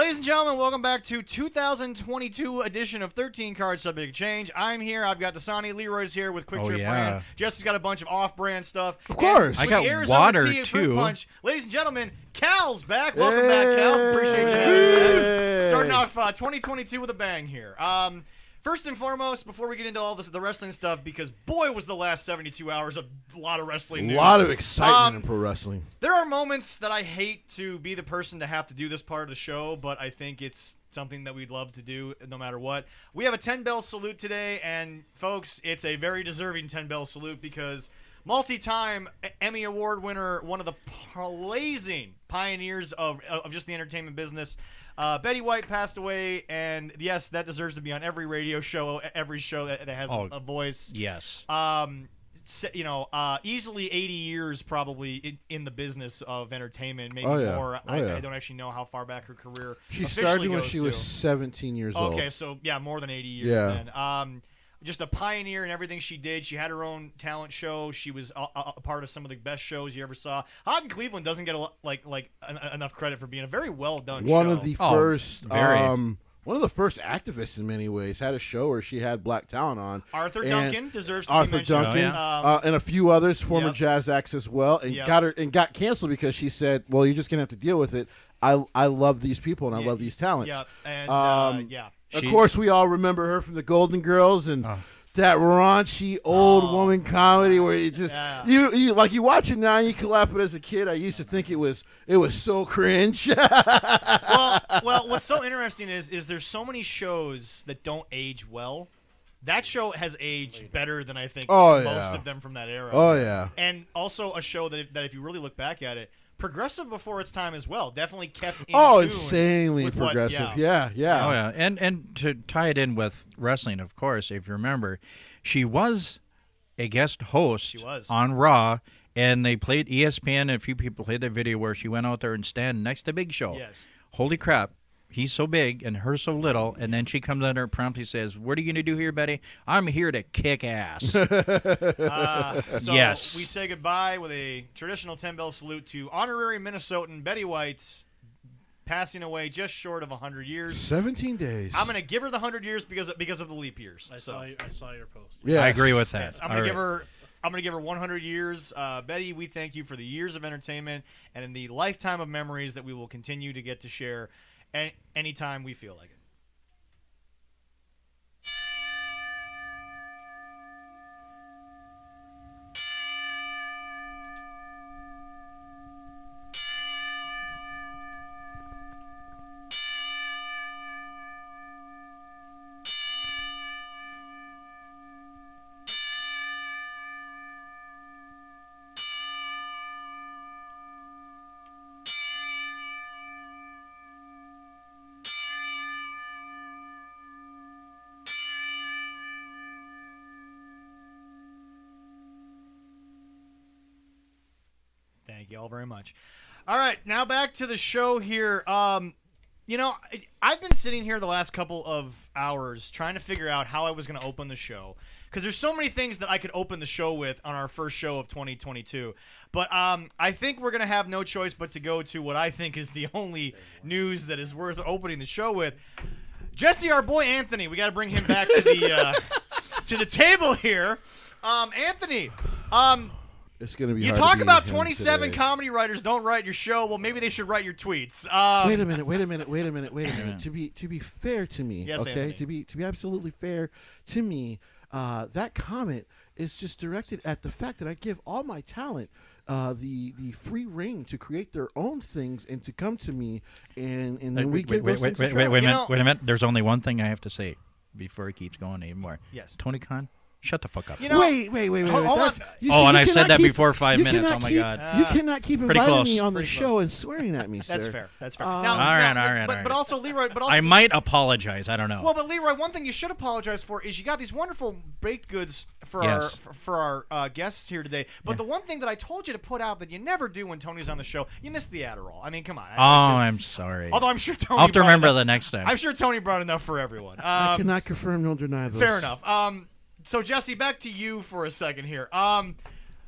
Ladies and gentlemen, welcome back to 2022 edition of 13 Cards Subject to Change. I'm here. I've got the Sonny. Leroy's here with Quick Trip brand. Jesse's got a bunch of off-brand stuff. Of course. And I got Arizona water, tea and fruit too. punch. Ladies and gentlemen, Cal's back. Welcome back, Cal. Appreciate you having me. Starting off 2022 with a bang here. First and foremost, before we get into all this, the wrestling stuff, because boy was the last 72 hours a lot of wrestling news. A lot of excitement in pro wrestling. There are moments that I hate to be the person to have to do this part of the show, but I think it's something that we'd love to do no matter what. We have a 10-bell salute today, and folks, it's a very deserving 10-bell salute because multi-time Emmy Award winner, one of the blazing pioneers of just the entertainment business, Betty White passed away, and yes, that deserves to be on every radio show, every show that has a voice. Yes. Easily 80 years probably in the business of entertainment, maybe more. I don't actually know how far back her career She started when she was 17 years old. Okay, so yeah, more than 80 years then. Just a pioneer in everything she did. She had her own talent show. She was a part of some of the best shows you ever saw. Hot in Cleveland doesn't get enough credit for being a very well done show. One of the first activists in many ways. Had a show where she had black talent on. Arthur Duncan deserves to be mentioned. And a few others, former jazz acts as well, and got canceled because she said, "Well, you're just gonna have to deal with it. I love these people and I love these talents." Of course, we all remember her from the Golden Girls and that raunchy old woman comedy where you just you watch it now and you can laugh, but as a kid I used to think it was so cringe. well, what's so interesting is there's so many shows that don't age well. That show has aged better than I think most of them from that era. Oh yeah, and also a show that if you really look back at it, progressive before its time as well. Definitely kept in tune insanely progressive. Yeah. Oh, yeah. And to tie it in with wrestling, of course, if you remember, she was a guest host on Raw, and they played ESPN, and a few people played the video where she went out there and stand next to Big Show. Yes. Holy crap. He's so big and her so little, and then she comes in there and promptly says, "What are you going to do here, Betty? I'm here to kick ass." Yes. We say goodbye with a traditional 10-bell salute to honorary Minnesotan Betty White, passing away just short of 100 years. 17 days. I'm going to give her the 100 years because of the leap years. I saw your post. Yeah, I agree with that. Yes, I'm going to give her 100 years. Betty, we thank you for the years of entertainment and in the lifetime of memories that we will continue to get to share anytime we feel like it. Thank you all very much. All right, now back to the show here. I've been sitting here the last couple of hours trying to figure out how I was going to open the show because there's so many things that I could open the show with on our first show of 2022. But I think we're going to have no choice but to go to what I think is the only news that is worth opening the show with. Jesse, our boy Anthony, we got to bring him back to the to the table here. Anthony, it's going to be. You hard talk to about beat 27 today. comedy writers don't write your show. Well, maybe they should write your tweets. Wait a minute. To be fair to me, yes, okay? Anthony. To be absolutely fair to me, that comment is just directed at the fact that I give all my talent the free reign to create their own things and to come to me and then we give those things a try. Wait a minute. There's only one thing I have to say before it keeps going anymore. Yes. Tony Khan, shut the fuck up. Wait. Hold on. And I said that before 5 minutes. Oh, my God. You cannot keep inviting me on the show and swearing at me, sir. That's fair. All right. But also, Leroy, I might apologize. I don't know. Well, but Leroy, one thing you should apologize for is you got these wonderful baked goods for our guests here today. But the one thing that I told you to put out that you never do when Tony's on the show, you missed the Adderall. I mean, come on. I'm sorry. Although I'm sure Tony I'll have to remember the next time. I'm sure Tony brought enough for everyone. I cannot confirm nor deny those. Fair enough. So, Jesse, back to you for a second here.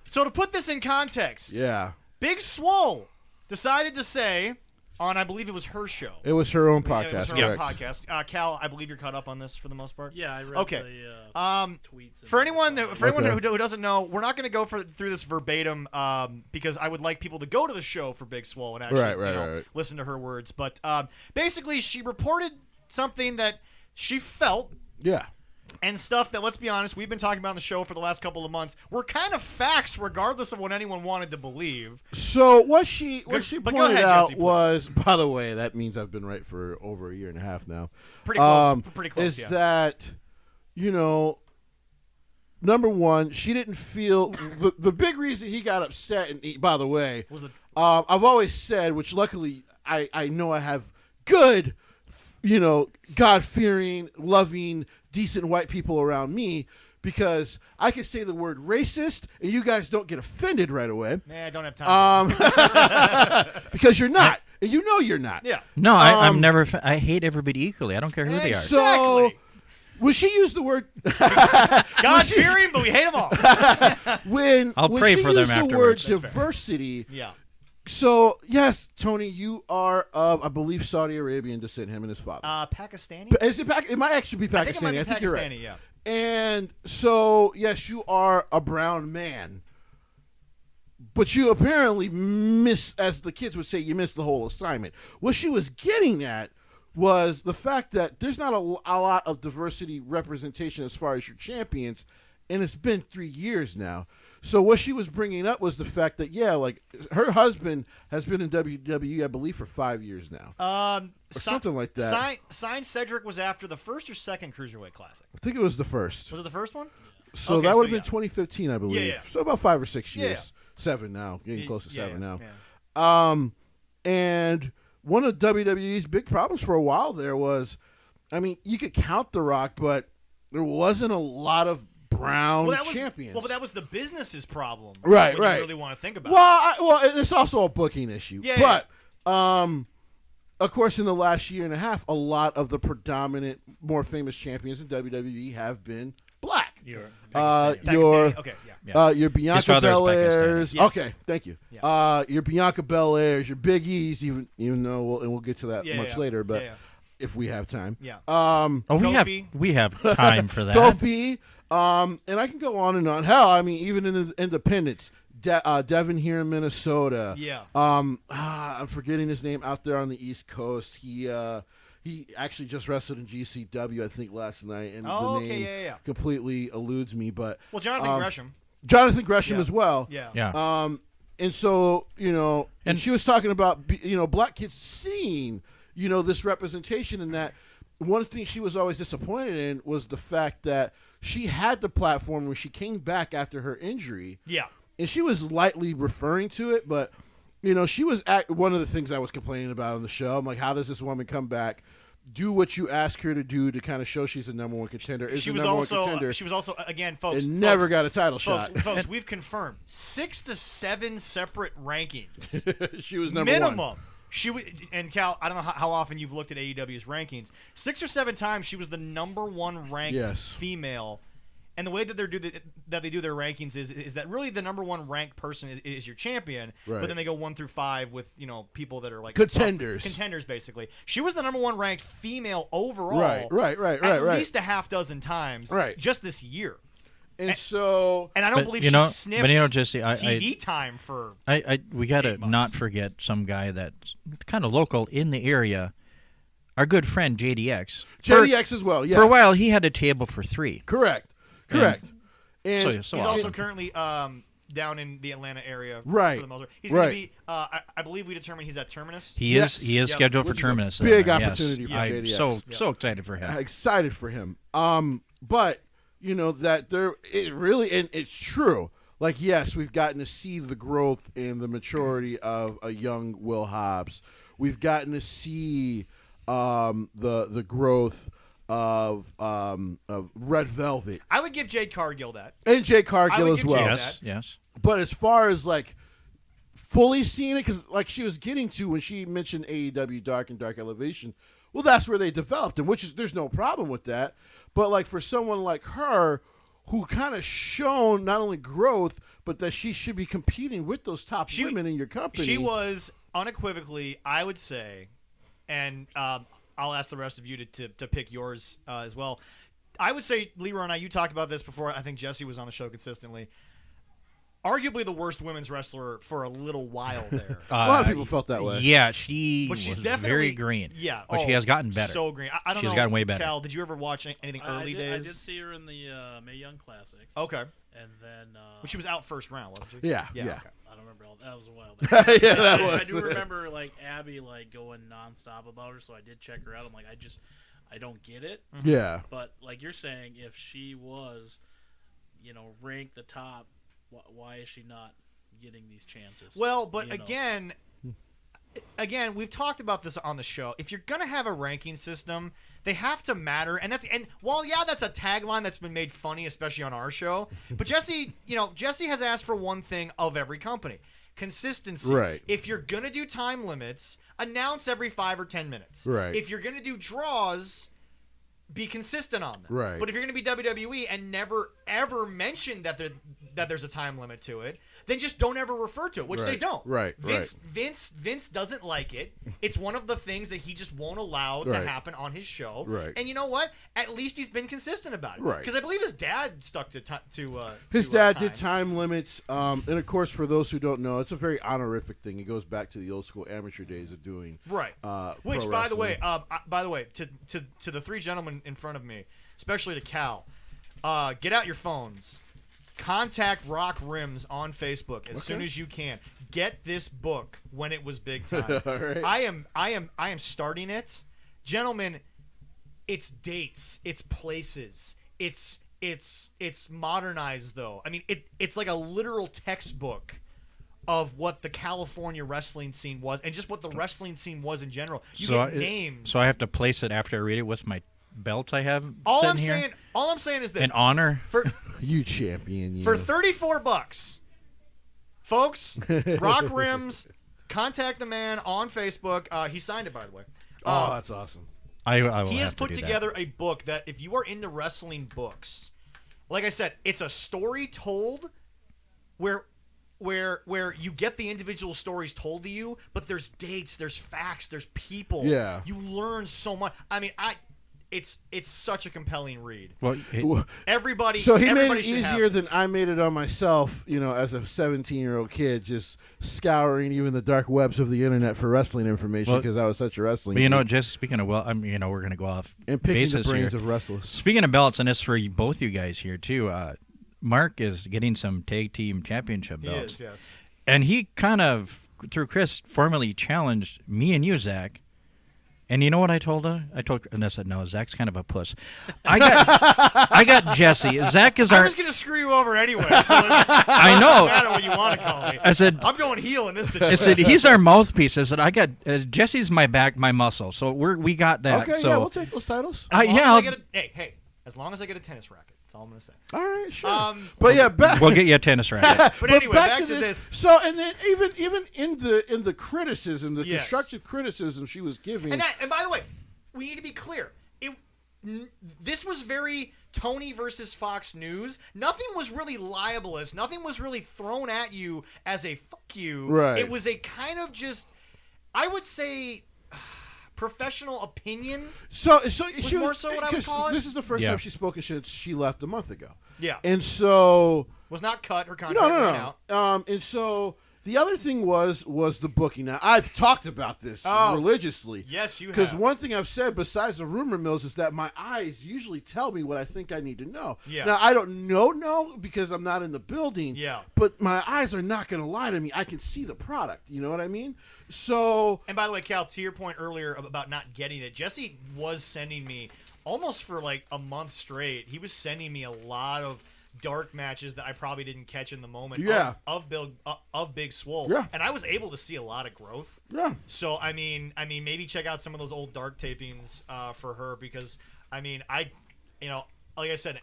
So to put this in context, yeah, Big Swole decided to say on, I believe it was her show. It was her own podcast. It was her own podcast. Cal, I believe you're caught up on this for the most part. Yeah, I read the tweets. For anyone who doesn't know, we're not going to go through this verbatim because I would like people to go to the show for Big Swole and actually listen to her words. But basically, she reported something that she felt. Yeah. And stuff that, let's be honest, we've been talking about on the show for the last couple of months were kind of facts, regardless of what anyone wanted to believe. So what she pointed out was, by the way, that means I've been right for over a year and a half now. Pretty close. Is that, number one, she didn't feel the big reason he got upset. And by the way, I've always said, which luckily I know I have good, God-fearing, loving, decent white people around me, because I can say the word racist and you guys don't get offended right away. I don't have time. Because you're not. And you're not. Yeah. No, I'm never. I hate everybody equally. I don't care who they are. So, when she used the word God-fearing, but we hate them all. I'll pray for them afterwards. When she used the word diversity, yeah. So, yes, Tony, you are of, I believe, Saudi Arabian descent, him and his father. Pakistani? Is it it might actually be Pakistani. I think you're right. Yeah. And so, yes, you are a brown man. But you apparently as the kids would say, you missed the whole assignment. What she was getting at was the fact that there's not a lot of diversity representation as far as your champions, and it's been 3 years now. So what she was bringing up was the fact that, her husband has been in WWE, I believe, for 5 years now. Or something like that. Signed Cedric was after the first or second Cruiserweight Classic? I think it was the first. Was it the first one? So that would have been 2015, I believe. Yeah. So about 5 or 6 years. 7 now. Getting close to 7 now. Yeah. And one of WWE's big problems for a while there was, you could count The Rock, but there wasn't a lot of brown champions. But that was the business's problem. Right. You really want to think about it. Well, it's also a booking issue. Yeah. But, of course, in the last year and a half, a lot of the predominant, more famous champions in WWE have been black. Your Bianca Belairs. Yes. Okay, thank you. Yeah. Your Bianca Belairs, your Big E's, even though we'll get to that much later, but if we have time. Yeah. We have time for that. Kofi. And I can go on and on. Hell, even in the independents, Devin here in Minnesota. Yeah. I'm forgetting his name out there on the East Coast. He actually just wrestled in GCW, I think, last night, and the name completely eludes me. But Jonathan Gresham. Jonathan Gresham as well. Yeah. And so and she was talking about black kids seeing this representation, and that one thing she was always disappointed in was the fact that she had the platform when she came back after her injury. Yeah. And she was lightly referring to it, but, she was one of the things I was complaining about on the show. I'm like, how does this woman come back, do what you ask her to do to kind of show she's the number one contender? She was also, again, folks. And never got a title shot. Folks, we've confirmed 6 to 7 separate rankings. She was number minimum. one. And Cal, I don't know how often you've looked at AEW's rankings. 6 or 7 times she was the number one ranked female. And the way that they do their rankings is that really the number one ranked person is your champion, but then they go 1 through 5 with people that are like contenders basically. She was the number one ranked female overall, right, at least a half dozen times, just this year. And I don't believe she sniffed TV time for. We gotta not forget some guy that's kind of local in the area. Our good friend JDX. JDX as well. Yeah. For a while, he had a table for 3. Correct. And he's also currently down in the Atlanta area. Right. For the most part. He's going to be. I believe we determined he's at Terminus. He is scheduled for Terminus. Big opportunity for JDX. I'm so excited for him. Excited for him. But that it really, and it's true. Like, yes, we've gotten to see the growth and the maturity of a young Will Hobbs. We've gotten to see the growth of Red Velvet. I would give Jade Cargill that. And Jade Cargill as well. Yes. But as far as fully seeing it, because she was getting to when she mentioned AEW Dark and Dark Elevation, well, that's where they developed, and there's no problem with that. But for someone like her, who kind of shown not only growth, but that she should be competing with those top women in your company. She was unequivocally, I would say, and I'll ask the rest of you to pick yours as well. I would say, Leroy and I, you talked about this before. I think Jesse was on the show consistently. Arguably the worst women's wrestler for a little while there. A lot of people felt that way. Yeah, she's definitely very green. Yeah, but she has gotten better. So green. I don't know. She's gotten way better. Cal, did you ever watch anything early days? I did see her in the Mae Young Classic. Okay. And then well, she was out first round, wasn't she? Yeah. Okay. I don't remember all that. Was a while back. Yeah, that was. I do remember like Abby like going nonstop about her, so I did check her out. I'm like, I don't get it. Yeah. But like you're saying, if she was, ranked the top, why is she not getting these chances? Well, but again, we've talked about this on the show. If you're gonna have a ranking system, they have to matter. And while that's a tagline that's been made funny, especially on our show. But Jesse has asked for one thing of every company: consistency. Right. If you're gonna do time limits, announce every 5 or 10 minutes. Right. If you're gonna do draws, be consistent on them. Right. But if you're going to be WWE and never ever mention that there's a time limit to it, then just don't ever refer to it, which they don't. Right. Vince doesn't like it. It's one of the things that he just won't allow to happen on his show. Right. And you know what? At least he's been consistent about it. Right. Because I believe his dad stuck to his dad times. did time limits. And of course, for those who don't know, it's a very honorific thing. It goes back to the old school amateur days of doing Which, pro by the wrestling. way, to the three gentlemen in front of me, especially to Cal, get out your phones. Contact Rock Rims on Facebook as soon as you can. Get this book when it was big time. All right. I am starting it, gentlemen. It's dates, it's places, it's modernized though. I mean, it's like a literal textbook of what the California wrestling scene was, and just what the wrestling scene was in general. You get names. So I have to place it after I read it with my belt I have all sitting I'm here? saying, all I'm saying is this: in honor. You champion, you. For $34, folks, Rock Rims. Contact the man on Facebook. He signed it, by the way. Oh, that's awesome. I will he has have to put do together a book that, if you are into wrestling books, like I said, it's a story told where you get the individual stories told to you, but there's dates, there's facts, there's people. Yeah. You learn so much. I mean, it's such a compelling read. Well, everybody. So he made everybody it should have easier than this. I made it on myself. As a 17-year-old kid, just scouring even the dark webs of the internet for wrestling information because I was such a wrestling. But just speaking of we're going to go off and picking the basis brains here. of wrestlers. Speaking of belts, and it's for both you guys here too. Mark is getting some tag team championship belts. He is, yes. And he kind of, through Chris, formally challenged me and you, Zach. And you know what I told her? I told her, and I said, no, Zach's kind of a puss. I got Jesse. Zach is I was going to screw you over anyway. So I know. No matter what you want to call me. I said, I'm going heel in this situation. I said, he's our mouthpiece. I said, I got Jesse's my back, my muscle. So we got that. Okay, so, yeah, we'll take those titles. Hey, as long as I get a tennis racket. That's all I'm going to say. All right, sure. But yeah, we'll get you a tennis racket. But anyway, back to this. So, and then even in the criticism, the constructive criticism she was giving, and by the way, we need to be clear. This was very Tony versus Fox News. Nothing was really libelous. Nothing was really thrown at you as a fuck you. Right. It was a kind of just, I would say, professional opinion. So she more so what I would call it. This is the first time she spoke since she left a month ago. Yeah. And so was not cut. Her contract went out. And so the other thing was the booking. Now I've talked about this religiously. Yes, you have. Because one thing I've said besides the rumor mills is that my eyes usually tell me what I think I need to know. Yeah. Now I don't know because I'm not in the building. Yeah. But my eyes are not going to lie to me. I can see the product. You know what I mean? So. And by the way, Cal, to your point earlier about not getting it, Jesse was sending me almost for like a month straight. He was sending me a lot of dark matches that I probably didn't catch in the moment of Big Swole. Yeah. And I was able to see a lot of growth. Yeah. So I mean maybe check out some of those old dark tapings for her because like I said,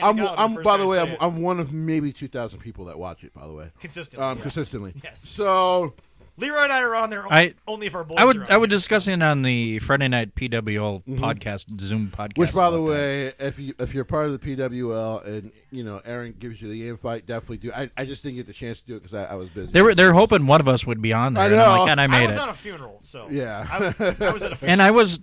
I'm by the way, I'm one of maybe 2,000 people that watch it, by the way. Consistently. Consistently. Yes. So Leroy and I are on there only if our boys are on. I would discuss it on the Friday Night PWL podcast, Zoom podcast. Which, by the way, if you're part of the PWL and Aaron gives you the invite, definitely do. I just didn't get the chance to do it because I was busy. They're hoping one of us would be on there. I know. And I made it. I was on a funeral, so yeah. I was at a funeral. And I was,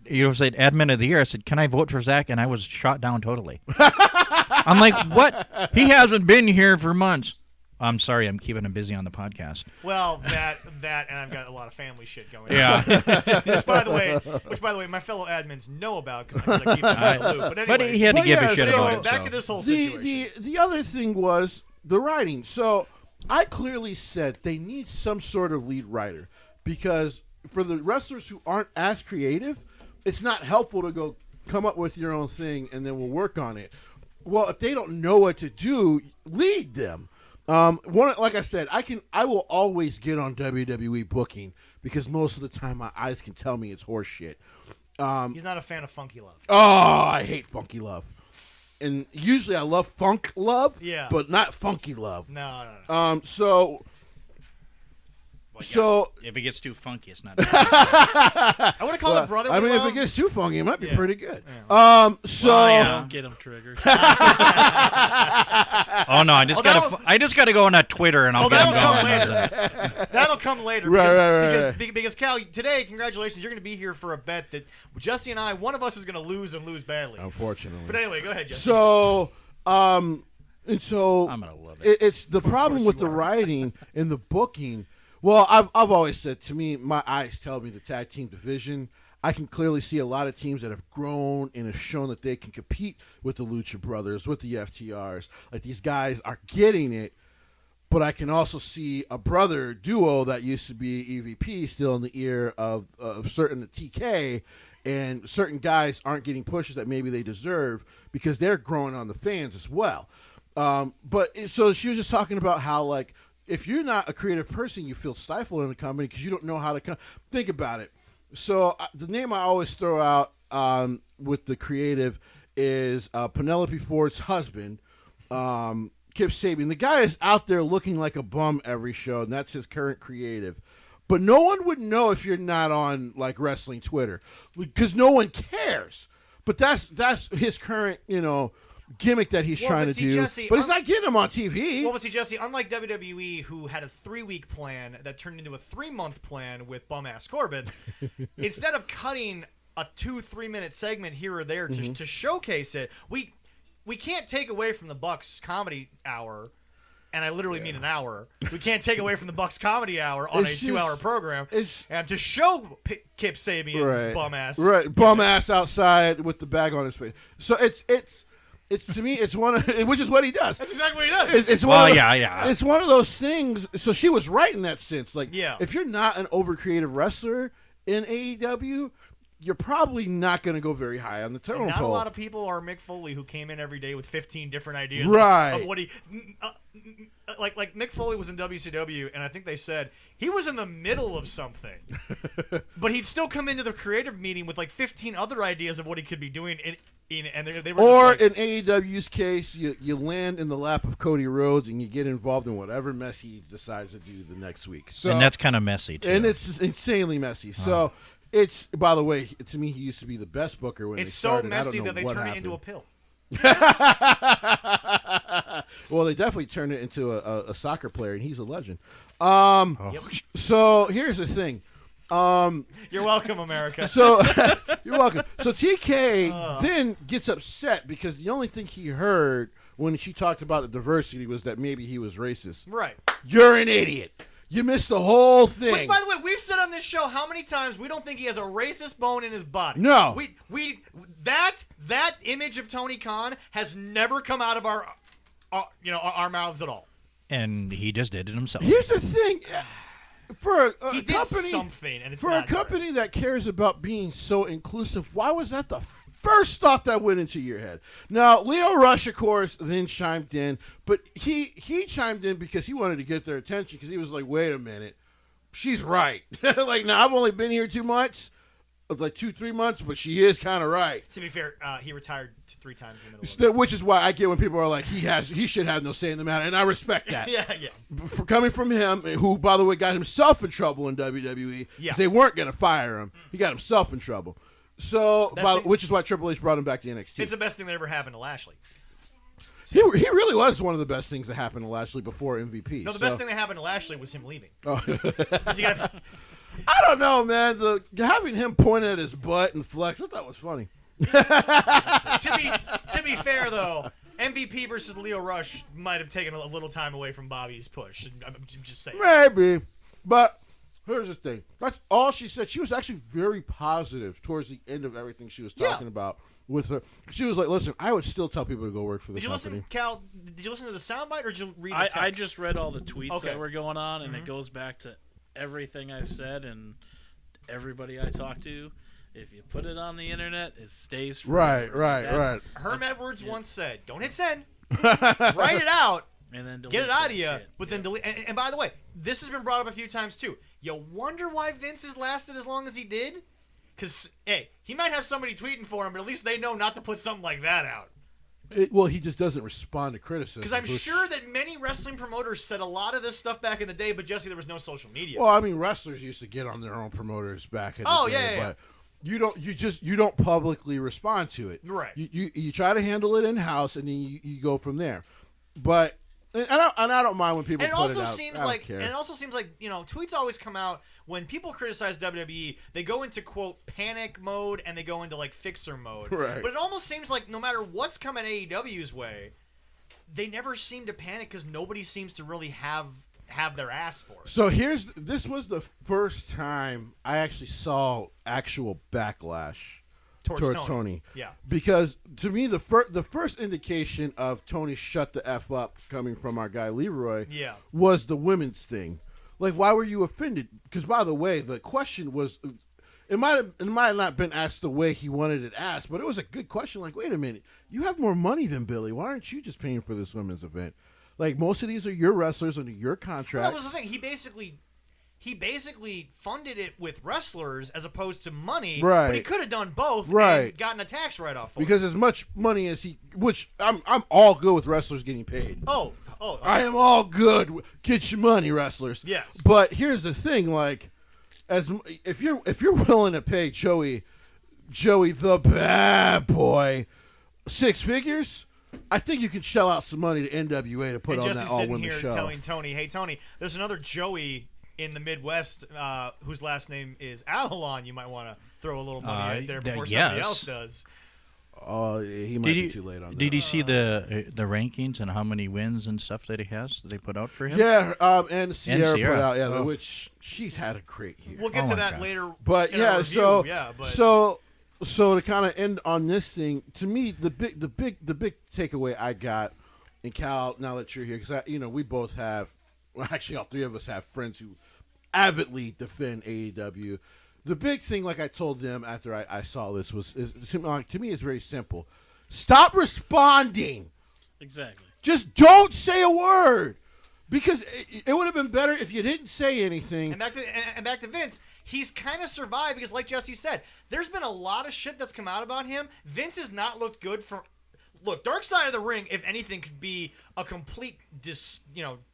you said admin of the year. I said, can I vote for Zach? And I was shot down totally. I'm like, what? He hasn't been here for months. I'm sorry, I'm keeping him busy on the podcast. Well, that, and I've got a lot of family shit going on. Yeah. which, by the way, my fellow admins know about because I keep them in the loop. But anyway, but he had to give a shit about it. Back to this whole situation. The other thing was the writing. So I clearly said they need some sort of lead writer because for the wrestlers who aren't as creative, it's not helpful to go come up with your own thing and then we'll work on it. Well, if they don't know what to do, lead them. Like I said, I will always get on WWE booking because most of the time my eyes can tell me it's horse shit. He's not a fan of Funky Love. Oh, I hate Funky Love. And usually I love Funk Love, but not Funky Love. No. So if it gets too funky, it's not. I want to call it brotherly love. If it gets too funky, it might be pretty good. Yeah. Don't get him triggered. Oh no, I just gotta go on that Twitter and I'll get him going. That'll come later. Right. Because Cal, today, congratulations, you're going to be here for a bet that Jesse and I, one of us is going to lose and lose badly. Unfortunately. But anyway, go ahead, Jesse. So, I'm gonna love it. It's the problem with the writing and the booking. Well, I've always said, to me, my eyes tell me the tag team division, I can clearly see a lot of teams that have grown and have shown that they can compete with the Lucha Brothers, with the FTRs. Like, these guys are getting it, but I can also see a brother duo that used to be EVP still in the ear of certain TK, and certain guys aren't getting pushes that maybe they deserve because they're growing on the fans as well. So she was just talking about how, like, if you're not a creative person, you feel stifled in a company because you don't know how to think about it. So the name I always throw out with the creative is Penelope Ford's husband, Kip Sabian. The guy is out there looking like a bum every show, and that's his current creative. But no one would know if you're not on like wrestling Twitter because no one cares. But that's his current, gimmick that he's trying to do, Jesse, but it's not getting him on TV. Well, but see, Jesse, unlike WWE, who had a 3-week plan that turned into a 3-month plan with bum-ass Corbin, instead of cutting a 2-3 minute segment here or there to showcase it, we can't take away from the Bucks comedy hour, and I literally mean an hour. We can't take away from the Bucks comedy hour on a 2-hour program and to show Kip Sabian's bum-ass. Right, bum-ass outside with the bag on his face. So it's to me, it's one of, which is what he does. That's exactly what he does. It's one of those things. So she was right in that sense. Like, if you're not an over-creative wrestler in AEW, you're probably not going to go very high on the totem pole. Not a lot of people are Mick Foley, who came in every day with 15 different ideas of what he... like Mick Foley was in WCW, and I think they said he was in the middle of something. But he'd still come into the creative meeting with like 15 other ideas of what he could be doing. And they were or just like, in AEW's case, you land in the lap of Cody Rhodes and you get involved in whatever mess he decides to do the next week. So, and that's kind of messy, too. And it's insanely messy. So it's, by the way, to me, he used to be the best booker when they started. It's so messy that they turned it into a pill. Well, they definitely turned it into a soccer player, and he's a legend. So here's the thing. You're welcome, America. So you're welcome. So TK then gets upset because the only thing he heard when she talked about the diversity was that maybe he was racist. Right. You're an idiot. You missed the whole thing. Which, by the way, we've said on this show how many times we don't think he has a racist bone in his body. No. That image of Tony Khan has never come out of our mouths at all. And he just did it himself. Here's the thing. For a company, something, and it's for a company that cares about being so inclusive, why was that the first thought that went into your head? Now, Leo Rush, of course, then chimed in, but he chimed in because he wanted to get their attention because he was like, wait a minute, she's right. Like, now, I've only been here 2 months. like 2-3 months, but she is kind of right. To be fair, he retired 3 times in the middle of it. Which is why I get when people are like, he should have no say in the matter, and I respect that. yeah. For coming from him, who, by the way, got himself in trouble in WWE, because they weren't going to fire him. He got himself in trouble. So, which is why Triple H brought him back to NXT. It's the best thing that ever happened to Lashley. He really was one of the best things that happened to Lashley before MVP. No, the best thing that happened to Lashley was him leaving. Oh. I don't know, man. Having him point at his butt and flex, I thought was funny. To be fair, though, MVP versus Leo Rush might have taken a little time away from Bobby's push. I'm just saying. Maybe. But here's the thing. That's all she said. She was actually very positive towards the end of everything she was talking about. With her, she was like, "Listen, I would still tell people to go work for the company." Listen, Cal? Did you listen to the soundbite, or did you read the text? I just read all the tweets that were going on, and it goes back to everything I've said and everybody I talk to. If you put it on the internet, it stays forever. Right. Herm Edwards once said, "Don't hit send, write it out, and then get it out of you, but then delete." And by the way, this has been brought up a few times too. You wonder why Vince has lasted as long as he did? Because, hey, he might have somebody tweeting for him, but at least they know not to put something like that out. Well, he just doesn't respond to criticism. Because I'm sure that many wrestling promoters said a lot of this stuff back in the day, but Jesse, there was no social media. Well, I mean, wrestlers used to get on their own promoters back in the day. But you don't publicly respond to it. Right. You try to handle it in house, and then you go from there. But I don't mind when people put it out. It also seems like tweets always come out when people criticize WWE. They go into quote panic mode and they go into like fixer mode. Right. But it almost seems like no matter what's coming AEW's way, they never seem to panic because nobody seems to really have their ass for it. So this was the first time I actually saw actual backlash towards Tony. Yeah. Because to me, the first indication of Tony shut the F up coming from our guy Leroy was the women's thing. Like, why were you offended? Because, by the way, the question was, it might have not been asked the way he wanted it asked, but it was a good question. Like, wait a minute, you have more money than Billy. Why aren't you just paying for this women's event? Like, most of these are your wrestlers under your contract. Well, that was the thing. He basically funded it with wrestlers as opposed to money. Right. But he could have done both and gotten a tax write-off for because as much money as which I'm all good with wrestlers getting paid. Oh. Okay. I am all good. Get your money, wrestlers. Yes. But here's the thing, like, if you're willing to pay Joey the bad boy 6 figures, I think you can shell out some money to NWA to put on that all-women show. Telling Tony, hey Tony, there's another Joey in the Midwest whose last name is Avalon. You might want to throw a little money out there before somebody else does. Oh, he might be too late on that. Did you see the rankings and how many wins and stuff that he has that they put out for him? Yeah, and Sierra put out, which she's had a great year. We'll get to that later. But so to kind of end on this thing, to me, the big takeaway I got, and Cal, now that you're here, because we both have, well, actually all three of us have friends who avidly defend AEW. The big thing, like I told them after I saw this, to me, it's very simple. Stop responding. Exactly. Just don't say a word. Because it would have been better if you didn't say anything. And back to Vince, he's kind of survived because, like Jesse said, there's been a lot of shit that's come out about him. Vince has not looked good for... Look, Dark Side of the Ring, if anything, could be a complete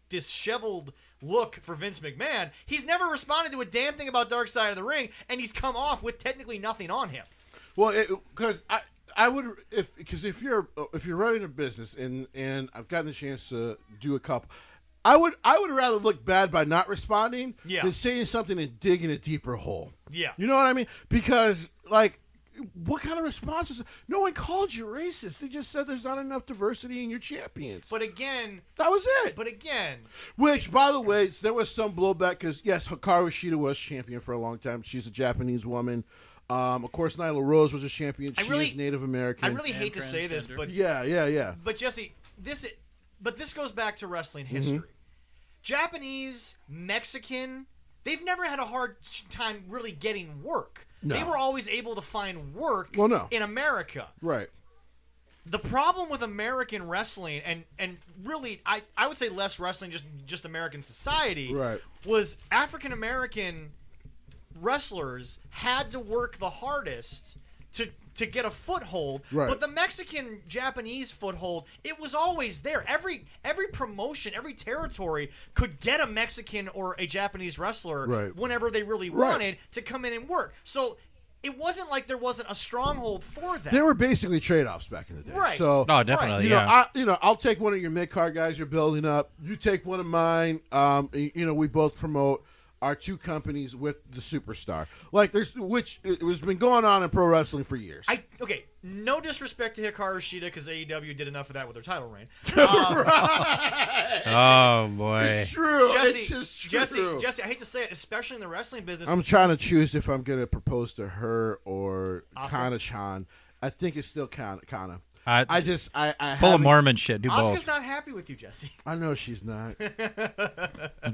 disheveled look for Vince McMahon. He's never responded to a damn thing about Dark Side of the Ring, and he's come off with technically nothing on him. Well, because I would if you're running a business and I've gotten the chance to do a couple, I would rather look bad by not responding than saying something and digging a deeper hole. Yeah, you know what I mean? Because like, what kind of response is it? No one called you racist. They just said there's not enough diversity in your champions. But again, that was it. But again, which, by the way, there was some blowback because yes, Hikaru Shida was champion for a long time. She's a Japanese woman. Of course, Nyla Rose was a champion. She is Native American. I really hate to say this, but yeah. But Jesse, this goes back to wrestling history. Mm-hmm. Japanese, Mexican, they've never had a hard time really getting work. No. They were always able to find work in America. Right. The problem with American wrestling, and really, I would say less wrestling, just American society, right, was African American wrestlers had to work the hardest to get a foothold, but the Mexican-Japanese foothold, it was always there. Every promotion, every territory could get a Mexican or a Japanese wrestler whenever they really wanted to come in and work. So it wasn't like there wasn't a stronghold for that. There were basically trade-offs back in the day. Right. So, no, definitely. I'll take one of your mid-card guys you're building up. You take one of mine. We both promote our two companies with the superstar. Like it has been going on in pro wrestling for years. No disrespect to Hikaru Shida because AEW did enough of that with their title reign. Oh boy, it's true. Jesse, it's just true. Jesse, I hate to say it, especially in the wrestling business. I'm trying to choose if I'm going to propose to her or Kana-chan. I think it's still Kana. I full of Mormon shit. Do Asuka's both. not happy with you, Jesse. I know she's not.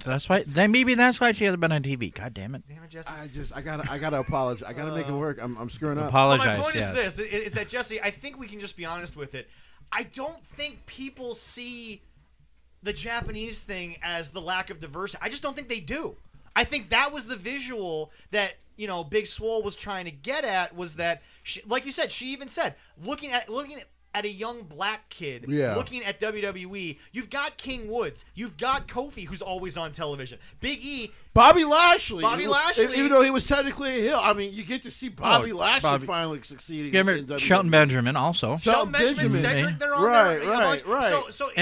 That's why. Then maybe that's why she hasn't been on TV. God damn it. Damn it, Jesse. I gotta apologize. I gotta make it work. I'm screwing up. Apologize. Well, my point is this: is that Jesse? I think we can just be honest with it. I don't think people see the Japanese thing as the lack of diversity. I just don't think they do. I think that was the visual that Big Swole was trying to get at. Was that, like you said, she even said, looking at a young black kid looking at WWE, you've got King Woods, you've got Kofi, who's always on television, Big E, Bobby Lashley, even though he was technically a heel. I mean, you get to see Bobby Lashley finally succeeding. In WWE. Shelton Benjamin also. Shelton Benjamin, Cedric, they're on there. Right. So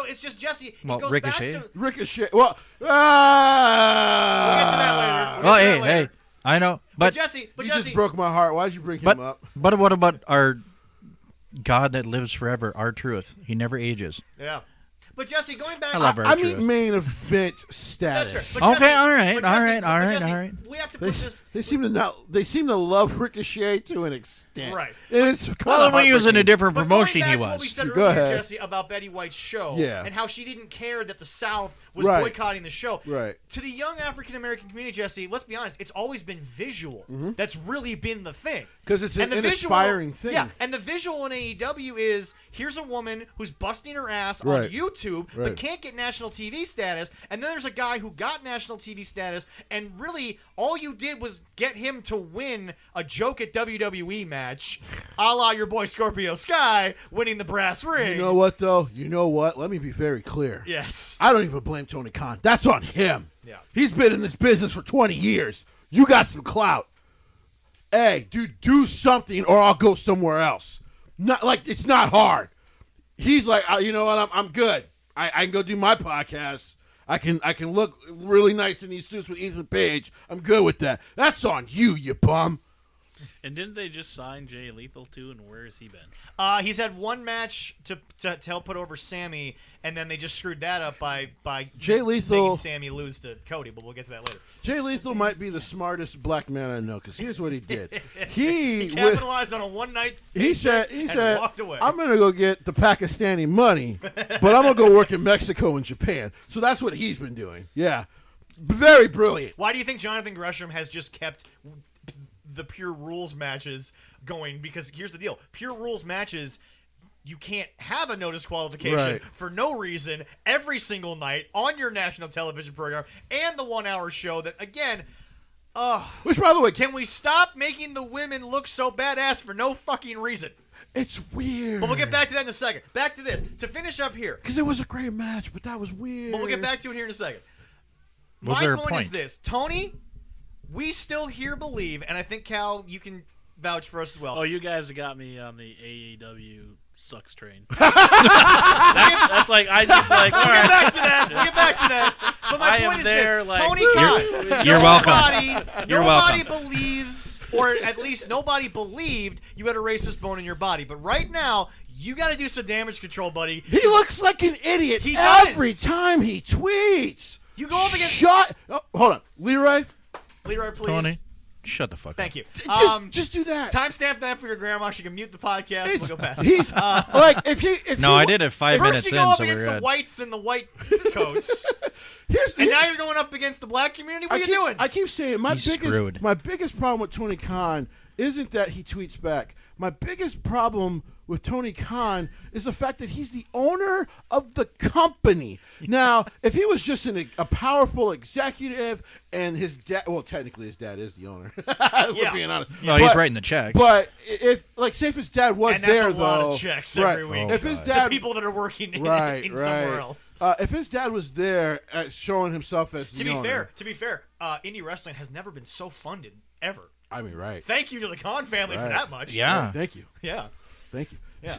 it's just Jesse. Well, it goes Ricochet. back to Ricochet. Well, we'll get to that later. Hey, I know, but Jesse, you just broke my heart. Why'd you bring him up? But what about our God that lives forever, R-Truth? He never ages. Yeah. But Jesse, going back, I mean main event status. That's right. Okay, all right. We have to put this. They seem to love Ricochet to an extent. Right. And it's well, when he was in a different promotion, he was. What we said Go earlier, ahead. Jesse, about Betty White's show, and how she didn't care that the South was boycotting the show. Right. To the young African American community, Jesse, let's be honest, it's always been visual. That's really been the thing. Because it's an inspiring thing. Yeah, and the visual in AEW is here's a woman who's busting her ass on YouTube, but can't get national TV status, and then there's a guy who got national TV status, and really all you did was get him to win a joke at WWE match, a la your boy Scorpio Sky winning the brass ring. You know what, though? Let me be very clear. Yes. I don't even blame Tony Khan. That's on him. Yeah. He's been in this business for 20 years. You got some clout. Hey, dude, do something or I'll go somewhere else. It's not hard. He's like, you know what? I'm good. I can go do my podcast. I can look really nice in these suits with Ethan Page. I'm good with that. That's on you, you bum. And didn't they just sign Jay Lethal too? And where has he been? He's had one match to help put over Sammy, and then they just screwed that up by Jay Lethal making Sammy lose to Cody. But we'll get to that later. Jay Lethal might be the smartest black man I know because here's what he did. He capitalized on a one-night. He said, walked away. I'm gonna go get the Pakistani money, but I'm gonna go work in Mexico and Japan. So that's what he's been doing. Yeah, very brilliant. Why do you think Jonathan Gresham has just kept the Pure Rules matches going? Because here's the deal: Pure Rules matches, you can't have a no disqualification for no reason every single night on your national television program and the 1 hour show that, again, which, by the way, can we stop making the women look so badass for no fucking reason? It's weird. But we'll get back to that in a second. Back to this. To finish up here. Because it was a great match, but that was weird. But we'll get back to it here in a second. Was My there a point point? is this. Tony, we still here believe, and I think, Cal, you can vouch for us as well. Oh, you guys got me on the AEW sucks train. That's like, I just like, all right. We'll get back to that. But my point is this. Like, Tony Khan. You're welcome. Nobody believes, or at least nobody believed you had a racist bone in your body. But right now, you got to do some damage control, buddy. He looks like an idiot every time he tweets. You go up against... Hold on. Leroy, please. Tony, shut the fuck up. Thank you. Just do that. Timestamp that for your grandma. She can mute the podcast. We'll go past. He's like, if no, I did it 5 minutes first in, you go up so against we're the good. whites and the white coats, and now you're going up against the black community. What are you doing? I keep saying my biggest problem with Tony Khan isn't that he tweets back. My biggest problem with Tony Khan is the fact that he's the owner of the company. Now, if he was just a powerful executive and his dad, well, technically his dad is the owner. We're being honest. Well, he's writing the check. But if, like, say if his dad was and that's there, a lot of checks every week. If his dad, to people that are working somewhere else. If his dad was there, showing himself as the owner. To be fair, indie wrestling has never been so funded ever. I mean, right. Thank you to the Khan family for that much. Yeah. Thank you. Yeah. Thank you. Yeah.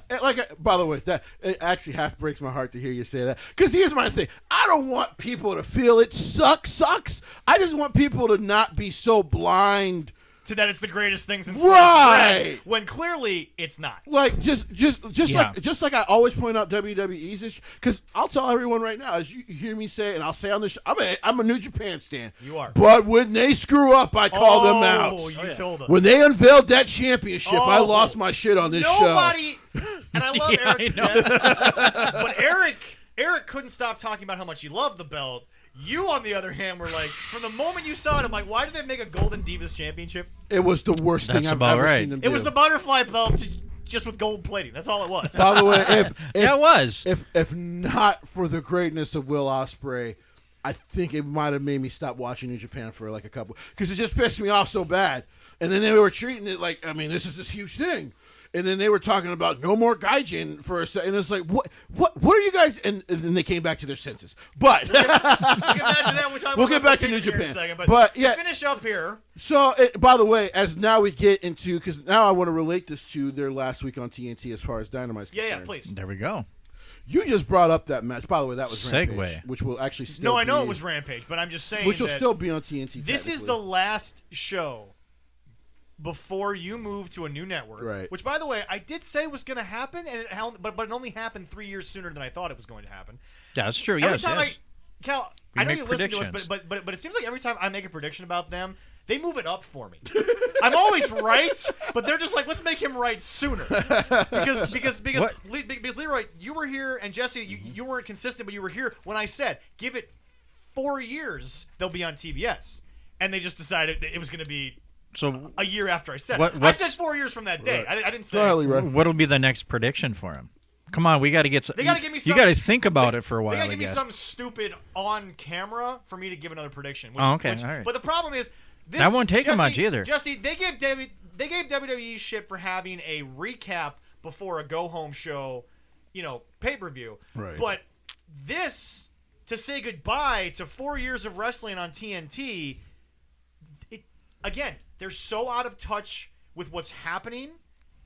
By the way, that it actually half breaks my heart to hear you say that. Because here's my thing: I don't want people to feel it sucks. I just want people to not be so blind to that it's the greatest thing since right bread, when clearly it's not. Like just like I always point out WWE's, because I'll tell everyone right now, as you hear me say, and I'll say on the show, I'm a New Japan stan. You are. But when they screw up, I call them out. Oh, you told us. When they unveiled that championship, I lost my shit on this show. And I love Eric. But Eric couldn't stop talking about how much he loved the belt. You, on the other hand, were like, from the moment you saw it, I'm like, why did they make a Golden Divas Championship? It was the worst thing I've ever seen them do. It was the butterfly belt just with gold plating. That's all it was. By the way, if not for the greatness of Will Ospreay, I think it might have made me stop watching New Japan for like a couple, because it just pissed me off so bad. And then they were treating it like, I mean, this is this huge thing. And then they were talking about no more gaijin for a second. And it's like, what are you guys? And then they came back to their senses. But we'll get back to New Japan. Second, but yeah, to finish up here. So, by the way, as now we get into, because now I want to relate this to their last week on TNT as far as Dynamite's concerned. Yeah, please. There we go. You just brought up that match. By the way, that was Segue. Rampage, which will actually still No, I know it was Rampage, but I'm just saying which will still be on TNT. This is the last show before you move to a new network, right? Which, by the way, I did say was going to happen, and but it only happened 3 years sooner than I thought it was going to happen. Yeah, that's true. Every yes, time yes. Cal, I know you listen to us, but it seems like every time I make a prediction about them, they move it up for me. I'm always right, but they're just like, let's make him right sooner. Because Leroy, you were here, and Jesse, you weren't consistent, but you were here when I said, give it 4 years, they'll be on TBS, and they just decided that it was going to be. So a year after I said it. I said 4 years from that day. Right. I didn't say what'll be the next prediction for him. Come on, we got to get. They got to give me. You got to think about it for a while. They got to give me something stupid on camera for me to give another prediction. All right. But the problem is, that won't take much either. Jesse, they gave WWE shit for having a recap before a go home show, pay-per-view. Right. But this, to say goodbye to 4 years of wrestling on TNT, again, they're so out of touch with what's happening,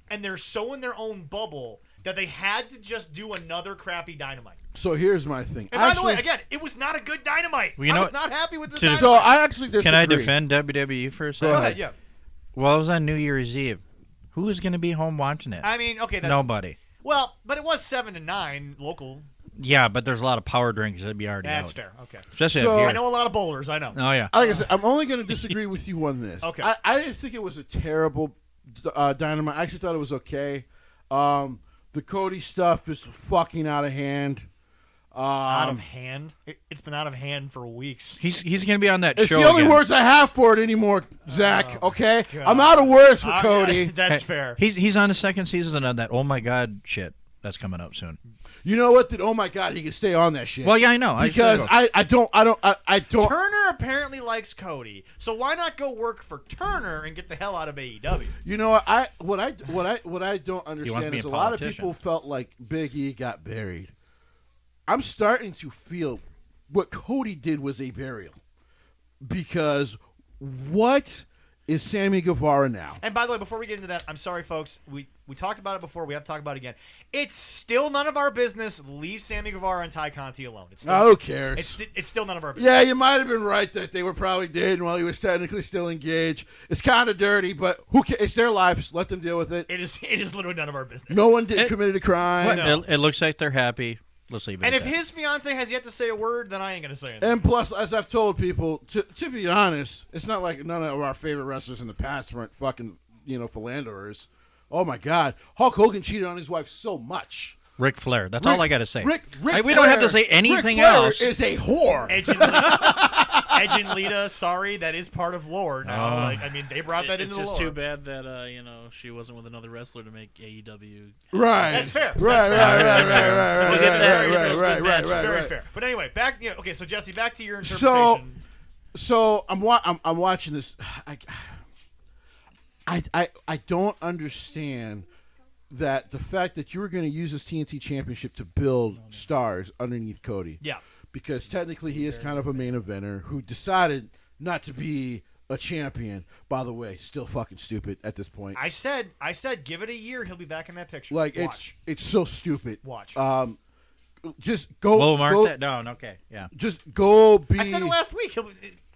and they're so in their own bubble that they had to just do another crappy Dynamite. So here's my thing. And by the way, again, it was not a good Dynamite. I was not happy with this Dynamite. So I actually disagree. Can I defend WWE for a second? Go ahead, yeah. Well, it was on New Year's Eve. Who was going to be home watching it? I mean, okay, that's... Nobody. Well, but it was 7 to 9 local. Yeah, but there's a lot of power drinkers that'd be already That's out. fair. Okay. Especially so, here. I know a lot of bowlers. I know. Oh yeah. Like I said, I'm only going to disagree with you on this. Okay. I didn't think it was a terrible Dynamite. I actually thought it was okay. The Cody stuff is fucking out of hand. Out of hand? It's been out of hand for weeks. He's going to be on that it's show. It's the only again. words I have for it anymore, Zach. Okay, God. I'm out of words for Cody. Yeah, that's fair. He's on the second season of that. Oh my God, shit. That's coming up soon. You know what? Oh my God, he can stay on that shit. Well, yeah, I know. Because I don't. Turner apparently likes Cody, so why not go work for Turner and get the hell out of AEW? You know what? What I don't understand is a lot of people felt like Big E got buried. I'm starting to feel what Cody did was a burial, because what is Sammy Guevara now? And by the way, before we get into that, I'm sorry, folks. We talked about it before. We have to talk about it again. It's still none of our business. Leave Sammy Guevara and Ty Conti alone. It's still, who cares? It's still none of our business. Yeah, you might have been right that they were probably dead while he was technically still engaged. It's kind of dirty, but who cares? It's their lives. Let them deal with it. It is literally none of our business. No one committed a crime. No. It looks like they're happy. Let's leave it. And if his fiance has yet to say a word, then I ain't gonna say anything. And plus, as I've told people, to be honest, it's not like none of our favorite wrestlers in the past weren't fucking philanderers. Oh my God, Hulk Hogan cheated on his wife so much. Ric Flair. That's all I got to say. We don't have to say anything else. Is a whore. Edge and Lita, sorry, that is part of lore now. They brought that into the lore. It's just too bad that she wasn't with another wrestler to make AEW. Right. That's fair. Right. Very fair. But anyway, back. Okay, so Jesse, back to your interpretation. So I'm watching this. I don't understand that the fact that you were going to use this TNT Championship to build stars underneath Cody. Yeah. Because technically he is kind of a main eventer who decided not to be a champion. By the way, still fucking stupid at this point. I said, give it a year, he'll be back in that picture. Watch. It's so stupid. Watch. Just go. We'll mark that down. Okay. Yeah. Just go be. I said it last week.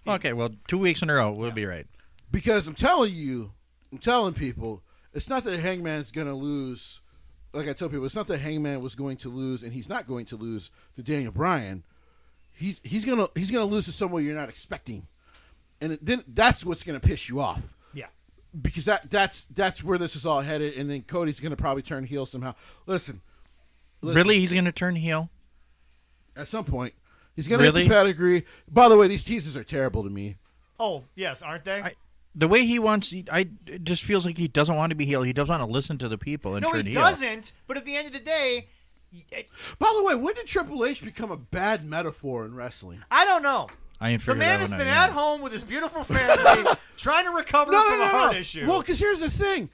Okay. Well, 2 weeks in a row, we'll be right. Because I'm telling people, it's not that Hangman's going to lose. Like I tell people, it's not that Hangman was going to lose, and he's not going to lose to Daniel Bryan. He's gonna lose to someone you're not expecting, and then that's what's gonna piss you off. Yeah, because that's where this is all headed, and then Cody's gonna probably turn heel somehow. Listen. Really, he's gonna turn heel at some point. He's gonna get the pedigree. By the way, these teases are terrible to me. Oh yes, aren't they? The way he wants, it just feels like he doesn't want to be heel. He doesn't want to listen to the people and turn heel. No, he doesn't. But at the end of the day. By the way, when did Triple H become a bad metaphor in wrestling? I don't know. The man has been at home with his beautiful family trying to recover from a heart issue. Well, because here's the thing.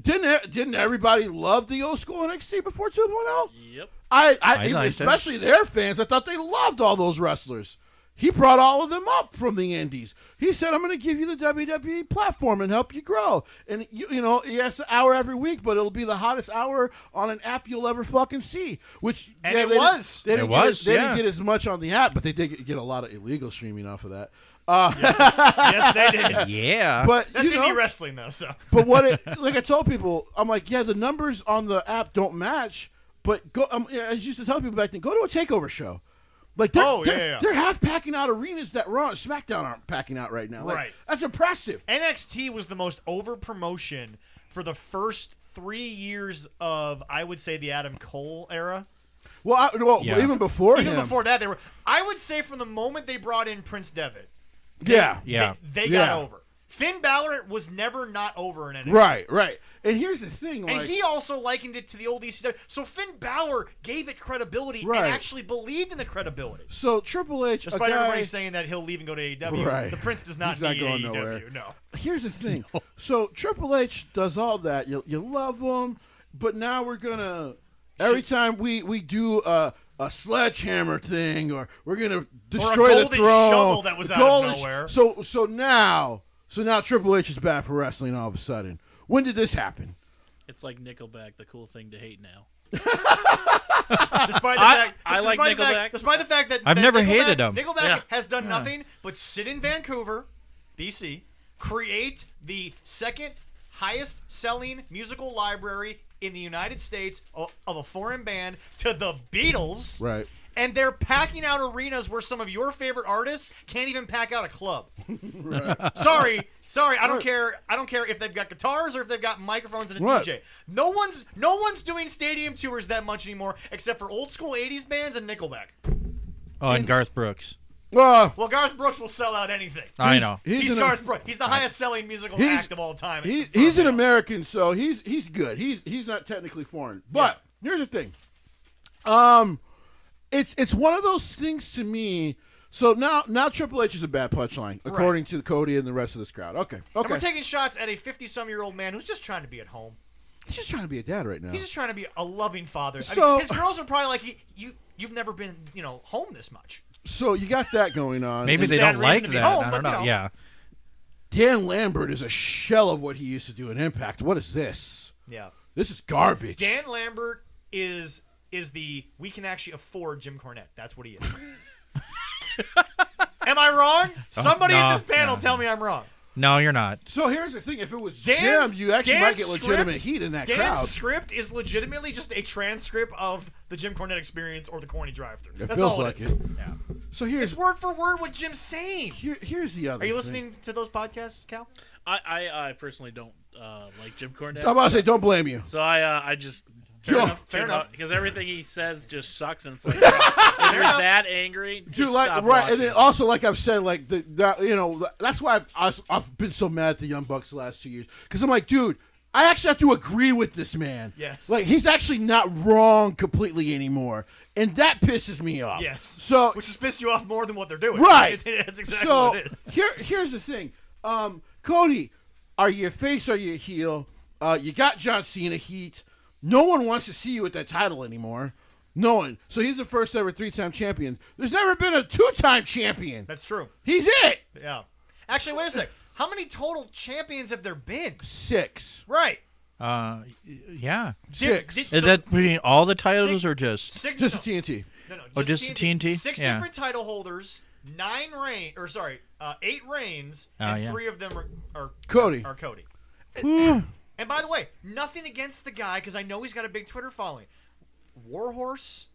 Didn't everybody love the old school NXT before 2.0? Yep. I especially their fans. I thought they loved all those wrestlers. He brought all of them up from the indies. He said, I'm going to give you the WWE platform and help you grow. And, yes, an hour every week, but it'll be the hottest hour on an app you'll ever fucking see. They didn't get as much on the app, but they did get a lot of illegal streaming off of that. Yes, they did. Yeah. But that's indie wrestling, though. So. But like I told people, I'm like, yeah, the numbers on the app don't match, but go. I used to tell people back then, go to a takeover show. Like they're half packing out arenas that Raw and SmackDown aren't packing out right now. Like, right. That's impressive. NXT was the most over promotion for the first 3 years of, I would say, the Adam Cole era. Even before that, they were. I would say from the moment they brought in Prince Devitt. They got over. Finn Balor was never not over in NXT. Right. And here's the thing. And he also likened it to the old ECW. So Finn Balor gave it credibility and actually believed in the credibility. So Triple H, despite everybody saying that he'll leave and go to AEW, the Prince does not need going AEW. Nowhere. No. Here's the thing. So Triple H does all that. You love him, but now we're gonna every time we do a sledgehammer thing, or we're gonna destroy the throne. Shovel that was out of nowhere. So now Triple H is bad for wrestling all of a sudden. When did this happen? It's like Nickelback, the cool thing to hate now. Despite the fact that I've never hated them. Nickelback has done nothing but sit in Vancouver, BC, create the second highest selling musical library in the United States of a foreign band to the Beatles. Right. And they're packing out arenas where some of your favorite artists can't even pack out a club. Right. Sorry, I don't care. I don't care if they've got guitars or if they've got microphones and a DJ. No one's doing stadium tours that much anymore, except for old school '80s bands and Nickelback. Oh, and Garth Brooks. Well, Garth Brooks will sell out anything. I know. He's Garth Brooks. He's the highest selling musical act of all time. He's an American, so he's good. He's not technically foreign. But here's the thing. It's one of those things to me. So now Triple H is a bad punchline, according to Cody and the rest of this crowd. Okay. And we're taking shots at a 50-some-year-old man who's just trying to be at home. He's just trying to be a dad right now. He's just trying to be a loving father. So, his girls are probably like, you've never been, home this much. So you got that going on. Maybe they don't like that. I don't know. Yeah. Dan Lambert is a shell of what he used to do in Impact. What is this? Yeah. This is garbage. Dan Lambert is we can actually afford Jim Cornette. That's what he is. Am I wrong? Somebody in this panel tell me I'm wrong. No, you're not. So here's the thing. If it was Jim, you actually might get legitimate heat in that crowd. Dan's script is legitimately just a transcript of the Jim Cornette Experience or the Corny Drive-Thru. That's feels all like it. Yeah. So here's it's word for word what Jim's saying. Here's the other Are you listening to those podcasts, Cal? I personally don't like Jim Cornette. I'm about to say, don't blame you. So I just Fair enough. Because everything he says just sucks, and it's like, if you're that angry, just stop watching. And then also, like I've said, like that's why I've been so mad at the Young Bucks the last 2 years, because I'm like, dude, I actually have to agree with this man. Yes. Like, he's actually not wrong completely anymore, and that pisses me off. Yes. So, which has pissed you off more than what they're doing. Right. That's exactly what it is. Here's the thing, Cody, are you a face? Are you a heel? You got John Cena heat. No one wants to see you with that title anymore. No one. So he's the first ever 3-time champion. There's never been a 2-time champion. That's true. He's it. Yeah. Actually, wait a sec. How many total champions have there been? 6. Right. Yeah. 6. Is that between all the titles or just? Just the TNT. No, just the TNT? 6 different title holders, 8 reigns, and 3 of them are Cody. Are Cody. And by the way, nothing against the guy, because I know he's got a big Twitter following. Warhorse?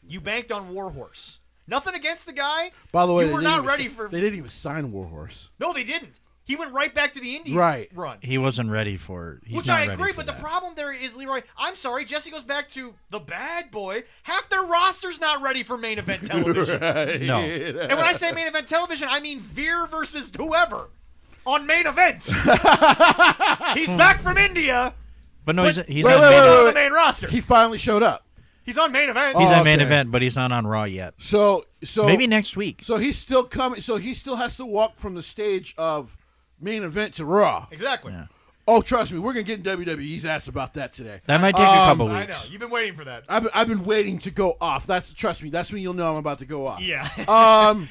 You banked on Warhorse. Nothing against the guy. By the way, you were not ready for. They didn't even sign Warhorse. No, they didn't. He went right back to the Indies run. He wasn't ready for it. Which I agree, but the problem there is, Leroy, I'm sorry, Jesse goes back to the bad boy. Half their roster's not ready for main event television. Right. No. And when I say main event television, I mean Veer versus whoever on main event. He's back from India. But no, he's on the main roster. He finally showed up. He's on main event. He's on main event, but he's not on Raw yet. So maybe next week. So he's still coming. So he still has to walk from the stage of main event to Raw. Exactly. Yeah. Oh, trust me, we're gonna get in WWE's ass about that today. That might take a couple weeks. I know. You've been waiting for that. I've been waiting to go off. Trust me. That's when you'll know I'm about to go off. Yeah.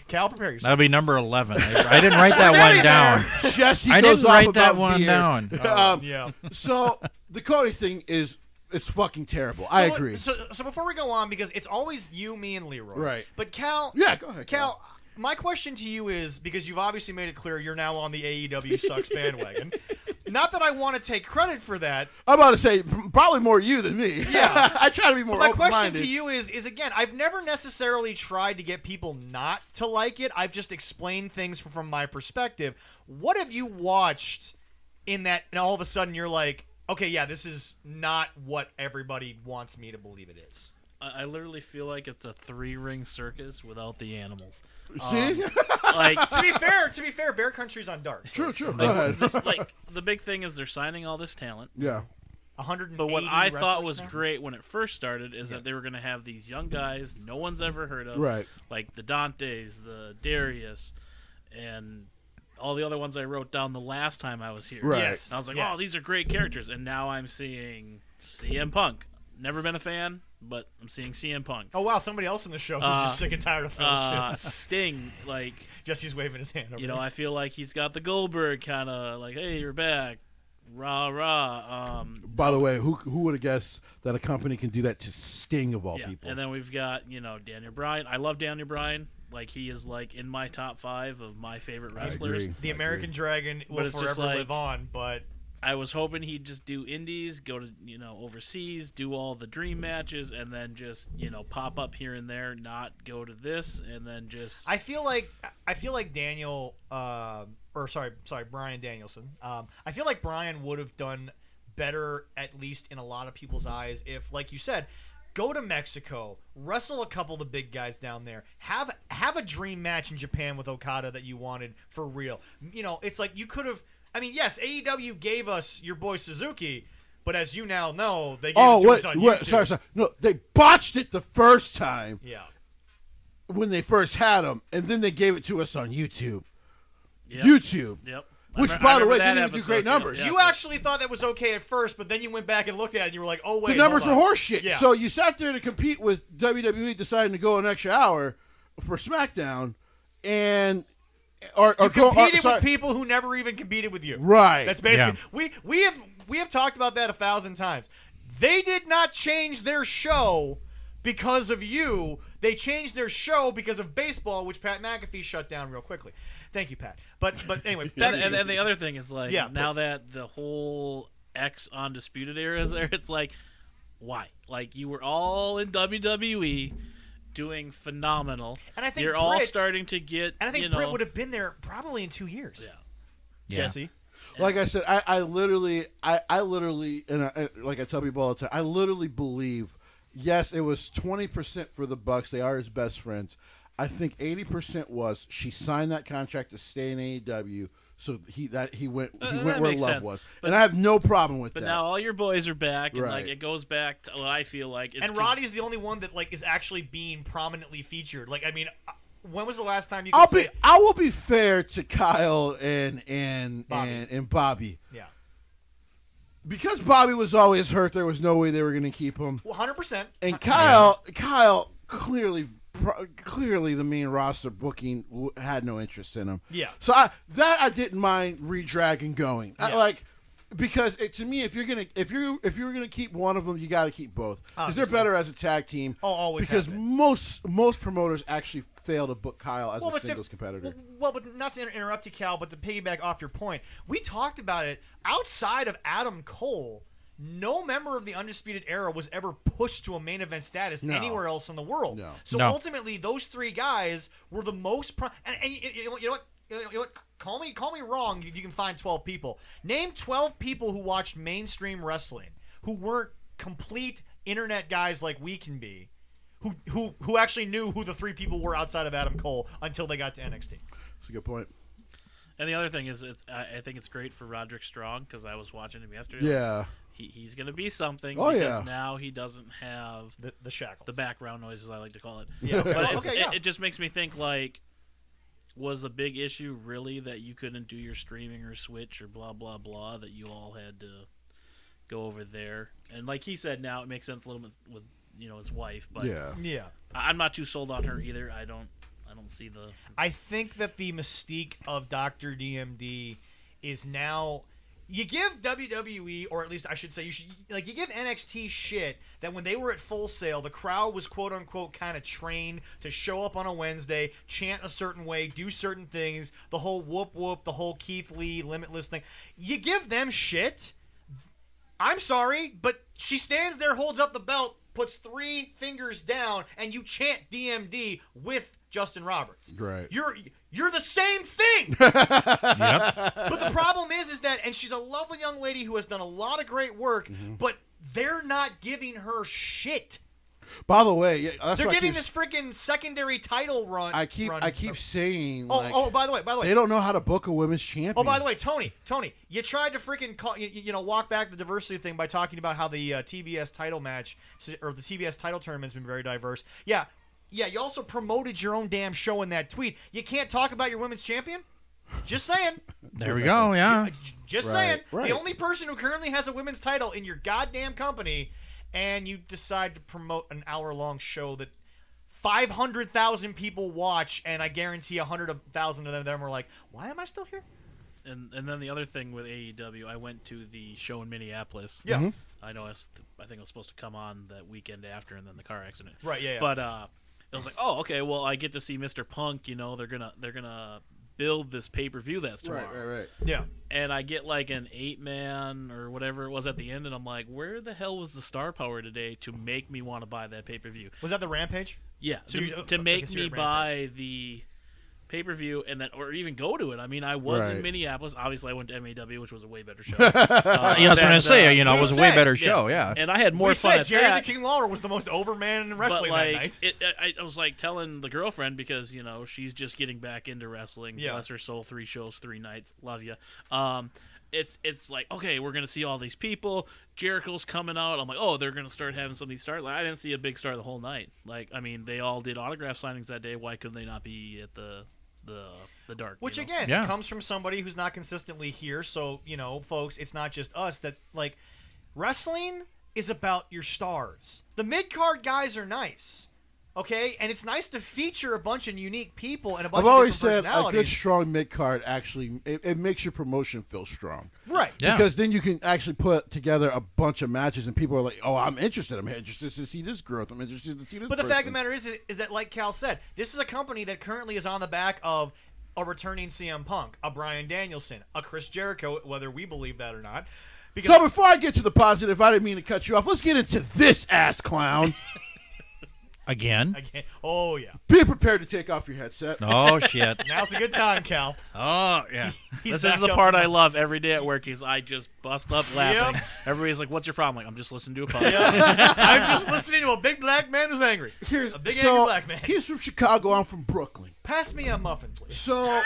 Cal, prepare yourself. That'll be number 11. I didn't write that one down. Jesse I goes didn't off write about that one Veer. down. Yeah. So the Cody thing is. It's fucking terrible. I agree. So before we go on, because it's always you, me, and Leroy. Right. But Cal. Yeah, go ahead. Cal, my question to you is, because you've obviously made it clear you're now on the AEW sucks bandwagon. Not that I want to take credit for that. I'm about to say probably more you than me. Yeah. I try to be more open-minded. My question open-minded. to you is again, I've never necessarily tried to get people not to like it. I've just explained things from my perspective. What have you watched in that, and all of a sudden you're like, okay, yeah, this is not what everybody wants me to believe it is. I literally feel like it's a 3-ring circus without the animals. See? Like to be fair, Bear Country's on dark. True. Go like, ahead. Like the big thing is they're signing all this talent. Yeah. 180 But what I thought was now? great when it first started is that they were going to have these young guys no one's ever heard of, Right? Like the Dantes, the Darius, and all the other ones I wrote down the last time I was here. Right. Yes. And I was like, yes. oh, these are great characters. And now I'm seeing CM Punk. Never been a fan, but I'm seeing CM Punk. Oh, wow, somebody else in the show who's just sick and tired of Phil's shit. Sting, like... Jesse's waving his hand over You know, there. I feel like he's got the Goldberg kind of, like, hey, you're back. Rah, rah. By the way, who would have guessed that a company can do that to Sting of all people? And then we've got, Daniel Bryan. I love Daniel Bryan. Like, he is, like, in my top 5 of my favorite wrestlers. I agree. The American Dragon will forever live on, but... I was hoping he'd just do indies, go to, overseas, do all the dream matches, and then just, pop up here and there, not go to this, and then just... I feel like Daniel, Bryan Danielson. I feel like Bryan would have done better, at least in a lot of people's eyes, if, like you said, go to Mexico, wrestle a couple of the big guys down there, have a dream match in Japan with Okada that you wanted for real. It's like you could have... I mean, yes, AEW gave us your boy Suzuki, but as you now know, they gave it to us on YouTube. Sorry. No, they botched it the first time. Yeah. When they first had him, and then they gave it to us on YouTube. Yep. YouTube. Yep. Which, by the way, didn't even do great numbers. You actually thought that was okay at first, but then you went back and looked at it, and you were like, oh, wait, the numbers were horseshit. Yeah. So you sat there to compete with WWE deciding to go an extra hour for SmackDown, and... Or competed with people who never even competed with you. Right. That's basically we have talked about that 1,000 times. They did not change their show because of you. They changed their show because of baseball, which Pat McAfee shut down real quickly. Thank you, Pat. But anyway, and the other thing is now please. that the whole X Undisputed era is there, it's like, why? Like, you were all in WWE. Doing phenomenal, and I think you're all starting to get. And I think Britt would have been there probably in 2 years. Yeah. Jesse. Like I said, I literally, and like I tell people all the time, I literally believe, yes, it was 20% for the Bucks. They are his best friends. I think 80% was she signed that contract to stay in AEW. So he went where love sense. Was, and I have no problem with that. But now all your boys are back, and like it goes back to what I feel like. And Roddy's the only one that like is actually being prominently featured. Like, I mean, when was the last time you? I will be fair to Kyle and Bobby. Yeah. Because Bobby was always hurt, there was no way they were going to keep him. 100%. And Kyle clearly the main roster booking had no interest in him. Yeah. So I didn't mind redragging going. Yeah. Because to me, if you're gonna keep one of them, you got to keep both because they're better as a tag team. Oh, always. Because most promoters actually fail to book Kyle as a singles competitor. Well, but not to interrupt you, Cal, but to piggyback off your point, we talked about it outside of Adam Cole. No member of the Undisputed Era was ever pushed to a main event status anywhere else in the world. No. So ultimately, those three guys were the most. And you know what? Call me wrong. You can find 12 people. Name 12 people who watched mainstream wrestling who weren't complete internet guys like we can be, who actually knew who the three people were outside of Adam Cole until they got to NXT. That's a good point. And the other thing is, I think it's great for Roderick Strong because I was watching him yesterday. Yeah. He's going to be something because now he doesn't have the shackles. The background noises, I like to call it. Yeah. But it just makes me think, like, was the big issue really that you couldn't do your streaming or Switch or blah, blah, blah, that you all had to go over there? And like he said, now it makes sense a little bit with, his wife. But yeah. I'm not too sold on her either. I don't see the... I think that the mystique of Dr. DMD is now... You give WWE, or at least I should say, you give NXT shit that when they were at Full Sail, the crowd was quote unquote kind of trained to show up on a Wednesday, chant a certain way, do certain things, the whole whoop whoop, the whole Keith Lee Limitless thing. You give them shit. I'm sorry, but she stands there, holds up the belt, puts 3 fingers down, and you chant DMD with Justin Roberts. Right. You're the same thing. Yep. But the problem is that, and she's a lovely young lady who has done a lot of great work, but they're not giving her shit. By the way, they're giving this freaking secondary title run. I keep saying. By the way, they don't know how to book a women's champion. Oh, by the way, Tony, you tried to freaking walk back the diversity thing by talking about how the TBS title match or the TBS title tournament's been very diverse. Yeah. Yeah, you also promoted your own damn show in that tweet. You can't talk about your women's champion? Just saying. There we go, yeah. Just saying. Right. The only person who currently has a women's title in your goddamn company, and you decide to promote an hour-long show that 500,000 people watch, and I guarantee 100,000 of them are like, why am I still here? And then the other thing with AEW, I went to the show in Minneapolis. Yeah. Mm-hmm. I know I think I was supposed to come on that weekend after, and then the car accident. Right, yeah. But it was like, oh, okay, well, I get to see Mr. Punk. They're gonna build this pay-per-view that's tomorrow. Right. Yeah. And I get like an 8-man or whatever it was at the end, and I'm like, where the hell was the star power today to make me want to buy that pay-per-view? Was that the Rampage? Yeah, so to make me buy the pay-per-view or even go to it. I mean, I was in Minneapolis. Obviously, I went to MAW, which was a way better show. Yeah, I was going to say, it was a way better show, yeah. And I had more fun at Jerry that. the King Lawler was the most over man in wrestling that night. I was like telling the girlfriend because, she's just getting back into wrestling. Yeah. Bless her soul, 3 shows, 3 nights. Love you. It's like, okay, we're going to see all these people. Jericho's coming out. I'm like, oh, they're going to start having somebody start. Like, I didn't see a big star the whole night. Like, I mean, they all did autograph signings that day. Why couldn't they not be at the dark? Which, again, comes from somebody who's not consistently here. So, folks, it's not just us that, like, wrestling is about your stars. The mid-card guys are nice. Okay, and it's nice to feature a bunch of unique people and a bunch I've of always different said personalities. a good, strong mid-card actually, it makes your promotion feel strong. Right. Yeah. Because then you can actually put together a bunch of matches and people are like, oh, I'm interested to see this growth. I'm interested to see this But the fact of the matter is that, like Cal said, this is a company that currently is on the back of a returning CM Punk, a Bryan Danielson, a Chris Jericho, whether we believe that or not. So before I get to the positive, I didn't mean to cut you off. Let's get into this ass clown. Again? Oh, yeah. Be prepared to take off your headset. Oh, shit. Now's a good time, Cal. Oh, yeah. This is the part I love every day at work is I just bust up laughing. Yep. Everybody's like, what's your problem? Like, I'm just listening to a podcast. Yep. I'm just listening to a big black man who's angry. A big angry black man. He's from Chicago. I'm from Brooklyn. Pass me a muffin, please. So,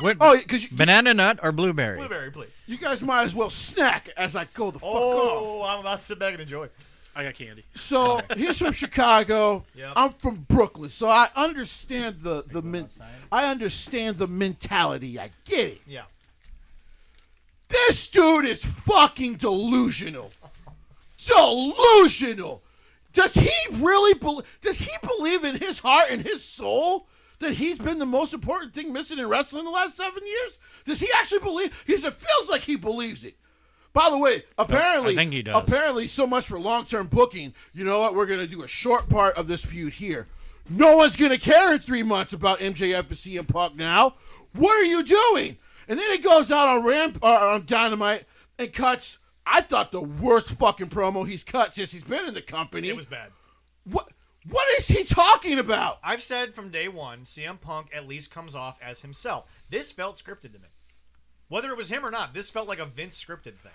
because banana nut or blueberry? Blueberry, please. You guys might as well snack as I go the fuck off. Oh, I'm about to sit back and enjoy. I got candy. So he's from Chicago. Yep. I'm from Brooklyn. So I understand the mentality. I get it. Yeah. This dude is fucking delusional. Delusional. Does he really believe in his heart and his soul that he's been the most important thing missing in wrestling in the last 7 years? Does he actually believe? Because it feels like he believes it. By the way, apparently, I think he does. Apparently, so much for long-term booking. You know what? We're going to do a short part of this feud here. No one's going to care in 3 months about MJF and CM Punk now. What are you doing? And then he goes out on Dynamite and cuts, I thought, the worst fucking promo he's cut since he's been in the company. It was bad. What is he talking about? I've said from day one, CM Punk at least comes off as himself. This felt scripted to me. Whether it was him or not, this felt like a Vince scripted thing.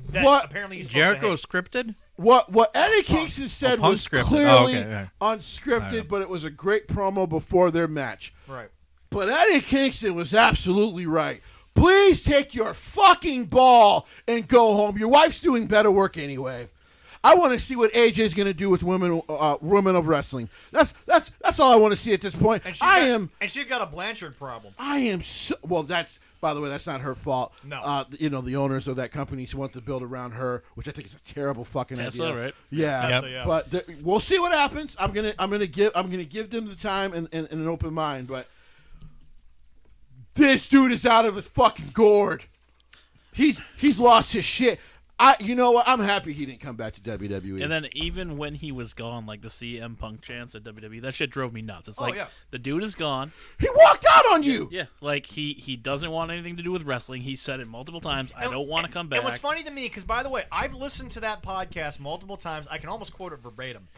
That apparently he's Jericho scripted? What Eddie Kingston said was scripted. clearly unscripted, but it was a great promo before their match. Right. But Eddie Kingston was absolutely right. Please take your fucking ball and go home. Your wife's doing better work anyway. I want to see what AJ's going to do with women of wrestling. That's all I want to see at this point. And she's got a Blanchard problem. I am so well. By the way, that's not her fault. No. The owners of that company want to build around her, which I think is a terrible fucking Tesla, idea. right? Yeah. Tesla, yeah. But we'll see what happens. I'm gonna give them the time and an open mind. But this dude is out of his fucking gourd. He's lost his shit. You know what? I'm happy he didn't come back to WWE. And then even when he was gone, like the CM Punk chance at WWE, that shit drove me nuts. It's the dude is gone. He walked out on you. Yeah, like he doesn't want anything to do with wrestling. He said it multiple times. I don't want to come back. And what's funny to me, because by the way, I've listened to that podcast multiple times. I can almost quote it verbatim.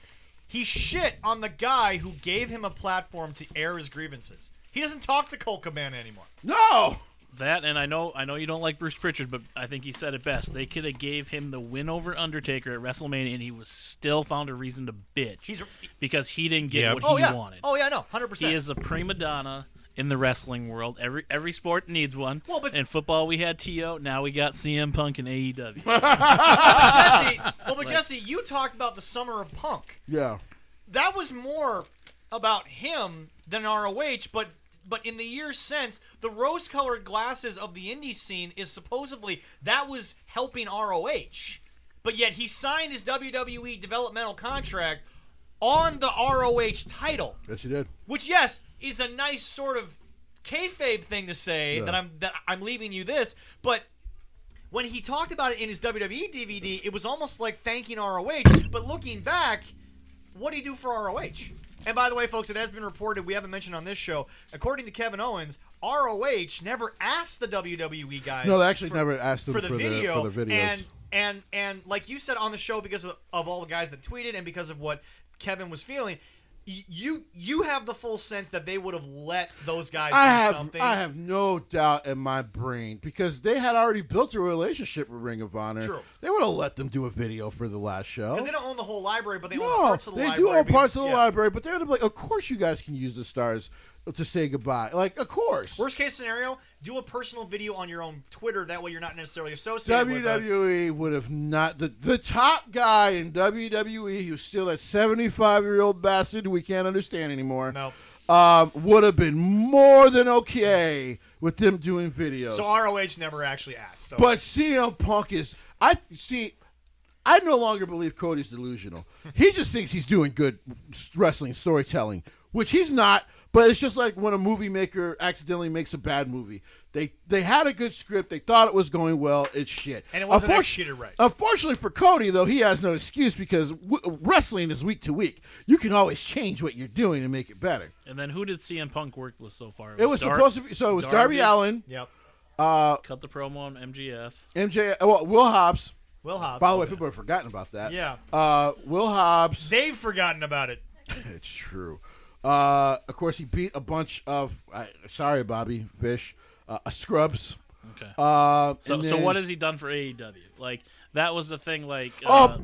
He shit on the guy who gave him a platform to air his grievances. He doesn't talk to Colt Cabana anymore. No. That, and I know you don't like Bruce Pritchard, but I think he said it best. They could have gave him the win over Undertaker at WrestleMania, and he was still found a reason to bitch because he didn't get what he wanted. Oh yeah, no, 100%. He is a prima donna in the wrestling world. Every sport needs one. Well, but in football we had T.O. Now we got CM Punk and AEW. Jesse, you talked about the summer of Punk. Yeah, that was more about him than ROH, but in the years since, the rose-colored glasses of the indie scene is supposedly that was helping ROH. But yet he signed his WWE developmental contract on the ROH title. Yes, he did. Which, yes, is a nice sort of kayfabe thing to say that I'm leaving you this. But when he talked about it in his WWE DVD, it was almost like thanking ROH. But looking back, what did he do for ROH? And by the way, folks, it has been reported, we haven't mentioned on this show, according to Kevin Owens, ROH never asked the WWE guys. No, they actually never asked them for the video. For the videos. And like you said on the show, because of all the guys that tweeted and because of what Kevin was feeling, you have the full sense that they would have let those guys do something. I have no doubt in my brain because they had already built a relationship with Ring of Honor. True. They would have let them do a video for the last show. Because they don't own the whole library, but they own parts of the library. They do own parts of the library, but they're like, of course you guys can use the stars to say goodbye. Like, of course. Worst case scenario, do a personal video on your own Twitter. That way you're not necessarily associated with us. WWE would have not. The top guy in WWE, who's still that 75-year-old bastard who we can't understand anymore, would have been more than okay with them doing videos. So ROH never actually asked. So. But CM Punk is... I no longer believe Cody's delusional. He just thinks he's doing good wrestling storytelling, which he's not. But it's just like when a movie maker accidentally makes a bad movie. They had a good script. They thought it was going well. It's shit. And it wasn't executed right. Unfortunately for Cody, though, he has no excuse because wrestling is week to week. You can always change what you're doing and make it better. And then who did CM Punk work with so far? It was supposed to be. So it was Darby Allin. Yep. Cut the promo on MJF. Will Hobbs. Will Hobbs. By the way, people have forgotten about that. Yeah. Will Hobbs. They've forgotten about it. It's true. Of course, he beat a bunch of sorry, Bobby Fish, scrubs. Okay. So what has he done for AEW? Like that was the thing. Like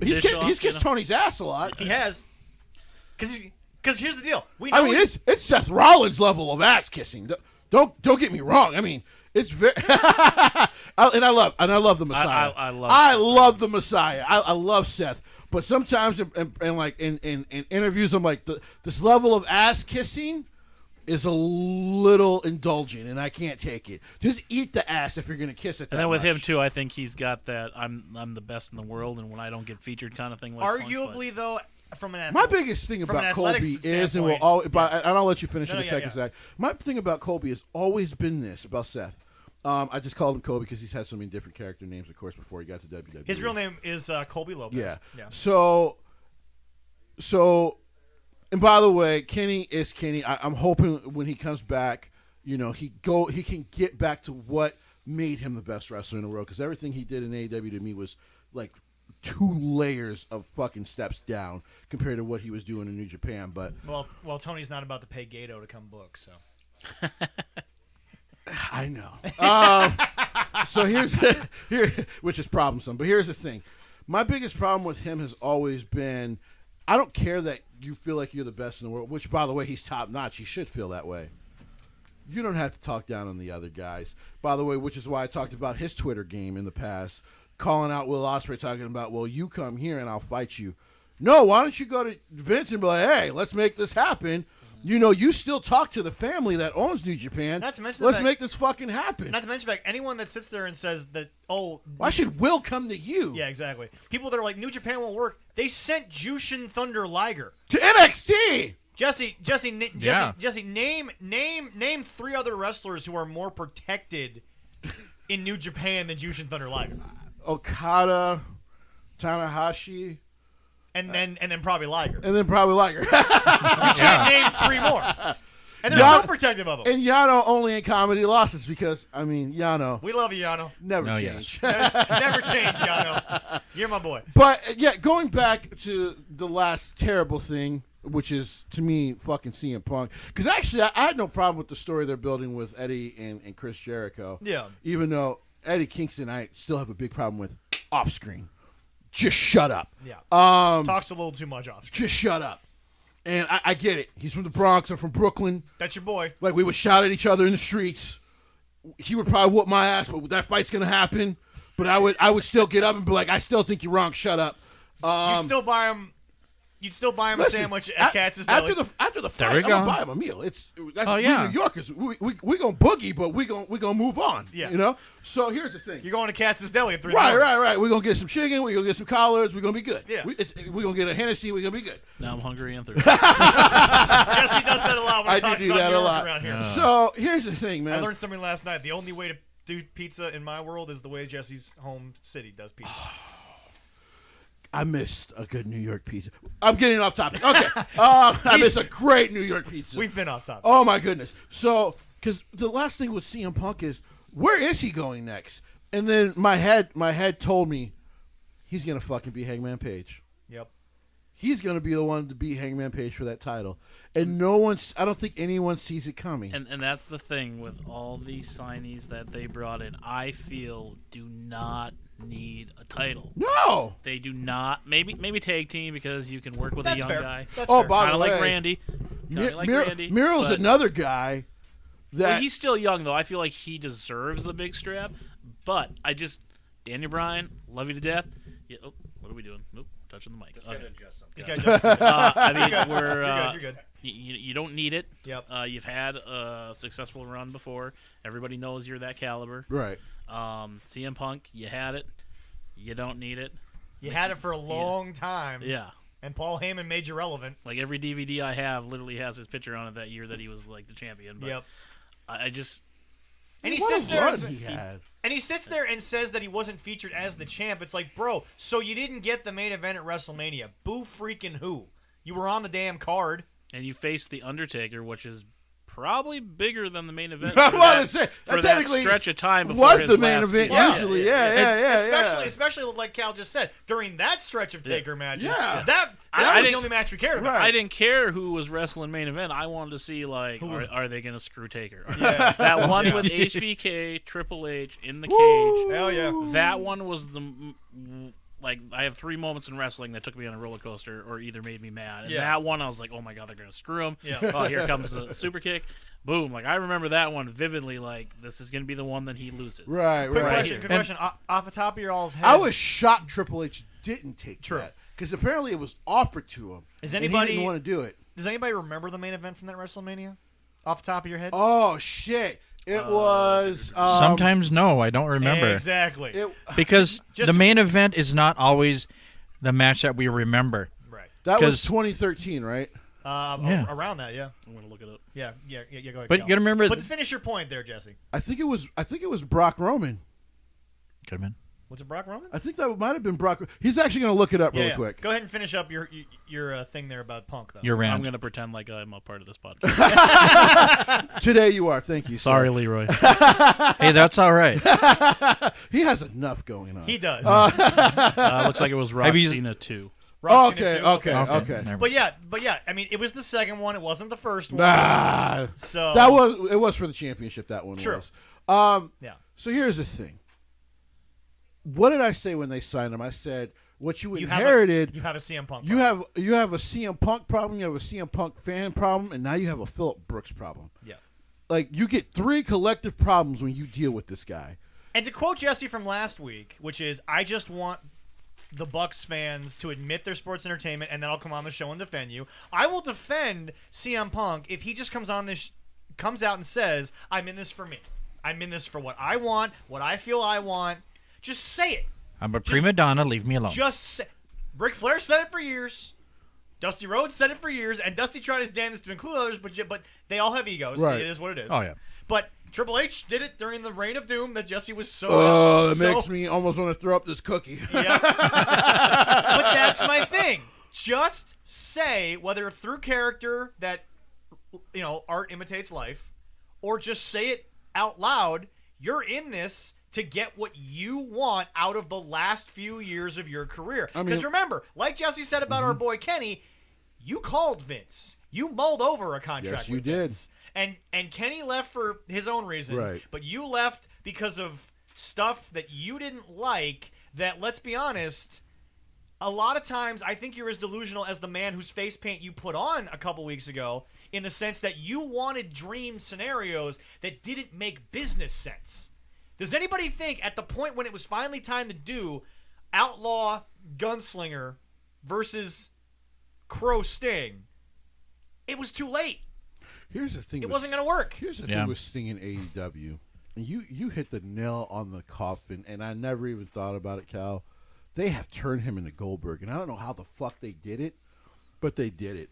he's kissed Tony's ass a lot. He has. Because here's the deal. It's Seth Rollins level of ass kissing. Don't get me wrong. I mean, it's very and I love the Messiah. I love the Messiah. I love Seth. But sometimes in interviews, I'm like, this level of ass kissing is a little indulgent, and I can't take it. Just eat the ass if you're going to kiss it. And then with him too, I think he's got that I'm the best in the world, and when I don't get featured kind of thing. Like arguably, though, from an my biggest thing about Colby is, and and I'll let you finish in a second, Zach. My thing about Colby has always been this about Seth. I just called him Colby because he's had so many different character names, of course, before he got to WWE. His real name is Colby Lopez. Yeah. So, and by the way, Kenny is Kenny. I'm hoping when he comes back, he can get back to what made him the best wrestler in the world. Because everything he did in AEW to me was like 2 layers of fucking steps down compared to what he was doing in New Japan. But well, Tony's not about to pay Gato to come book, so. I know. So which is problemsome. But here's the thing. My biggest problem with him has always been, I don't care that you feel like you're the best in the world, which, by the way, he's top notch. He should feel that way. You don't have to talk down on the other guys. By the way, which is why I talked about his Twitter game in the past, calling out Will Ospreay, talking about, well, you come here and I'll fight you. No, why don't you go to Vince and be like, hey, let's make this happen. You still talk to the family that owns New Japan. Not to mention let's make this fucking happen. Not to mention, anyone that sits there and says that, why should Will come to you? Yeah, exactly. People that are like, New Japan won't work. They sent Jushin Thunder Liger to NXT. Jesse, name 3 other wrestlers who are more protected in New Japan than Jushin Thunder Liger. Okada, Tanahashi. And then probably Liger. You can't name 3 more. And they're so protective of him. And Yano only in comedy losses because, Yano. We love you, Yano. Never change. Never change, Yano. You're my boy. But, going back to the last terrible thing, which is, to me, fucking CM Punk. Because, actually, I had no problem with the story they're building with Eddie and Chris Jericho. Yeah. Even though Eddie Kingston, I still have a big problem with off-screen. Just shut up. Yeah. Talks a little too much off screen. Just shut up. And I get it. He's from the Bronx. I'm from Brooklyn. That's your boy. Like, we would shout at each other in the streets. He would probably whoop my ass, but that fight's going to happen. But I would still get up and be like, I still think you're wrong. Shut up. You'd still buy him a sandwich at Katz's Deli. After the fight, I'm going to buy him a meal. We New Yorkers. We going to boogie, but we gonna move on. Yeah. So here's the thing. You're going to Katz's Deli at 3 Right. We're going to get some chicken. We're going to get some collards. We're going to be good. Yeah. We're going to get a Hennessy. We're going to be good. Now I'm hungry and thirsty. Jesse does that a lot when he talks about New York around here. So here's the thing, man. I learned something last night. The only way to do pizza in my world is the way Jesse's home city does pizza. I missed a good New York pizza. I'm getting off topic. Okay. I miss a great New York pizza. We've been off topic. Oh, my goodness. So, because the last thing with CM Punk is, where is he going next? And then my head told me, he's going to fucking be Hangman Page. Yep. He's going to be the one to beat Hangman Page for that title. And I don't think anyone sees it coming. And that's the thing with all these signees that they brought in, I feel do not need a title. No, they do not. Maybe tag team because you can work with a young guy. That's fair. By the way, like Randy. Miro's another guy that he's still young though. I feel like he deserves a big strap. But Daniel Bryan, love you to death. Yeah. Oh, what are we doing? Nope, touching the mic. Okay. I mean, you're good. You don't need it. Yep. You've had a successful run before. Everybody knows you're that caliber. Right. CM Punk, you had it. You don't need it. You had it for a long time. Yeah. And Paul Heyman made you relevant. Like every DVD I have literally has his picture on it that year that he was like the champion. But yep. I just. And he sits there and says that he wasn't featured as the champ. It's like, bro, so you didn't get the main event at WrestleMania. Boo freaking who? You were on the damn card. And you faced The Undertaker, which is probably bigger than the main event. I want to say for that stretch of time before was his the main last event feud. usually. Yeah. Especially like Cal just said, during that stretch of Taker matches. Yeah. That was the only match we cared about. Right. I didn't care who was wrestling main event. I wanted to see like, are they going to screw Taker? That one with HBK, Triple H in the cage. Hell yeah. That one was like, I have 3 moments in wrestling that took me on a roller coaster or either made me mad. And that one, I was like, oh my God, they're going to screw him. Yeah. Oh, here comes the super kick. Boom. Like, I remember that one vividly. Like, this is going to be the one that he loses. Right. Quick question. Off the top of your all's head. I was shocked Triple H didn't take that. Because apparently it was offered to him. He didn't want to do it. Does anybody remember the main event from that WrestleMania? Off the top of your head? Oh, shit. It was... sometimes no, I don't remember. Exactly. Because the main event is not always the match that we remember. Right. That was 2013, right? Around that, yeah. I'm going to look it up. Yeah, go ahead. But you got to remember... But to finish your point there, Jesse. I think it was Brock Roman. Could have been. Was it Brock Roman? I think that might have been Brock. He's actually going to look it up really quick. Go ahead and finish up your thing there about Punk, though. Your rant. I'm going to pretend like I'm a part of this podcast. Today you are. Thank you. Sorry, sir. Leroy. Hey, that's all right. He has enough going on. He does. Looks like it was Rock Cena 2. Okay. But yeah. I mean, it was the second one. It wasn't the first one. Nah. So it was for the championship. That one was. Yeah. So here's the thing. What did I say when they signed him? I said what you inherited. You have a CM Punk. You have a CM Punk problem. You have a CM Punk fan problem, and now you have a Phillip Brooks problem. Yeah. Like you get 3 collective problems when you deal with this guy. And to quote Jesse from last week, which is, I just want the Bucks fans to admit their sports entertainment, and then I'll come on the show and defend you. I will defend CM Punk if he just comes out and says, I'm in this for me. I'm in this for what I want, what I feel I want. Just say it. I'm a prima donna. Leave me alone. Just say. Ric Flair said it for years. Dusty Rhodes said it for years, and Dusty tried his damnedest to include others, but they all have egos. Right. It is what it is. Oh yeah. But Triple H did it during the Reign of Doom that Jesse was so. Oh, that makes me almost want to throw up this cookie. Yeah. But that's my thing. Just say, whether through character that art imitates life, or just say it out loud. You're in this to get what you want out of the last few years of your career. Because remember, like Jesse said about our boy Kenny, you called Vince. You mulled over a contract with Vince. And Kenny left for his own reasons, right. But you left because of stuff that you didn't like that, let's be honest, a lot of times I think you're as delusional as the man whose face paint you put on a couple weeks ago, in the sense that you wanted dream scenarios that didn't make business sense. Does anybody think at the point when it was finally time to do Outlaw Gunslinger versus Crow Sting, it was too late? Here's the thing. It wasn't going to work. Here's the thing with Sting in AEW. You hit the nail on the coffin, and I never even thought about it, Cal. They have turned him into Goldberg, and I don't know how the fuck they did it, but they did it.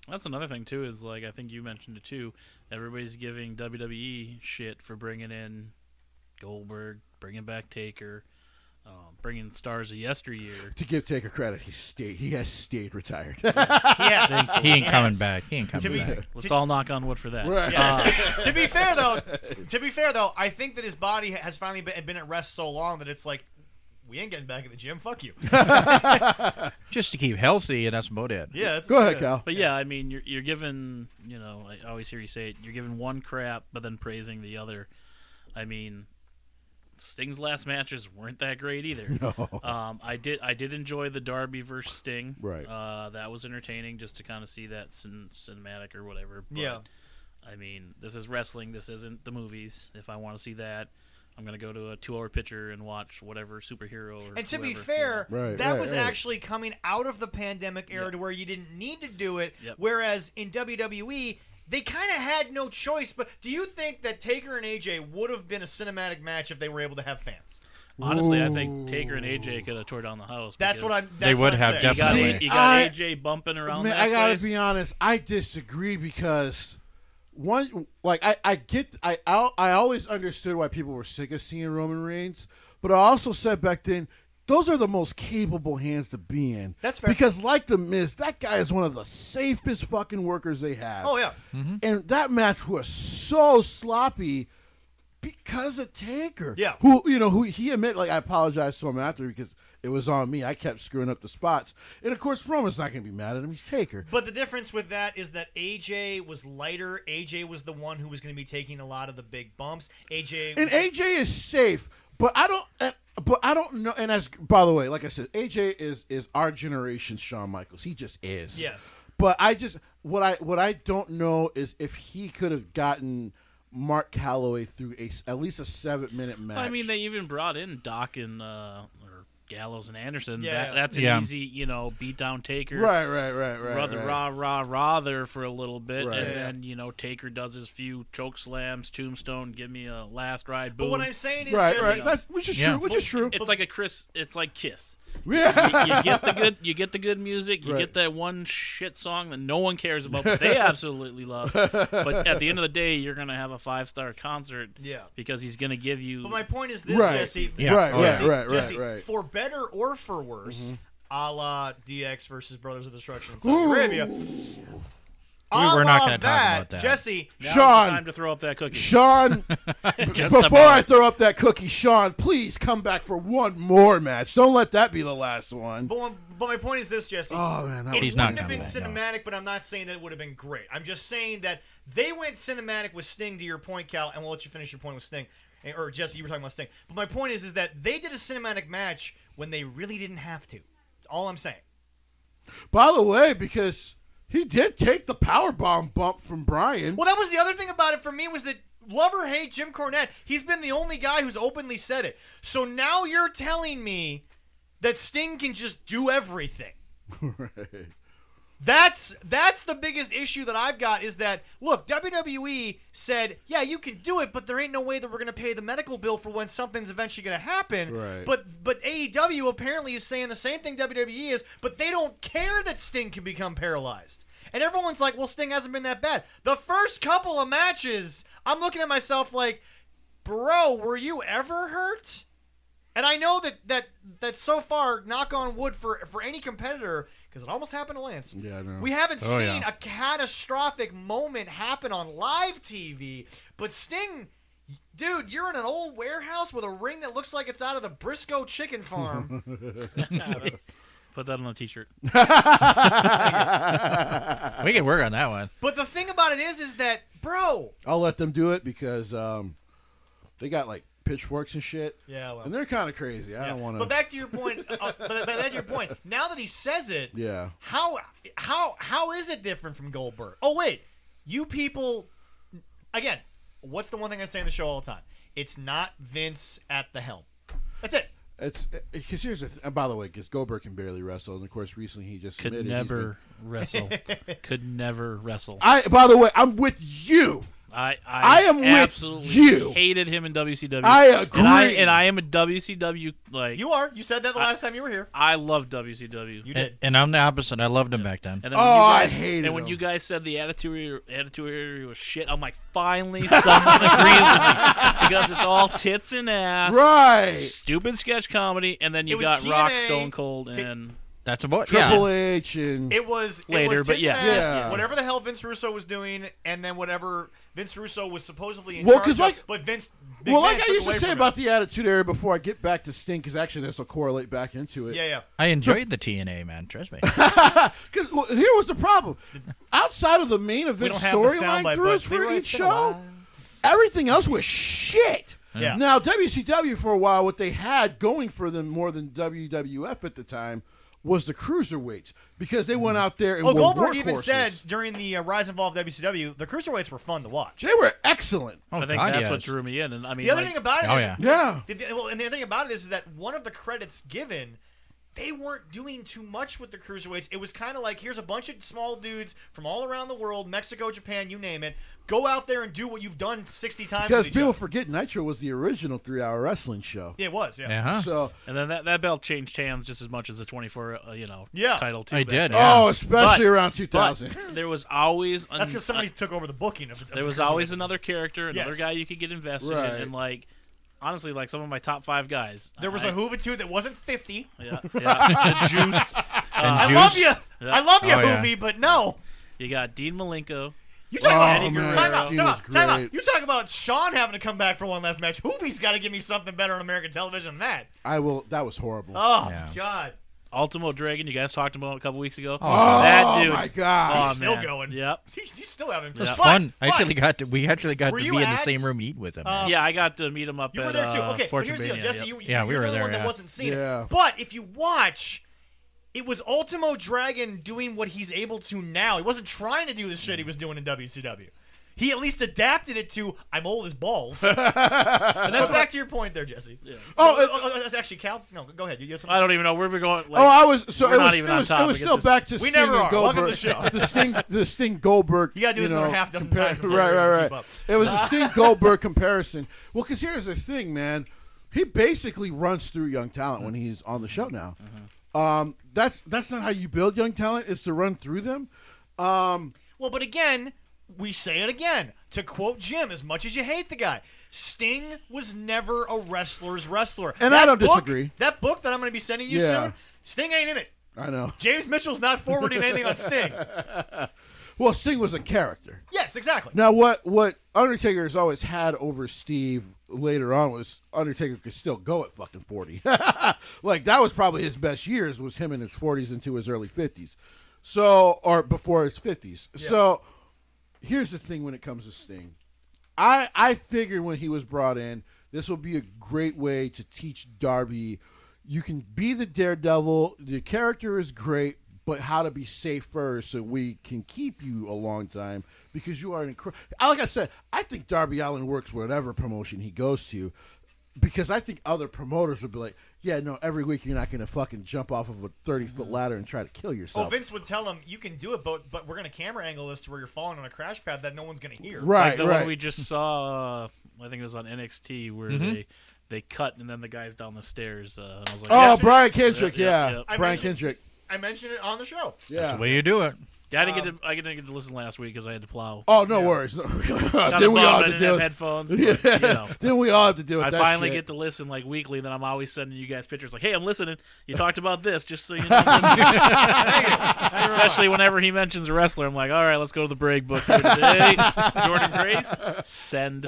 That's another thing, too, is like I think you mentioned it, too. Everybody's giving WWE shit for bringing in Goldberg, bringing back Taker, bringing stars of yesteryear. To give Taker credit, he has stayed retired. Yes. He ain't coming back. He ain't coming back. Let's all knock on wood for that. Right. To be fair though, I think that his body has finally been at rest so long that it's like, we ain't getting back in the gym. Fuck you. Just to keep healthy, and that's about it. Yeah. Go ahead, Cal. But yeah, I mean, you're given, I always hear you say it, you're given one crap, but then praising the other. I mean, Sting's last matches weren't that great either. No. I did enjoy the Darby versus Sting. Right. That was entertaining just to kind of see that cinematic or whatever. But, yeah. I mean, this is wrestling. This isn't the movies. If I want to see that, I'm going to go to a 2-hour picture and watch whatever superhero or And to whoever, be fair, that was right. actually coming out of the pandemic era to where you didn't need to do it, Yep. whereas in WWE, they kind of had no choice. But do you think that Taker and AJ would have been a cinematic match if they were able to have fans? Honestly, I think Taker and AJ could have tore down the house. That's what I'm. They would have saying. definitely. You got AJ bumping around. Man, that I gotta place. be honest. I disagree because I always understood why people were sick of seeing Roman Reigns, but I also said back then, those are the most capable hands to be in. That's fair. Because like The Miz, that guy is one of the safest fucking workers they have. Oh, yeah. Mm-hmm. And that match was so sloppy because of Taker. Yeah. Who he admitted, like, I apologized to him after because it was on me. I kept screwing up the spots. And, of course, Roman's not going to be mad at him. He's Taker. But the difference with that is that AJ was lighter. AJ was the one who was going to be taking a lot of the big bumps. AJ is safe, but I don't know. And as by the way, like I said, AJ is our generation's Shawn Michaels. He just is. Yes. But what I don't know is if he could have gotten Mark Calloway through at least a 7-minute match. I mean, they even brought in Doc and or Gallows and Anderson. Yeah. That's an easy, beat down Taker. Right. Brother rah there for a little bit, Right. and then Taker does his few choke slams, tombstone, give me a last ride, boom. But what I'm saying is, right. That's, which is true. It's like it's like Kiss. Yeah. You get the good music. You get that one shit song that no one cares about, but they absolutely love. But at the end of the day, you're gonna have a 5-star concert. Yeah. Because he's gonna give you. But my point is this, Right. Jesse. Yeah. Right. For better or for worse, a la DX versus Brothers of Destruction in Saudi Arabia. We're not going to talk about that. Jesse. Now's Sean, the time to throw up that cookie. Sean, before I throw up that cookie, Sean, please come back for one more match. Don't let that be the last one. But my point is this, Jesse. Oh, man. It He's wouldn't not have been coming cinematic, but I'm not saying that it would have been great. I'm just saying that they went cinematic with Sting, to your point, Cal, and we'll let you finish your point with Sting. Or, Jesse, you were talking about Sting. But my point is that they did a cinematic match when they really didn't have to. That's all I'm saying. By the way, because he did take the powerbomb bump from Bryan. Well, that was the other thing about it for me was that love or hate Jim Cornette, he's been the only guy who's openly said it. So now you're telling me that Sting can just do everything. Right. That's the biggest issue that I've got is that, look, WWE said, yeah, you can do it, but there ain't no way that we're going to pay the medical bill for when something's eventually going to happen. Right. But AEW apparently is saying the same thing WWE is, but they don't care that Sting can become paralyzed. And everyone's like, well, Sting hasn't been that bad. The first couple of matches, I'm looking at myself like, bro, were you ever hurt? And I know that so far, knock on wood for any competitor, because it almost happened to Lance. Yeah, I know. We haven't seen a catastrophic moment happen on live TV. But Sting, dude, you're in an old warehouse with a ring that looks like it's out of the Briscoe chicken farm. Put that on a t-shirt. We can work on that one. But the thing about it is that, bro. I'll let them do it because they got like pitchforks and shit. Yeah, well. And they're kind of crazy. I don't want to. But back to your point. But back to your point. Now that he says it, yeah. How is it different from Goldberg? Oh wait, you people. Again, what's the one thing I say in the show all the time? It's not Vince at the helm. That's it. It's because here's the by the way, because Goldberg can barely wrestle, and of course recently he just could never wrestle. Could never wrestle. By the way, I'm with you. I am absolutely with you. Hated him in WCW. I agree. And I am a WCW You are. You said that the last time you were here. I love WCW. You did. And I'm the opposite. I loved him back then. And then I hated him. when you guys said the attitude era was shit, I'm like, finally someone agrees with me because it's all tits and ass, right? Stupid sketch comedy, and then you got TNA, Rock, Stone Cold, and. That's about Triple H and it was later, but yeah. Whatever the hell Vince Russo was doing, and then whatever Vince Russo was supposedly in charge of, but Vince. Like I used to say about the Attitude Era before I get back to Sting, because actually this will correlate back into it. Yeah. I enjoyed the TNA, man. Trust me. Because here was the problem: outside of the main event storyline throughs for each show, everything else was shit. Yeah. Now WCW for a while, what they had going for them more than WWF at the time was the cruiserweights, because they went out there and were Goldberg even workhorses. said during the Rise and Fall of WCW, the cruiserweights were fun to watch. They were excellent. I think that's what drew me in. And I mean, the other thing about it is, and the other thing about it is that one of the credits given, they weren't doing too much with the cruiserweights. It was kind of like, here's a bunch of small dudes from all around the world, Mexico, Japan, you name it. Go out there and do what you've done 60 times. Because people forget Nitro was the original 3-hour wrestling show. Yeah, it was, yeah. Uh-huh. So, and then that belt changed hands just as much as the 24, title too. I did. Oh, especially around 2000. But there was always that's because somebody took over the booking of there was always another character, another guy you could get invested in, and like honestly, like some of my top 5 guys. There was a Hoovitude that wasn't 50. Yeah. And Juice. I love you. Yeah. I love you, Hoovy, but no. You got Dean Malenko. You talk about Eddie Guerrero. Time out. You talk about Sean having to come back for one last match. Hoovy's got to give me something better on American television than that. I will. That was horrible. Oh, God. Ultimo Dragon, you guys talked about it a couple weeks ago. Oh, that dude. my God. He's still going. Yep. He's still having It was fun. We actually got to be in the at, same room and eat with him. Yeah, I got to meet him up you at were there too. Okay, but Fortune here's the deal, Mania, Jesse. yep. We were you're the there. one that wasn't seeing Yeah. it. But if you watch, it was Ultimo Dragon doing what he's able to now. He wasn't trying to do the shit he was doing in WCW. He at least adapted it to I'm old as balls. And that's back to your point there, Jesse. Yeah. That's actually Cal. No, go ahead. You I don't even know where we're going. Like, I was. So it was still back to Sting and Goldberg. The Sting Goldberg. You gotta do this another half dozen times. Right. It was a Sting Goldberg comparison. Well, because here's the thing, man. He basically runs through young talent when he's on the show now. That's not how you build young talent. Is to run through them. Well, but again. We say it again. To quote Jim, as much as you hate the guy, Sting was never a wrestler's wrestler. And I don't disagree. That book that I'm going to be sending you soon, Sting ain't in it. I know. James Mitchell's not forwarding anything on Sting. Well, Sting was a character. Yes, exactly. Now, what Undertaker has always had over Steve later on was Undertaker could still go at fucking 40. Like, that was probably his best years, was him in his 40s into his early 50s. So, or before his 50s. Yeah. So, here's the thing when it comes to Sting. I figured when he was brought in, this will be a great way to teach Darby, you can be the daredevil, the character is great, but how to be safe first so we can keep you a long time because you are an incredible. Like I said, I think Darby Allin works whatever promotion he goes to because I think other promoters would be like, yeah, no, every week you're not going to fucking jump off of a 30-foot ladder and try to kill yourself. Oh, Vince would tell him, you can do it, but we're going to camera angle this to where you're falling on a crash pad that no one's going to hear. Right, like the one we just saw, I think it was on NXT, where they cut and then the guy's down the stairs. And I was like, Brian Kendrick, Brian Kendrick. I mentioned it on the show. Yeah. That's the way you do it. Yeah, I didn't get to listen last week because I had to plow. Oh, no worries. Then we all have to do it. Headphones. But, Then we all have to do it. I finally get to listen like weekly. Then I'm always sending you guys pictures like, "Hey, I'm listening. You talked about this, just so you know." Especially whenever he mentions a wrestler, I'm like, "All right, let's go to the break book here today." Jordan Grace, send.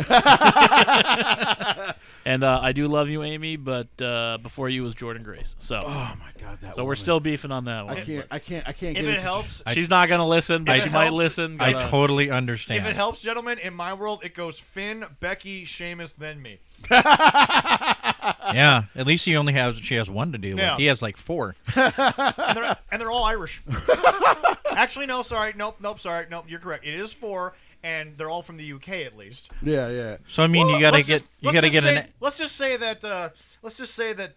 And I do love you, Amy, but before you was Jordan Grace. So. Oh my God, that. So we're still beefing on that one. I can't. If it helps, she's not gonna listen, but she might listen. I totally understand. If it helps, gentlemen, in my world, it goes Finn, Becky, Sheamus, then me. Yeah, at least she has one to deal with. He has like 4. and they're all Irish. Actually, no, sorry, nope, sorry, nope. You're correct. It is 4, and they're all from the UK at least. Yeah. So I mean, you gotta get Let's just say that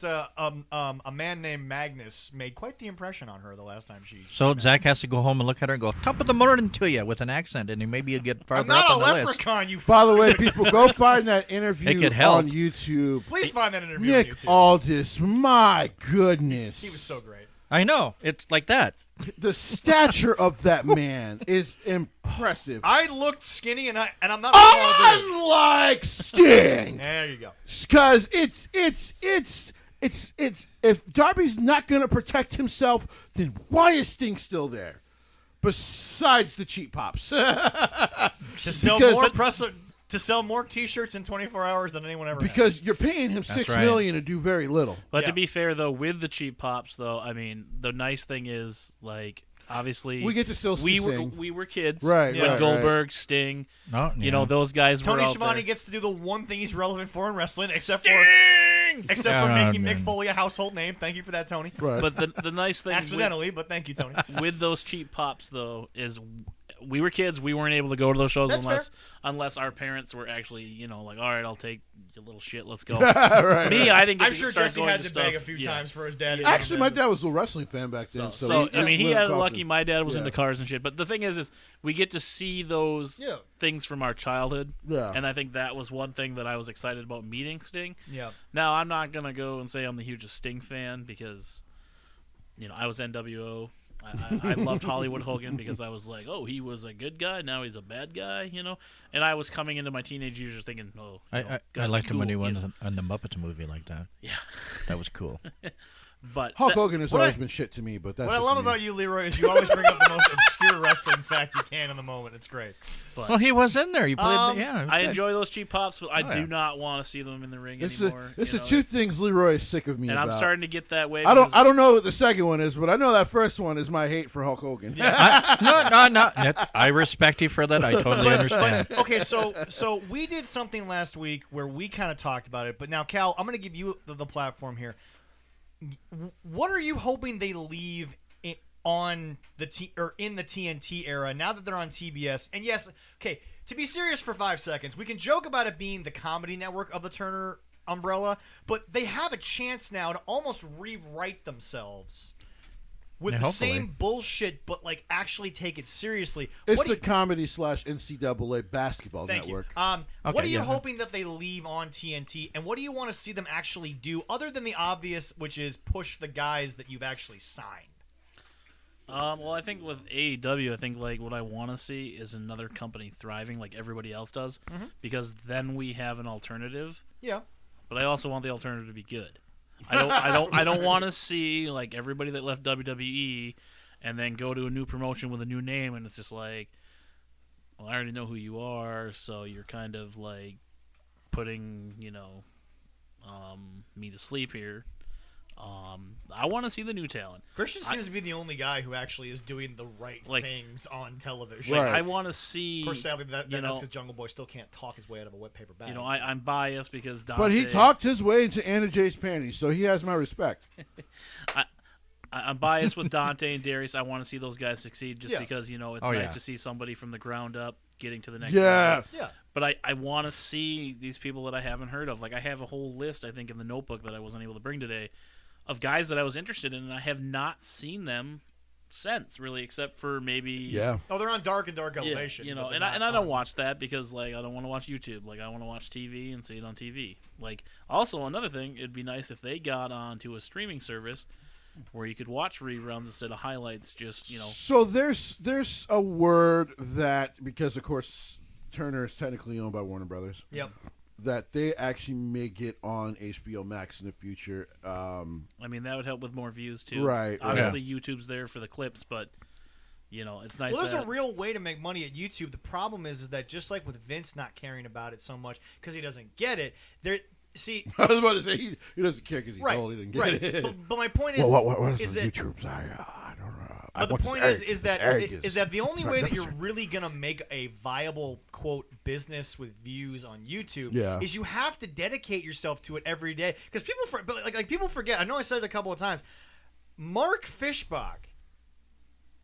a man named Magnus made quite the impression on her the last time she. So Zach has to go home and look at her and go, "Top of the morning to you," with an accent, and maybe you'll get farther up on the list. I'm not a leprechaun, you. By the way, people, go find that interview on YouTube. Please find that interview Nick on YouTube. Aldis, my goodness. He was so great. I know. It's like that. The stature of that man is impressive. I looked skinny, and I'm not. Unlike Sting. There you go. Because it's if Darby's not going to protect himself, then why is Sting still there? Besides the cheap pops. To sell more T-shirts in 24 hours than anyone ever. Because you're paying him $6 million to do very little. But to be fair, though, with the cheap pops, though, I mean, the nice thing is, like, obviously, we get to still see Sting. We were kids, right? When Goldberg, Sting, you know, those guys Tony were out Schiavone there. gets to do the one thing he's relevant for in wrestling, except for making Mick Foley a household name. Thank you for that, Tony. Right. But the nice thing, accidentally, but thank you, Tony. With those cheap pops, though, is we were kids. We weren't able to go to those shows unless our parents were actually, you know, like, all right, I'll take your little shit. Let's go. Right, Me, I didn't get I'm to sure start Jesse going had to to beg stuff. a few times for his dad. Actually, my dad was a wrestling fan back then. So I mean, he had lucky. My dad was into cars and shit. But the thing is we get to see those things from our childhood. Yeah. And I think that was one thing that I was excited about meeting Sting. Yeah. Now, I'm not going to go and say I'm the hugest Sting fan because, you know, I was NWO. I loved Hollywood Hogan because I was like, oh, he was a good guy, now he's a bad guy, And I was coming into my teenage years thinking, oh, I liked him when he went on the Muppets movie like that. Yeah, that was cool. But Hulk Hogan has always been shit to me, but that's what I love about you, Leroy, is you always bring up the most obscure wrestling fact you can in the moment. It's great. But, well, he was in there. He played. I enjoy those cheap pops, but I do not want to see them in the ring anymore. It's the two things Leroy is sick of me and about. I'm starting to get that way. I don't know what the second one is, but I know that first one is my hate for Hulk Hogan. Yeah. No. I respect you for that. I totally understand. Okay, so we did something last week where we kind of talked about it, but now, Cal, I'm going to give you the platform here. What are you hoping they leave on in the TNT era now that they're on TBS? And yes, okay, to be serious for 5 seconds, we can joke about it being the comedy network of the Turner umbrella, but they have a chance now to almost rewrite themselves with the same bullshit, but like actually take it seriously. It's the comedy / NCAA basketball network. What are you hoping that they leave on TNT, and what do you want to see them actually do other than the obvious, which is push the guys that you've actually signed? Well, I think with AEW, I think like what I want to see is another company thriving like everybody else does, because then we have an alternative. Yeah. But I also want the alternative to be good. I don't want to see like everybody that left WWE and then go to a new promotion with a new name, and it's just like, well, I already know who you are, so you're kind of like putting me to sleep here. I want to see the new talent. Christian seems to be the only guy who actually is doing the right things on television. Right. I want to see. Of course, sadly, that's because Jungle Boy still can't talk his way out of a wet paper bag. I'm biased because Dante. But he talked his way into Anna Jay's panties, so he has my respect. I'm biased with Dante and Darius. I want to see those guys succeed just because, it's nice to see somebody from the ground up getting to the next level. Yeah. But I want to see these people that I haven't heard of. Like, I have a whole list, I think, in the notebook that I wasn't able to bring today of guys that I was interested in, and I have not seen them since, really, except for maybe... Yeah. Oh, they're on Dark and Dark Elevation. And I don't watch that because, like, I don't want to watch YouTube. Like, I want to watch TV and see it on TV. Like, also, another thing, it'd be nice if they got onto a streaming service where you could watch reruns instead of highlights, just, So there's a word that, because, of course, Turner is technically owned by Warner Brothers. Yep. That they actually may get on HBO Max in the future. I mean, that would help with more views, too. Right. Obviously, YouTube's there for the clips, but, it's nice. Well, there's a real way to make money at YouTube. The problem is that just like with Vince not caring about it so much because he doesn't get it, see, I was about to say he doesn't care because he's old. He didn't get it. But my point is, what is that that YouTube's? I don't know. But the point is that the only way that you're really gonna make a viable quote business with views on YouTube is you have to dedicate yourself to it every day. Because people forget. I know I said it a couple of times. Mark Fishbach,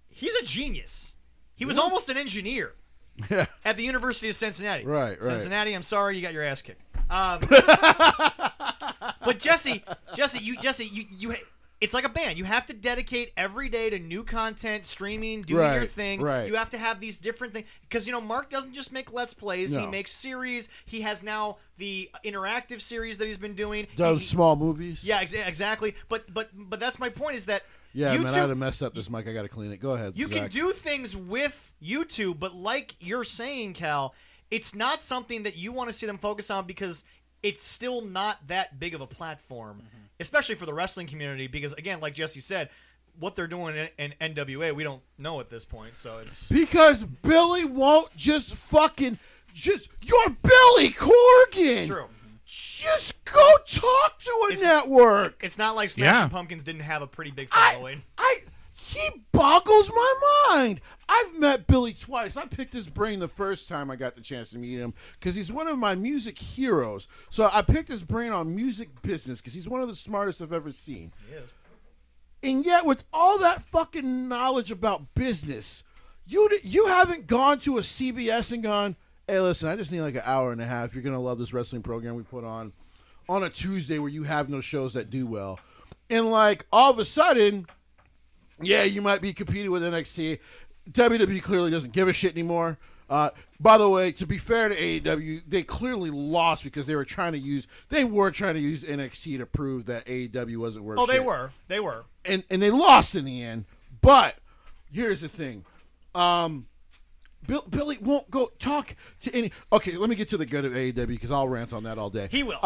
he's a genius. He was almost an engineer at the University of Cincinnati. Right. Cincinnati, I'm sorry, you got your ass kicked. But Jesse, you. It's like a band. You have to dedicate every day to new content, streaming, doing your thing. Right. You have to have these different things. Because, Mark doesn't just make Let's Plays. No. He makes series. He has now the interactive series that he's been doing. Does small movies. Yeah, exactly. But that's my point is that yeah, YouTube, man, I had to mess up this mic. I got to clean it. Go ahead, You Zach. can do things with YouTube, but like you're saying, Cal, it's not something that you want to see them focus on because it's still not that big of a platform, especially for the wrestling community. Because, again, like Jesse said, what they're doing in NWA, we don't know at this point. So it's because Billy won't just you're Billy Corgan. True. Just go talk to a network. It's not like Smashing Pumpkins didn't have a pretty big following. He boggles my mind. I've met Billy twice. I picked his brain the first time I got the chance to meet him because he's one of my music heroes. So I picked his brain on music business because he's one of the smartest I've ever seen. He is. And yet, with all that fucking knowledge about business, you haven't gone to a CBS and gone, hey, listen, I just need like an hour and a half. You're going to love this wrestling program we put on a Tuesday where you have no shows that do well. And like all of a sudden, yeah, you might be competing with NXT. WWE clearly doesn't give a shit anymore. By the way, to be fair to AEW, they clearly lost because they were trying to use NXT to prove that AEW wasn't worth shit. They were. And they lost in the end. But Here's the thing. Billy won't go talk to any. Okay, let me get to the good of AEW because I'll rant on that all day. He will.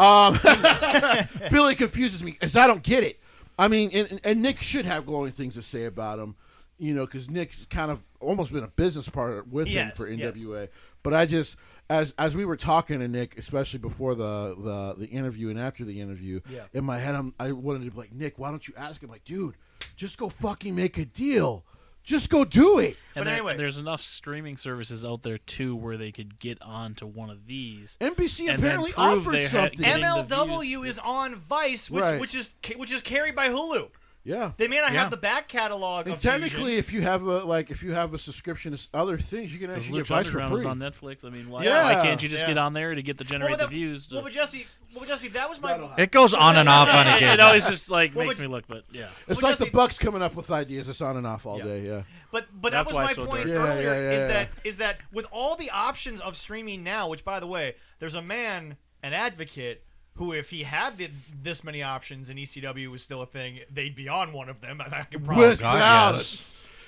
Billy confuses me because I don't get it. I mean, and Nick should have glowing things to say about him, because Nick's kind of almost been a business partner with him for NWA. Yes. But I just, as we were talking to Nick, especially before the interview and after the interview, in my head, I wanted to be like, Nick, why don't you ask him? Like, dude, just go fucking make a deal. Just go do it. But anyway, there's enough streaming services out there too where they could get onto one of these. NBC apparently offered something. MLW is on Vice, which is carried by Hulu. Yeah, they may not have the back catalog. And technically, if you have a subscription to other things, you can actually get Vice for free. Is on Netflix. I mean, why can't you just get on there to get the views? Well, but Jesse, that was my. It goes on and off on it always just makes me look, but yeah. It's like the Bucks coming up with ideas. It's on and off all day. Yeah. But that was my point earlier. Is that with all the options of streaming now, which by the way, there's an advocate. Who, if he had this many options and ECW was still a thing, they'd be on one of them. I can promise. Without it.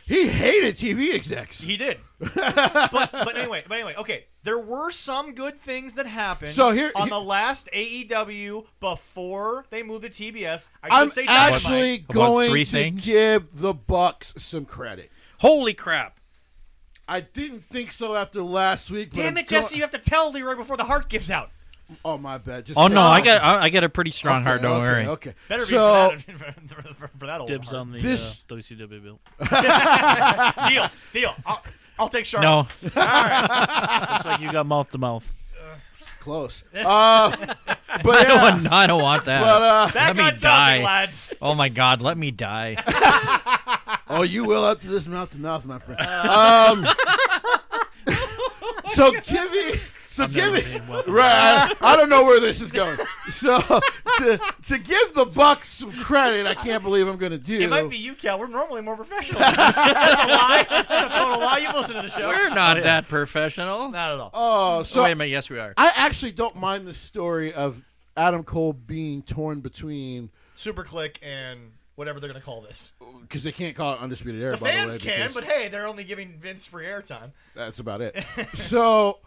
He hated TV execs. He did. but anyway, okay. There were some good things that happened on the last AEW before they moved to TBS. I'm actually going to give the Bucks some credit. Holy crap. I didn't think so after last week. Damn it, Jesse, you have to tell Leroy before the heart gives out. Oh, my bad. I got a pretty strong heart. Don't worry. Okay. Better be for that old dibs heart. on the WCW bill. Deal. I'll take Charlotte. No. All right. Looks like you got mouth to mouth. Close. But I don't want that. Let me die, lads. Oh my God, let me die. Oh, you will after this mouth to mouth, my friend. So give me right. I don't know where this is going. So to give the Bucks some credit, I can't believe I'm going to do. It might be you, Cal. We're normally more professional. That's a lie. That's a total lie. You listen to the show. We're not that professional. Not at all. Oh, so wait a minute. Yes, we are. I actually don't mind the story of Adam Cole being torn between SuperClick and whatever they're going to call this. Because they can't call it Undisputed Era. The fans can, but hey, they're only giving Vince free airtime. That's about it. So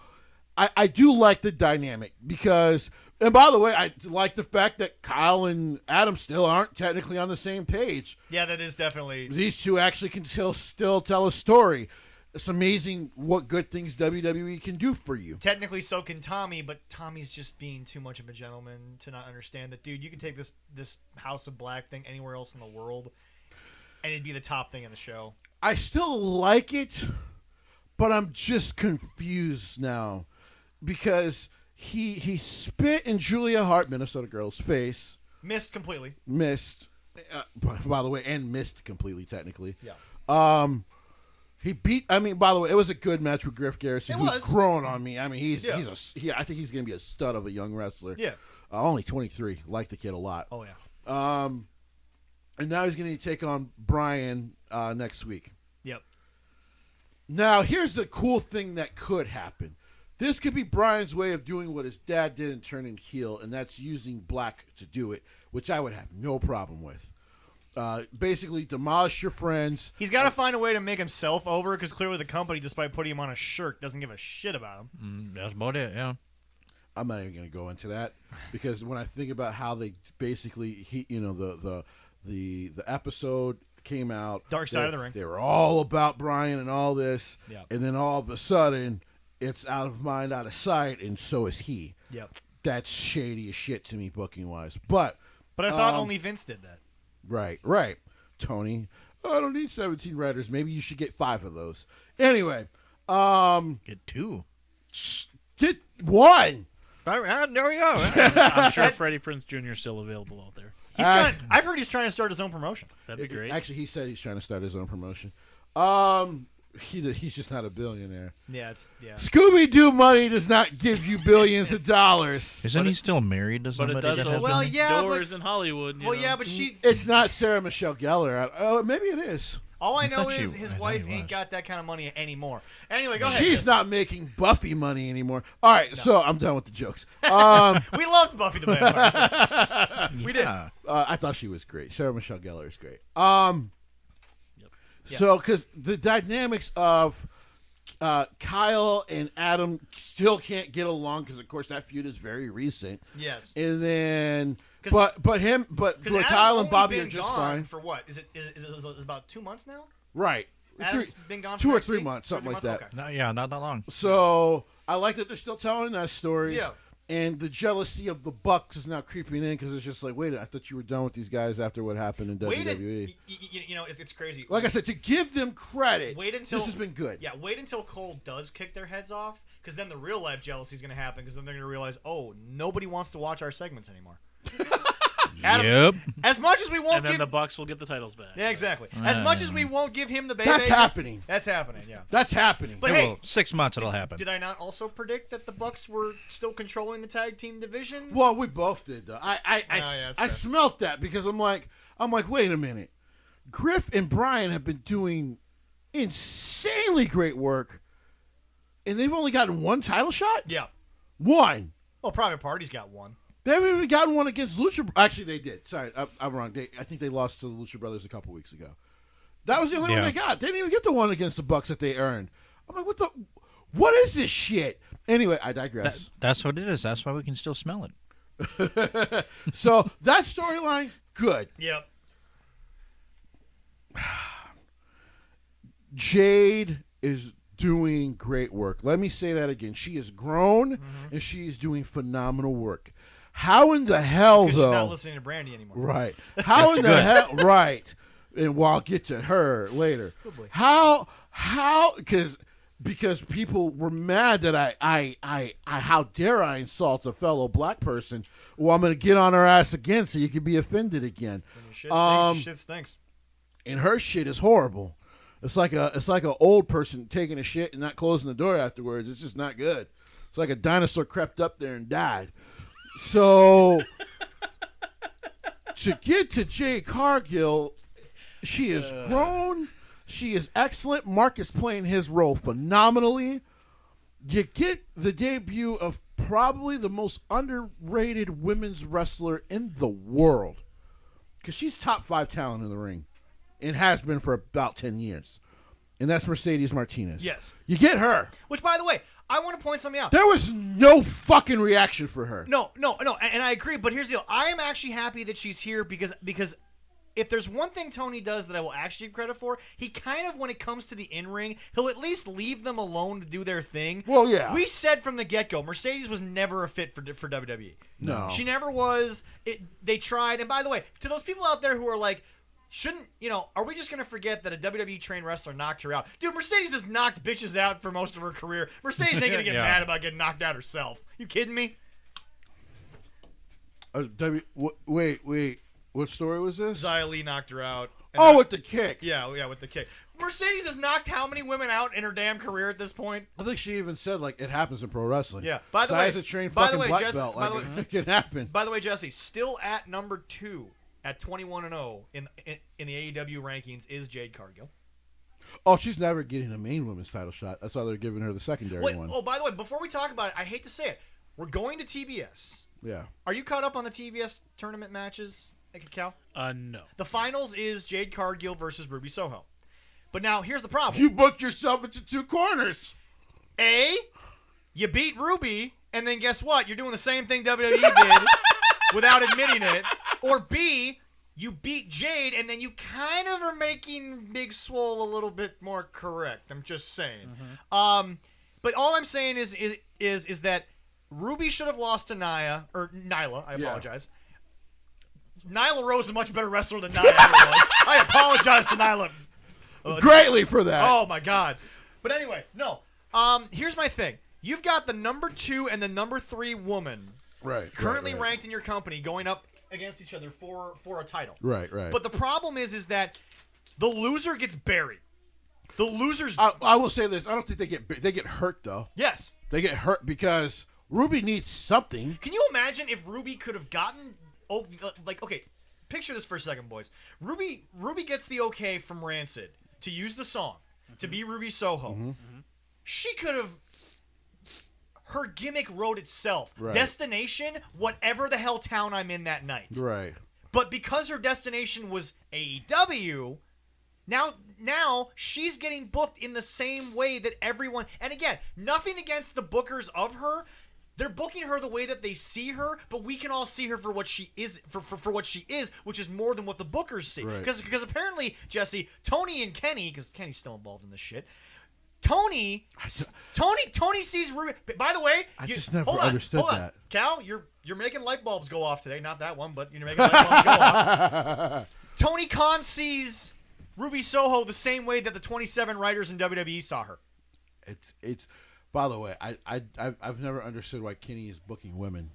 I do like the dynamic because, and by the way, I like the fact that Kyle and Adam still aren't technically on the same page. Yeah, that is definitely. These two actually can still tell a story. It's amazing what good things WWE can do for you. Technically, so can Tommy, but Tommy's just being too much of a gentleman to not understand that, dude, you can take this House of Black thing anywhere else in the world, and it'd be the top thing in the show. I still like it, but I'm just confused now. Because he spit in Julia Hart, Minnesota girl's face. Missed completely. By the way, and missed completely, technically. Yeah. He beat. I mean, by the way, it was a good match with Griff Garrison. He's grown on me. I mean, I think he's gonna be a stud of a young wrestler. Yeah. Only 23. Like the kid a lot. Oh yeah. And now he's gonna take on Brian next week. Yep. Now here's the cool thing that could happen. This could be Brian's way of doing what his dad did and turning heel, and that's using Black to do it, which I would have no problem with. Basically, demolish your friends. He's got to find a way to make himself over, because clearly the company, despite putting him on a shirt, doesn't give a shit about him. That's about it, yeah. I'm not even going to go into that, because when I think about how they basically, the episode came out. Dark Side of the Ring. They were all about Brian and all this, yep. And then all of a sudden, it's out of mind, out of sight, and so is he. Yep. That's shady as shit to me, booking-wise. But I thought only Vince did that. Right. Tony, I don't need 17 writers. Maybe you should get 5 of those. Anyway. Get 2. Get 1. There we go. I'm sure Freddie Prinze Jr. is still available out there. I've heard he's trying to start his own promotion. That'd be great. Actually, he said he's trying to start his own promotion. He's just not a billionaire. Yeah. Scooby-Doo money does not give you billions of dollars. Isn't he still married to somebody? But it does open doors in Hollywood. But it's not Sarah Michelle Gellar. Maybe it is. All I know is his wife ain't got that kind of money anymore. Anyway, go ahead. She's not making Buffy money anymore. All right, so I'm done with the jokes. We loved Buffy the Vampire Slayer. We did. I thought she was great. Sarah Michelle Gellar is great. Yeah. So, because the dynamics of Kyle and Adam still can't get along because, of course, that feud is very recent. Yes. And then, but Kyle and Bobby are just fine. For what? Is it about 2 months now? Right. Adam's been gone for 2 or NXT? 3 months, something like that. Okay. Not that long. So I like that they're still telling that story. Yeah. And the jealousy of the Bucks is now creeping in because it's just like, wait, I thought you were done with these guys after what happened in WWE. It's crazy. Like I said, to give them credit, this has been good. Yeah, wait until Cole does kick their heads off, because then the real life jealousy is going to happen, because then they're going to realize, oh, nobody wants to watch our segments anymore. Adam, yep. As much as we won't and then the Bucks will get the titles back. Yeah, exactly. As much as we won't give him the baby. That's happening. That's happening, yeah. That's happening. But hey, 6 months it'll happen. Did I not also predict that the Bucks were still controlling the tag team division? Well, we both did, though. I smelt that because I'm like, wait a minute. Griff and Brian have been doing insanely great work, and they've only gotten one title shot? Yeah. One. Well, Private Party's got one. They haven't even gotten one against Lucha. Actually, they did. Sorry, I'm wrong. I think they lost to the Lucha Brothers a couple weeks ago. That was the only one they got. They didn't even get the one against the Bucks that they earned. I'm like, what is this shit? Anyway, I digress. That's what it is. That's why we can still smell it. So that storyline, good. Yep. Jade is doing great work. Let me say that again. She has grown and she is doing phenomenal work. How in the hell, though? She's not listening to Brandy anymore. Right. How in the hell? Right. And I'll get to her later. How? Because people were mad that I how dare I insult a fellow black person? Well, I'm going to get on her ass again so you can be offended again. When your shit stinks. And her shit is horrible. It's like a old person taking a shit and not closing the door afterwards. It's just not good. It's like a dinosaur crept up there and died. So to get to Jade Cargill, she has grown. She is excellent. Mark is playing his role phenomenally. You get the debut of probably the most underrated women's wrestler in the world, because she's top 5 talent in the ring and has been for about 10 years. And that's Mercedes Martinez. Yes. You get her. Which, by the way, I want to point something out. There was no fucking reaction for her. No, and I agree, but here's the deal. I am actually happy that she's here because if there's one thing Tony does that I will actually give credit for, he kind of, when it comes to the in-ring, he'll at least leave them alone to do their thing. Well, yeah. We said from the get-go, Mercedes was never a fit for WWE. No. She never was. They tried. And by the way, to those people out there who are like, are we just going to forget that a WWE-trained wrestler knocked her out? Dude, Mercedes has knocked bitches out for most of her career. Mercedes ain't going to get mad about getting knocked out herself. You kidding me? Wait. What story was this? Xia Li knocked her out. With the kick. Yeah, with the kick. Mercedes has knocked how many women out in her damn career at this point? I think she even said, it happens in pro wrestling. Yeah. By the way, a trained fucking black belt. It can happen. By the way, Jesse, still at number 2 at 21-0 in the AEW rankings is Jade Cargill. Oh, she's never getting a main women's title shot. That's why they're giving her the secondary one. Oh, by the way, before we talk about it, I hate to say it. We're going to TBS. Yeah. Are you caught up on the TBS tournament matches, Cal? No. The finals is Jade Cargill versus Ruby Soho. But now, here's the problem. You booked yourself into 2 corners. A, you beat Ruby, and then guess what? You're doing the same thing WWE did without admitting it. Or B, you beat Jade, and then you kind of are making Big Swole a little bit more correct. I'm just saying. But all I'm saying is that Ruby should have lost to Nyla. I apologize. Nyla Rose is a much better wrestler than Nyla ever was. I apologize to Nyla. Greatly for that. Oh, my God. But anyway, no. Here's my thing. You've got the number 2 and the number 3 woman currently ranked in your company going up against each other for a title. Right. But the problem is that the loser gets buried. The losers... I will say this. I don't think they get hurt, though. Yes. They get hurt because Ruby needs something. Can you imagine if Ruby could have gotten... okay, picture this for a second, boys. Ruby gets the okay from Rancid to use the song, to be Ruby Soho. She could have... Her gimmick wrote itself. Right. Destination, whatever the hell town I'm in that night. Right. But because her destination was AEW, Now she's getting booked in the same way that everyone. And again, nothing against the bookers of her. They're booking her the way that they see her, but we can all see her for what she is, for what she is, which is more than what the bookers see. Because apparently, Jesse, Tony and Kenny, because Kenny's still involved in this shit. Tony sees Ruby. By the way, I just never understood that. Cal, you're making light bulbs go off today. Not that one, but you're making light bulbs go off. Tony Khan sees Ruby Soho the same way that the 27 writers in WWE saw her. It's. By the way, I've never understood why Kenny is booking women,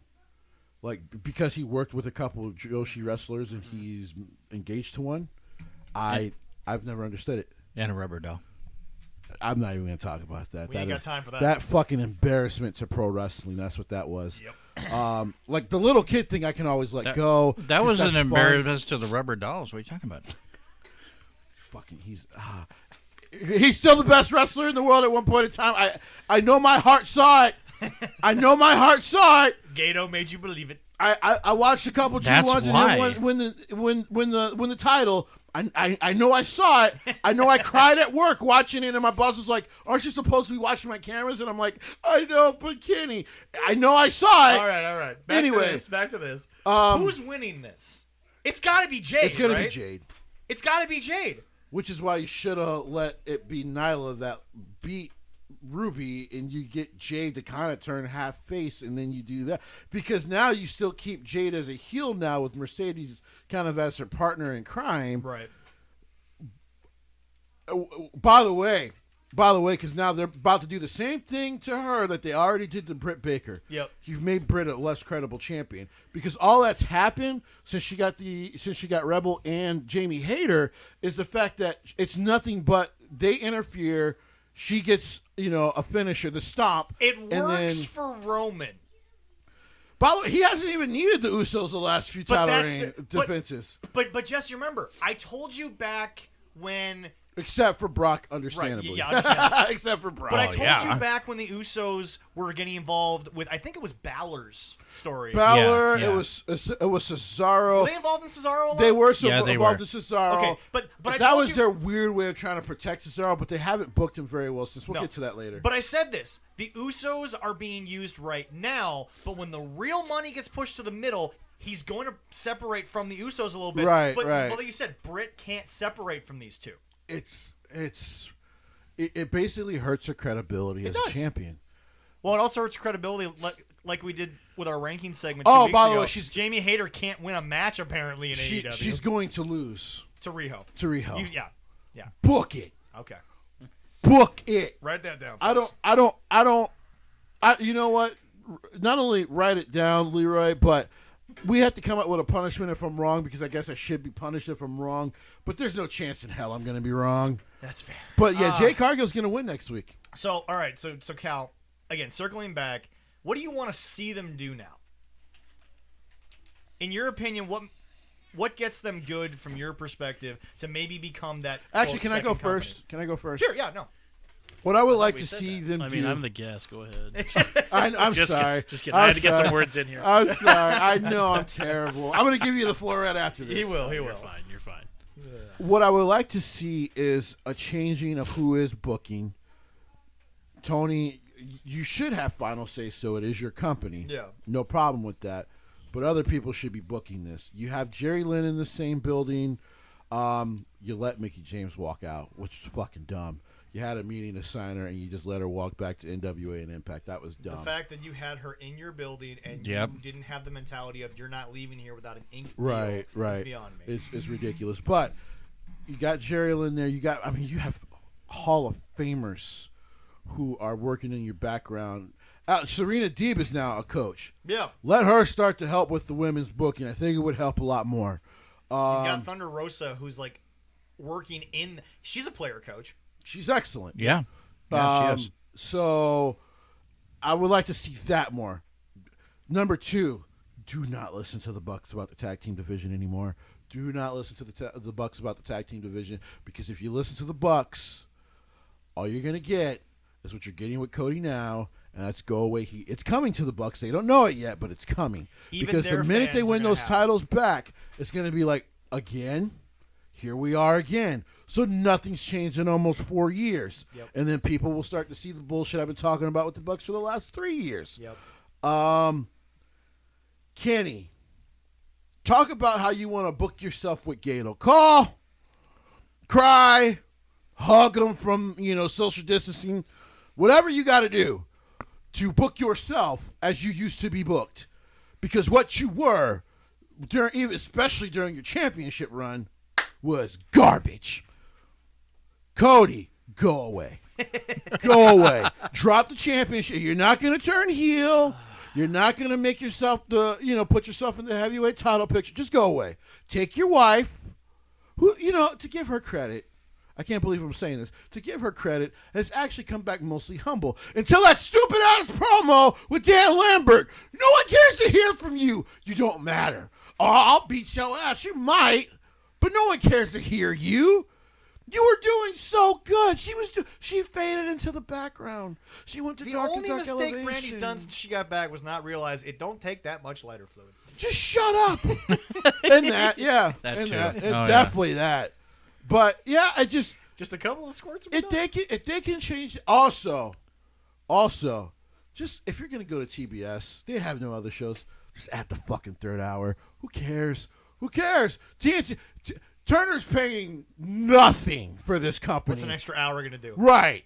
like because he worked with a couple of Joshi wrestlers and he's engaged to one. I've never understood it. And a rubber doll. I'm not even going to talk about that. We ain't got time for that. That fucking embarrassment to pro wrestling. That's what that was. Yep. Like the little kid thing, I can always let go. That was an embarrassment to the rubber dolls. What are you talking about? Fucking, he's still the best wrestler in the world at one point in time. I know my heart saw it. I know my heart saw it. Gato made you believe it. I watched a couple G1s and then win the title. I know I saw it. I know I cried at work watching it, and my boss was like, "Aren't you supposed to be watching my cameras?" And I'm like, "I know, but Kenny, I know I saw it." All right. Back to this. Who's winning this? It's got to be Jade. It's gonna be Jade. It's got to be Jade. Which is why you should have let it be Nyla that beat Ruby, and you get Jade to kind of turn half face, and then you do that. Because now you still keep Jade as a heel now with Mercedes kind of as her partner in crime. Right. By the way, because now they're about to do the same thing to her that they already did to Britt Baker. Yep. You've made Britt a less credible champion because all that's happened since she got Rebel and Jamie Hayter is the fact that it's nothing but they interfere. She gets a finisher, the stomp. It works for Roman. By the way, he hasn't even needed the Usos the last few title reign defenses. But Jesse, remember, I told you back when. Except for Brock, understandably. Right, yeah, understandably. Except for Brock. But I told you back when the Usos were getting involved with, I think it was Balor's story. Balor, yeah. It was Cesaro. Were they involved in Cesaro a lot? They were involved in Cesaro. Okay, but that was their weird way of trying to protect Cesaro, but they haven't booked him very well since. We'll get to that later. But I said this. The Usos are being used right now, but when the real money gets pushed to the middle, he's going to separate from the Usos a little bit. Right. But like you said, Britt can't separate from these two. It basically hurts her credibility as a champion. Well, it also hurts her credibility, like we did with our ranking segment. Oh, by the way, Jamie Hayter can't win a match apparently in AEW. She's going to lose to Riho. Yeah. Book it. Okay. Book it. Write that down. You know what? Not only write it down, Leroy, but we have to come up with a punishment if I'm wrong, because I guess I should be punished if I'm wrong. But there's no chance in hell I'm going to be wrong. That's fair. But yeah, Jay Cargill's going to win next week. So, all right. So Cal, again, circling back, what do you want to see them do now? In your opinion, what gets them good from your perspective to maybe become that? Actually, can I go first? Can I go first? Sure. Yeah. No. What I would like to see them do. I mean, I'm the guest. Go ahead. I'm just sorry. Just kidding. I had to get some words in here. I'm sorry. I know I'm terrible. I'm going to give you the floor right after this. He will. You're fine. You're fine. What I would like to see is a changing of who is booking. Tony, you should have final say, so it is your company. Yeah. No problem with that. But other people should be booking this. You have Jerry Lynn in the same building. You let Mickie James walk out, which is fucking dumb. You had a meeting to sign her, and you just let her walk back to NWA and Impact. That was dumb. The fact that you had her in your building and you didn't have the mentality of you're not leaving here without an ink deal is beyond me. It's ridiculous. But you got Jerry Lynn there. You have Hall of Famers who are working in your background. Serena Deeb is now a coach. Yeah. Let her start to help with the women's booking. I think it would help a lot more. You got Thunder Rosa, who's like working in. She's a player coach. She's excellent. Yeah. She is. So I would like to see that more. Number 2, do not listen to the Bucks about the tag team division anymore. Do not listen to the Bucks about the tag team division, because if you listen to the Bucks, all you're going to get is what you're getting with Cody now, and that's go away heat. It's coming to the Bucks. They don't know it yet, but it's coming. Even because the minute they win those titles back, it's going to be like, again? Here we are again. So nothing's changed in almost 4 years. Yep. And then people will start to see the bullshit I've been talking about with the Bucks for the last 3 years. Yep. Kenny, talk about how you want to book yourself with Gato. Call, cry, hug them from, social distancing, whatever you got to do to book yourself as you used to be booked. Because what you were, especially during your championship run, was garbage. Cody, go away. Go away. Drop the championship. You're not going to turn heel. You're not going to make yourself put yourself in the heavyweight title picture. Just go away. Take your wife, who, to give her credit, I can't believe I'm saying this, to give her credit, has actually come back mostly humble. Until that stupid-ass promo with Dan Lambert. No one cares to hear from you. You don't matter. Oh, I'll beat your ass. You might. But no one cares to hear you. You were doing so good. She faded into the background. She went to the dark only dark mistake elevation. Brandy's done since she got back was not realize it don't take that much lighter fluid. Just shut up. And that, yeah. That's and true. that, and Oh, definitely that. But yeah, just a couple of squirts. If they can change. Also, just if you're gonna go to TBS, they have no other shows. Just at the fucking third hour. Who cares? Turner's paying nothing for this company. What's an extra hour going to do? Right.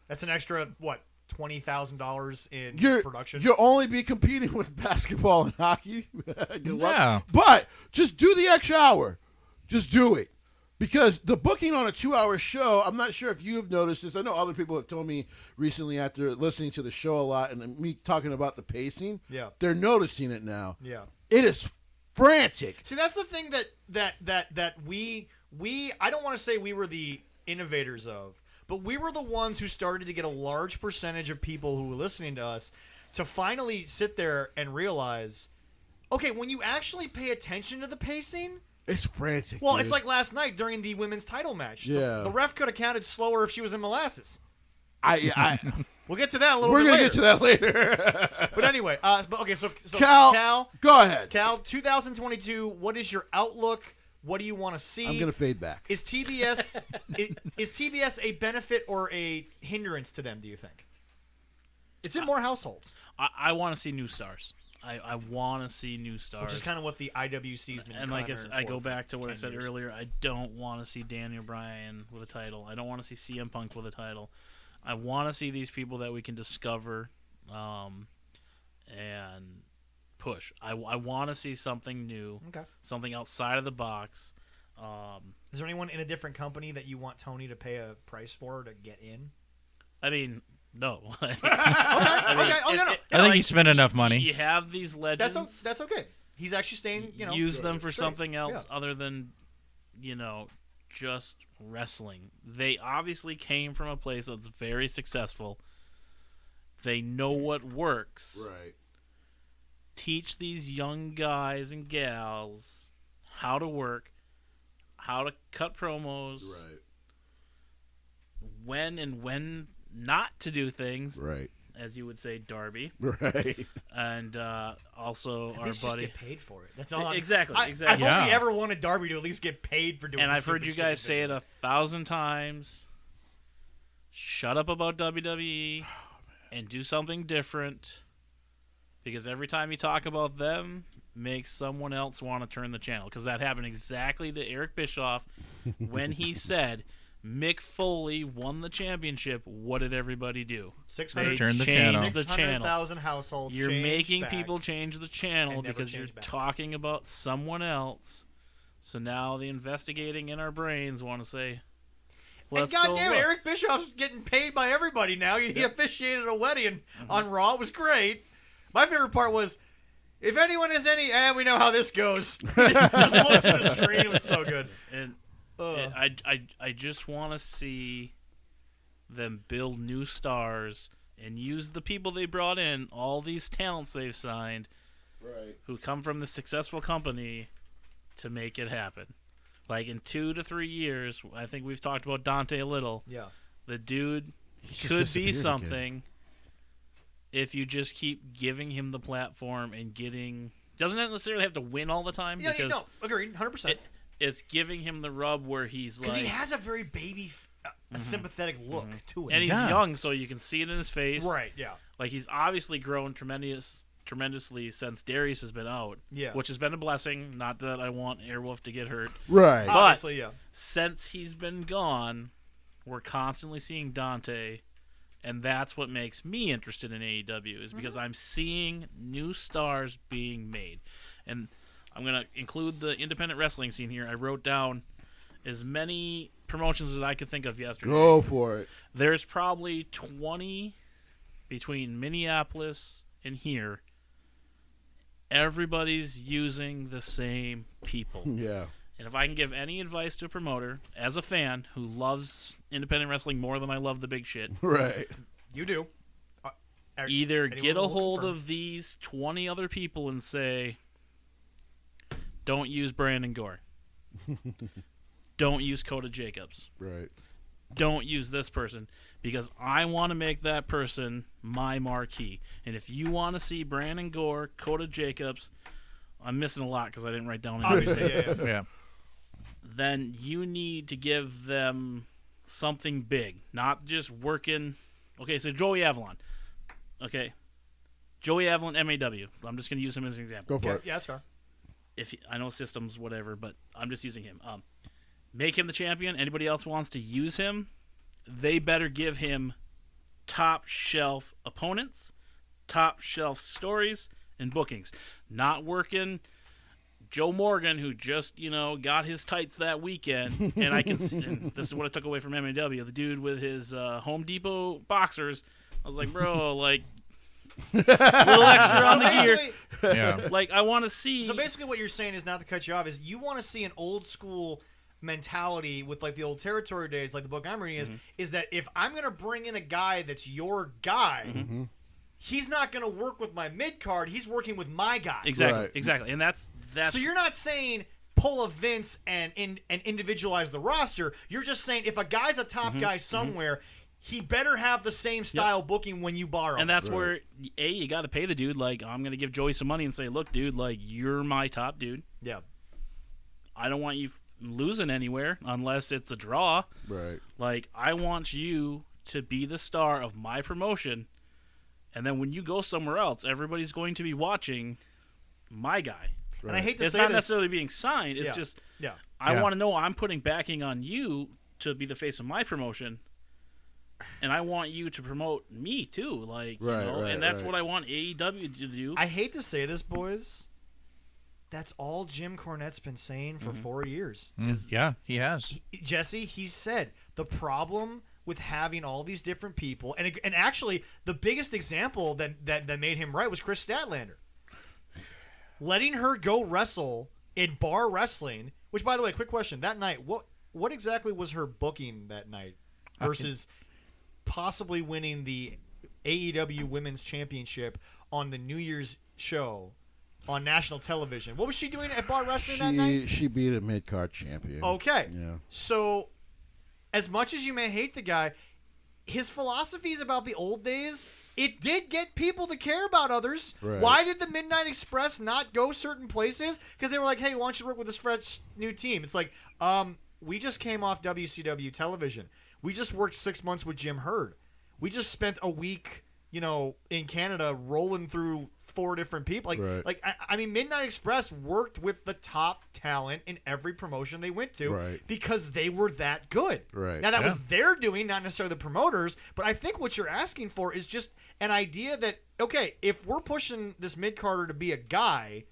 That's an extra, $20,000 in production? You'll only be competing with basketball and hockey. Good luck. Yeah. But just do the extra hour. Just do it. Because the booking on a 2-hour show, I'm not sure if you have noticed this. I know other people have told me recently after listening to the show a lot and me talking about the pacing. Yeah. They're noticing it now. Yeah. It is frantic. See, that's the thing that we I don't want to say we were the innovators of, but we were the ones who started to get a large percentage of people who were listening to us to finally sit there and realize, okay, when you actually pay attention to the pacing, it's frantic. Well, dude. it's like last night during the women's title match. Yeah. The ref could have counted slower if she was in molasses. We'll get to that a little bit later. We're going to get to that later. But anyway, so Cal, go ahead. Cal, 2022, what is your outlook? What do you want to see? I'm going to fade back. Is TBS a benefit or a hindrance to them, do you think? It's in more households. I want to see new stars. I want to see new stars. Which is kind of what the IWC's been. And I go back to what I said earlier. I don't want to see Daniel Bryan with a title. I don't want to see CM Punk with a title. I want to see these people that we can discover and push. I want to see something new, something outside of the box. Is there anyone in a different company that you want Tony to pay a price for to get in? I mean, no. I think he spent enough money. You have these legends. That's okay. He's actually staying. Use them for something else other than, just wrestling. They obviously came from a place that's very successful. They know what works. Right. Teach these young guys and gals how to work, how to cut promos. Right. When not to do things. Right. As you would say, Darby. Right. And also our buddy. Just get paid for it. That's all. Exactly. I've only ever wanted Darby to at least get paid for doing. And I've heard you guys say it 1,000 times. Shut up about WWE and do something different. Because every time you talk about them, makes someone else want to turn the channel. Because that happened exactly to Eric Bischoff when he said Mick Foley won the championship. What did everybody do? 600 turned the channel. 600,000 households. You're making people change the channel because you're talking about someone else. So now the investigating in our brains want to say, and goddamn, Eric Bischoff's getting paid by everybody now. He officiated a wedding on Raw. It was great. My favorite part was, if anyone has any, we know how this goes. Just looks at the screen. It was so good. And I just want to see them build new stars and use the people they brought in, all these talents they've signed, who come from the successful company, to make it happen. Like in 2 to 3 years, I think we've talked about Dante a little. Yeah, the dude could be something if you just keep giving him the platform and getting. Doesn't necessarily have to win all the time. Yeah, agreed, 100%. it's giving him the rub where he's like, because he has a very baby, a sympathetic look to it, and he's young, so you can see it in his face. Right? Yeah. Like he's obviously grown tremendously since Darius has been out. Yeah. Which has been a blessing. Not that I want Airwolf to get hurt. Right. But obviously, yeah. Since he's been gone, we're constantly seeing Dante. And that's what makes me interested in AEW is because I'm seeing new stars being made. And I'm going to include the independent wrestling scene here. I wrote down as many promotions as I could think of yesterday. Go for it. There's probably 20 between Minneapolis and here. Everybody's using the same people. Yeah. And if I can give any advice to a promoter, as a fan who loves independent wrestling more than I love the big shit, right? You do. Either get a hold of these 20 other people and say, don't use Brandon Gore. Don't use Coda Jacobs. Right. Don't use this person because I want to make that person my marquee. And if you want to see Brandon Gore, Coda Jacobs, I'm missing a lot because I didn't write down anything. Yeah. Then you need to give them something big, not just working. Okay, so Joey Avalon. Okay, Joey Avalon, MAW. I'm just going to use him as an example. Go for it. Yeah, that's fair. I know systems, whatever, but I'm just using him. Make him the champion. Anybody else wants to use him, they better give him top shelf opponents, top shelf stories, and bookings. Not working Joe Morgan, who just, got his tights that weekend, and I can see, and this is what I took away from MAW, the dude with his Home Depot boxers. I was like, bro, like, little extra on the gear. Yeah. Like, I want to see. So basically what you're saying is, not to cut you off, is you want to see an old school mentality with like the old territory days, like the book I'm reading is that if I'm going to bring in a guy that's your guy, he's not going to work with my mid card. He's working with my guy. Exactly, Right. exactly, and that's. So you're not saying pull a Vince and individualize the roster. You're just saying if a guy's a top guy somewhere, he better have the same style booking when you borrow. And that's where you got to pay the dude. Like, I'm going to give Joey some money and say, look, dude, like, you're my top dude. Yeah. I don't want you losing anywhere unless it's a draw. Right. Like, I want you to be the star of my promotion. And then when you go somewhere else, everybody's going to be watching my guy. Right. And I hate to It's say not this. necessarily being signed. It's just I want to know I'm putting backing on you to be the face of my promotion. And I want you to promote me too. Like, and that's what I want AEW to do. I hate to say this, boys. That's all Jim Cornette's been saying for 4 years. Yeah, he has. Jesse, he said the problem with having all these different people, and actually the biggest example that made him right was Chris Statlander. Letting her go wrestle in bar wrestling, which, by the way, quick question. That night, what exactly was her booking that night versus possibly winning the AEW Women's Championship on the New Year's show on national television? What was she doing at bar wrestling that night? She beat a mid-card champion. Okay. Yeah. So, as much as you may hate the guy, his philosophies about the old days, it did get people to care about others. Right. Why did the Midnight Express not go certain places? Because they were like, hey, why don't you work with this fresh new team? It's like, we just came off WCW television. We just worked 6 months with Jim Herd. We just spent a week, in Canada rolling through 4 different people. I mean, Midnight Express worked with the top talent in every promotion they went to because they were that good. Right. Now, that was their doing, not necessarily the promoters, but I think what you're asking for is just an idea that, okay, if we're pushing this mid-carder to be a guy,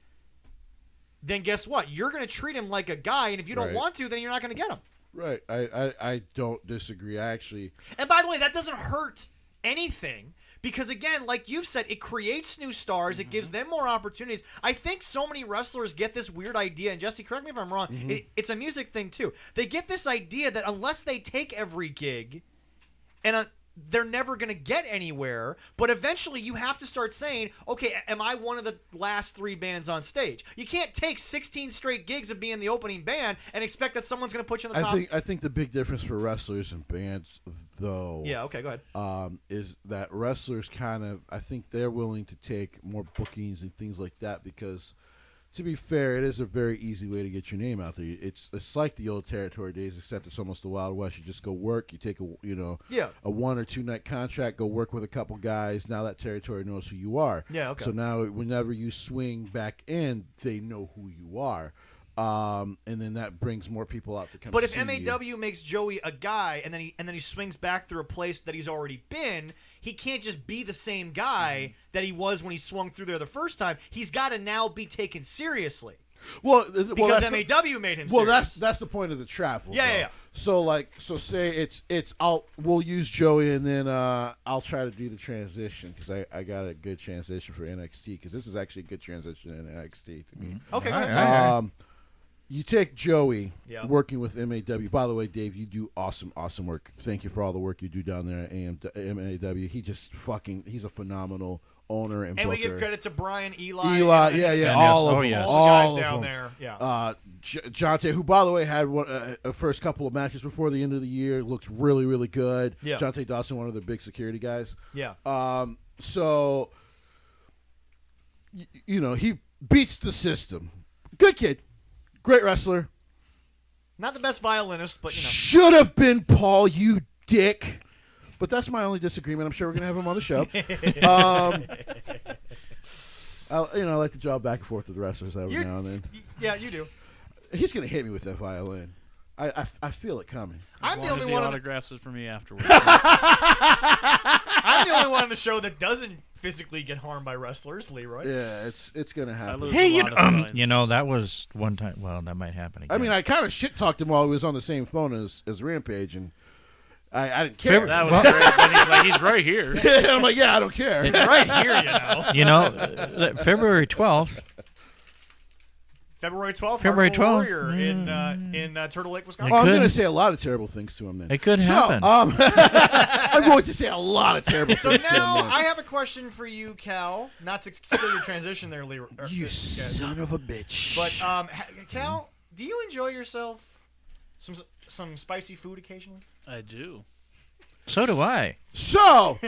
then guess what? You're going to treat him like a guy, and if you don't want to, then you're not going to get him. Right. I don't disagree. I actually... And by the way, that doesn't hurt anything. Because, again, like you've said, it creates new stars. It gives them more opportunities. I think so many wrestlers get this weird idea, and Jesse, correct me if I'm wrong, it's a music thing too. They get this idea that unless they take every gig, and they're never going to get anywhere, but eventually you have to start saying, okay, am I one of the last 3 bands on stage? You can't take 16 straight gigs of being the opening band and expect that someone's going to put you on the top. I think the big difference for wrestlers and bands, though, yeah, okay, go ahead, is that wrestlers kind of, I think they're willing to take more bookings and things like that because to be fair, it is a very easy way to get your name out there. It's like the old territory days, except it's almost the Wild West. You just go work. You take a 1 or 2 night contract. Go work with a couple guys. Now that territory knows who you are. Yeah. Okay. So now whenever you swing back in, they know who you are. And then that brings more people out to come. But if see MAW you. makes Joey a guy, and then he swings back through a place that he's already been, he can't just be the same guy that he was when he swung through there the first time. He's got to now be taken seriously. Because MAW made him. Well, serious. that's the point of the travel. Yeah. So say we'll use Joey, and then I'll try to do the transition because I got a good transition for NXT because this is actually a good transition in NXT to me. Okay. All right. You take Joey Yep. working with MAW. By the way, Dave, you do awesome work. Thank you for all the work you do down there at MAW. He's a phenomenal owner and booker. we give credit to Brian, Eli, yeah, all of them. All the guys down there. Yeah. Jonte, who by the way had a first couple of matches before the end of the year, looked really, really good. Yeah. Jonte Dawson, one of the big security guys. Yeah. So he beats the system. Good kid. Great wrestler. Not the best violinist, but Should have been Paul, you dick. But that's my only disagreement. I'm sure we're going to have him on the show. I like to draw back and forth with the wrestlers every now and then. Yeah, you do. He's going to hit me with that violin. I feel it coming. I'm the only one. Autographs it for me afterwards. I'm the only one on the show that doesn't physically get harmed by wrestlers, Leroy. Yeah, it's going to happen. Hey, that was one time. Well, that might happen again. I mean, I kind of shit talked him while he was on the same phone as Rampage, and I didn't care. That was great. And he's like, he's right here. I'm like, yeah, I don't care. He's right here, February 12th. February 12th. February 12th. Warrior in Turtle Lake, Wisconsin. I'm going to say a lot of terrible things to him then. It could happen. I'm going to say a lot of terrible So things to him now then. I have a question for you, Cal. Not to steal your transition there, Leroy. You son of a bitch. But Cal, do you enjoy yourself some spicy food occasionally? I do. So do I. So,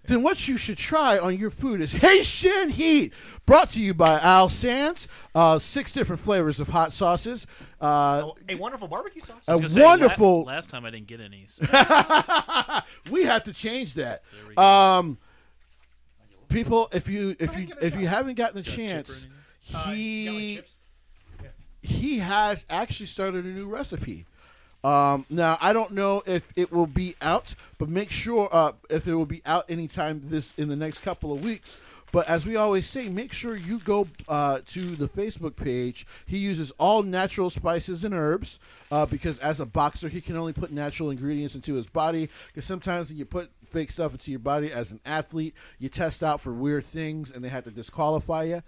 then what you should try on your food is Haitian Heat, brought to you by Al Sands. 6 different flavors of hot sauces. A wonderful barbecue sauce. Wonderful. Last time I didn't get any. So. We have to change that. There we go. People, if you haven't gotten a chance, he has actually started a new recipe. Now I don't know if it will be out, but make sure if it will be out anytime in the next couple of weeks. But as we always say, make sure you go to the Facebook page. He uses all natural spices and herbs because as a boxer, he can only put natural ingredients into his body. Because sometimes when you put fake stuff into your body as an athlete, you test out for weird things and they have to disqualify you.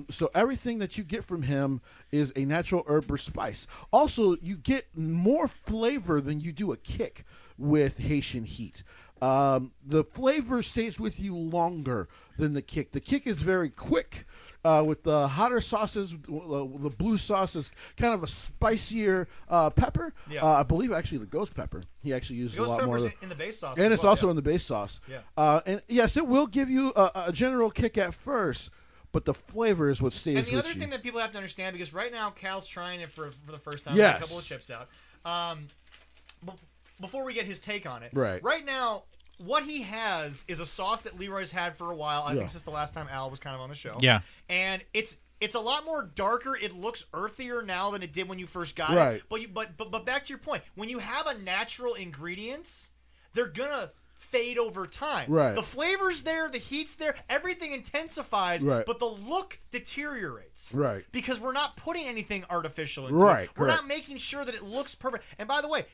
So everything that you get from him is a natural herb or spice. Also, you get more flavor than you do a kick with Haitian Heat. The flavor stays with you longer than the kick. The kick is very quick. With the hotter sauces, the blue sauce is kind of a spicier pepper. Yeah. I believe actually the ghost pepper. He actually uses a lot more. In the base sauce. And it's well, also in the base sauce. Yeah. And yes, it will give you a general kick at first, but the flavor is what stays with you. And the other thing that people have to understand, because right now Cal's trying it for the first time, yes. with a couple of chips out. Before we get his take on it, right now, what he has is a sauce that Leroy's had for a while. I think since the last time Al was kind of on the show. Yeah. And it's a lot more darker. It looks earthier now than it did when you first got right. it. But back to your point, when you have a natural ingredients, they're gonna fade over time. Right. The flavor's there, the heat's there, everything intensifies, right. but the look deteriorates. Right. Because we're not putting anything artificial into right. it. We're not making sure that it looks perfect. And by the way,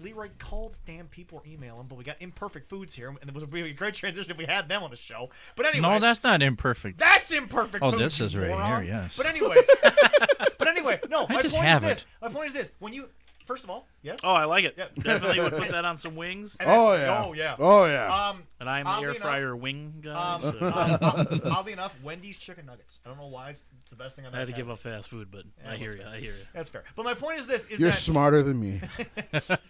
Leroy called damn people or email him, but we got Imperfect Foods here, and it would be a great transition if we had them on the show. But anyway. No, that's not Imperfect. That's Imperfect Foods. Oh, this is right here, yes. But anyway, no, my point is this. When you, first of all, yes? Oh, I like it. Yeah. Definitely would put that on some wings. Oh, yeah. And I'm the air fryer wing guy. Oddly enough, Wendy's chicken nuggets. I don't know why. It's the best thing I've ever had. I had to give up fast food, but I hear you. That's fair. But my point is this. You're smarter than me.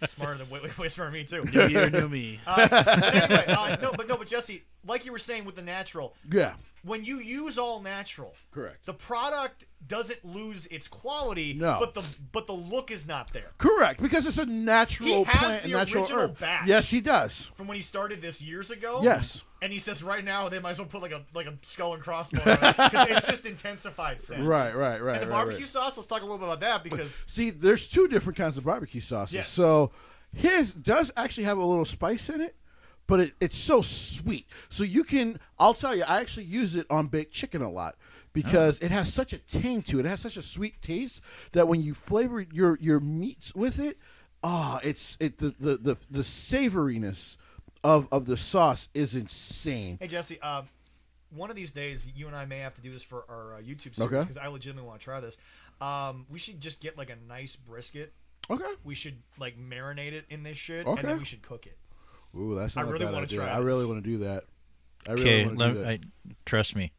Smarter than way smarter than me, too. New year, new me. But anyway, but Jesse, like you were saying with the natural. Yeah. when you use all natural, correct, the product doesn't lose its quality. No, but the look is not there. Correct, because it's a natural plant, the natural original herb. batch. Yes, he does. From when he started this years ago. Yes. And he says right now they might as well put like a skull and crossbones on it because it's just intensified sense. Right. And the barbecue sauce, let's talk a little bit about that because see, there's two different kinds of barbecue sauces. Yes. So his does actually have a little spice in it, but it's so sweet. So I'll tell you, I actually use it on baked chicken a lot because it has such a tang to it. It has such a sweet taste that when you flavor your meats with it, the savoriness of the sauce is insane. Hey Jesse, one of these days you and I may have to do this for our YouTube series because I legitimately want to try this. We should just get like a nice brisket. Okay. We should like marinate it in this shit, and then we should cook it. Ooh, that's not I really want to try. I really want to do that. Trust me.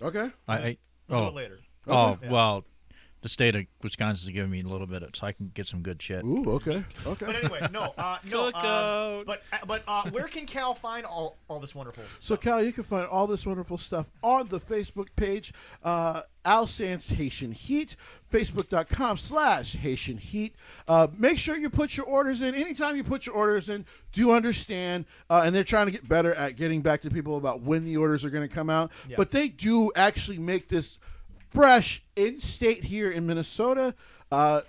Okay. We'll do it later. Well, the state of Wisconsin is giving me a little bit so I can get some good shit. Ooh, okay. But anyway, but where can Cal find all this wonderful stuff? So, Cal, you can find all this wonderful stuff on the Facebook page, Al Sands Haitian Heat, facebook.com/Haitian Heat. Make sure you put your orders in. Anytime you put your orders in, do understand, and they're trying to get better at getting back to people about when the orders are going to come out. Yeah. But they do actually make this fresh in-state here in Minnesota,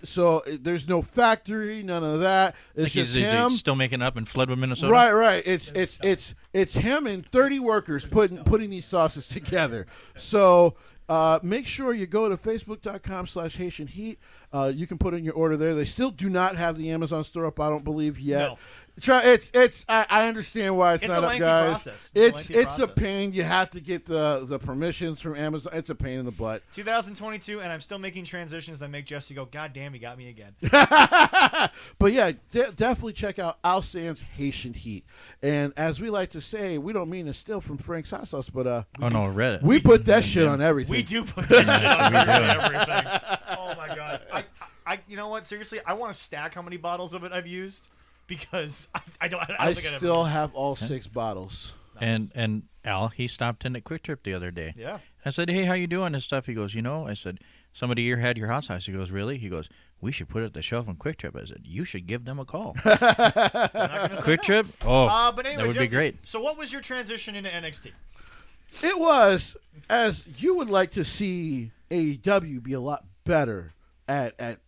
so there's no factory, none of that. It's just him still making up in Floodwood, Minnesota. Right. It's him and 30 workers putting these sauces together. So make sure you go to facebook.com/Haitian Heat. You can put in your order there. They still do not have the Amazon store up, I don't believe yet. No. I understand why it's not up, guys. Process. It's a pain. You have to get the permissions from Amazon. It's a pain in the butt. 2022, and I'm still making transitions that make Jesse go, God damn, he got me again. But yeah, definitely check out Al Sands Haitian Heat. And as we like to say, we don't mean to steal from Frank's hot sauce, but Reddit. We put that shit on everything. We do put that shit on everything. Oh my god. I you know what? Seriously, I want to stack how many bottles of it I've used. Because I don't think I still have all 6 bottles. Nice. And Al, he stopped in at Quick Trip the other day. Yeah. I said, hey, how you doing and stuff? He goes, I said, somebody here had your hot sauce. He goes, really? He goes, we should put it at the shelf on Quick Trip. I said, you should give them a call. Quick Trip? Oh, but anyway, that would Jesse, be great. So what was your transition into NXT? It was, as you would like to see AEW be a lot better at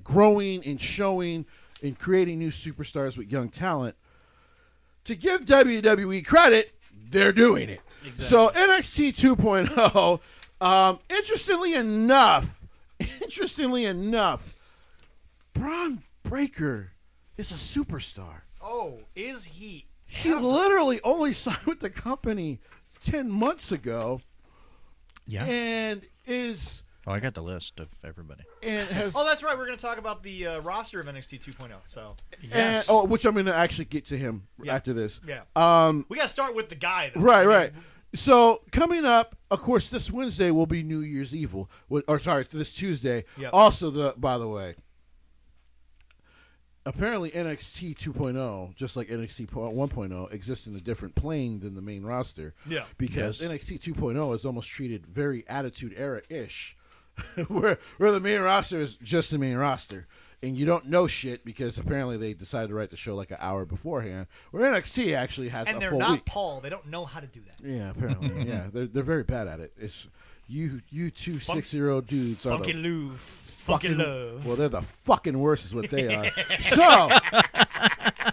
growing and showing and creating new superstars with young talent. To give WWE credit, they're doing it. Exactly. So NXT 2.0, interestingly enough, Braun Breaker is a superstar. Oh, is he? He literally only signed with the company 10 months ago. Yeah. And is... Oh, I got the list of everybody. And that's right. We're going to talk about the roster of NXT 2.0. So, yes. Which I'm going to actually get to him after this. Yeah. We got to start with the guy. Though. Right. So coming up, of course, this Wednesday will be New Year's Evil. This Tuesday. Yep. Also, by the way, apparently NXT 2.0, just like NXT 1.0, exists in a different plane than the main roster. Yeah. Because NXT 2.0 is almost treated very Attitude Era-ish. where the main roster is just the main roster, and you don't know shit because apparently they decided to write the show like an hour beforehand. Where NXT actually has a full week. And they're not Paul. They don't know how to do that. Yeah, apparently. Yeah, they're very bad at it. It's you two 6-year-old dudes are fucking love. Well, they're the fucking worst, is what they are. So,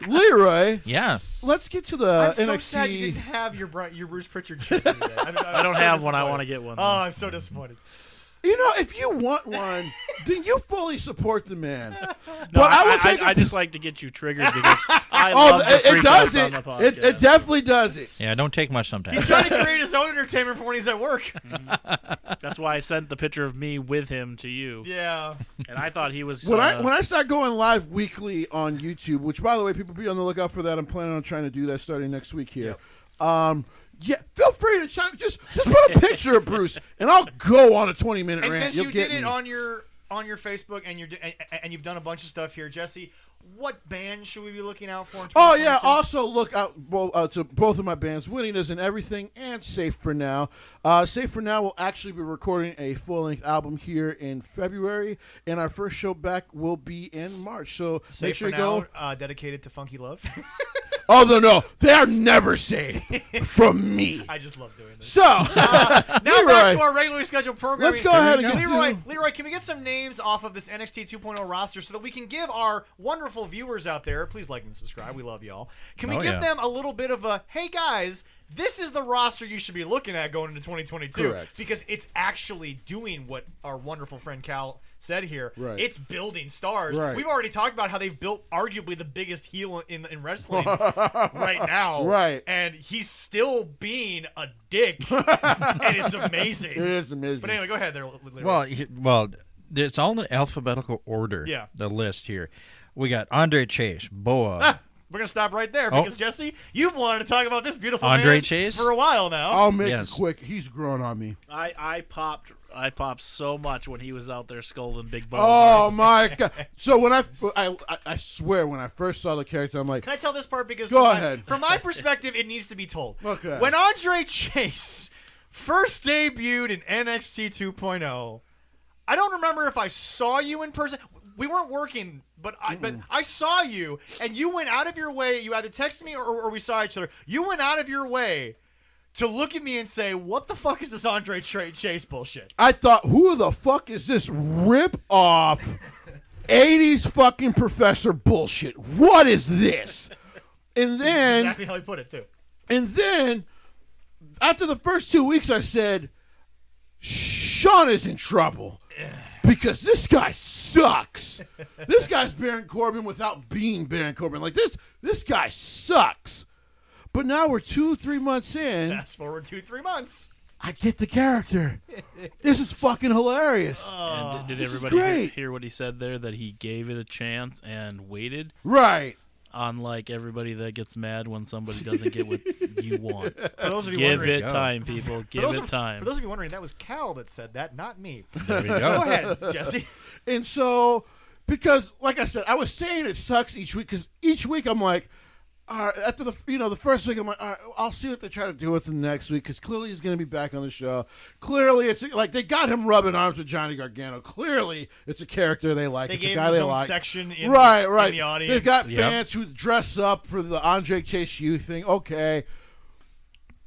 Leroy. Yeah. Let's get to the I'm NXT. So sad you didn't have your Bruce Pritchard shirt today. I don't have one. I want to get one. Oh, I'm so disappointed. You know, if you want one, then you fully support the man. No, but I just like to get you triggered because I love the it does it. On the podcast. It definitely does it. Yeah, don't take much sometimes. He's trying to create his own entertainment for when he's at work. That's why I sent the picture of me with him to you. Yeah. And I thought he was... When I start going live weekly on YouTube, which, by the way, people be on the lookout for that. I'm planning on trying to do that starting next week here. Yep. Yeah, feel free to chime. Just put a picture of Bruce, and I'll go on a 20-minute rant. And since you did it on your Facebook and you've done a bunch of stuff here, Jesse, what band should we be looking out for? Oh, yeah. Also, look out to both of my bands, Winning Is in Everything and Safe for Now. Safe for Now will actually be recording a full-length album here in February, and our first show back will be in March. So Safe make sure for you Now, dedicated to Funky Love. Oh, no. They are never safe from me. I just love doing this. So, now back to our regularly scheduled program. Let's go ahead and get Leroy, can we get some names off of this NXT 2.0 roster so that we can give our wonderful viewers out there, please like and subscribe, we love y'all. Can we give them a little bit of a, hey guys, this is the roster you should be looking at going into 2022. Correct. Because it's actually doing what our wonderful friend Cal said here. Right. It's building stars. Right. We've already talked about how they've built arguably the biggest heel in wrestling right now. Right. And he's still being a dick. And it's amazing. It is amazing. But anyway, go ahead there, Leroy. Well, it's all in alphabetical order. Yeah. The list here. We got Andre Chase, Boa. We're going to stop right there because, Jesse, you've wanted to talk about this beautiful Andre man Chase? for a while now. I'll make it quick. He's grown on me. I popped so much when he was out there scolding Big Bo. Oh, my God. So when I swear, when I first saw the character, I'm like, can I tell this part? Because go ahead. From my perspective, it needs to be told. Okay. When Andre Chase first debuted in NXT 2.0, I don't remember if I saw you in person. We weren't working, but I saw you, and you went out of your way. You either texted me or we saw each other. You went out of your way to look at me and say, what the fuck is this Andre Chase bullshit? I thought, who the fuck is this rip-off 80s fucking professor bullshit? What is this? And then... Exactly how he put it, too. And then, after the first 2 weeks, I said, Sean is in trouble. Because this guy sucks. This guy's Baron Corbin without being Baron Corbin. Like, this guy sucks. But now we're 2-3 months in. Fast forward 2-3 months. I get the character. This is fucking hilarious. And did everybody hear what he said there? That he gave it a chance and waited? Right. Unlike everybody that gets mad when somebody doesn't get what you want. For those of you Give wondering, it time, people. Give it time. For those of you wondering, that was Cal that said that, not me. There you go. Go ahead, Jesse. And so, because, like I said, I was saying it sucks each week, because each week I'm like, all right, after the first week, I'm like, all right, I'll see what they try to do with him next week, because clearly he's going to be back on the show. Clearly, it's like they got him rubbing arms with Johnny Gargano. Clearly, it's a character they like. It's a guy they like. Section in, right. In the audience. They've got fans who dress up for the Andre Chase U thing. Okay.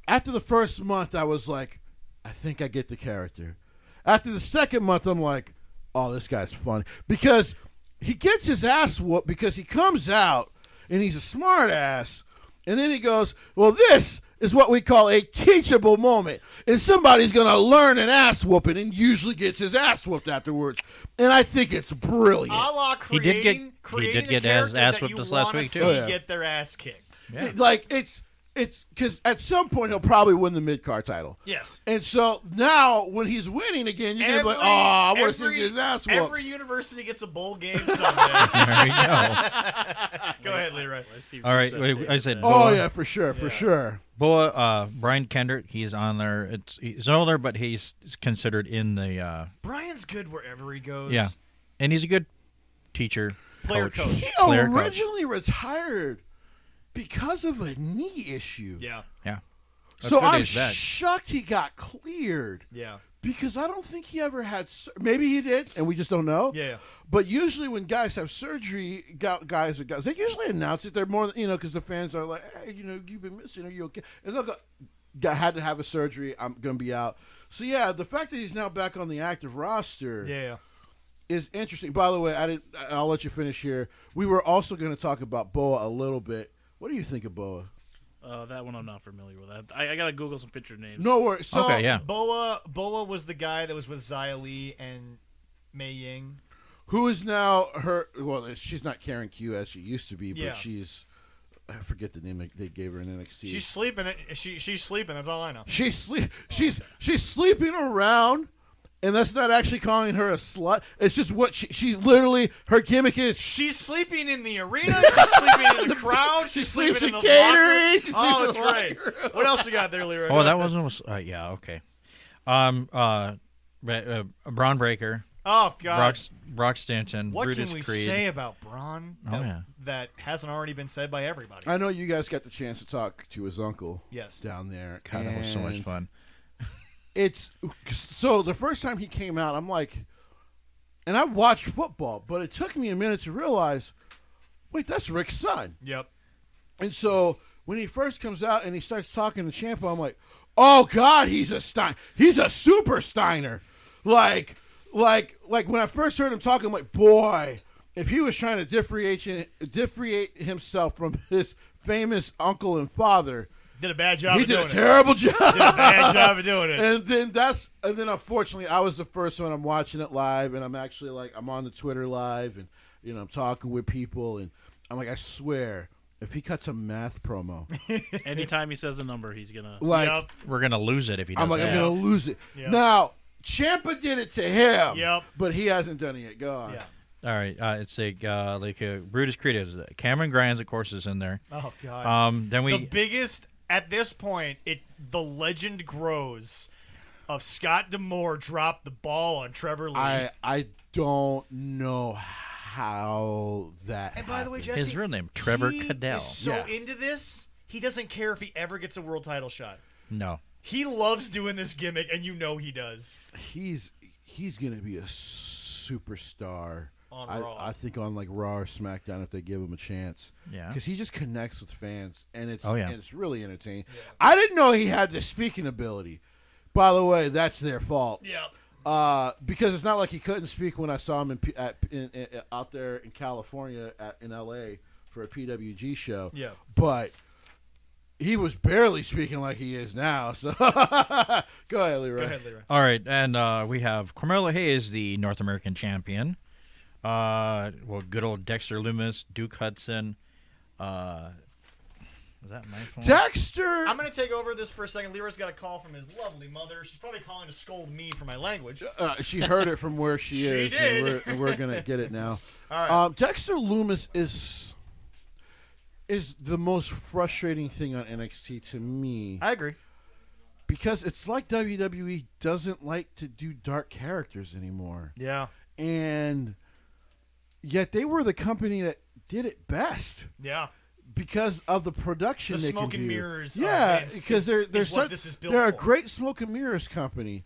After the first month, I was like, I think I get the character. After the second month, I'm like, oh, this guy's funny. Because he gets his ass whooped because he comes out and he's a smart ass. And then he goes, well, this is what we call a teachable moment. And somebody's going to learn an ass whooping and usually gets his ass whooped afterwards. And I think it's brilliant. He did get his ass whooped this last week, too. Get their ass kicked. Yeah. Like, it's because at some point he'll probably win the mid-card title. Yes. And so now when he's winning again, you're going to be like, oh, I want to see his ass whooped. Every university gets a bowl game someday. There you go. Go ahead, Leroy. All right. I said Boa. Oh, yeah, for sure. Boa, Brian Kendrick, he's on there. He's older, but he's considered in the... Brian's good wherever he goes. Yeah. And he's a good teacher. Player coach. He originally retired because of a knee issue. Yeah. So I'm shocked he got cleared. Yeah. Because I don't think he ever had. Maybe he did, and we just don't know. Yeah. But usually when guys have surgery, guys, they usually announce it. They're more, because the fans are like, hey, you've been missing. Are you okay? And they'll go, had to have a surgery. I'm going to be out. So, yeah, the fact that he's now back on the active roster is interesting. By the way, I'll let you finish here. We were also going to talk about Boa a little bit. What do you think of Boa? That one I'm not familiar with. I got to Google some picture names. No worries. So, okay, yeah. Boa was the guy that was with Xia Li and Mei Ying. Who is now she's not Karen Q as she used to be, but she's, I forget the name they gave her in NXT. She's sleeping. She's sleeping. That's all I know. She's sleeping around, and that's not actually calling her a slut. It's just what she literally, her gimmick is. She's sleeping in the arena. She's sleeping in the crowd. She sleeps in catering. She sleeps oh, in that's right. What else we got there, Leroy? Oh, that wasn't. Yeah, okay. Braun Breaker. Oh God. Brock Stanton. What Brutus can we Creed. say about Braun that hasn't already been said by everybody? I know you guys got the chance to talk to his uncle. Yes. Down there. God, that was so much fun. It's so the first time he came out, I'm like, and I watched football, but it took me a minute to realize, wait, that's Rick's son. Yep. And so when he first comes out and he starts talking to Ciampa, I'm like, oh God, he's a super Steiner. Like when I first heard him talking, I'm like, boy, if he was trying to differentiate himself from his famous uncle and father, did a bad job. He did a terrible job. Did a bad job of doing it. And then unfortunately, I was the first one. I'm watching it live, and I'm actually I'm on the Twitter live, and I'm talking with people, and I'm like, I swear, if he cuts a math promo, anytime he says a number, he's gonna we're gonna lose it if he does. I'm like, that. I'm gonna lose it. Yep. Now, Ciampa did it to him. Yep. But he hasn't done it yet. Go on. Yeah. All right. It's Brutus Creed is Cameron Grimes, of course, is in there. Oh God. Then the biggest at this point. The legend grows of Scott D'Amore dropped the ball on Trevor Lee. I don't know how that. And by the way, Jesse, his real name Trevor Cadell. Is so into this, he doesn't care if he ever gets a world title shot. No. He loves doing this gimmick, and he does. He's gonna be a superstar. On Raw. I think on Raw or SmackDown if they give him a chance. Yeah. Because he just connects with fans, and it's really entertaining. Yeah. I didn't know he had the speaking ability. By the way, that's their fault. Yeah. Because it's not like he couldn't speak when I saw him out there in California in L.A. for a PWG show. Yeah. But he was barely speaking like he is now. So go ahead, Leroy. All right, and we have Carmelo Hayes, the North American champion. Good old Dexter Lumis, Duke Hudson. Is that my phone? Dexter! I'm going to take over this for a second. Leroy's got a call from his lovely mother. She's probably calling to scold me for my language. She heard it from where she is. Did. And we're going to get it now. All right. Dexter Lumis is the most frustrating thing on NXT to me. I agree. Because it's like WWE doesn't like to do dark characters anymore. Yeah. And yet they were the company that did it best. Yeah. Because of the production they can do. The smoke and mirrors. Yeah, because they're a for. great smoke and mirrors company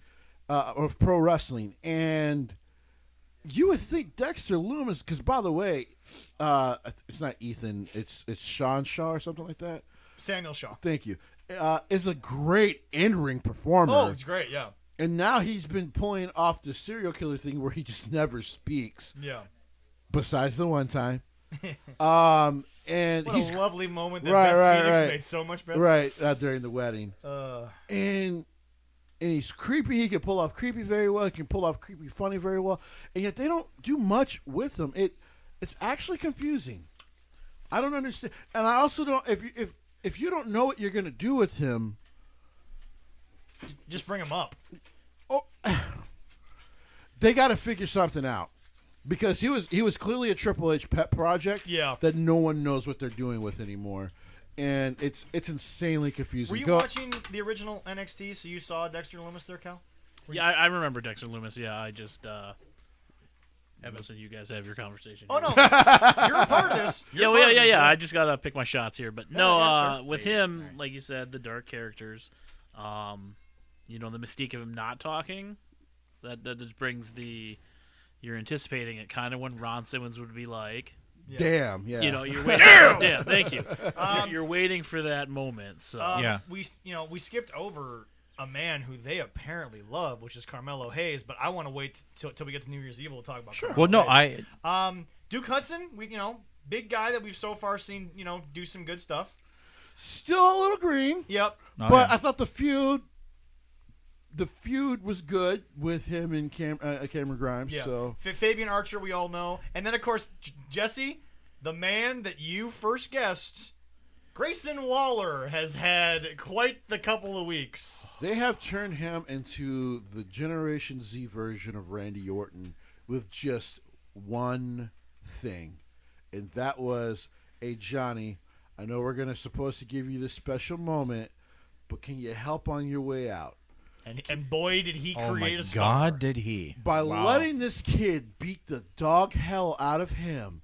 of pro wrestling. And you would think Dexter Lumis, because by the way, it's not Ethan, it's Sean Shaw or something like that. Samuel Shaw. Thank you. Is a great in-ring performer. Oh, it's great, yeah. And now he's been pulling off the serial killer thing where he just never speaks. Yeah. Besides the one time. And what he's a lovely moment that Beth Phoenix made so much better. Right, during the wedding. And he's creepy. He can pull off creepy very well. He can pull off creepy funny very well. And yet they don't do much with him. It's actually confusing. I don't understand. And I also don't if you don't know what you're going to do with him, just bring him up. Oh, they got to figure something out. Because he was clearly a Triple H pet project that no one knows what they're doing with anymore. And it's insanely confusing. Were you watching the original NXT, so you saw Dexter Lumis there, Cal? I remember Dexter Lumis. Yeah, I just haven't listened to you guys have your conversation. Oh, no. You're a part of this. Yeah. I just got to pick my shots here. But no, with him, like you said, the dark characters, the mystique of him not talking, that just brings you're anticipating it, kind of when Ron Simmons would be like, yeah. Damn, yeah. You're waiting. Damn, thank you. You're waiting for that moment. So we skipped over a man who they apparently love, which is Carmelo Hayes. But I want to wait till we get to New Year's Evil to talk about. Sure. Carmelo Hayes. Duke Hudson, big guy that we've so far seen, do some good stuff. Still a little green. Yep. I thought the feud was good with him and Cameron Grimes. Yeah. So Fabian Archer, we all know, and then of course Jesse, the man that you first guessed, Grayson Waller, has had quite the couple of weeks. They have turned him into the Generation Z version of Randy Orton with just one thing, and that was, "Hey Johnny, I know we're supposed to give you this special moment, but can you help on your way out?" And boy, did he create a star. Oh, my God, did he. By letting this kid beat the dog hell out of him.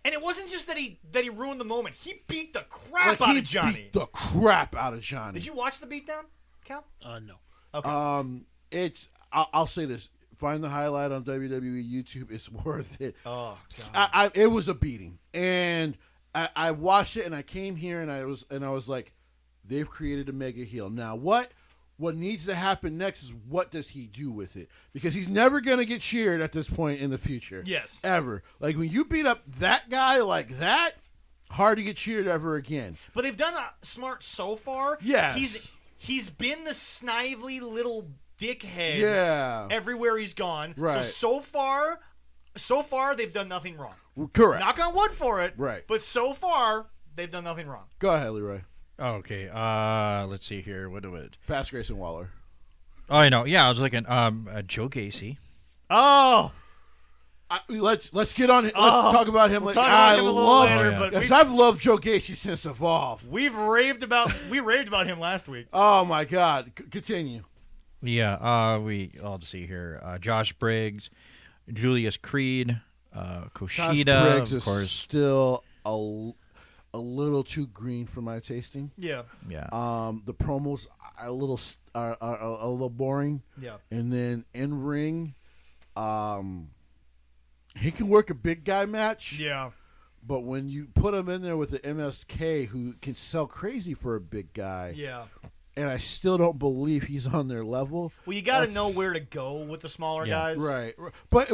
And it wasn't just that he ruined the moment. He beat the crap out of Johnny. He beat the crap out of Johnny. Did you watch the beatdown, Cal? No. Okay. I'll say this. Find the highlight on WWE YouTube. It's worth it. Oh, God. It was a beating. And I watched it, and I came here, and I was like, they've created a mega heel. Now, what needs to happen next is what does he do with it? Because he's never going to get cheered at this point in the future. Yes. Ever. Like, when you beat up that guy like that, hard to get cheered ever again. But they've done smart so far. Yes. He's been the snively little dickhead everywhere he's gone. Right. So far, they've done nothing wrong. Correct. Knock on wood for it. Right. But so far, they've done nothing wrong. Go ahead, Leroy. Okay. Let's see here. What do it? Past Grayson Waller. Oh, I know. Yeah, I was looking. Joe Gacy. Oh. Let's get on. Let's talk about him. We'll talk about him a little later, but I've loved Joe Gacy since Evolve. We raved about him last week. Oh my God! Continue. Yeah. I'll see here. Josh Briggs, Julius Creed, Kushida. Josh Briggs of course, is still a little too green for my tasting. Yeah. Yeah. The promos are a little boring. Yeah. And then in ring, he can work a big guy match. Yeah. But when you put him in there with the MSK, who can sell crazy for a big guy, and I still don't believe he's on their level. Well, you got to know where to go with the smaller guys, right? But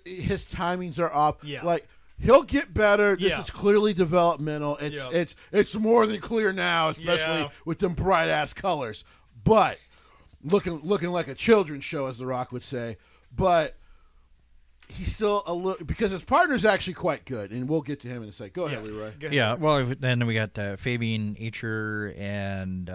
his timings are off. Yeah. Like he'll get better. This is clearly developmental. It's more than clear now, especially with them bright ass colors. But looking like a children's show, as The Rock would say. But he's still a little because his partner's actually quite good, and we'll get to him in a second. Go ahead, Leroy. Go ahead. Yeah. Well, then we got Fabian Aicher and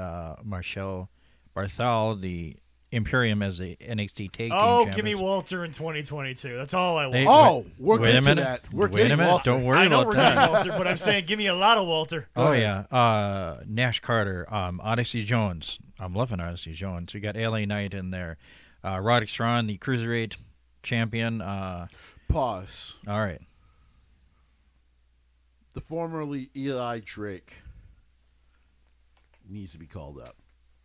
Marcel Barthel, the Imperium as the NXT Tag Team Champions. Give me Walter in 2022. That's all I want. We're getting to that. We're getting Walter. Don't worry about we're that. getting Walter, but I'm saying give me a lot of Walter. Yeah. Nash Carter, Odyssey Jones. I'm loving Odyssey Jones. We got LA Knight in there. Roderick Strong, the Cruiserweight champion. Pause. All right. The formerly Eli Drake needs to be called up.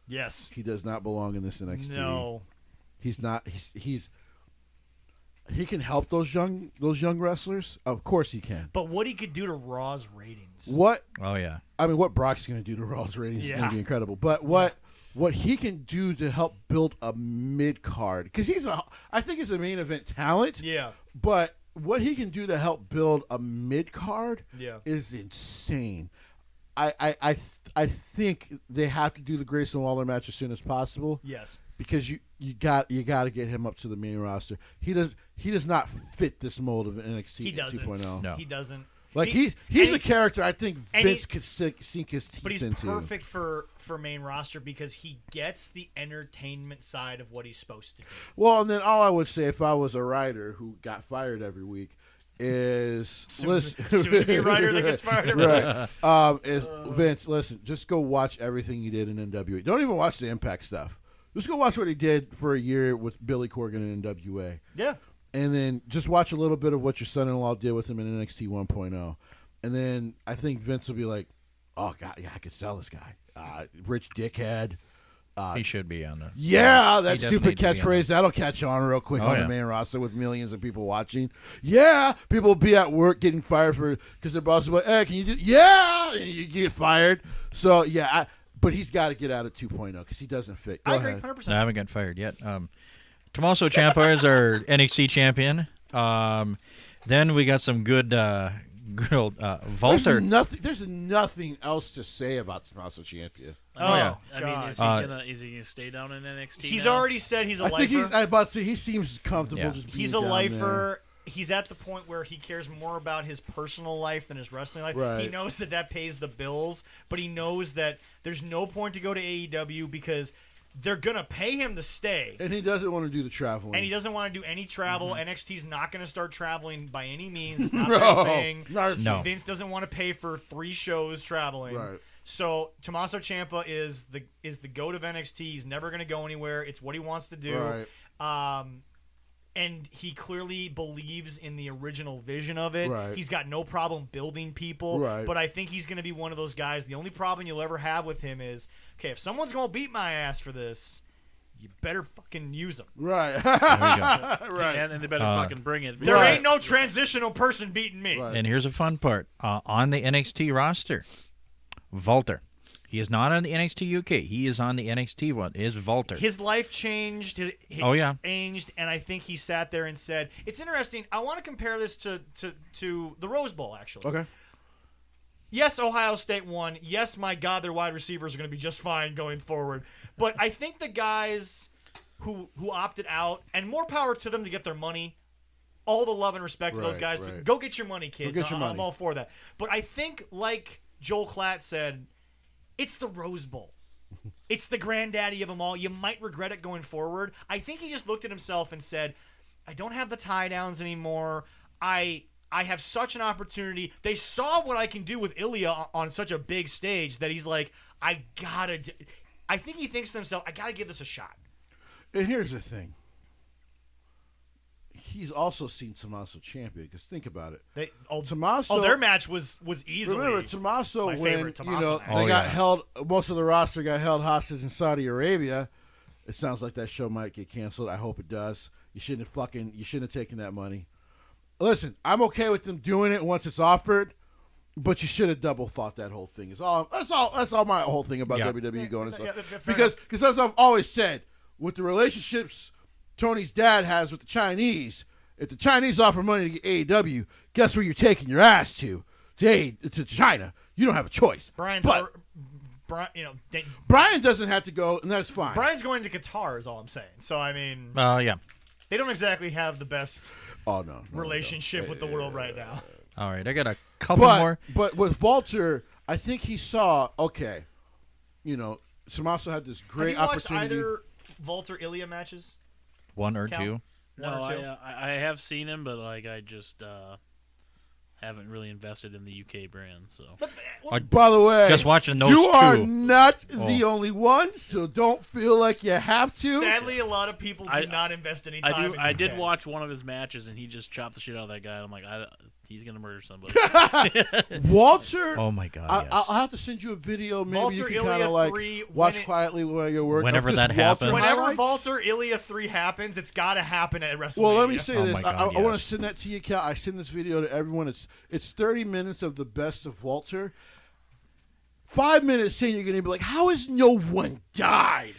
Yes. He does not belong in this NXT. No. He's not. He can help those young wrestlers. Of course he can. But what he could do to Raw's ratings. What? Oh yeah. I mean, what Brock's going to do to Raw's ratings is going to be incredible. But what he can do to help build a mid card, because I think he's a main event talent. Yeah. But what he can do to help build a mid card is insane. I think they have to do the Grayson Waller match as soon as possible. Yes. Because you got to get him up to the main roster. He does not fit this mold of NXT 2.0. No. He doesn't. Like he's a character I think Vince could sink his teeth into. But he's perfect for main roster because he gets the entertainment side of what he's supposed to do. Well, and then all I would say if I was a writer who got fired every week is soon to be a writer that gets fired every week. Is Vince, listen, just go watch everything he did in NWA. Don't even watch the Impact stuff. Just go watch what he did for a year with Billy Corgan in NWA. Yeah. And then just watch a little bit of what your son-in-law did with him in NXT 1.0. And then I think Vince will be like, oh, God, yeah, I could sell this guy. Rich dickhead. He should be on there. Yeah, that stupid catchphrase. That'll catch on real quick on the main roster with millions of people watching. Yeah, people will be at work getting fired because their boss is like, hey, can you do – yeah, and you get fired. So, yeah, but he's got to get out of 2.0 because he doesn't fit. Go ahead. 100%. No, I haven't gotten fired yet. Tommaso Ciampa is our NXT champion. Then we got some good old Walter. There's nothing else to say about Tommaso Ciampa. Oh yeah. I mean, is he gonna stay down in NXT? He's now? already said he's a lifer. I think I'm about to say he seems comfortable just being He's a down lifer. there. He's at the point where he cares more about his personal life than his wrestling life. Right. He knows that pays the bills, but he knows that there's no point to go to AEW because they're going to pay him to stay. And he doesn't want to do the traveling. And he doesn't want to do any travel. Mm-hmm. NXT's not going to start traveling by any means. It's not their thing. No. Vince doesn't want to pay for 3 shows traveling. Right. So Tommaso Ciampa is the GOAT of NXT. He's never going to go anywhere. It's what he wants to do. Right. And he clearly believes in the original vision of it. Right. He's got no problem building people. Right. But I think he's going to be one of those guys. The only problem you'll ever have with him is, okay, if someone's going to beat my ass for this, you better fucking use them. Right. Right. And they better fucking bring it. There ain't no transitional person beating me. Right. And here's a fun part. On the NXT roster, Walter. He is not on the NXT UK. He is on the NXT one. Is Walter. His life changed. Changed, and I think he sat there and said, "It's interesting. I want to compare this to the Rose Bowl, actually." Okay. Yes, Ohio State won. Yes, my God, their wide receivers are going to be just fine going forward. But I think the guys who opted out, and more power to them to get their money. All the love and respect to those guys. Right. Go get your money, kids. Go get your money. I'm all for that. But I think, like Joel Klatt said, it's the Rose Bowl. It's the granddaddy of them all. You might regret it going forward. I think he just looked at himself and said, I don't have the tie downs anymore. I have such an opportunity. They saw what I can do with Ilya on such a big stage that he's like, I think he thinks to himself, I got to give this a shot. And here's the thing. He's also seen Tommaso Ciampa, because think about it. Their match was easily. Remember Tommaso my favorite Tommaso match. They got held. Most of the roster got held hostage in Saudi Arabia. It sounds like that show might get canceled. I hope it does. You shouldn't have taken that money. Listen, I'm okay with them doing it once it's offered, but you should have double thought that whole thing. That's all my whole thing about WWE going and stuff. Because as I've always said, with the relationships Tony's dad has with the Chinese, if the Chinese offer money to get AEW, guess where you're taking your ass to China. You don't have a choice. Brian doesn't have to go, and that's fine. Brian's going to Qatar is all I'm saying. So I mean, they don't exactly have the best relationship with the world right now. All right, I got a couple more. But with Walter, I think he saw, Tommaso had this great opportunity. Have you watched either Walter Ilya matches? One or two. No, I have seen him, but I just haven't really invested in the UK brand. So, by the way, just watching those you two. are not the only one, so don't feel like you have to. Sadly, a lot of people do not invest any time. I did watch one of his matches, and he just chopped the shit out of that guy. I'm like, he's gonna murder somebody. Walter. Oh my God! I'll have to send you a video. Maybe Walter you can Ilya kind of 3, watch quietly while you're working. Whenever that happens. Whenever Walter Ilya 3 happens, it's got to happen at WrestleMania. Well, let me say this. God, I want to send that to you, Cal. I send this video to everyone. It's 30 minutes of the best of Walter. 5 minutes in, you're going to be like, how has no one died?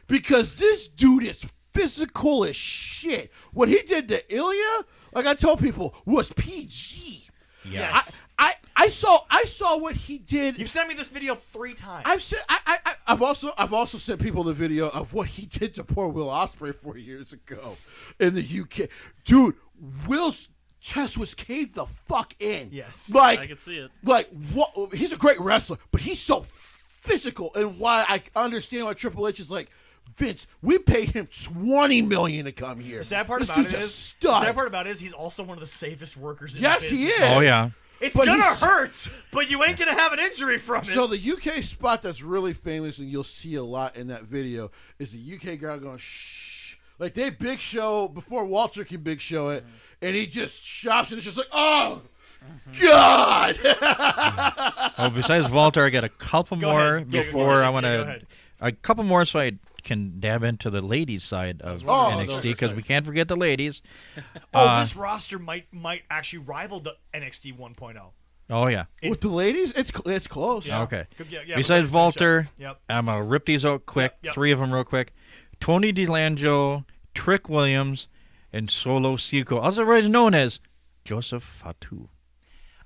Because this dude is physical as shit. What he did to Ilya, like I told people, was PG. Yes. I saw what he did. You've sent me this video 3 times. I've also sent people the video of what he did to poor Will Ospreay 4 years ago in the UK. Dude, Will's chest was caved the fuck in. Yes. Like, I can see it. Like, what? He's a great wrestler, but he's so physical, and why I understand why Triple H is like, Vince, we paid him $20 million to come here. The sad part this about dude's it a is, stud. the sad part about it is he's also one of the safest workers in the Yes, business. he is. Oh yeah. It's going to hurt, but you ain't going to have an injury from it. So the UK spot that's really famous, and you'll see a lot in that video, is the UK crowd going, shh. Like, they big show before Walter can big show it, and he just chops, and it's just like, oh, God. Oh, besides Walter, I got a couple more before I want to. A couple more so I can dab into the ladies' side of NXT, because we can't forget the ladies. This roster might actually rival the NXT 1.0. Oh yeah, with the ladies, it's close. Yeah. Okay. Yeah, besides Walter, yep. I'm gonna rip these out quick. Yep. 3 of them real quick. Tony D'Angelo, Trick Williams, and Solo Sikoa, otherwise known as Joseph Fatu.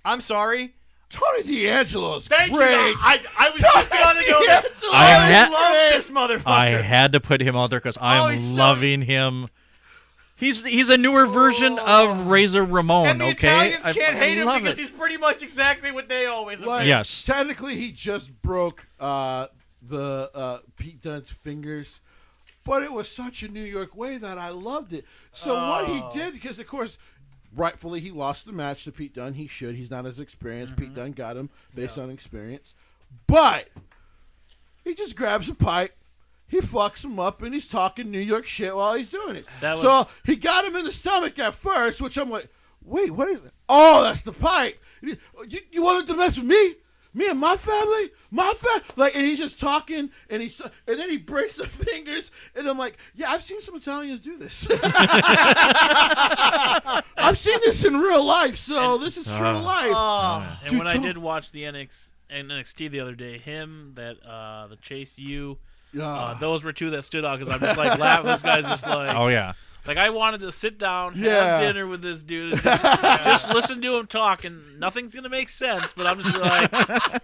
I'm sorry. Tony D'Angelo is Thank great. You. I was just going to go there. I love this motherfucker. I had to put him out there because I'm loving him. He's a newer version of Razor Ramon. And the okay, Italians can't hate him because he's pretty much exactly what they always have been. Yes. Technically, he just broke the Pete Dunne's fingers, but it was such a New York way that I loved it. So what he did, because of course, rightfully, he lost the match to Pete Dunne. He should. He's not as experienced. Pete Dunne got him based on experience. But he just grabs a pipe, he fucks him up, and he's talking New York shit while he's doing it. So he got him in the stomach at first, which I'm like, wait, what is it? Oh, that's the pipe. You wanted to mess with me? Me and my family? Like, and he's just talking, and then he breaks the fingers, and I'm like, yeah, I've seen some Italians do this. I've seen this in real life, so this is true life. And dude, when I did watch the NXT the other day, the Chase U, those were two that stood out because I'm just like laughing. This guy's just like, oh yeah. Like, I wanted to sit down, have dinner with this dude, and just listen to him talk, and nothing's going to make sense, but I'm just like,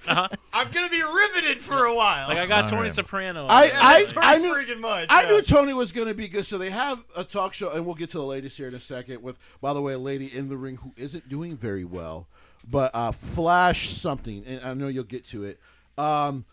I'm going to be riveted for a while. Like, I got Tony Soprano. I knew Tony was going to be good, so they have a talk show, and we'll get to the ladies here in a second, with, by the way, a lady in the ring who isn't doing very well, but Flash something, and I know you'll get to it, and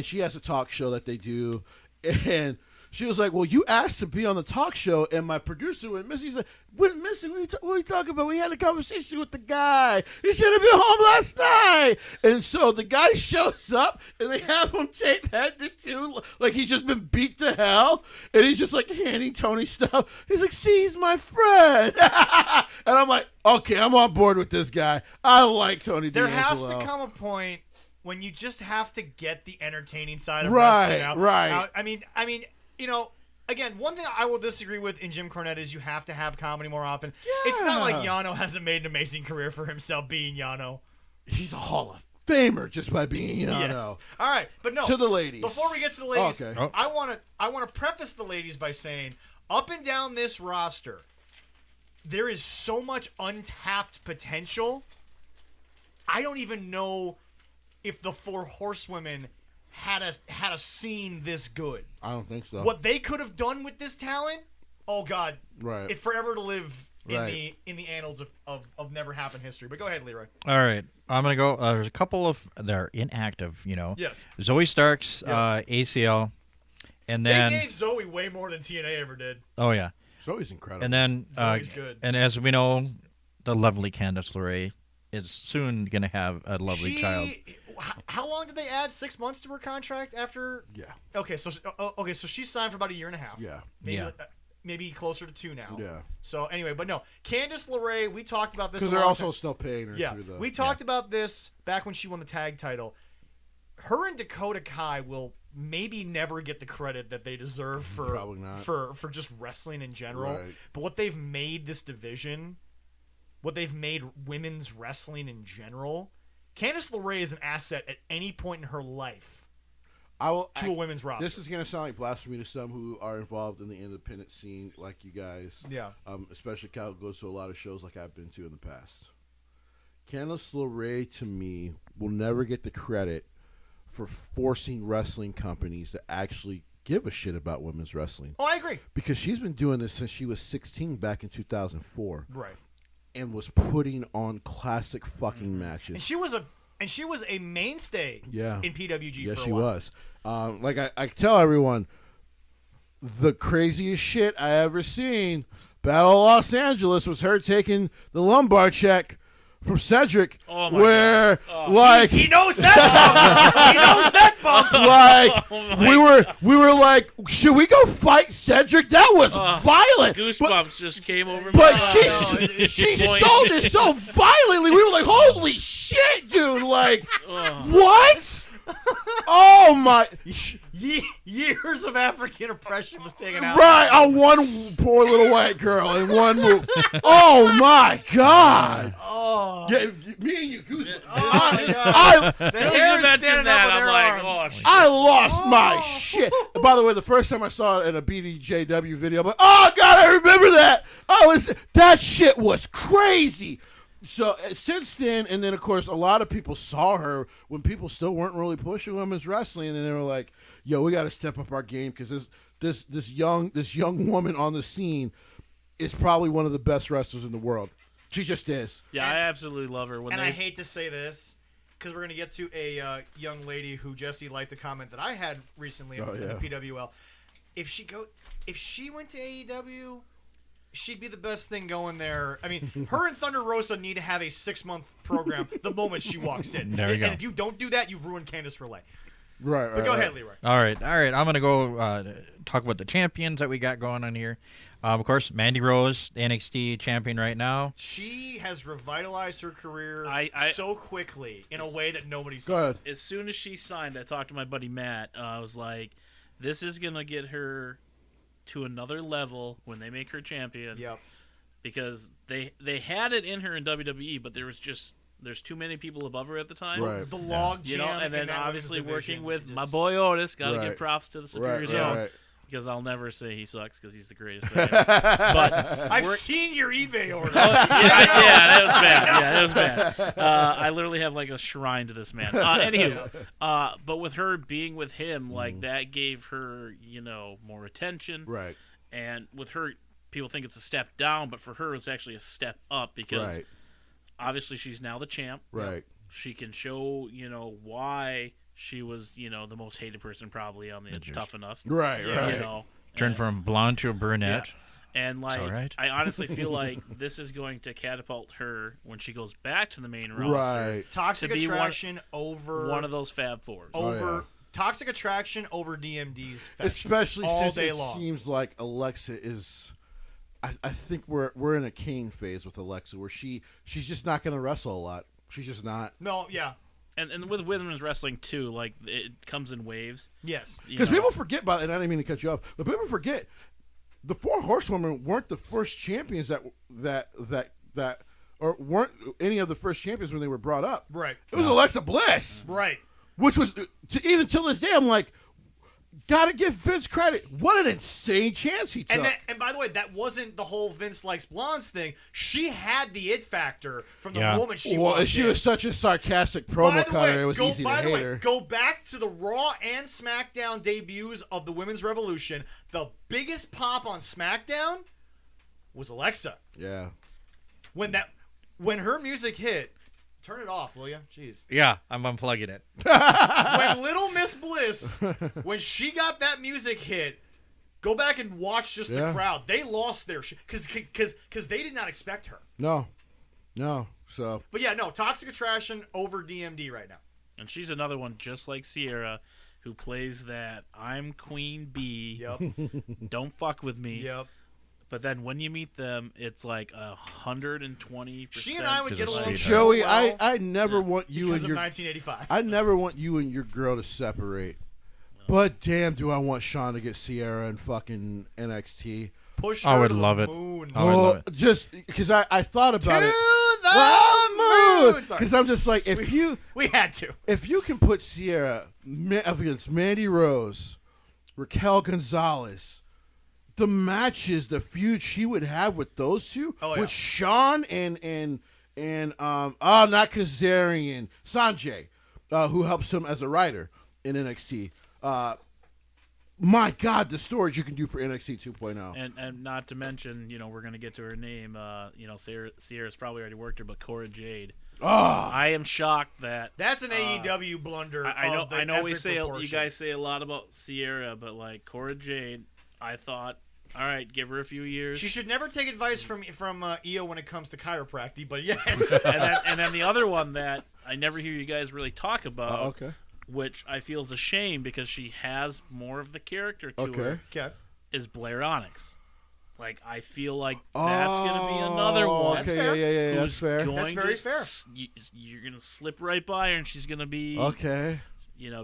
she has a talk show that they do, and she was like, well, you asked to be on the talk show, and my producer went missing. He said, went missing? What are you talking about? We had a conversation with the guy. He should have been home last night. And so the guy shows up, and they have him tape head to toe, like he's just been beat to hell, and he's just like handing Tony stuff. He's like, see, he's my friend. And I'm like, okay, I'm on board with this guy. I like Tony D'Angelo. There has to come a point when you just have to get the entertaining side of wrestling out. Right. I mean, you know, again, one thing I will disagree with in Jim Cornette is you have to have comedy more often. Yeah. It's not like Yano hasn't made an amazing career for himself being Yano. He's a Hall of Famer just by being Yano. Yes. All right, but no. To the ladies. Before we get to the ladies, okay. I want to preface the ladies by saying, up and down this roster, there is so much untapped potential. I don't even know if the Four Horsewomen had a scene this good. I don't think so. What they could have done with this talent, oh God, right? It forever to live in the annals of never happened history. But go ahead, Leroy. All right, I'm gonna go. There's a couple of they're inactive. You know. Yes. Zoe Stark's ACL, and then they gave Zoe way more than TNA ever did. Oh yeah. Zoe's incredible. And then Zoe's good. And as we know, the lovely Candice LeRae is soon gonna have a lovely child. How long did they add? 6 months to her contract after? Yeah. Okay, so she's signed for about a year and a half. Yeah. Maybe closer to 2 now. Yeah. So anyway, but no, Candice LeRae, we talked about this because they're also still paying her. Yeah. Through the, we talked about this back when she won the tag title. Her and Dakota Kai will maybe never get the credit that they deserve for probably not. for just wrestling in general. Right. But what they've made this division, what they've made women's wrestling in general. Candice LeRae is an asset at any point in her life to a women's roster. This is going to sound like blasphemy to some who are involved in the independent scene like you guys. Yeah. Especially Cal goes to a lot of shows like I've been to in the past. Candice LeRae, to me, will never get the credit for forcing wrestling companies to actually give a shit about women's wrestling. Oh, I agree. Because she's been doing this since she was 16 back in 2004. Right. And was putting on classic fucking matches. And she was a mainstay in PWG yes, for a she while. was. Like I tell everyone, the craziest shit I ever seen, Battle of Los Angeles, was her taking the lumbar check from Cedric, where like he knows that bump. He knows that bump. Like we were like, should we go fight Cedric? That was violent. Goosebumps just came over me. But she sold it so violently. We were like, holy shit, dude! Like, what? Oh my! Years of African oppression was taken out. Right on one poor little white girl in one move. Oh my God! Oh, yeah, me and you, goosebumps. Oh as soon as you mentioned that, I'm like, oh shit. I lost my shit. And by the way, the first time I saw it in a BDJW video, I'm like, oh God, I remember that. That shit was crazy. So since then, and then of course, a lot of people saw her when people still weren't really pushing women's wrestling, and they were like, "Yo, we got to step up our game because this young woman on the scene is probably one of the best wrestlers in the world. She just is." Yeah, I absolutely love her. I hate to say this because we're gonna get to a young lady who Jesse liked the comment that I had recently in the PWL. If she went to AEW. she'd be the best thing going there. I mean, her and Thunder Rosa need to have a 6-month program the moment she walks in. There you go. And if you don't do that, you've ruined Candice LeRae. Right. But go ahead, Leroy. All right. I'm gonna go talk about the champions that we got going on here. Of course, Mandy Rose, the NXT champion right now. She has revitalized her career so quickly in a way that nobody's. Go ahead. As soon as she signed, I talked to my buddy Matt. I was like, "This is gonna get her to another level when they make her champion." Yep. Because they had it in her in WWE, but there's too many people above her at the time. Right. The log jam, and then in obviously division, working with my boy Otis, got to give props to the Superior Zone. Right. Because I'll never say he sucks because he's the greatest thing ever. But I've seen your eBay order. that was bad. Yeah, that was bad. I literally have like a shrine to this man. Anywho, but with her being with him, like that gave her, more attention. Right. And with her, people think it's a step down, but for her, it's actually a step up because obviously she's now the champ. Right. She can show, why she was, the most hated person probably on the Tough Enough. Right. Turned from blonde to a brunette. Yeah. And like, right. I honestly feel like this is going to catapult her when she goes back to the main roster. Right. Toxic Attraction over one of those Fab Fours. Toxic Attraction over DMD's fashion. Especially all since day it long. seems like Alexa is. I think we're in a Kane phase with Alexa where she's just not going to wrestle a lot. She's just not. No, yeah. And with women's wrestling too, like it comes in waves. Yes. Because people forget about it, and I didn't mean to cut you off, but people forget the 4 Horsewomen weren't the first champions that or weren't any of the first champions when they were brought up. Right. It was Alexa Bliss. Right. Which was even till this day, I'm like, gotta give Vince credit. What an insane chance he took. And by the way, that wasn't the whole Vince likes blondes thing. She had the it factor from the moment she walked in. She was such a sarcastic promo cutter. It was easy to hate her. Go back to the Raw and SmackDown debuts of the Women's Revolution. The biggest pop on SmackDown was Alexa. Yeah. When her music hit. Turn it off, will you? Jeez. Yeah, I'm unplugging it. When Little Miss Bliss, when she got that music hit, go back and watch just the crowd. They lost their shit because they did not expect her. No. So. But yeah, no. Toxic Attraction over DMD right now. And she's another one just like Sierra, who plays that I'm Queen Bee. Yep. Don't fuck with me. Yep. But then when you meet them, it's like 120%. She and I would get along. Joey, I never want you and your 1985. I never want you and your girl to separate. But damn, do I want Sean to get Sierra and fucking NXT? Push her I would to love the it. moon. I would love it. Just because I thought about to it. the moon. Because I'm just like, we had to. If you can put Sierra against Mandy Rose, Raquel Gonzalez, the matches, the feud she would have with those two, with Sean and not Kazarian, Sanjay, who helps him as a writer in NXT. My God, the stories you can do for NXT 2.0. And not to mention, we're going to get to her name. Sierra's probably already worked her, but Cora Jade. Oh, I am shocked that's an AEW blunder. I know you guys say a lot about Sierra, but like Cora Jade, I thought, all right, give her a few years. She should never take advice from Io when it comes to chiropractic, but yes. and then the other one that I never hear you guys really talk about, which I feel is a shame because she has more of the character to her, is Blair Onyx. Like, I feel like that's going to be another one. That's fair. Yeah, that's fair. That's very fair. You're going to slip right by her, and she's going to be... Okay.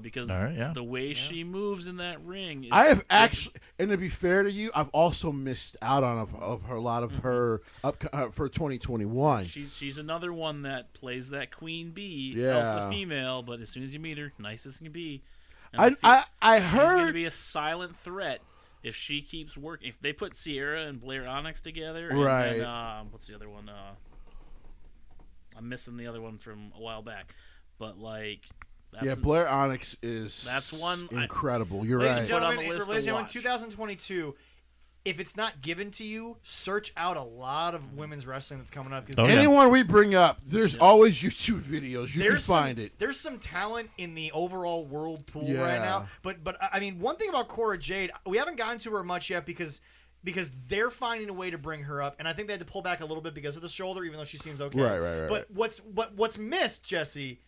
Because the way she moves in that ring. I have actually, and to be fair to you, I've also missed out on a lot of her for 2021. She's another one that plays that Queen Bee, alpha female, but as soon as you meet her, nice as can be. I heard she's going to be a silent threat if she keeps working. If they put Sierra and Blair Onyx together, right? And what's the other one? I'm missing the other one from a while back, but like. Blair Onyx is incredible. You're ladies right. And gentlemen, ladies and gentlemen, 2022, if it's not given to you, search out a lot of women's wrestling that's coming up. Anyone we bring up, there's always YouTube videos. You can find it. There's some talent in the overall world pool right now. But I mean, one thing about Cora Jade, we haven't gotten to her much yet because because they're finding a way to bring her up, and I think they had to pull back a little bit because of the shoulder, even though she seems okay. Right. But what's missed, Jesse?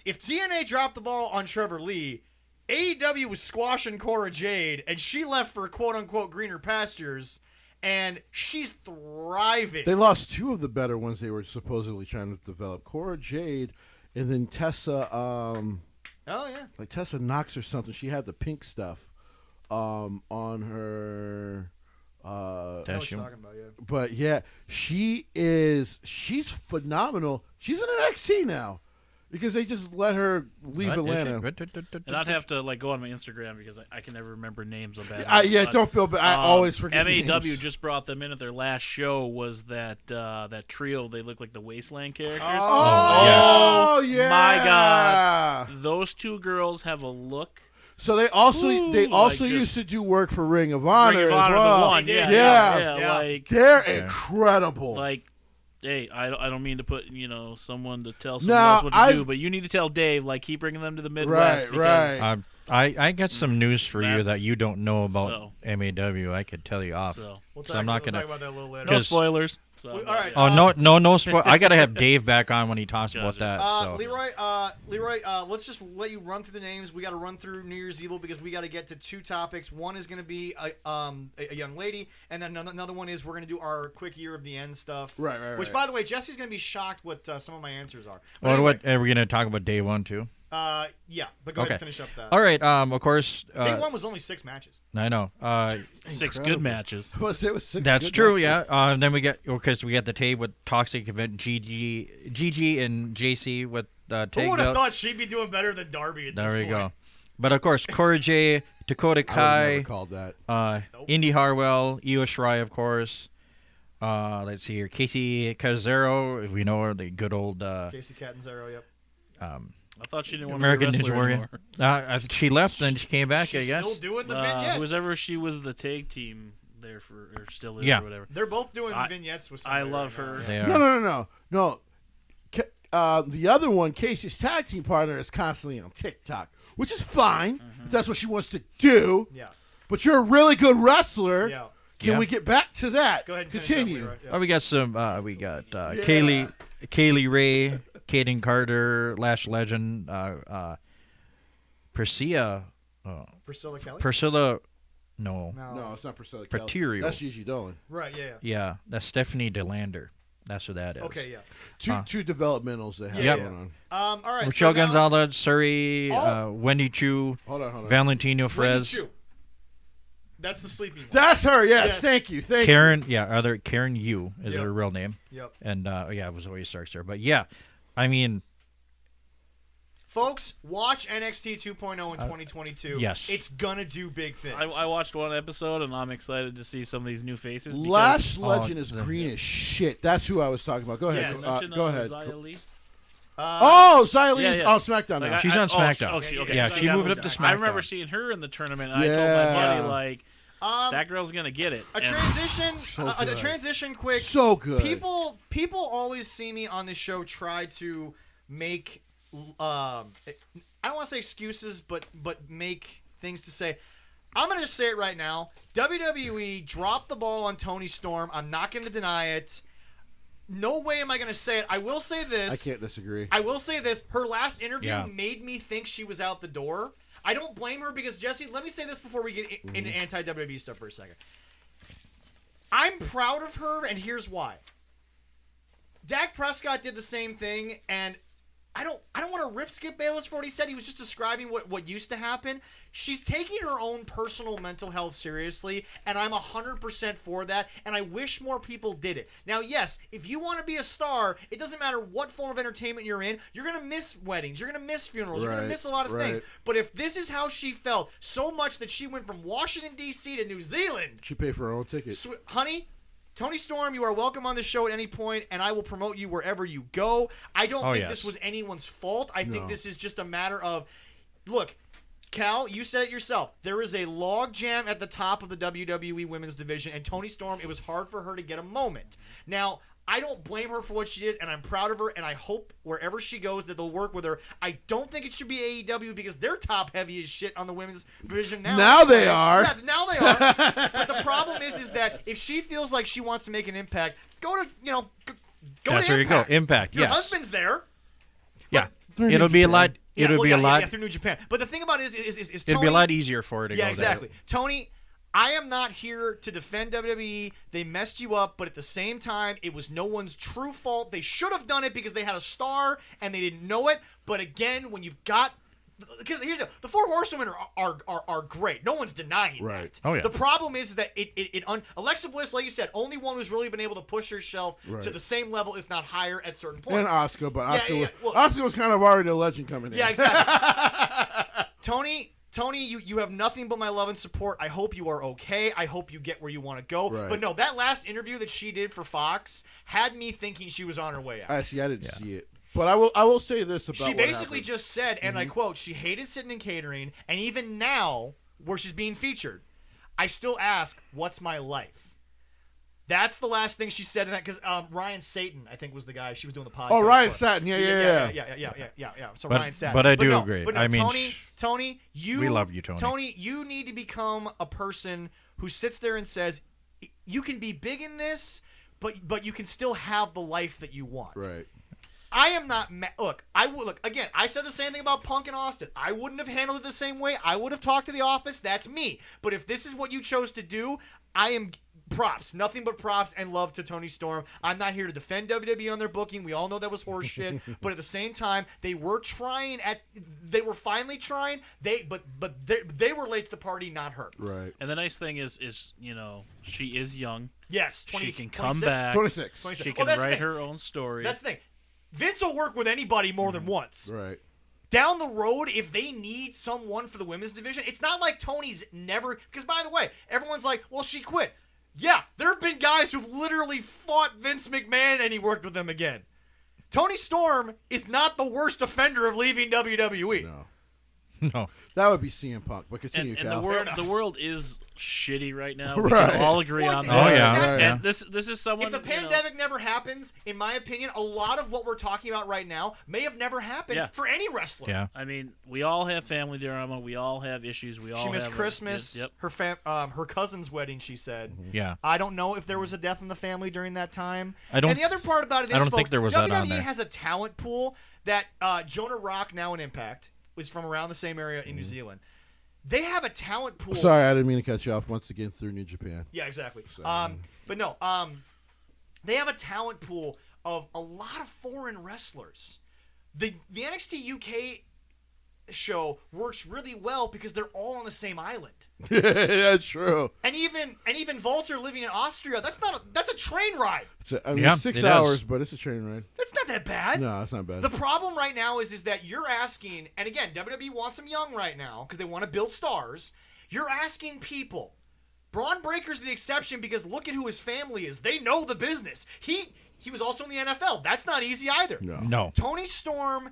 If TNA dropped the ball on Trevor Lee, AEW was squashing Cora Jade, and she left for quote unquote greener pastures, and she's thriving. They lost 2 of the better ones they were supposedly trying to develop: Cora Jade, and then Tessa. Like Tessa Knox or something. She had the pink stuff on her. I know what you're talking about, yeah. But yeah, she's phenomenal. She's in NXT now because they just let her leave Atlanta. And I'd have to go on my Instagram because I can never remember names of bad. Don't feel bad. I always forget. MAW names. just brought them in at their last show. Was that trio? They look like the Wasteland characters. Oh yeah! My God, those 2 girls have a look. So they also used to do work for Ring of Honor, as well. Yeah. They're incredible. Hey, I don't mean to put someone to tell someone else what to do, but you need to tell Dave keep bringing them to the Midwest. Right. I got some news for you that you don't know about MAW. I could tell you off. We'll I'm not talk gonna. about that a little later. No spoilers. So, all right. No spoil. I gotta have Dave back on when he talks about that. So. Leroy, let's just let you run through the names. We got to run through New Year's Evil because we got to get to 2 topics. One is going to be a young lady, and then another one is we're going to do our quick year of the end stuff. Right. Which, by the way, Jesse's going to be shocked what some of my answers are. Well, anyway, what are we going to talk about day 1 too? Yeah, but go ahead and finish up that. All right. Of course. Day 1 was only 6 matches. I know. 6 good matches. It was 6 That's good true. matches. Yeah. Then we got the tape with Toxic Event, GG and JC with tag Who would have belt. thought she'd be doing better than Darby at this point? There we go. But of course, Cora J, Dakota I would Kai, never called that. Indy Harwell, Io Shirai, of course. Let's see here, Casey Cazzaro. We know her, the good old Casey Catanzaro. Yep. I thought she didn't want American to be a Ninja wrestler Warrior. She left and she came back. She's I guess. still doing the vignettes. Whoever she was the tag team there for, or still is, or whatever. They're both doing vignettes with. I love her. They are. No. The other one, Casey's tag team partner, is constantly on TikTok, which is fine. If that's what she wants to do. Yeah. But you're a really good wrestler. Yeah. Can we get back to that? Go ahead. And continue. Yeah. Oh, we got some. Kaylee Ray, Kaden Carter, Lash Legend, Priscilla. Priscilla Kelly. No, it's not Priscilla Paterio. Kelly. That's Gigi Dolan. Right. Yeah. Yeah, that's Stephanie DeLander. That's what that is. Okay. Yeah. Two developmentals they have going on. All right. Michelle Gonzalez, Surrey, Wendy Chu, Hold on. Valentino Wendy Frez. Chu. That's the sleeping one. That's her. Yes. Thank you. Karen. Yeah. Karen Yu is her real name. Yep. And it was always starts there. But yeah, I mean. Folks, watch NXT 2.0 in 2022. Yes. It's gonna do big things. I watched one episode, and I'm excited to see some of these new faces. Lash Legend is green as shit. That's who I was talking about. Go ahead. Yes. Go ahead. Xia Li? Xia Li is on SmackDown now. She's on SmackDown. Okay. Yeah, she moved up to SmackDown. I remember seeing her in the tournament, and I told my buddy, that girl's gonna get it. A transition quick. So good. People always see me on this show try to make I don't want to say excuses, but make things to say. I'm going to just say it right now. WWE dropped the ball on Toni Storm. I'm not going to deny it. No way am I going to say it. I will say this. I can't disagree. I will say this. Her last interview made me think she was out the door. I don't blame her because, Jesse, let me say this before we get into anti-WWE stuff for a second. I'm proud of her, and here's why. Dak Prescott did the same thing, and I don't want to rip Skip Bayless for what he said. He was just describing what used to happen. She's taking her own personal mental health seriously, and I'm 100% for that, and I wish more people did it. Now, yes, if you want to be a star, it doesn't matter what form of entertainment you're in. You're going to miss weddings. You're going to miss funerals. You're going to miss a lot of things. But if this is how she felt, so much that she went from Washington, D.C. to New Zealand. She paid for her own ticket. Honey, Toni Storm, you are welcome on the show at any point, and I will promote you wherever you go. I don't think this was anyone's fault. I think this is just a matter of, look, Cal, you said it yourself. There is a log jam at the top of the WWE Women's Division, and Toni Storm, it was hard for her to get a moment. Now, I don't blame her for what she did, and I'm proud of her, and I hope wherever she goes that they'll work with her. I don't think it should be AEW because they're top heavy as shit on the women's division now. Now they are. Yeah, now they are. But the problem is is that if she feels like she wants to make an impact, go to That's to where Impact. you go. Impact. Your yes. husband's there. Yeah. Through It'll New be a Japan. lot. It'll be a lot. through New Japan. But the thing about it is Tony, it'll be a lot easier for her to go there. exactly. Tony, I am not here to defend WWE. They messed you up, but at the same time, it was no one's true fault. They should have done it because they had a star and they didn't know it. But again, when you've got, because here's the 4 Horsewomen are great. No one's denying that. Oh yeah. The problem is that Alexa Bliss, like you said, only one who's really been able to push herself to the same level, if not higher, at certain points. And Asuka, but Asuka was kind of already a legend coming in. Yeah, exactly. Tony, you have nothing but my love and support. I hope you are okay. I hope you get where you want to go. Right. But no, that last interview that she did for Fox had me thinking she was on her way out. I didn't see it. But I will say this about she what basically happened. just said, and I quote, she hated sitting in catering, and even now, where she's being featured, I still ask, what's my life? That's the last thing she said in that, because Ryan Satin, I think, was the guy she was doing the podcast. Oh, Ryan for. Satin, yeah. So Ryan Satin. But I do agree. But no, I mean, Tony, we love you, Tony. Tony, you need to become a person who sits there and says, you can be big in this, but you can still have the life that you want. Right. I am not look. Again. I said the same thing about Punk and Austin. I wouldn't have handled it the same way. I would have talked to the office. That's me. But if this is what you chose to do, I am props. Nothing but props and love to Toni Storm. I'm not here to defend WWE on their booking. We all know that was horseshit. But at the same time, they were finally trying. They were late to the party, not her. Right. And the nice thing is she is young. Yes. She can 26? come back. 26. She can write her own story. That's the thing. Vince will work with anybody more than once. Right. Down the road, if they need someone for the women's division, it's not like Tony's never... Because, by the way, everyone's like, well, she quit. Yeah, there have been guys who've literally fought Vince McMahon and he worked with them again. Toni Storm is not the worst offender of leaving WWE. No. That would be CM Punk, but continue, and Cal. the world is shitty right now. Right. We can all agree on that. Oh, yeah. Right. And this is someone... If the pandemic never happens, in my opinion, a lot of what we're talking about right now may have never happened for any wrestler. Yeah. I mean, we all have family drama. We all have issues. She missed Christmas. Yep. Her cousin's wedding, she said. Yeah. I don't know if there was a death in the family during that time. I don't And the other part about it is, I don't think folks, there was that on WWE there. has a talent pool that Jonah Rock, now in Impact, was from around the same area in New Zealand. They have a talent pool. Sorry, I didn't mean to cut you off once again through New Japan. Yeah, exactly. So, But no, they have a talent pool of a lot of foreign wrestlers. The NXT UK show works really well because they're all on the same island. That's true. And even Walter living in Austria, that's a train ride. I mean, 6 hours, but it's a train ride. That's not that bad. No, it's not bad. The problem right now is that you're asking, and again, WWE wants them young right now because they want to build stars. You're asking people. Braun Breaker's the exception because look at who his family is. They know the business. He was also in the NFL. That's not easy either. No. Toni Storm,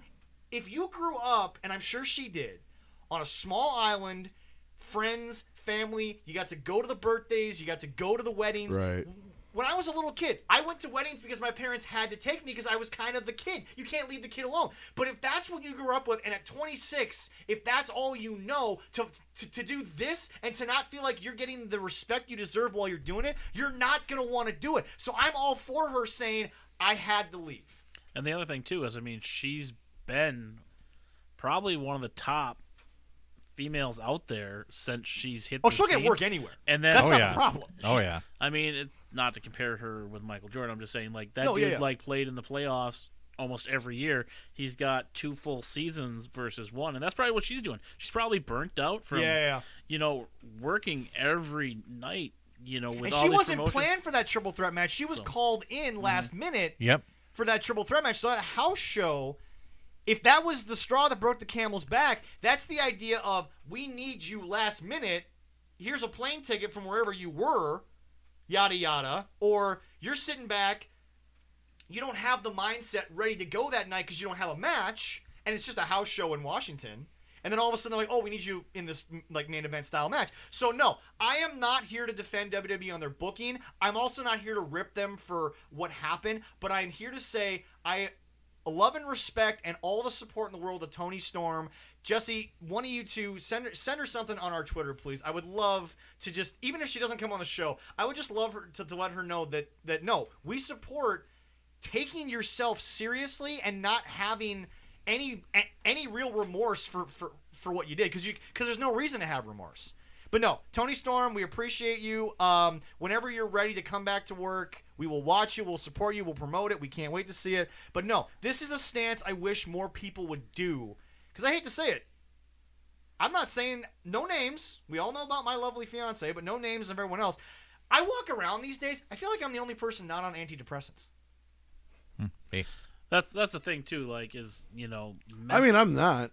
if you grew up, and I'm sure she did, on a small island, friends, family, you got to go to the birthdays, you got to go to the weddings. Right. When I was a little kid, I went to weddings because my parents had to take me because I was kind of the kid. You can't leave the kid alone. But if that's what you grew up with, and at 26, if that's all you know, to do this and to not feel like you're getting the respect you deserve while you're doing it, you're not going to want to do it. So I'm all for her saying, I had to leave. And the other thing, too, is, I mean, she's been probably one of the top females out there since she's hit the she'll scene. get work anywhere. And then, that's not the problem. Oh, yeah. I mean, not to compare her with Michael Jordan, I'm just saying, like, that played in the playoffs almost every year. He's got 2 full seasons versus 1, and that's probably what she's doing. She's probably burnt out from, working every night, with all these And she wasn't promotions. planned for that triple threat match. She was called in last minute for that triple threat match. So that house show, if that was the straw that broke the camel's back, that's the idea of, we need you last minute. Here's a plane ticket from wherever you were, yada, yada. Or you're sitting back, you don't have the mindset ready to go that night because you don't have a match, and it's just a house show in Washington. And then all of a sudden they're like, oh, we need you in this main event style match. So no, I am not here to defend WWE on their booking. I'm also not here to rip them for what happened, but I'm here to say I love and respect and all the support in the world of Toni Storm. Jesse, one of you two, send her something on our Twitter, please. I would love to just, even if she doesn't come on the show, I would just love her to let her know that no, we support taking yourself seriously and not having any real remorse for what you did, because there's no reason to have remorse. But no, Toni Storm, we appreciate you. Whenever you're ready to come back to work, we will watch you, we'll support you, we'll promote it. We can't wait to see it. But no, this is a stance I wish more people would do. Because I hate to say it, I'm not saying no names. We all know about my lovely fiance, but no names of everyone else. I walk around these days, I feel like I'm the only person not on antidepressants. Hey. That's the thing too. Like, is I'm not.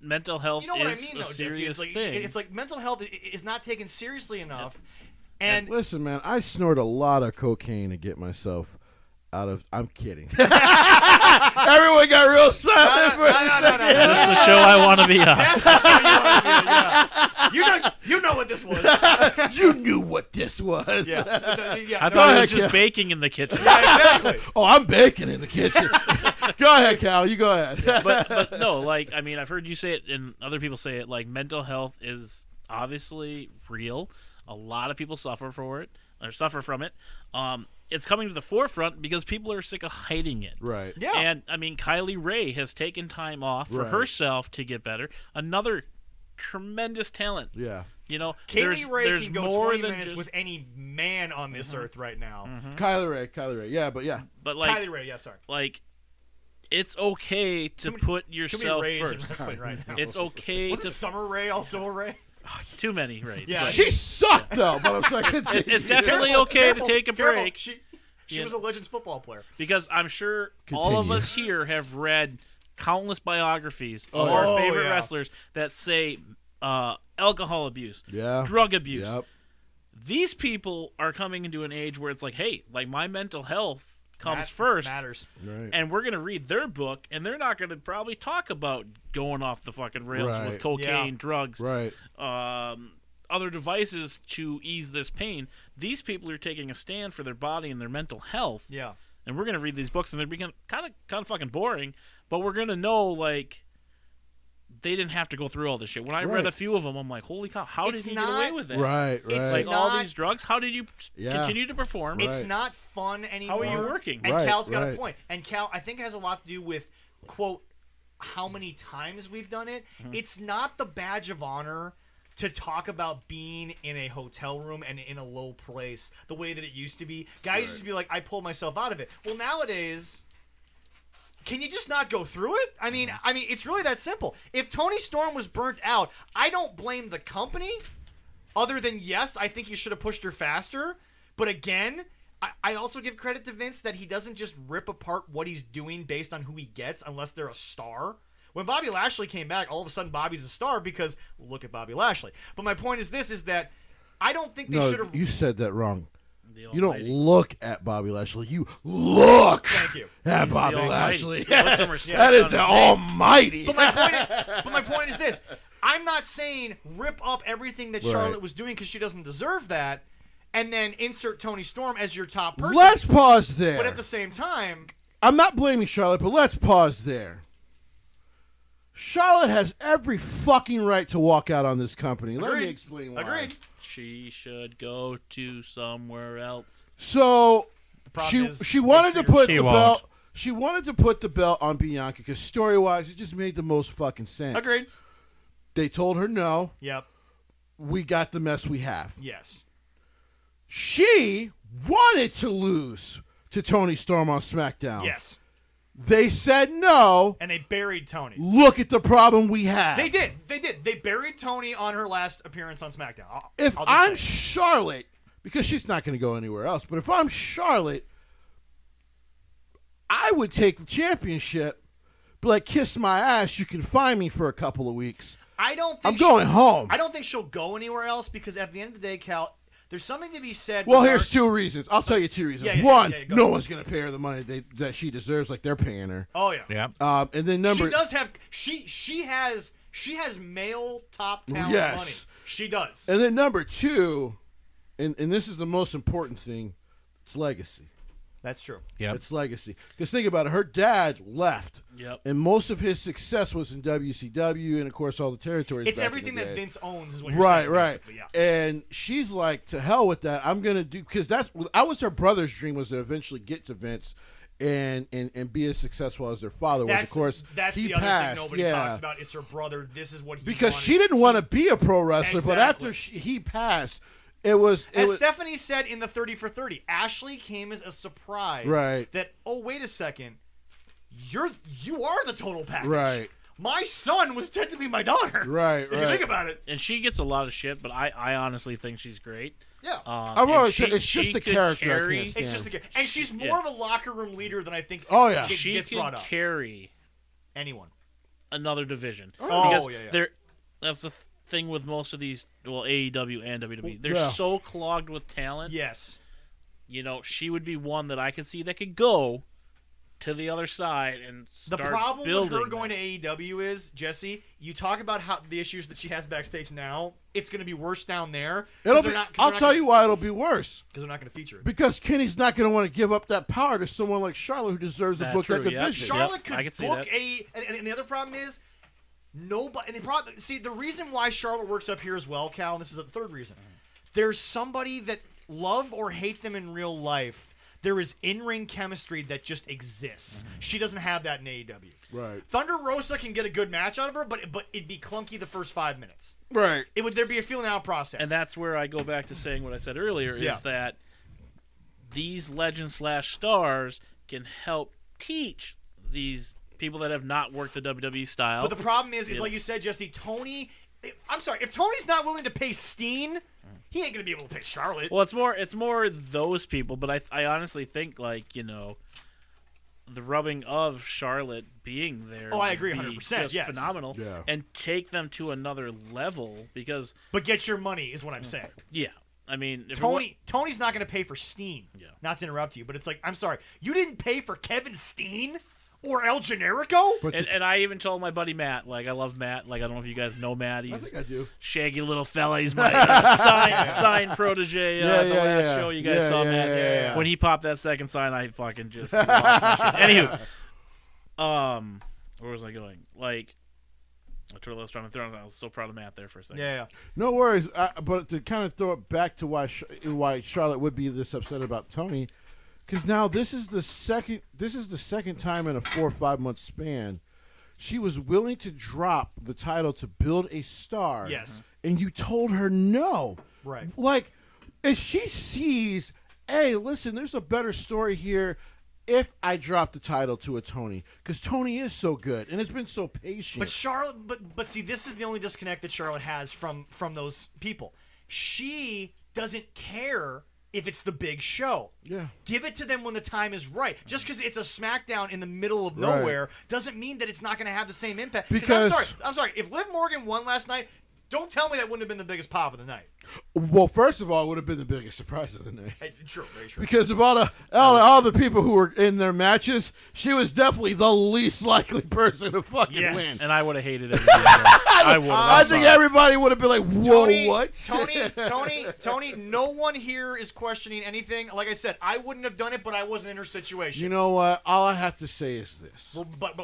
Mental health you know what is I mean, a though, serious Jesse? thing. It's like mental health is not taken seriously enough. And listen, man, I snort a lot of cocaine to get myself out of. I'm kidding. Everyone got real silent for a second. This is the show I want to be on. That's the show you want to be on, yeah. You know what this was. You knew what this was. Yeah. I thought it was just baking in the kitchen. Yeah, exactly. Oh, I'm baking in the kitchen. Go ahead, Cal. You go ahead. But no, like, I mean, I've heard you say it and other people say it. Like, mental health is obviously real. A lot of people suffer from it. It's coming to the forefront because people are sick of hiding it. Right. Yeah. And I mean, Kylie Ray has taken time off for herself to get better. Another tremendous talent. Yeah. Kaylee Ray can go more 20 than minutes just with any man on this earth right now. Kylie Ray. Yeah, but like Kylie Ray, yeah, sorry. Like, it's okay to put yourself Rays in first. wrestling right now. It's okay Wasn't Summer Ray also a Ray? Too many Rays. Yeah. she sucked though. But I'm sorry. It's definitely okay to take a break. She was a Legends football player. Because I'm sure all of us here have read countless biographies of our favorite wrestlers that say alcohol abuse, drug abuse. Yep. These people are coming into an age where it's like, hey, like, my mental health comes first. Matters. Right. And we're going to read their book, and they're not going to probably talk about going off the fucking rails with cocaine, drugs, other devices to ease this pain. These people are taking a stand for their body and their mental health. Yeah. And we're going to read these books, and they're becoming kind of fucking boring, but we're going to know, like, they didn't have to go through all this shit. When I read a few of them, I'm like, holy cow, how did he get away with that? Right. It's like, all these drugs, how did you continue to perform? It's not fun anymore. How are you working? And Cal's got a point. And Cal, I think, has a lot to do with, quote, how many times we've done it. It's not the badge of honor to talk about being in a hotel room and in a low place the way that it used to be. Guys used to be like, I pulled myself out of it. Well, nowadays, can you just not go through it? I mean, it's really that simple. If Toni Storm was burnt out, I don't blame the company, other than, yes, I think you should have pushed her faster. But again, I also give credit to Vince that he doesn't just rip apart what he's doing based on who he gets unless they're a star. When Bobby Lashley came back, all of a sudden Bobby's a star because look at Bobby Lashley. But my point is this, is that I don't think they should have... you said that wrong. You don't look at Bobby Lashley. You look at Bobby Lashley. That is the almighty. But my point is this. I'm not saying rip up everything that Charlotte was doing because she doesn't deserve that, and then insert Toni Storm as your top person. Let's pause there. But at the same time... I'm not blaming Charlotte, but let's pause there. Charlotte has every fucking right to walk out on this company. Let me explain why. Agreed. She should go to somewhere else. So she wanted to put the belt. She wanted to put the belt on Bianca because story-wise, it just made the most fucking sense. Agreed. They told her no. Yep. We got the mess we have. Yes. She wanted to lose to Toni Storm on SmackDown. Yes. They said no. And they buried Toni. Look at the problem we have. They did. They buried Toni on her last appearance on SmackDown. If I'm Charlotte, because she's not going to go anywhere else, but if I'm Charlotte, I would take the championship, be like, kiss my ass, you can find me for a couple of weeks. I'm going home. I don't think she'll go anywhere else because at the end of the day, Cal, there's something to be said. Well, here's two reasons. I'll tell you two reasons. One, no one's going to pay her the money that she deserves, like they're paying her. Oh yeah. Yeah. And then number, she does have she has male top talent money. She does. And then number two, and this is the most important thing, it's legacy. That's true. Yeah, it's legacy. Because think about it, her dad left. Yep. And most of his success was in WCW and, of course, all the territories. It's back everything in the that day. Vince owns is what you're saying. Right. Yeah. And she's like, to hell with that. I'm going to do, because that was her brother's dream, was to eventually get to Vince and be as successful as their father was. Of course, that's he the other passed. thing nobody talks about is her brother. This is what he because wanted. she didn't want to be a pro wrestler, but after he passed, as Stephanie said in the 30 for 30, Ashley came as a surprise. Right. That, oh, wait a second, you are the total package. Right. My son was technically my daughter. Right. If you think about it. And she gets a lot of shit, but I honestly think she's great. Yeah. It's just the character. I can't stand. It's just the character. And she's more of a locker room leader than I think she gets brought can up. carry anyone. Another division. Oh, because that's the thing with most of these, AEW and WWE. They're so clogged with talent. Yes. She would be one that I could see that could go to the other side and start building. The problem with her going to AEW is, Jesse, you talk about how the issues that she has backstage now, it's going to be worse down there. I'll tell you why it'll be worse. Because they're not going to feature it. Because Kenny's not going to want to give up that power to someone like Charlotte, who deserves to book that division. Charlotte could book and the other problem is, nobody. And the reason why Charlotte works up here as well, Cal, and this is the third reason. There's somebody that, love or hate them in real life, there is in-ring chemistry that just exists. Mm-hmm. She doesn't have that in AEW. Right. Thunder Rosa can get a good match out of her, but it'd be clunky the first 5 minutes. Right. There'd be a feeling out process. And that's where I go back to saying what I said earlier, is that these legends/stars can help teach these people that have not worked the WWE style. But the problem is like you said, Jesse, Tony... I'm sorry, if Tony's not willing to pay Steen, he ain't gonna be able to pay Charlotte. Well, it's more those people, but I honestly think the rubbing of Charlotte being there. Oh, I agree 100%. Just phenomenal. Yeah. And take them to another level because. But get your money is what I'm saying. Yeah. I mean, Tony's not going to pay for Steen. Yeah. Not to interrupt you, but it's like, I'm sorry, you didn't pay for Kevin Steen or El Generico? And I even told my buddy Matt, I love Matt. I don't know if you guys know Matt. I think I do. Shaggy little fella. He's my signed protege at the last show you guys saw, Matt. Yeah. When he popped that second sign, I fucking just lost my shit. Anywho, where was I going? I was trying to throw it. I was so proud of Matt there for a second. Yeah. No worries. But to kind of throw it back to why Charlotte would be this upset about Tony, because now this is the second time in a 4 or 5 month span she was willing to drop the title to build a star. Yes. And you told her no. Right. If she sees, hey, listen, there's a better story here if I drop the title to a Tony, because Tony is so good and has been so patient. But Charlotte, but see, this is the only disconnect that Charlotte has from those people. She doesn't care if it's the big show. Yeah. Give it to them when the time is right. Just because it's a SmackDown in the middle of nowhere doesn't mean that it's not going to have the same impact. Because I'm sorry. If Liv Morgan won last night, don't tell me that wouldn't have been the biggest pop of the night. Well, first of all, it would have been the biggest surprise of the night. True, very true. Because of all the people who were in their matches, she was definitely the least likely person to fucking win. And I would have hated it. I would. I think everybody would have been like, "Whoa, what?" Tony. No one here is questioning anything. Like I said, I wouldn't have done it, but I wasn't in her situation. You know what? All I have to say is this. Well, but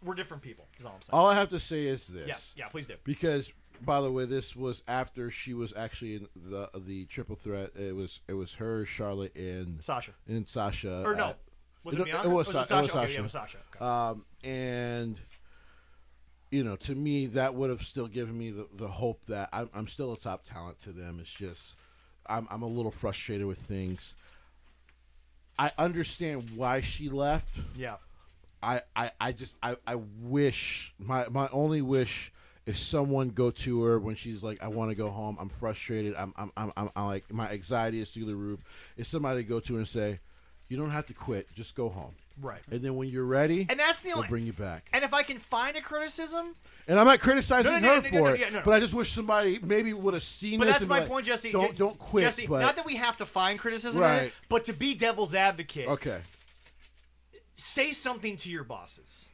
we're different people. Is all I'm saying. All I have to say is this. Yeah, please do. Because, by the way, this was after she was actually in the triple threat. It was her, Charlotte, and Sasha. Or no, was it Bianca? It was Sasha. Sasha. Okay, yeah, it was Sasha. Okay. And to me, that would have still given me the hope that I'm still a top talent to them. It's just I'm a little frustrated with things. I understand why she left. Yeah. I wish my only wish is someone go to her when she's like, I want to go home. I'm frustrated. I'm like, my anxiety is through the roof. Is somebody to go to her and say, you don't have to quit. Just go home. Right. And then when you're ready, and that's the they'll bring you back. And if I can find a criticism, and I'm not criticizing her for it, no. but I just wish somebody maybe would have seen this. But that's my point, Jesse. Don't quit. Jesse, not that we have to find criticism, right? But to be devil's advocate. Okay. Say something to your bosses.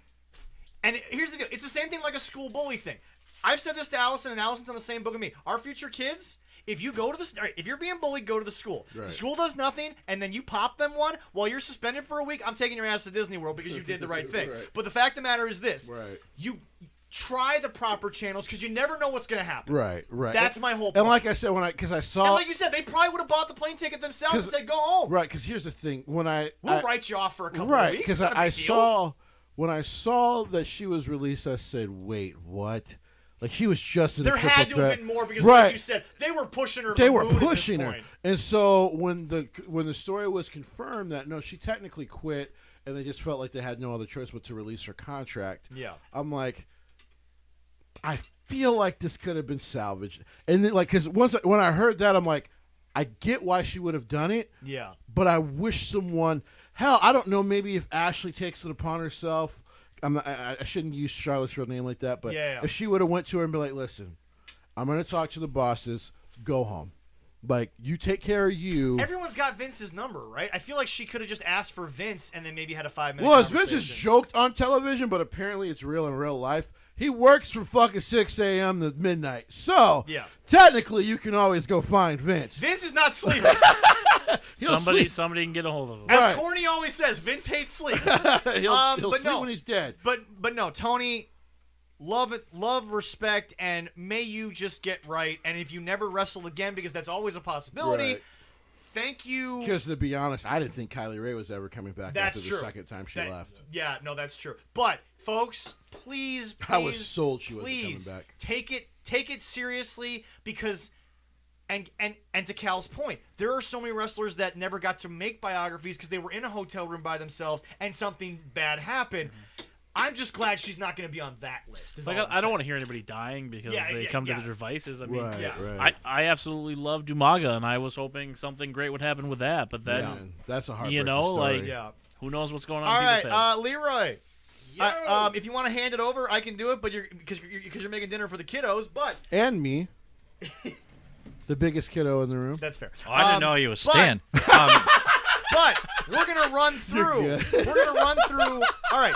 And here's the deal. It's the same thing like a school bully thing. I've said this to Allison, and Allison's on the same book with me. Our future kids, if you go to if you're being bullied, go to the school. Right. The school does nothing, and then you pop them one while you're suspended for a week. I'm taking your ass to Disney World because you did the right thing. Right. But the fact of the matter is this: you try the proper channels because you never know what's going to happen. Right. That's my whole point. And like I said, because I saw, and like you said, they probably would have bought the plane ticket themselves and said, "Go home." Right. Because here's the thing: we'll write you off for a couple of weeks. Because I saw when I saw that she was released, I said, "Wait, what?" Like she was just in there a triple had to threat. have been more because, like you said, they were pushing her. They were pushing her, and so when the story was confirmed that no, she technically quit, and they just felt like they had no other choice but to release her contract. Yeah, I'm like, I feel like this could have been salvaged, and then, like because when I heard that, I'm like, I get why she would have done it. Yeah, but I wish someone, hell, I don't know, maybe if Ashley takes it upon herself. I shouldn't use Charlotte's real name like that, but if she would have went to her and be like, listen, I'm going to talk to the bosses, go home. Like, you take care of you. Everyone's got Vince's number, right? I feel like she could have just asked for Vince and then maybe had a 5-minute Well, conversation. Vince is joked on television, but apparently it's real in real life. He works from fucking 6 a.m. to midnight. So, technically, you can always go find Vince. Vince is not sleeping. Somebody can get a hold of him. As Corny always says, Vince hates sleep. he'll sleep when he's dead. But no, Tony, love it, love, respect, and may you just get right. And if you never wrestle again, because that's always a possibility, thank you. Because to be honest, I didn't think Kylie Ray was ever coming back after the second time she left. Yeah, no, that's true. But folks, please, I was sold she wasn't coming back. Take it seriously because. And to Cal's point, there are so many wrestlers that never got to make biographies because they were in a hotel room by themselves and something bad happened. I'm just glad she's not going to be on that list. Like I don't want to hear anybody dying because they come to their devices. I mean, I absolutely love Dumaga, and I was hoping something great would happen with that. But then that's a heartbreaking story. Who knows what's going on? All in right, Leroy. If you want to hand it over, I can do it. But because you're making dinner for the kiddos, and me. The biggest kiddo in the room. That's fair. Oh, I didn't know he was Stan. But we're gonna run through. All right.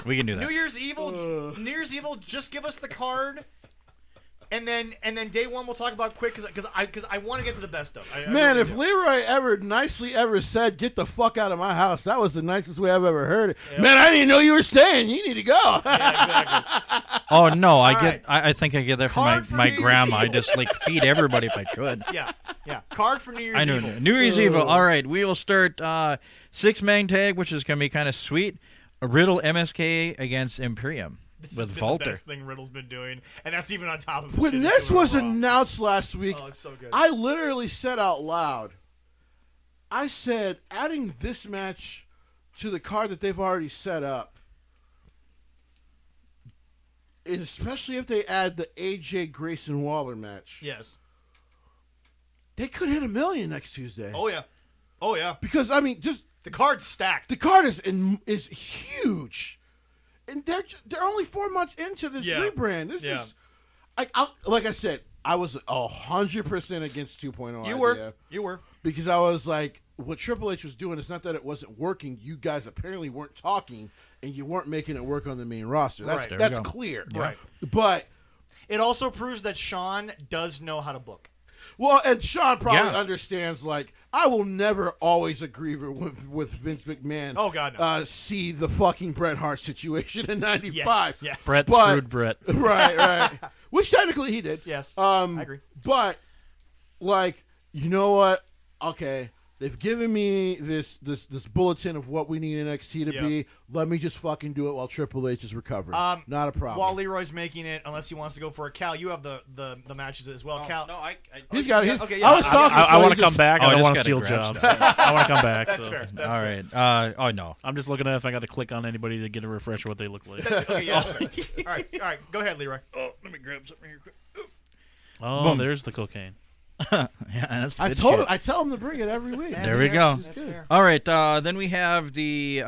We can do that. New Year's Evil. New Year's Evil. Just give us the card, and then day one we'll talk about quick because I want to get to the best of. Man, if Leroy ever said, "Get the fuck out of my house," that was the nicest way I've ever heard it. Yep. Man, I didn't know you were staying. You need to go. Exactly. Oh no, I think I get that from my grandma. I just feed everybody if I could. Yeah. Card for New Year's Evil. New Year's Evil. All right, we will start 6-man tag, which is going to be kind of sweet. A Riddle MSK against Imperium. With Volter. The best thing Riddle's been doing, and that's even on top of when this was announced last week. Oh, it's so good. I literally said out loud, I said, adding this match to the card that they've already set up, and especially if they add the AJ Grayson Waller match. Yes. They could hit 1 million next Tuesday. Oh yeah. Because I mean, just the card's stacked. The card is huge. And they're only 4 months into this rebrand. This is like I said, I was 100% against 2.0. You were because I was like, what Triple H was doing. It's not that it wasn't working. You guys apparently weren't talking, and you weren't making it work on the main roster. That's clear. Right. But it also proves that Sean does know how to book. Well, and Sean probably understands, I will never always agree with Vince McMahon. Oh, God, no. See the fucking Bret Hart situation in 95. Yes. Bret screwed Bret. Right. Which technically he did. Yes, I agree. But, you know what? Okay. They've given me this bulletin of what we need NXT to be. Let me just fucking do it while Triple H is recovering. Not a problem. While Leroy's making it, unless he wants to go for a Cal, you have the matches as well. Cal, no, he's got it. Okay, I was talking. I want to come back. I don't want to steal jobs. I want to come back. That's fair. All right. Oh no, I'm just looking at if I got to click on anybody to get a refresher what they look like. Okay, yeah, that's fair. All right. Go ahead, Leroy. Oh, let me grab something here quick. Oh, boom. There's the cocaine. That's I tell him to bring it every week. There we go. That's fair. All right. Then we have the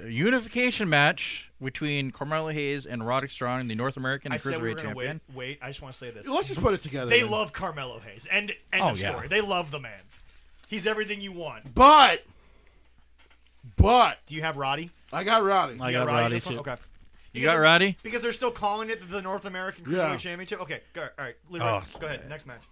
unification match between Carmelo Hayes and Roderick Strong, the North American Cruiserweight Champion. Wait. I just want to say this. Let's just put it together. They love Carmelo Hayes. End of story. They love the man. He's everything you want. But do you have Roddy? I got Roddy. I got Roddy too. Okay. You got Roddy? Because they're still calling it the North American Cruiserweight Championship. Okay. All right. Leroy, go ahead. Next match.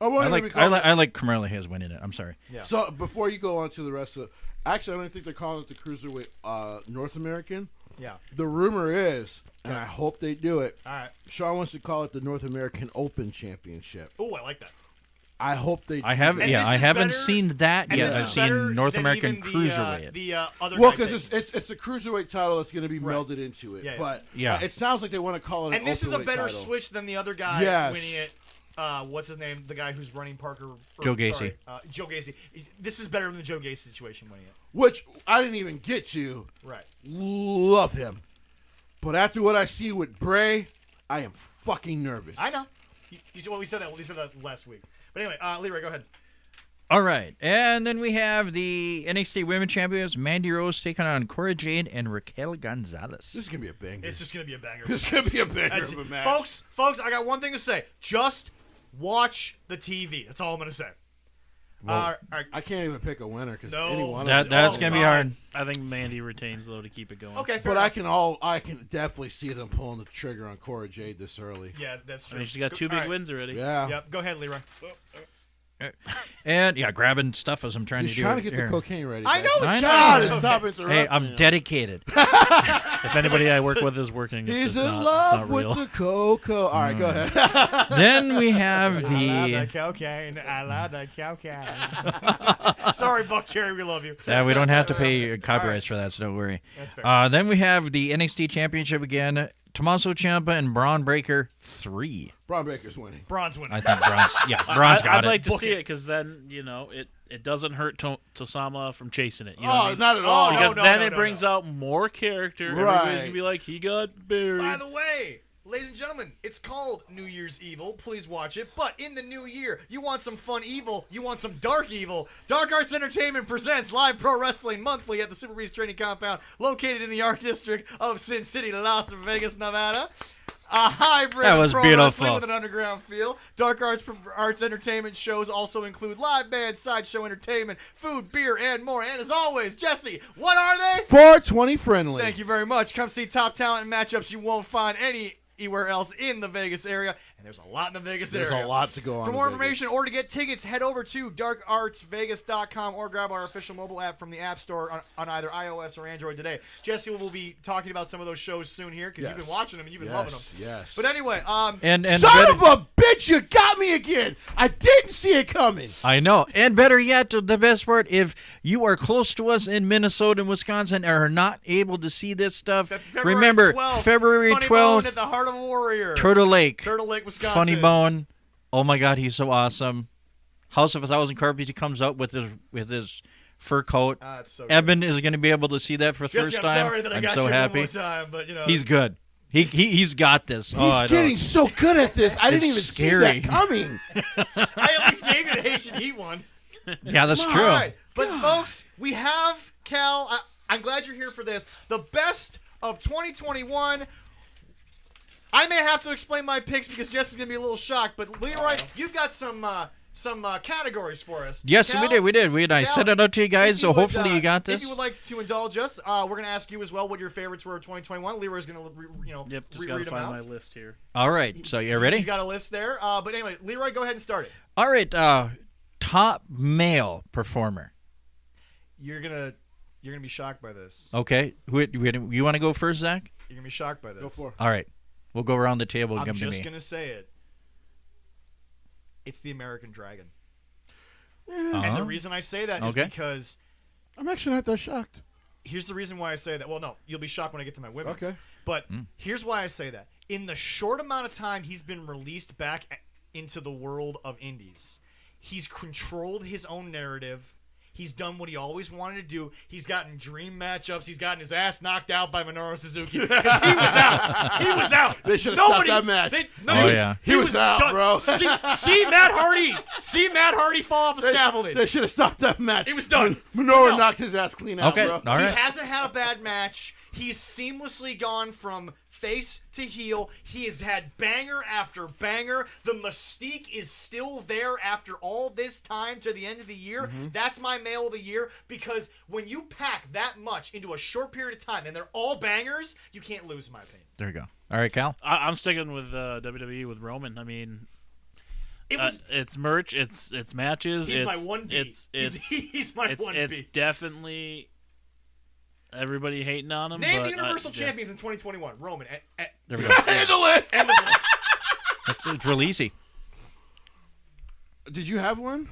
I like Carmelo Hayes winning it. I'm sorry. Yeah. So before you go on to the rest of actually, I don't think they're calling it the Cruiserweight North American. Yeah. The rumor is, and I hope they do it. All right. Sean wants to call it the North American Open Championship. Oh, I like that. I hope they. I haven't seen that yet. I've seen North American Cruiserweight. The other. Well, because it's a Cruiserweight title that's going to be melded into it. Yeah, but it sounds like they want to call it. And this is a better switch than the other guy winning it. What's his name? The guy who's running Parker. Joe Gacy. Joe Gacy. This is better than the Joe Gacy situation winning it. Which I didn't even get to. Right. Love him. But after what I see with Bray, I am fucking nervous. I know. We said that last week. But anyway, Leroy, go ahead. All right. And then we have the NXT Women Champions, Mandy Rose, taking on Cora Jade and Raquel Gonzalez. This is going to be a banger. It's just going to be a banger. This is going to be a banger of a match. Folks, I got one thing to say. Just watch the TV. That's all I'm going to say. Well, I can't even pick a winner because anyone. That's going to be hard. I think Mandy retains though to keep it going. Okay, but enough. I can definitely see them pulling the trigger on Cora Jade this early. Yeah, that's true. I mean, she's got two big wins already. Yeah. Yep. Go ahead, Leroy. And grabbing stuff as I'm trying He's to do. He's trying to get the cocaine ready. I know. God, stop interrupting. Hey, I'm dedicated. If anybody I work with is working, he's in love with the cocoa. All right, go ahead. Then we have I love the cocaine. I love the cocaine. Sorry, Buck Cherry, we love you. Yeah, we don't have to pay copyrights for that, so don't worry. That's fair. Then we have the NXT Championship again. Tommaso Ciampa and Braun Breaker 3. Braun Breaker's winning. Braun's winning. I think Braun's got I'd it. like to see it because then, it doesn't hurt Tosama from chasing it. You know what I mean? Not at all. Because then it brings out more character. Right. Everybody's going to be like, he got buried. By the way, ladies and gentlemen, it's called New Year's Evil. Please watch it. But in the new year, you want some fun evil, you want some dark evil. Dark Arts Entertainment presents live pro wrestling monthly at the Super Beast Training Compound, located in the Art District of Sin City, Las Vegas, Nevada. A hybrid that was pro beautiful. wrestling with an underground feel. Dark Arts Entertainment shows also include live bands, sideshow entertainment, food, beer, and more. And as always, Jesse, what are they? 420 friendly. Thank you very much. Come see top talent and matchups you won't find anywhere else in the Vegas area. And there's a lot in the Vegas area. There's a lot to go on. For more information or to get tickets, head over to darkartsvegas.com or grab our official mobile app from the App Store on either iOS or Android today. Jesse will be talking about some of those shows soon here because you've been watching them and you've been loving them. Yes. But anyway, and son of a bitch, you got me again. I didn't see it coming. I know. And better yet, the best part, if you are close to us in Minnesota and Wisconsin and are not able to see this stuff, remember, February 12th, at the Heart of a Warrior. Turtle Lake, Wisconsin. Funny Bone. Oh my God, he's so awesome. House of 1,000 Carpets. He comes out with his fur coat. So Eben is going to be able to see that for the first time. I'm sorry that I got so you happy. one more time, but he's good. He's got this. He's getting so good at this. I didn't even see that coming. I at least gave you the Haitian Heat one. Yeah, that's true. All right. But folks, we have Cal. I'm glad you're here for this. The best of 2021. I may have to explain my picks because Jesse's gonna be a little shocked. But Leroy, you've got some categories for us. Yes, Cal, we did. I sent it out to you guys, so hopefully you got this. If you would like to indulge us, we're gonna ask you as well what your favorites were of 2021. Leroy's gonna just reread gotta find them my out. list here. All right, so you ready? He's got a list there. But anyway, Leroy, go ahead and start it. All right, top male performer. You're gonna be shocked by this. Okay, you want to go first, Zach? You're gonna be shocked by this. Go for it. All right. We'll go around the table and I'm come to me. just going to say it. It's the American Dragon. And the reason I say that is because... I'm actually not that shocked. Here's the reason why I say that. Well, no, you'll be shocked when I get to my women's. Okay. But here's why I say that. In the short amount of time he's been released back into the world of indies, he's controlled his own narrative. He's done what he always wanted to do. He's gotten dream matchups. He's gotten his ass knocked out by Minoru Suzuki because he was out. He was out. They should have stopped that match. He was out, done. bro. See Matt Hardy. See Matt Hardy fall off a scaffolding. They should have stopped that match. It was done. Minoru knocked his ass clean out, bro. All right. He hasn't had a bad match. He's seamlessly gone from face to heel. He has had banger after banger. The mystique is still there after all this time to the end of the year. That's my male of the year because when you pack that much into a short period of time and they're all bangers, you can't lose, in my opinion. There you go. All right, Cal? I'm sticking with WWE with Roman. I mean, It's merch. It's matches. He's my 1B. He's my 1B. It's definitely everybody hating on him. Name the Universal Champions in 2021. Roman. There we go. End the list. End of the list. It's real easy. Did you have one?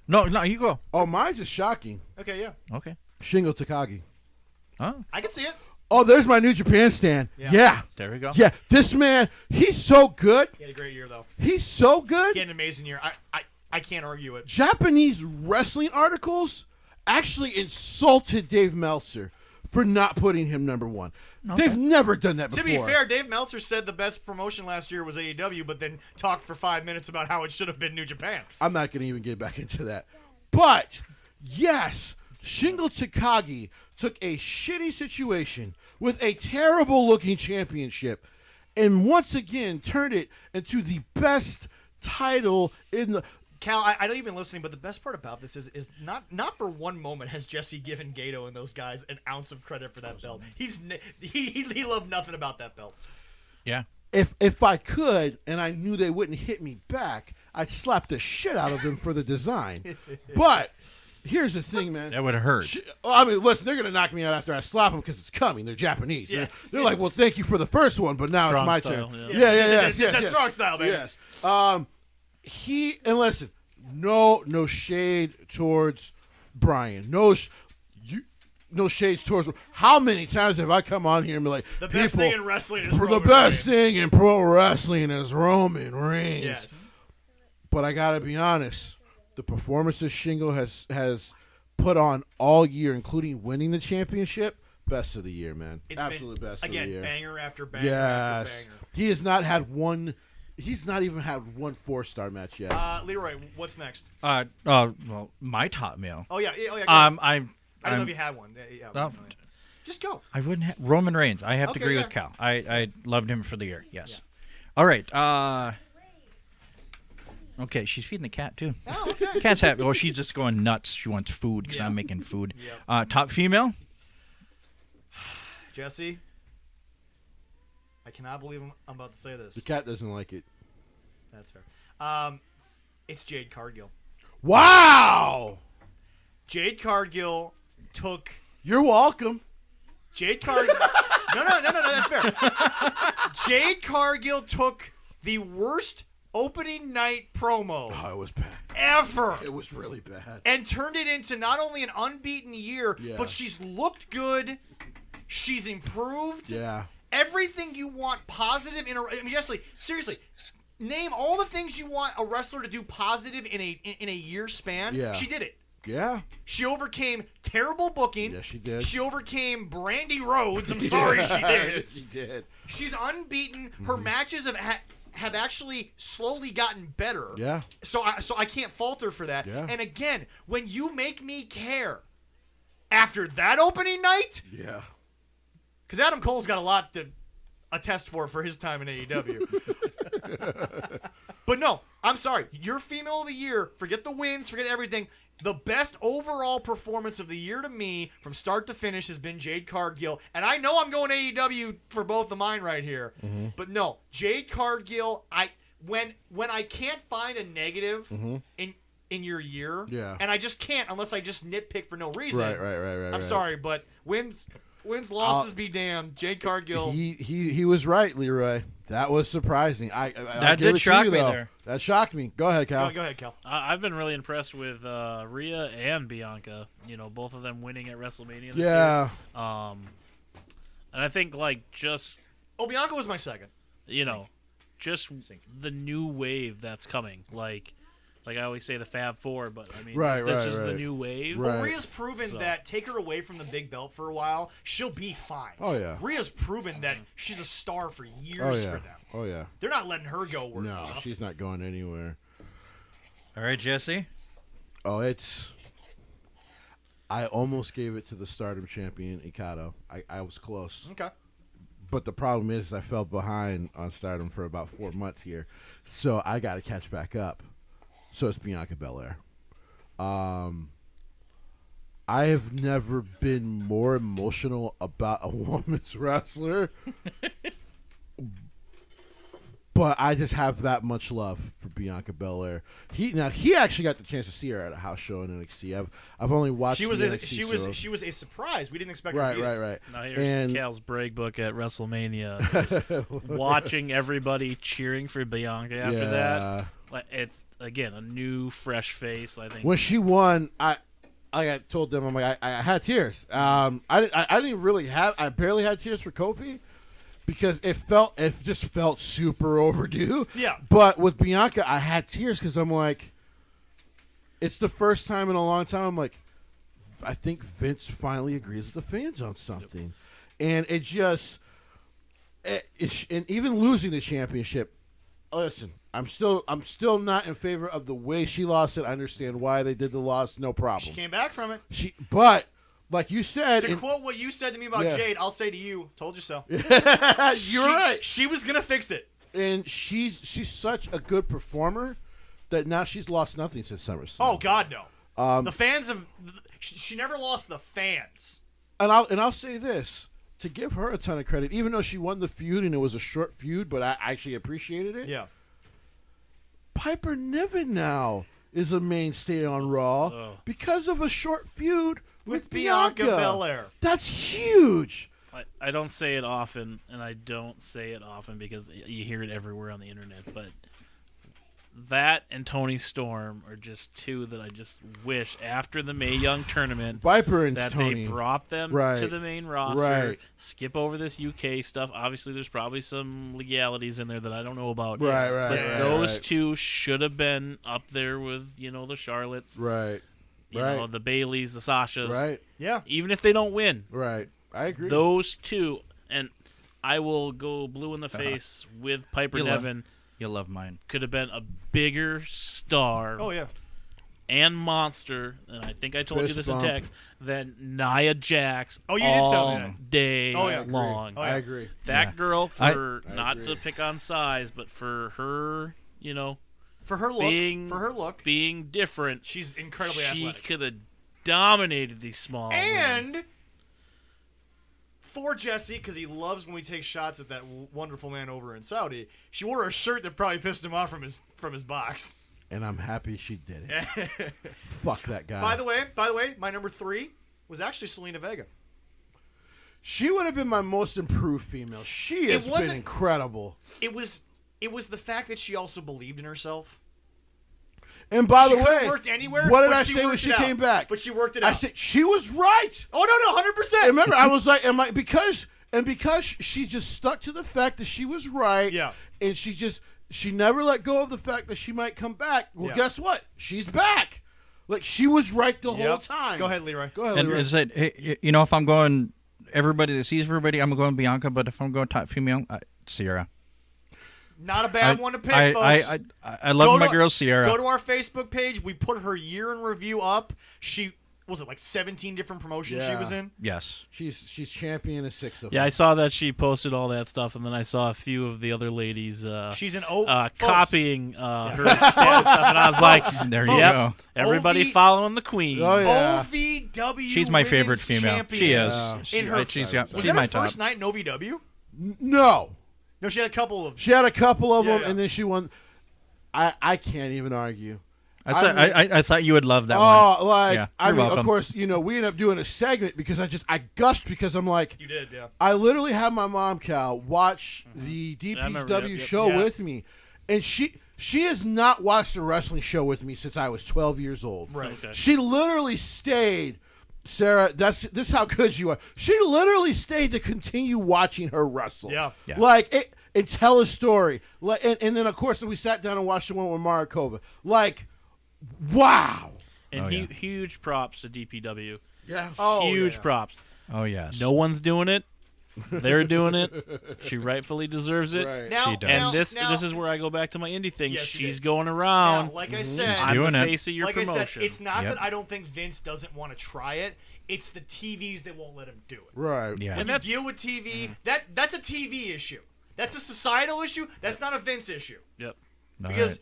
No, you go. Oh, mine's just shocking. Okay, yeah. Okay. Shingo Takagi. Oh, I can see it. Oh, there's my New Japan stand. Yeah. there we go. Yeah, this man, he's so good. He had a great year, though. He's so good. He had an amazing year. I can't argue it. Japanese wrestling articles actually insulted Dave Meltzer for not putting him number one. Okay. They've never done that before. To be fair, Dave Meltzer said the best promotion last year was AEW, but then talked for 5 minutes about how it should have been New Japan. I'm not going to even get back into that. But, yes, Shingo Takagi took a shitty situation with a terrible-looking championship and once again turned it into the best title in the... Cal, I know you've been listening, but the best part about this is not for one moment has Jesse given Gato and those guys an ounce of credit for that belt. He loved nothing about that belt. Yeah. If I could, and I knew they wouldn't hit me back, I'd slap the shit out of them for the design. But here's the thing, man. That would hurt. I mean, listen, they're going to knock me out after I slap them because it's coming. They're Japanese. Yes. They're like, well, thank you for the first one, but now Strong it's my style, turn. yeah. Yes. That's strong style, baby. Yes. And listen, no shade towards Brian. No shades towards. How many times have I come on here and be like, the best thing in wrestling is the Roman best Reigns. thing in pro wrestling is Roman Reigns. Yes. But I gotta be honest, the performances Shingo has put on all year, including winning the championship, best of the year, man. It's absolute best of the year. Again, banger after banger Yes. after banger. He has not had one. He's not even had one 4-star match yet. Leroy, what's next? Well, my top male. Oh yeah. Go I I don't know if you had one. Yeah, just go. I wouldn't have Roman Reigns. I have to agree with Cal. I loved him for the year. Yes. Yeah. All right. Okay, she's feeding the cat too. Oh, okay. Cat's happy. Well, she's just going nuts. She wants food because I'm making food. Yep. Top female. Jesse. I cannot believe I'm about to say this. The cat doesn't like it. That's fair. It's Jade Cargill. Wow! Jade Cargill took... You're welcome. Jade Cargill... No, that's fair. Jade Cargill took the worst opening night promo... Oh, it was bad. ...ever. It was really bad. And turned it into not only an unbeaten year, but she's looked good. She's improved. Yeah. Everything you want positive in a... I mean, Jesse, seriously... Name all the things you want a wrestler to do positive in a year span. Yeah. She did it. Yeah. She overcame terrible booking. Yes, she did. She overcame Brandy Rhodes. I'm sorry, she did. She did. She's unbeaten. Her matches have actually slowly gotten better. Yeah. So I can't fault her for that. Yeah. And again, when you make me care after that opening night, yeah, because Adam Cole's got a lot to attest for his time in AEW. But no, I'm sorry. Your female of the year, forget the wins, forget everything. The best overall performance of the year to me, from start to finish, has been Jade Cargill. And I know I'm going AEW for both of mine right here. Mm-hmm. But no, Jade Cargill, when I can't find a negative in your year, and I just can't unless I just nitpick for no reason. Right. I'm sorry, but wins, losses be damned. Jade Cargill. He was right, Leroy. That was surprising. That did shock me there. That shocked me. Go ahead, Cal. Go ahead, Cal. I've been really impressed with Rhea and Bianca. You know, both of them winning at WrestleMania this year. And I think Bianca was my second. You know, just the new wave that's coming. Like I always say, the Fab Four, but I mean, this is the new wave. Right. Well, Rhea's proven that take her away from the big belt for a while, she'll be fine. Oh, yeah. Rhea's proven that she's a star for years for them. Oh, yeah. They're not letting her go work. No, she's not going anywhere. All right, Jesse. Oh, I almost gave it to the Stardom champion, Ikado. I was close. Okay. But the problem is I fell behind on Stardom for about 4 months here. So I got to catch back up. So it's Bianca Belair. I have never been more emotional about a woman's wrestler. But I just have that much love for Bianca Belair. He actually got the chance to see her at a house show in NXT. I've only watched. She was a surprise. We didn't expect her to be right. Now here's Cal's break book at WrestleMania, watching everybody cheering for Bianca after that. It's again a new, fresh face. I think when she won, I told them, I'm like, I had tears. I barely had tears for Kofi because it just felt super overdue. Yeah. But with Bianca, I had tears because I'm like, it's the first time in a long time I'm like, I think Vince finally agrees with the fans on something. And it just, and even losing the championship, listen, I'm still not in favor of the way she lost it. I understand why they did the loss, no problem. She came back from it. But like you said, to quote what you said to me about Jade, I'll say to you, "Told you so." You're right. She was gonna fix it, and she's such a good performer that now she's lost nothing since SummerSlam. Oh God, no. The fans have. She never lost the fans. And I'll say this. To give her a ton of credit, even though she won the feud and it was a short feud, but I actually appreciated it. Yeah. Piper Niven now is a mainstay on Raw because of a short feud with Bianca Belair. That's huge. I don't say it often, and I don't say it often because you hear it everywhere on the internet, but that and Toni Storm are just two that I just wish after the Mae Young tournament Viper and that Toni. they brought them to the main roster. Right. Skip over this UK stuff. Obviously, there's probably some legalities in there that I don't know about. Right. But those two should have been up there with the Charlottes. Right. You know, the Baileys, the Sashas. Right. Yeah. Even if they don't win. Right. I agree. Those two, and I will go blue in the face with Piper Niven. You'll love mine. Could have been a bigger star. Oh, yeah. And monster, and I think I told you this in text, than Nia Jax you did tell me that. Day long. I agree. That girl, for not to pick on size, but for her, for her look, being different, she's incredibly athletic. She could have dominated these small women. For Jesse, because he loves when we take shots at that wonderful man over in Saudi, she wore a shirt that probably pissed him off from his box. And I'm happy she did it. Fuck that guy. By the way, my number 3 was actually Selena Vega. She would have been my most improved female. She has been incredible. It was the fact that she also believed in herself. And by the way, worked anywhere, what did I say when she came back? But she worked it out. I said she was right. Oh no, 100%. Remember, I was like, because she just stuck to the fact that she was right. Yeah. And she never let go of the fact that she might come back. Well, guess what? She's back. Like she was right the whole time. Go ahead, Leroy. And is it, if I'm going everybody that sees everybody, I'm going Bianca. But if I'm going top female, Sierra. Not a bad one to pick, folks. I love my girl Sierra. Go to our Facebook page. We put her year in review up. She was it like 17 different promotions she was in? Yes. She's champion of 6 of them. Yeah, I saw that she posted all that stuff, and then I saw a few of the other ladies she's an copying her stuff, and I was like, there you go. Everybody following the queen. Oh, yeah. OVW She's my favorite female. She is. Was that my her top. first night in OVW? No. No, she had a couple of them, and then she won. I can't even argue. I thought you would love that one. I mean, of course, we ended up doing a segment because I gushed because I'm like, you did, yeah. I literally had my mom, Cal, watch the DPW show with me, and she has not watched a wrestling show with me since I was 12 years old. Right. Okay. She literally stayed. Sarah, this is how good you are. She literally stayed to continue watching her wrestle. Yeah. And tell a story. And then, of course, we sat down and watched the one with Marakova. Wow. And huge props to DPW. Yeah. Huge props. Oh, yes. No one's doing it. They're doing it. She rightfully deserves it. Right. Now, she does. And this is where I go back to my indie thing. Yes, she's going around. Now, like I said, I'm doing the it. face of your promotion. I said, it's not that I don't think Vince doesn't want to try it. It's the TVs that won't let him do it. Right. Yeah. When you deal with TV, that's a TV issue. That's a societal issue. That's not a Vince issue. Yep.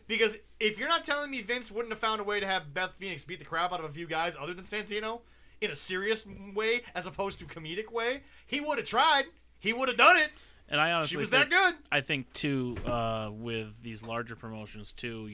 Because if you're not telling me Vince wouldn't have found a way to have Beth Phoenix beat the crap out of a few guys other than Santino in a serious way as opposed to comedic way, he would have tried. He would have done it. And I honestly she was that good. I think too, with these larger promotions too,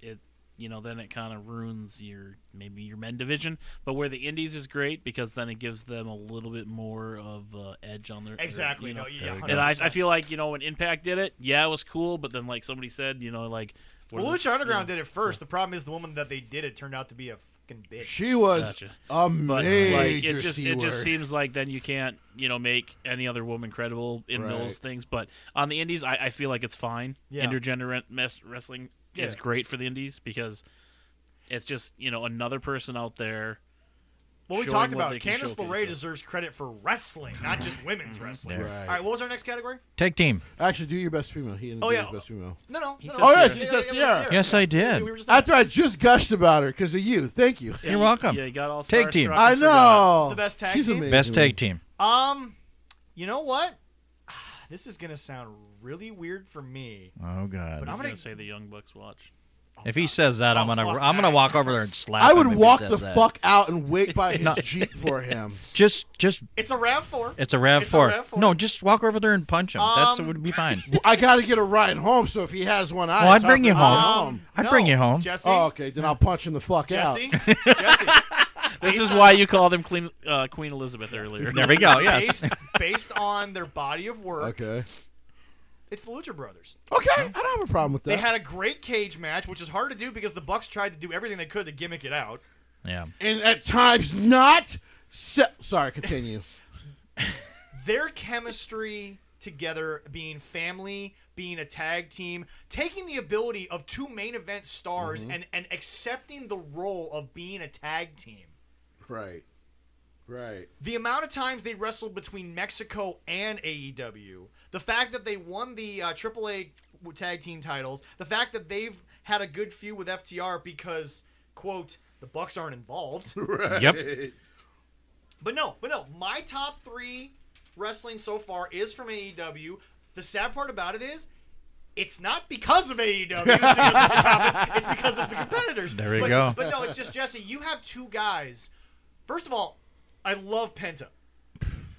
then it kind of ruins your men division. But where the indies is great because then it gives them a little bit more of edge on their exactly. And I feel like when Impact did it, it was cool. But then like somebody said, Lucha Underground did it first. The problem is the woman that they did it turned out to be a fucking bitch. She was a major it just seems like then you can't make any other woman credible in those things. But on the indies, I feel like it's fine. Yeah. Intergender wrestling is great for the indies because it's just another person out there. Well, we talked about Candice LeRae deserves credit for wrestling, not just women's wrestling. Right. All right, what was our next category? Tag team. Actually, do your best female. He didn't do his best female. No. He said Sierra. Yes, I did. After I just gushed about her because of you. Thank you. You're welcome. Yeah, you got all tag team. I know. The best tag She's team? amazing. Best tag team. You know what? This is going to sound really weird for me. Oh, God. But I'm going to say the Young Bucks watch. If he says that, I'm gonna walk over there and slap I him. would if walk he the says fuck out and wait by his Jeep for him. Just. It's a RAV4. It's a RAV4. No, just walk over there and punch him. That would be fine. I got to get a ride home, so if he has one eye, I'd bring you home. I'd bring you home. Jesse. Oh, okay. Then I'll punch him the fuck out. Jesse. This is why you called him Queen Elizabeth earlier. There we go. Yes. Based on their body of work. Okay. It's the Lucha Brothers. Okay, I don't have a problem with that. They had a great cage match, which is hard to do because the Bucks tried to do everything they could to gimmick it out. Yeah. And at times not. Sorry, continue. Their chemistry together, being family, being a tag team, taking the ability of two main event stars and accepting the role of being a tag team. Right. The amount of times they wrestled between Mexico and AEW, the fact that they won the AAA tag team titles, the fact that they've had a good feud with FTR because, quote, the Bucks aren't involved. Right. Yep. But no. My top 3 wrestling so far is from AEW. The sad part about it is, it's not because of AEW. It's because of the competitors. There we go. But no, it's just, Jesse, you have 2 guys. First of all, I love Penta.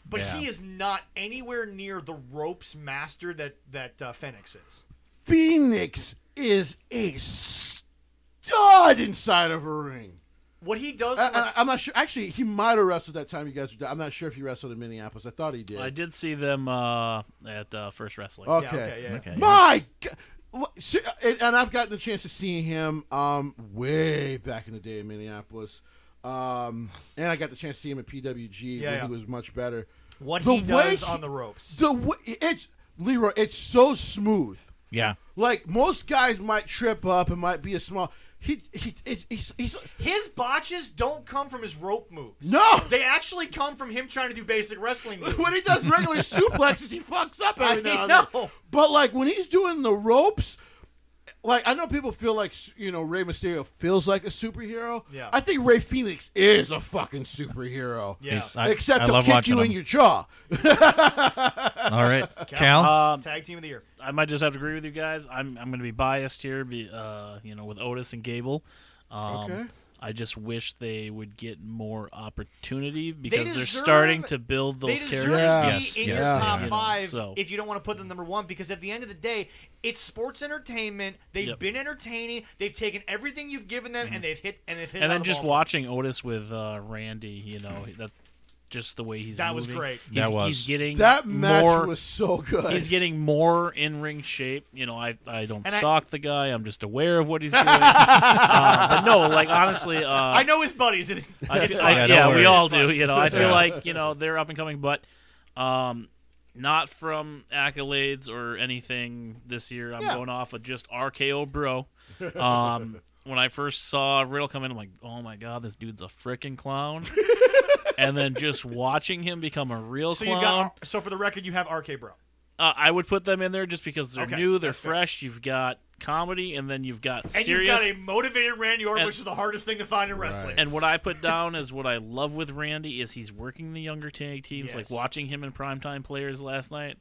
But he is not anywhere near the ropes master that Phoenix is. Phoenix is a stud inside of a ring. What he does... I'm not sure. Actually, he might have wrestled that time you guys were... I'm not sure if he wrestled in Minneapolis. I thought he did. I did see them at First Wrestling. Okay. Okay. My God. And I've gotten the chance to see him way back in the day in Minneapolis. And I got the chance to see him at PWG where he was much better. What he does on the ropes. Leroy, it's so smooth. Yeah. Like, most guys might trip up and might be a small... He's His botches don't come from his rope moves. No! They actually come from him trying to do basic wrestling moves. When he does regular suplexes, he fucks up every now and then. But, like, when he's doing the ropes... Like, I know people feel like, Rey Mysterio feels like a superhero. Yeah. I think Rey Fenix is a fucking superhero. Yeah. Except he'll kick you in your jaw. All right. Cal? Tag team of the year. I might just have to agree with you guys. I'm going to be biased here, with Otis and Gable. Okay. I just wish they would get more opportunity because they're starting to build those characters. They deserve to be in your top 5 so. if you don't want to put them number 1 because at the end of the day, it's sports entertainment. They've been entertaining. They've taken everything you've given them and they've hit. And then just watching Otis with Randy, that. Just the way he's moving. Was great. He's getting that match more, was so good. He's getting more in-ring shape. I don't stalk the guy. I'm just aware of what he's doing. But no, like honestly, I know his buddies. We all do. I feel like they're up and coming, but not from accolades or anything this year. I'm going off of just RKO, bro. When I first saw Riddle come in, I'm like, oh my god, this dude's a freaking clown. And then just watching him become a real clown. So for the record, you have RK Bro. I would put them in there just because they're new, they're fresh. Fair. You've got comedy, and then you've got serious. And you've got a motivated Randy Orton, which is the hardest thing to find in wrestling. And what I put down is what I love with Randy is he's working the younger tag teams. Yes. Like watching him in Primetime Players last night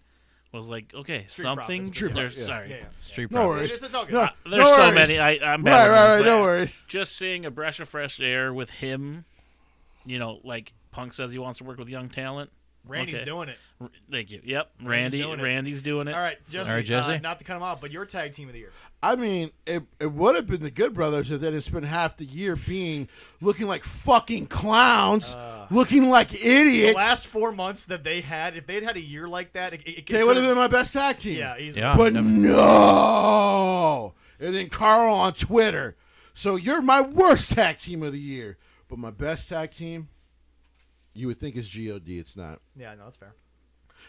was like, okay, something. Sorry. Street no worries. It's all good. There's so many. I'm bad. Right. No worries. Just seeing a breath of fresh air with him, like Punk says he wants to work with young talent. Randy's doing it. Thank you. Yep, Randy's doing it. All right, Jesse, not to cut him off, but your tag team of the year. I mean, it would have been the Good Brothers if they had spent half the year looking like fucking clowns, looking like idiots. The last 4 months that they had, if they'd had a year like that, they would have been my best tag team. Yeah, easily. Yeah, but no. And then Carl on Twitter. So you're my worst tag team of the year, but my best tag team, you would think is God. It's not. Yeah, no, that's fair.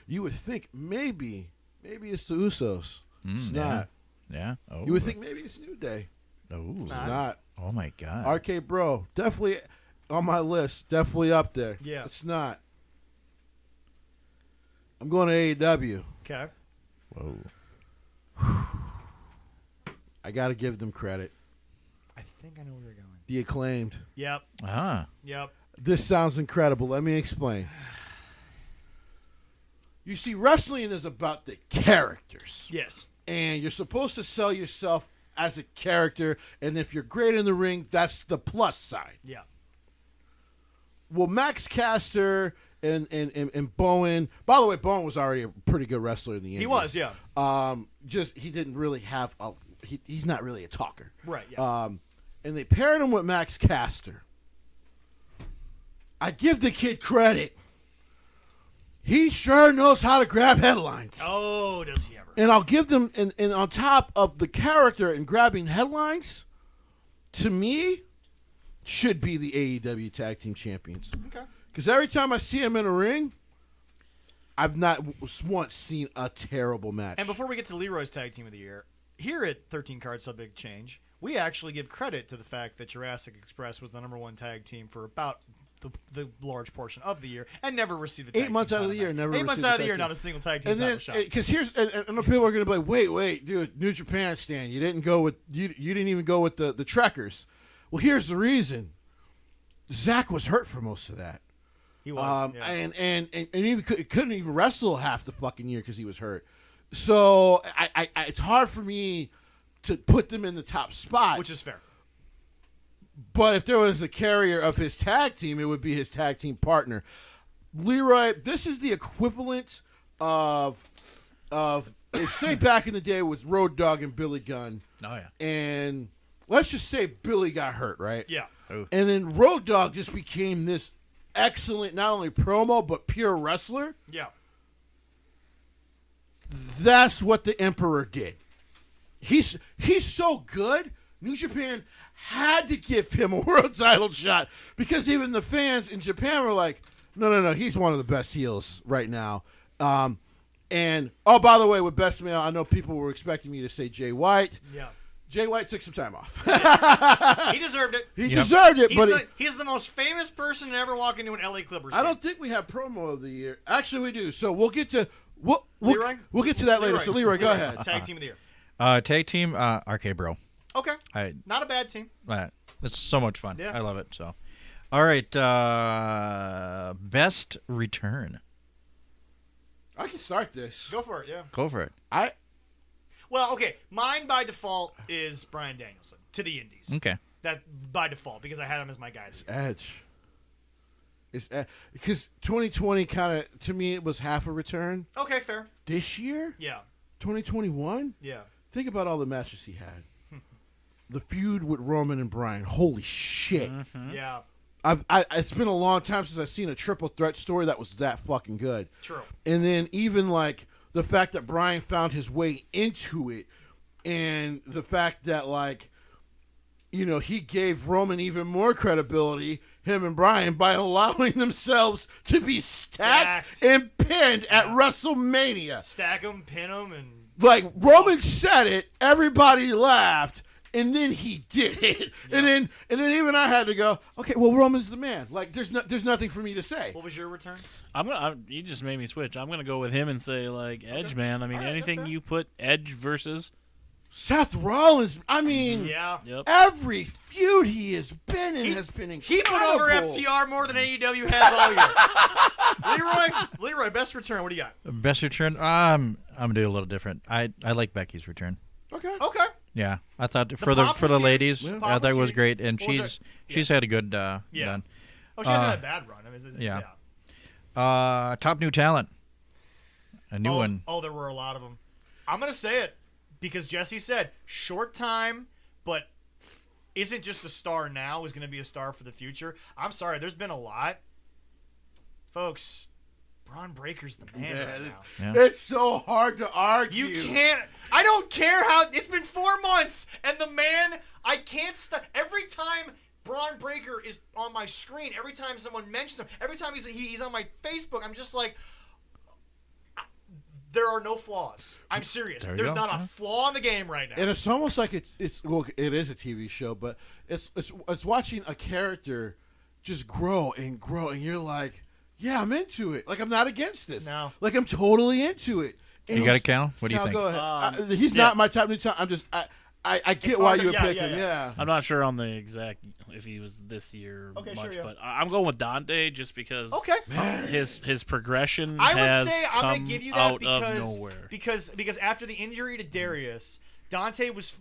You would think maybe it's the Usos. It's not. Yeah. Oh. You would think maybe it's New Day. Oh, it's not. Oh my God. RK Bro, definitely on my list. Definitely up there. Yeah. It's not. I'm going to AEW. Okay. Whoa. I got to give them credit. I think I know where you're going. The Acclaimed. Yep. Yep. This sounds incredible. Let me explain. You see, wrestling is about the characters. Yes. And you're supposed to sell yourself as a character, and if you're great in the ring, that's the plus side. Yeah. Well, Max Caster and Bowen. By the way, Bowen was already a pretty good wrestler in the Indies. He was, yeah. Just he didn't really have he's not really a talker. Right, yeah. And they paired him with Max Caster. I give the kid credit. He sure knows how to grab headlines. Oh, does he ever? And I'll give them, and on top of the character and grabbing headlines, to me, should be the AEW Tag Team Champions. Okay. Because every time I see him in a ring, I've not once seen a terrible match. And before we get to Leroy's Tag Team of the Year, here at 13 Cards So Big Change, we actually give credit to the fact that Jurassic Express was the #1 tag team for about the large portion of the year and never received a tag 8 months team out of the year, never. 8 months out of the year, not a single tag team. And then, because here's, and people are going to be like, wait, dude, New Japan stand, you didn't go with you didn't even go with the Trekkers. Well, here's the reason. Zach was hurt for most of that. He was, yeah. and he couldn't even wrestle half the fucking year because he was hurt. So I it's hard for me to put them in the top spot, which is fair. But if there was a carrier of his tag team, it would be his tag team partner. Leroy, this is the equivalent of say back in the day with Road Dogg and Billy Gunn. Oh, yeah. And let's just say Billy got hurt, right? Yeah. Ooh. And then Road Dogg just became this excellent, not only promo, but pure wrestler. Yeah. That's what the Emperor did. He's so good. New Japan had to give him a world title shot because even the fans in Japan were like, no, he's one of the best heels right now. And, oh, by the way, with Best Male, I know people were expecting me to say Jay White. Yeah. Jay White took some time off. He deserved it. He deserved it, he's the most famous person to ever walk into an LA Clippers game. I don't think we have promo of the year. Actually, we do. So we'll get to we'll get to that later. Leroy. So Leroy, go ahead. Tag team of the year. Tag team, RK Bro. Okay. Not a bad team. It's so much fun. Yeah. I love it. So, all right. Best return. I can start this. Go for it. Yeah. Go for it. Well, okay. Mine by default is Bryan Danielson to the Indies. Okay. That by default because I had him as my guy. Edge. It's because 2020 kind of to me it was half a return. Okay, fair. This year, yeah. 2021, yeah. Think about all the matches he had. The feud with Roman and Bryan. Holy shit. Mm-hmm. Yeah. It's been a long time since I've seen a triple threat story that was that fucking good. True. And then even like the fact that Bryan found his way into it, and the fact that like, you know, he gave Roman even more credibility, him and Bryan, by allowing themselves to be stacked and pinned at WrestleMania. Stack them, pin them, and like Roman said it, everybody laughed. And then he did it, and then even I had to go. Okay, well, Roman's the man. Like, there's nothing for me to say. What was your return? You just made me switch. I'm gonna go with him and say like Edge, man. I mean, anything you put Edge versus Seth Rollins. I mean, yeah. Yep. Every feud he has been in has been incredible. He put over FTR more than AEW has all year. Leroy, best return. What do you got? Best return. I'm gonna do a little different. I like Becky's return. Okay. Yeah, I thought for the ladies, I thought it was great, and she's had a good yeah. done. Oh, she hasn't had a bad run. I mean, yeah. Top new talent. A new one. Oh, there were a lot of them. I'm going to say it because Jesse said short time, but isn't just a star now, is going to be a star for the future. I'm sorry, there's been a lot. Folks, Braun Breaker's the man right now. Yeah. It's so hard to argue. You can't. I don't care how. It's been 4 months, and the man, I can't stop. Every time Braun Breaker is on my screen, every time someone mentions him, every time he's on my Facebook, I'm just like, there are no flaws. I'm serious. There's not a flaw in the game right now. And it's almost like it's well, it is a TV show, but it's watching a character just grow, and you're like, yeah, I'm into it. Like, I'm not against this. No. Like, I'm totally into it. And you got it, Cal? What do you think? Go ahead. He's not my top new talent. I'm just, I get why you would pick him. Yeah. I'm not sure on the exact if he was this year but I'm going with Dante just because his progression I would has say I'm going to give you that of nowhere. Because after the injury to Darius, Dante was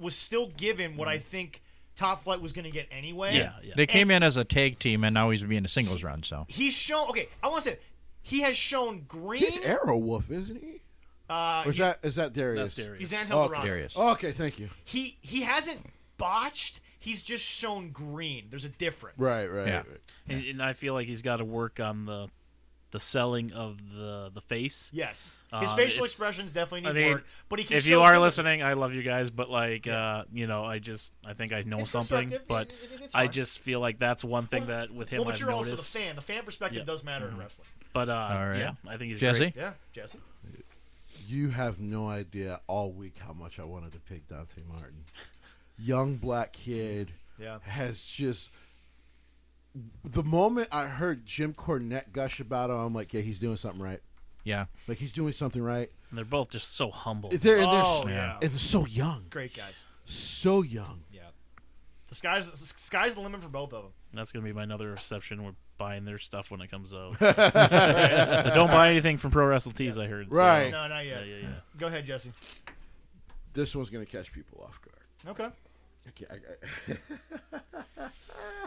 still given what I think Top Flight was going to get anyway. Yeah. They came in as a tag team, and now he's being a singles run. So he's shown. Okay, I want to say he has shown green. He's Arrowwolf, isn't he? Or is that Darius? That's Darius. He's Angel Dorado. Darius. Oh, okay, thank you. He hasn't botched. He's just shown green. There's a difference. Right. Yeah. And I feel like he's got to work on the selling of the face. Yes. His facial expressions definitely need work. But he can if show you are something. Listening, I love you guys, but like I think I know It's something, constructive. but It's I fine. just feel like that's one thing that with him but I've you're noticed. also the fan. The fan perspective does matter in wrestling. But right. yeah, I think he's Jesse? great. Yeah, Jesse. You have no idea all week how much I wanted to pick Dante Martin. Young black kid has just... The moment I heard Jim Cornette gush about him, I'm like, yeah, he's doing something right. Yeah. Like, he's doing something right. And they're both just so humble. And so young. Great guys. So young. Yeah. The sky's the limit for both of them. That's going to be my other reception. We're buying their stuff when it comes out. Don't buy anything from Pro Wrestle Tees, I heard. Right. No, not yet. Yeah. Go ahead, Jesse. This one's going to catch people off guard. Okay.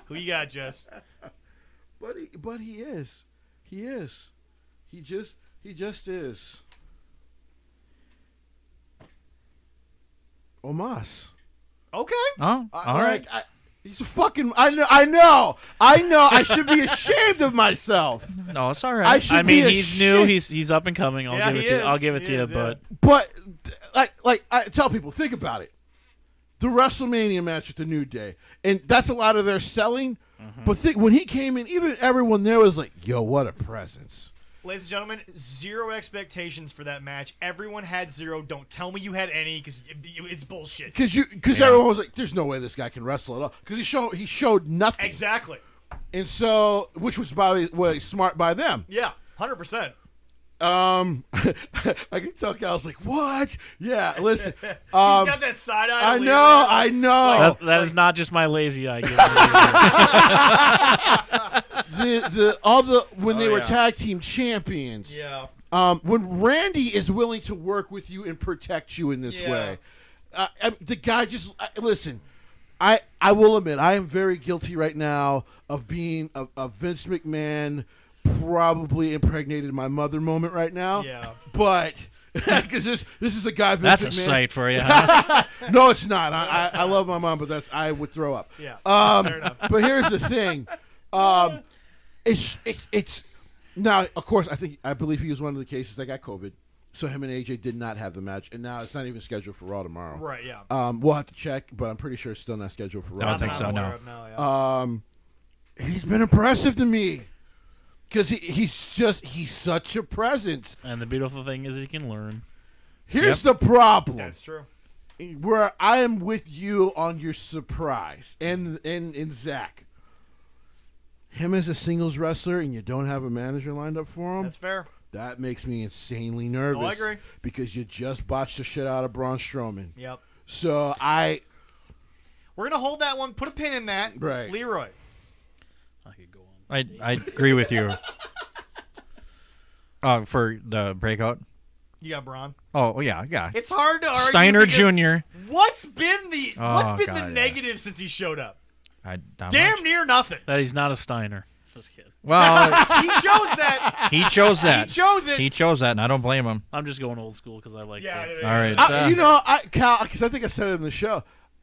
Who you got, Jess? But he is. He is. He just is. Omos. Okay. Oh, all right. He's a fucking. I know. I should be ashamed of myself. No, it's all right. He's new. He's up and coming. I'll give it to you. But like I tell people, think about it. The WrestleMania match with the New Day, and that's a lot of their selling. Mm-hmm. But when he came in, even everyone there was like, "Yo, what a presence!" Ladies and gentlemen, zero expectations for that match. Everyone had zero. Don't tell me you had any, because it's bullshit. Because everyone was like, "There's no way this guy can wrestle at all." Because he showed nothing. Exactly. And so, which was by the way smart by them. Yeah, 100%. I can tell Cal's like, what? Yeah, listen. He's got that side eye. I know. That is not just my lazy eye. When they were tag team champions. Yeah. When Randy is willing to work with you and protect you in this way, the guy just listen. I will admit I am very guilty right now of being a Vince McMahon probably impregnated my mother moment right now. Yeah. But because this is a guy. That's a sight for you, huh? No, it's not. I love my mom, but I would throw up. Yeah. Fair enough. But here's the thing. It's now. Of course, I believe he was one of the cases that got COVID. So him and AJ did not have the match, and now it's not even scheduled for Raw tomorrow. Right. Yeah. We'll have to check, but I'm pretty sure it's still not scheduled for Raw. I don't think so. No. He's been impressive to me. Because he's such a presence. And the beautiful thing is he can learn. Here's the problem. That's true. Where I am with you on your surprise. And Zach. Him as a singles wrestler and you don't have a manager lined up for him. That's fair. That makes me insanely nervous. Oh, I agree. Because you just botched the shit out of Braun Strowman. Yep. So we're going to hold that one. Put a pin in that. Right. Leroy. I could go on. I agree with you. For the breakout. You got Braun. Oh yeah. It's hard to argue. Steiner Jr. What's been the negative God, since he showed up? Damn Damn near nothing. That he's not a Steiner. Just kidding. Well, he chose that. He chose that. He chose it. He chose that, and I don't blame him. I'm just going old school because I like that. All right. Cal, because I think I said it in the show,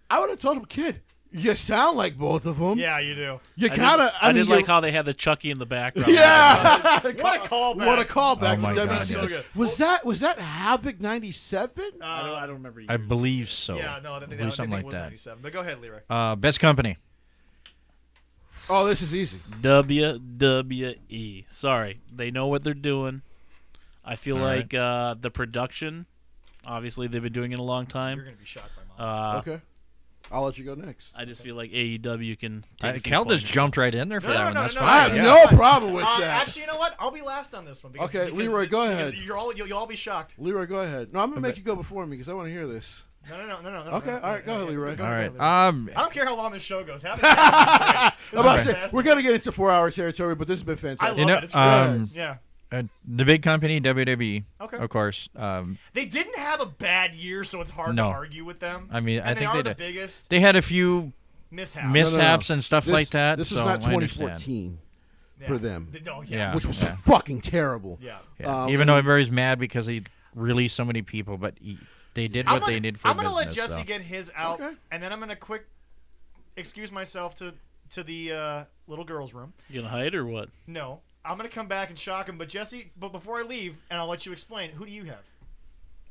I would have told him, kid, you sound like both of them. Yeah, you do. You kind of. I did like how they had the Chucky in the background. Yeah. What a callback. What a callback. Oh my God, so good. Was that Havoc 97? I don't remember. I believe so. Yeah, no, I think believe something like was that. 97. But go ahead, Leroy. Best company. Oh, this is easy. WWE. Sorry, they know what they're doing. I feel like the production. Obviously, they've been doing it a long time. You're gonna be shocked by mine. Okay. I'll let you go next. I just feel like AEW can take a few Cal just pointers. jumped right in there for that one. That's no, fine. I have yeah. no problem with that. Actually, you know what? I'll be last on this one. Okay, Leroy, go ahead. You'll all be shocked. Leroy, go ahead. No, I'm gonna make you go before me because I want to hear this. No. Okay, all right, go ahead, Leroy. All right. I don't care how long this show goes. We're gonna get into 4-hour territory, but this has been fantastic. I love it. It's great. Yeah. The big company, WWE, of course. They didn't have a bad year, so it's hard to argue with them. I mean, I think they are the biggest. They had a few mishaps and stuff like that. This is not 2014 for them, which was fucking terrible. Yeah. Even though everybody's mad because he released so many people, but they did what they did for I'm business. gonna let Jesse get his out, and then I'm gonna excuse myself to the little girl's room. You gonna hide or what? No. I'm going to come back and shock him. But, Jesse, before I leave, and I'll let you explain, who do you have?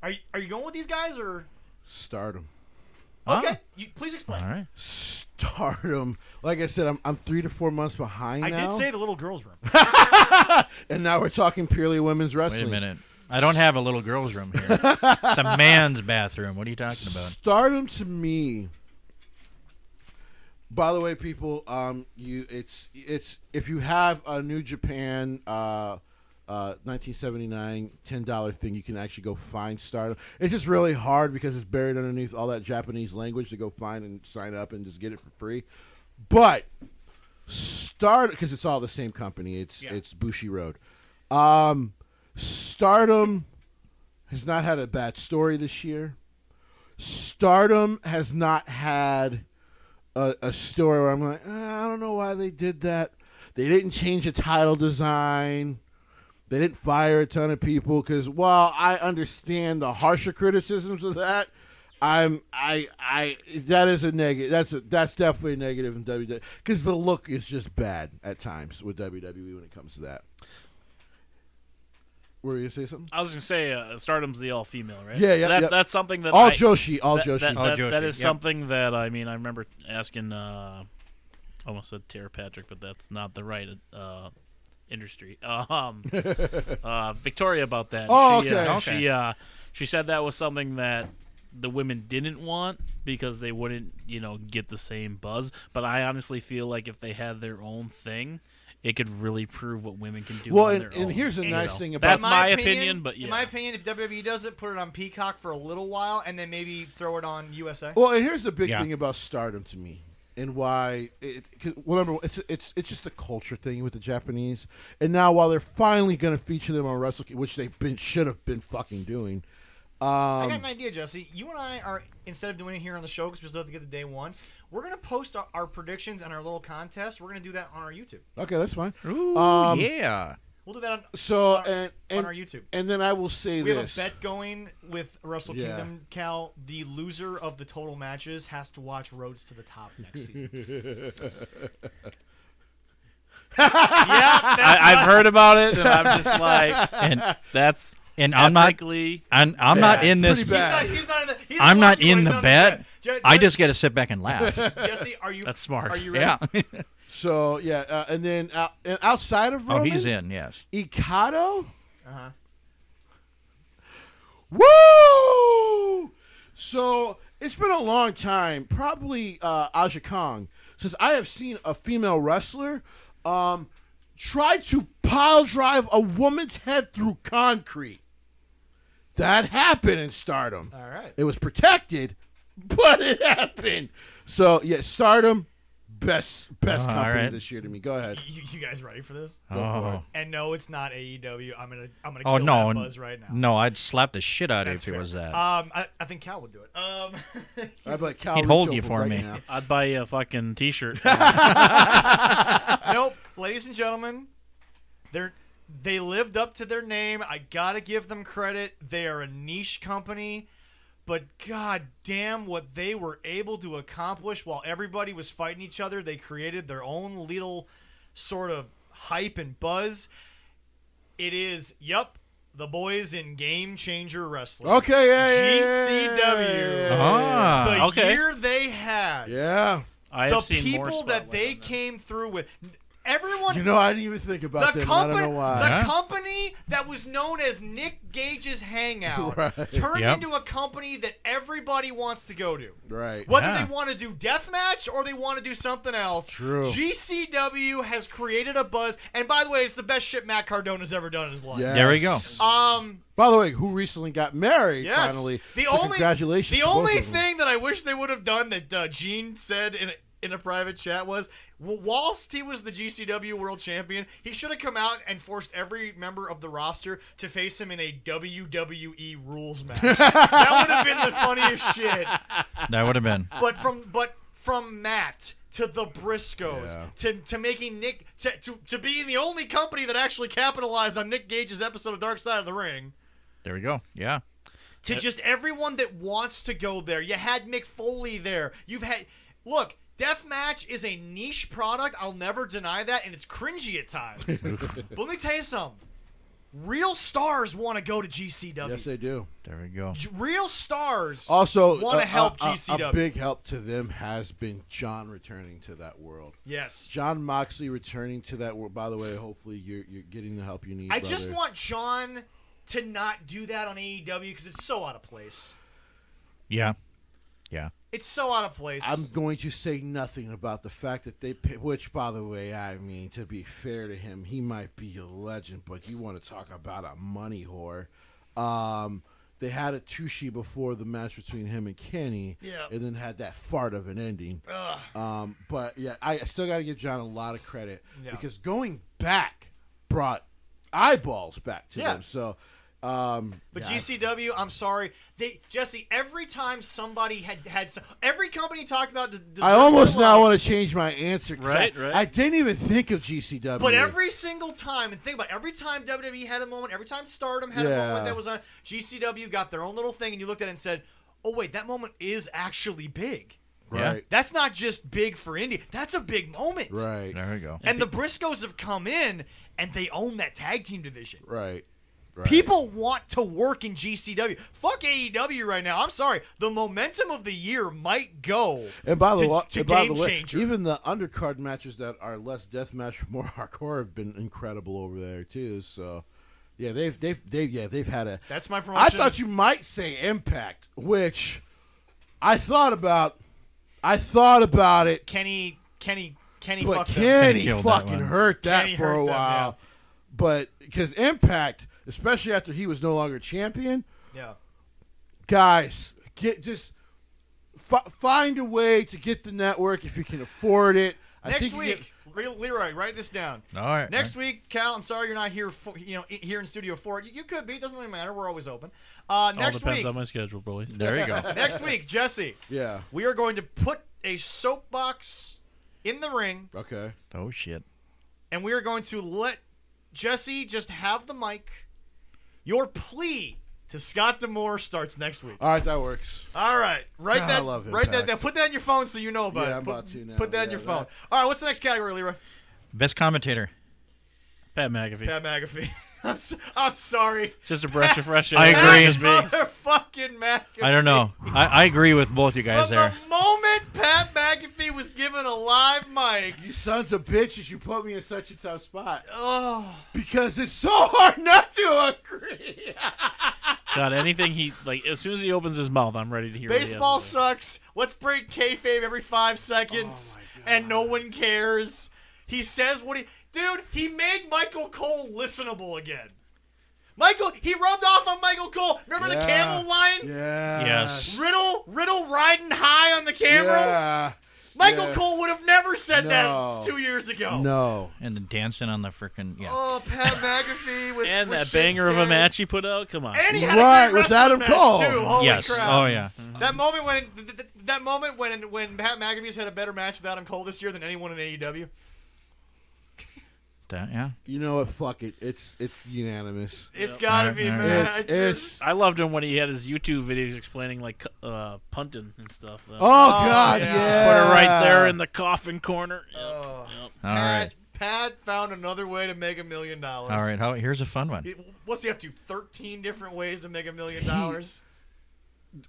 Are you going with these guys, or? Stardom. Okay. Please explain. All right. Stardom. Like I said, I'm 3 to 4 months behind now. I did say the little girl's room. And now we're talking purely women's wrestling. Wait a minute. I don't have a little girl's room here. It's a man's bathroom. What are you talking about? Stardom to me. By the way, people, it's if you have a New Japan 1979 $10 thing, you can actually go find Stardom. It's just really hard because it's buried underneath all that Japanese language to go find and sign up and just get it for free. But Stardom, because it's all the same company, it's Bushi Road. Stardom has not had a bad story this year. Stardom has not had a story where I'm like, I don't know why they did that. They didn't change the title design. They didn't fire a ton of people because, while I understand the harsher criticisms of that, that is a negative. That's definitely a negative in WWE because the look is just bad at times with WWE when it comes to that. Were you gonna say something? I was gonna say Stardom's the all-female, right? Yeah. That's something that all Joshi. That is something that I remember asking. I almost said Tara Patrick, but that's not the right industry. Victoria about that. Okay. She said that was something that the women didn't want because they wouldn't, get the same buzz. But I honestly feel like if they had their own thing, it could really prove what women can do. Well, on their and own. here's a nice thing about that's my opinion. But in my opinion, if WWE does it, put it on Peacock for a little while, and then maybe throw it on USA. Well, and here's the big thing about Stardom to me, and why it's just the culture thing with the Japanese. And now, while they're finally going to feature them on Wrestle Kingdom, which they should have been fucking doing. I got an idea, Jesse. You and I are, instead of doing it here on the show because we still have to get to day one, we're going to post our predictions and our little contest. We're going to do that on our YouTube. Okay, that's fine. Ooh, yeah. We'll do that on our YouTube. And then I will say we this. We have a bet going with Wrestle Kingdom, Cal. The loser of the total matches has to watch Roads to the Top next season. I've heard about it, and I'm just like, and that's... And I'm not in this. I'm not in the bet. I just get to sit back and laugh. Jesse, are you? That's smart. Are you ready? Yeah. So and then outside of Roman, he's in. Yes. Ikado. Uh-huh. Woo! So it's been a long time, probably Aja Kong, since I have seen a female wrestler try to pile drive a woman's head through concrete. That happened in Stardom. All right. It was protected, but it happened. So, Stardom, best company right. this year to me. Go ahead. You guys ready for this? Go for it. And no, it's not AEW. I'm gonna Oh, kill no. that buzz right now. No, I'd slap the shit out of you That's if fair. it was that. I think Cal would do it. I'd like Cal He'd hold Reach you open for right me. now. I'd buy you a fucking T-shirt. Nope, ladies and gentlemen, they lived up to their name. I gotta give them credit. They are a niche company, but god damn what they were able to accomplish while everybody was fighting each other. They created their own little sort of hype and buzz. It is, the boys in Game Changer Wrestling. Okay, yeah. GCW. Okay. Year they had. Yeah. I The have seen more people that spotlight they on came through with. Everyone. You know, I didn't even think about The them. I don't know why. The company that was known as Nick Gage's Hangout Right. turned into a company that everybody wants to go to. Right. Whether they want to do deathmatch or they want to do something else. True. GCW has created a buzz. And by the way, it's the best shit Matt Cardona's ever done in his life. Yes. There we go. By the way, who recently got married Yes. finally. The Congratulations. to both only of them. thing that I wish they would have done that Gene said in a private chat was, whilst he was the GCW World Champion, he should have come out and forced every member of the roster to face him in a WWE rules match. That would have been the funniest shit. That would have been. But from Matt to the Briscoes to making Nick to being the only company that actually capitalized on Nick Gage's episode of Dark Side of the Ring. There we go. Yeah. To just everyone that wants to go there. You had Mick Foley there. Look, deathmatch is a niche product. I'll never deny that, and it's cringy at times. But let me tell you something. Real stars want to go to GCW. Yes, they do. There we go. Real stars Also, want to help GCW. A big help to them has been John returning to that world. Yes. John Moxley returning to that world. By the way, hopefully you're getting the help you need. I just want John to not do that on AEW because it's so out of place. Yeah. Yeah. It's so out of place. I'm going to say nothing about the fact that they, which, by the way, I mean, to be fair to him, he might be a legend, but you want to talk about a money whore. They had a Tushi before the match between him and Kenny, and then had that fart of an ending. But, yeah, I still got to give John a lot of credit because going back brought eyeballs back to them. So, GCW, I'm sorry, Jesse. Every time somebody had every company talked about I almost now want to change my answer. Right. I didn't even think of GCW. But every single time, and think about it, every time WWE had a moment, every time Stardom had a moment that was on, GCW got their own little thing, and you looked at it and said, "Oh wait, that moment is actually big." Right. That's not just big for indie. That's a big moment. Right. There we go. And the Briscoes have come in and they own that tag team division. Right. People want to work in GCW. Fuck AEW right now. I'm sorry. The momentum of the year might go and by the Game way, Changer. even the undercard matches that are less deathmatch, more hardcore have been incredible over there too. So, yeah, they've had a. That's my promotion. I thought you might say Impact, which I thought about. it. Kenny But fucked Kenny Kenny fucking hurt that Kenny for hurt a them, while. But because Impact, especially after he was no longer champion, guys, find a way to get the network if you can afford it. Next week, Leroy, write this down. All right. Next week, Cal, I'm sorry you're not here. Here in Studio 4. You could be. It doesn't really matter. We're always open. Next depends week. on my schedule, boys. There you go. Next week, Jesse. Yeah. We are going to put a soapbox in the ring. Okay. Oh, shit. And we are going to let Jesse just have the mic. Your plea to Scott D'Amore starts next week. All right, that works. All right. Write God, that. I love Write that Impact. down. Put that in your phone so you know about it. I'm about to now. Put that in your phone. All right, what's the next category, Leroy? Best commentator. Pat McAfee. Pat McAfee. I'm sorry. It's just a breath of fresh air. I agree. Motherfucking McAfee. I don't know. I agree with both you guys From there. the moment Pat McAfee was given a live mic. You sons of bitches, you put me in such a tough spot. Oh. Because it's so hard not to agree. God, anything as soon as he opens his mouth, I'm ready to hear. Baseball sucks. Let's break kayfabe every 5 seconds, and no one cares. He says what he made Michael Cole listenable again. He rubbed off on Michael Cole. Remember the camel line? Yeah. Yes. Riddle riding high on the camel. Michael Cole would have never said that 2 years ago. No. And the dancing on the freaking Oh, Pat McAfee with and that Shinsuke. banger of a match he put out. Come on. And he had a great with Adam match Cole. too. Holy yes. crap. Oh yeah. That moment when Pat McAfee's had a better match with Adam Cole this year than anyone in AEW. Yeah. You know what? Fuck it. It's unanimous. It's gotta be, man. I loved him when he had his YouTube videos explaining like punting and stuff. Oh God, yeah. Put it right there in the coffin corner. All right. Pat found another way to make $1 million. All right. Here's a fun one. What's he up to? 13 different ways to make $1 million.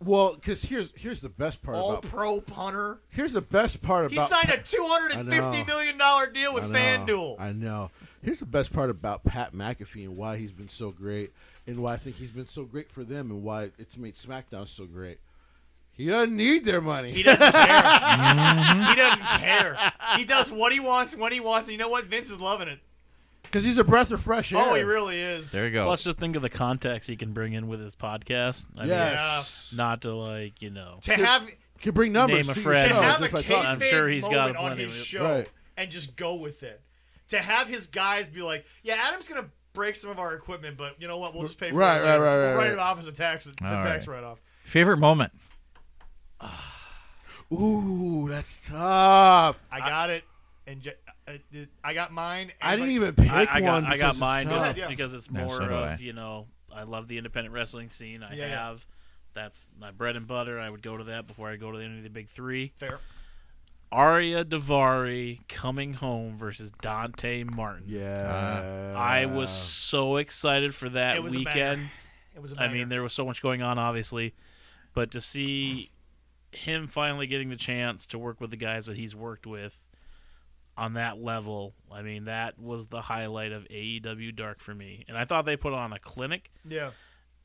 Well, because here's the best part about All-Pro punter. Here's the best part He about signed a $250 million deal with FanDuel. I know. Here's the best part about Pat McAfee and why he's been so great, and why I think he's been so great for them, and why it's made SmackDown so great. He doesn't need their money. He doesn't care. He doesn't care. He does what he wants when he wants. And you know what? Vince is loving it. Because he's a breath of fresh air. Oh, he really is. There you go. Plus, just think of the context he can bring in with his podcast. I mean, not to to have can bring numbers. Name a friend. To have a I'm sure he's got on his show and just go with it. To have his guys be like, yeah, Adam's gonna break some of our equipment, but you know what? We'll just pay for it. Right. We'll write it off as a tax write-off. Favorite moment? Ooh, that's tough. I got it, and I got mine. I didn't even pick one. I got mine just because it's more of I love the independent wrestling scene. That's my bread and butter. I would go to that before I go to any of the big three. Fair. Arya Daivari coming home versus Dante Martin. Yeah. I was so excited for that weekend. It was a banger. I mean, there was so much going on, obviously, but to see him finally getting the chance to work with the guys that he's worked with on that level, I mean, that was the highlight of AEW Dark for me. And I thought they put on a clinic. Yeah.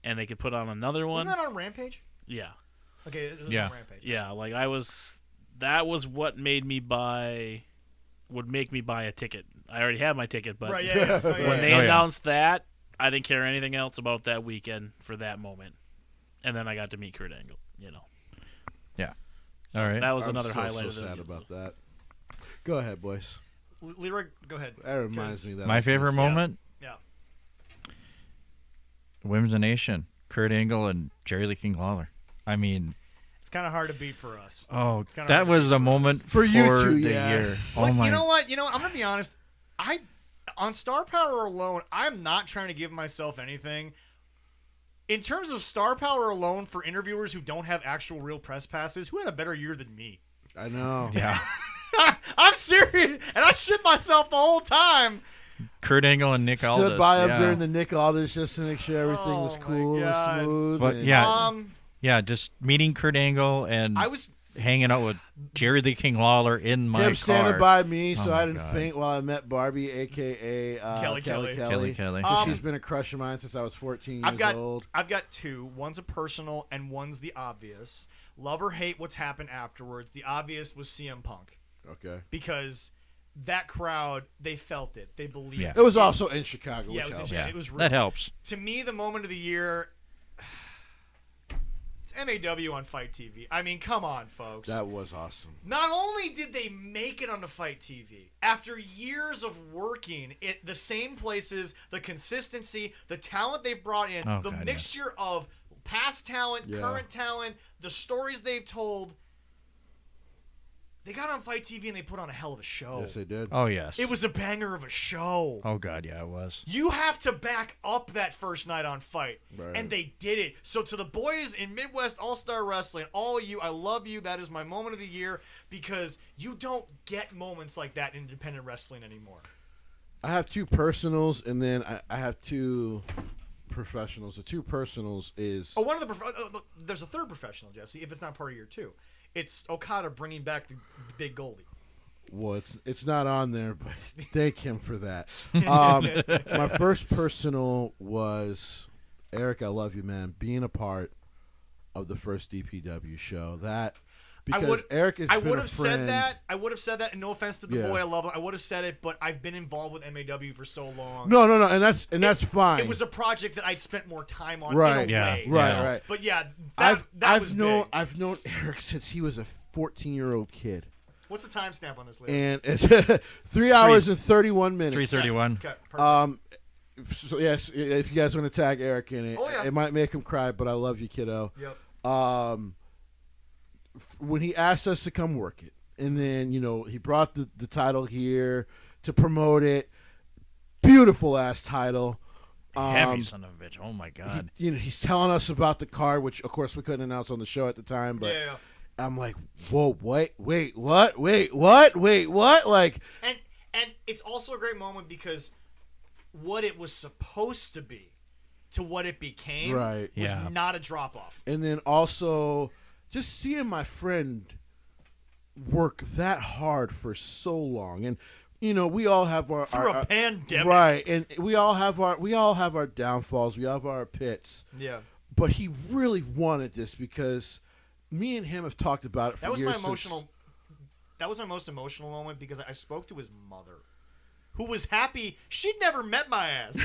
And they could put on another one. Wasn't that on Rampage? Yeah. Okay, it was on Rampage. Yeah, like that was what would make me buy a ticket. I already had my ticket, but when they announced that, I didn't care anything else about that weekend for that moment. And then I got to meet Kurt Angle, Yeah. So all right. That was another highlight so of the sad about that. Go ahead, boys. Leroy, go ahead. That reminds me that my favorite moment? Yeah. Women's Nation, Kurt Angle and Jerry Lee King Lawler. I mean, it's kind of hard to beat for us. Oh, that was a moment for you two, the year. Oh my! You know what? I'm gonna be honest. On Star Power alone, I'm not trying to give myself anything. In terms of Star Power alone, for interviewers who don't have actual real press passes, who had a better year than me? I know. Yeah. I'm serious, and I shit myself the whole time. Kurt Angle and Nick Aldis. Stood by him during the Nick Aldis just to make sure everything was cool and smooth. But just meeting Kurt Angle and I was hanging out with Jerry the King Lawler in my car. Him standing by me so I didn't faint while I met Barbie, a.k.a. Kelly Kelly. She's been a crush of mine since I was 14 years old. I've got two. One's a personal and one's the obvious. Love or hate what's happened afterwards. The obvious was CM Punk. Okay. Because that crowd, they felt it. They believed it. It was also in Chicago, which helps. It was real. That helps. To me, the moment of the year, it's MAW on Fight TV. I mean, come on, folks. That was awesome. Not only did they make it onto Fight TV, after years of working at the same places, the consistency, the talent they've brought in, mixture of past talent, current talent, the stories they've told, they got on Fight TV and they put on a hell of a show. Yes, they did. Oh, yes. It was a banger of a show. Oh, God, yeah, it was. You have to back up that first night on Fight. Right. And they did it. So to the boys in Midwest All-Star Wrestling, all of you, I love you. That is my moment of the year because you don't get moments like that in independent wrestling anymore. I have two personals, and then I have two professionals. The two personals is... Oh, there's a third professional, Jesse, if it's not part of your two. It's Okada bringing back the Big Goldie. Well, it's not on there, but thank him for that. My first personal was, Eric, I love you, man, being a part of the first DPW show. Because Eric has been a friend. I would have said that, and no offense to the boy, I love him. I would have said it, but I've been involved with MAW for so long. No, and that's fine. It was a project that I'd spent more time on. Right, in a way. Right. But yeah, I've known Eric since he was a 14-year-old kid. What's the timestamp on this, Leo? And it's 3 hours and 31 minutes. 3:31. Okay, so yes, if you guys want to tag Eric in it, it might make him cry, but I love you, kiddo. Yep. When he asked us to come work it, and then he brought the title here to promote it. Beautiful ass title. Heavy son of a bitch. Oh my god. He's telling us about the card, which of course we couldn't announce on the show at the time, but I'm like, whoa, wait, what? Like, and it's also a great moment because what it was supposed to be to what it became was not a drop off. And then also just seeing my friend work that hard for so long, and we all have our a pandemic, right? And we all have our downfalls. We all have our pits. Yeah. But he really wanted this because me and him have talked about it for years. That was my most emotional moment because I spoke to his mother, who was happy she'd never met my ass.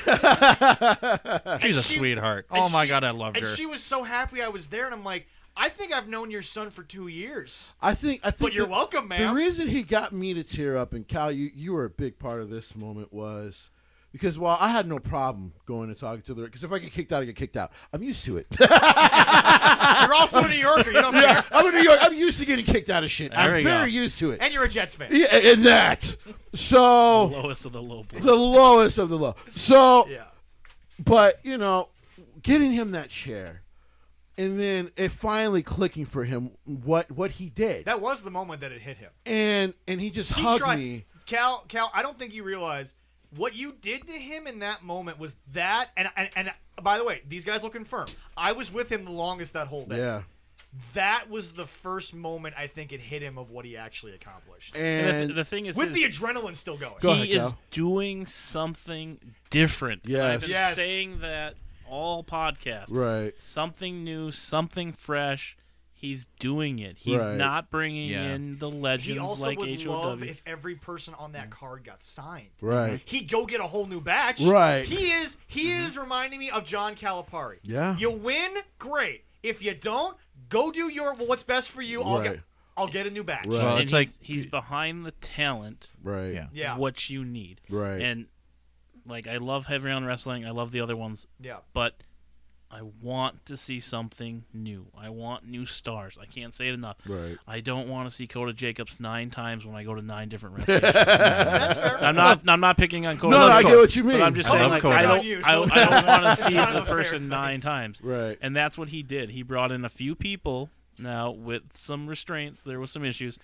She's a sweetheart. Oh my god, I loved her. And she was so happy I was there, and I'm like, I think I've known your son for 2 years. I think. But you're welcome, man. The reason he got me to tear up, and Cal, you were a big part of this moment, was because while I had no problem going and talking to the, because if I get kicked out, I get kicked out. I'm used to it. You're also a New Yorker. You don't care. I'm a New Yorker. I'm used to getting kicked out of shit. I'm very used to it. And you're a Jets fan. Yeah, and that. So the lowest of the low. The lowest of the low. So, but getting him that chair. And then it finally clicking for him what he did. That was the moment that it hit him. And he just hugged me. Cal, I don't think you realize what you did to him in that moment was that. And by the way, these guys will confirm. I was with him the longest that whole day. Yeah. That was the first moment I think it hit him of what he actually accomplished. And the thing is, with the adrenaline still going. He is doing something different. Yes. I've been saying that all podcasts. Right. Something new, something fresh. He's doing it. He's not bringing in the legends he also like would HOW. love if every person on that card got signed. Right. He'd go get a whole new batch. Right. He is reminding me of John Calipari. Yeah. You win, great. If you don't, go do what's best for you. I'll get a new batch. Right. Well, and it's he's behind the talent. Right. Yeah. What you need. Right. And I love Heavy on Wrestling. I love the other ones. Yeah. But I want to see something new. I want new stars. I can't say it enough. Right. I don't want to see Coda Jacobs 9 times when I go to 9 different wrestling shows. That's fair. I'm not picking on Coda. No, I get what you mean. But I'm just saying, I don't want to see the person 9 times. Right. And that's what he did. He brought in a few people. Now, with some restraints, there was some issues.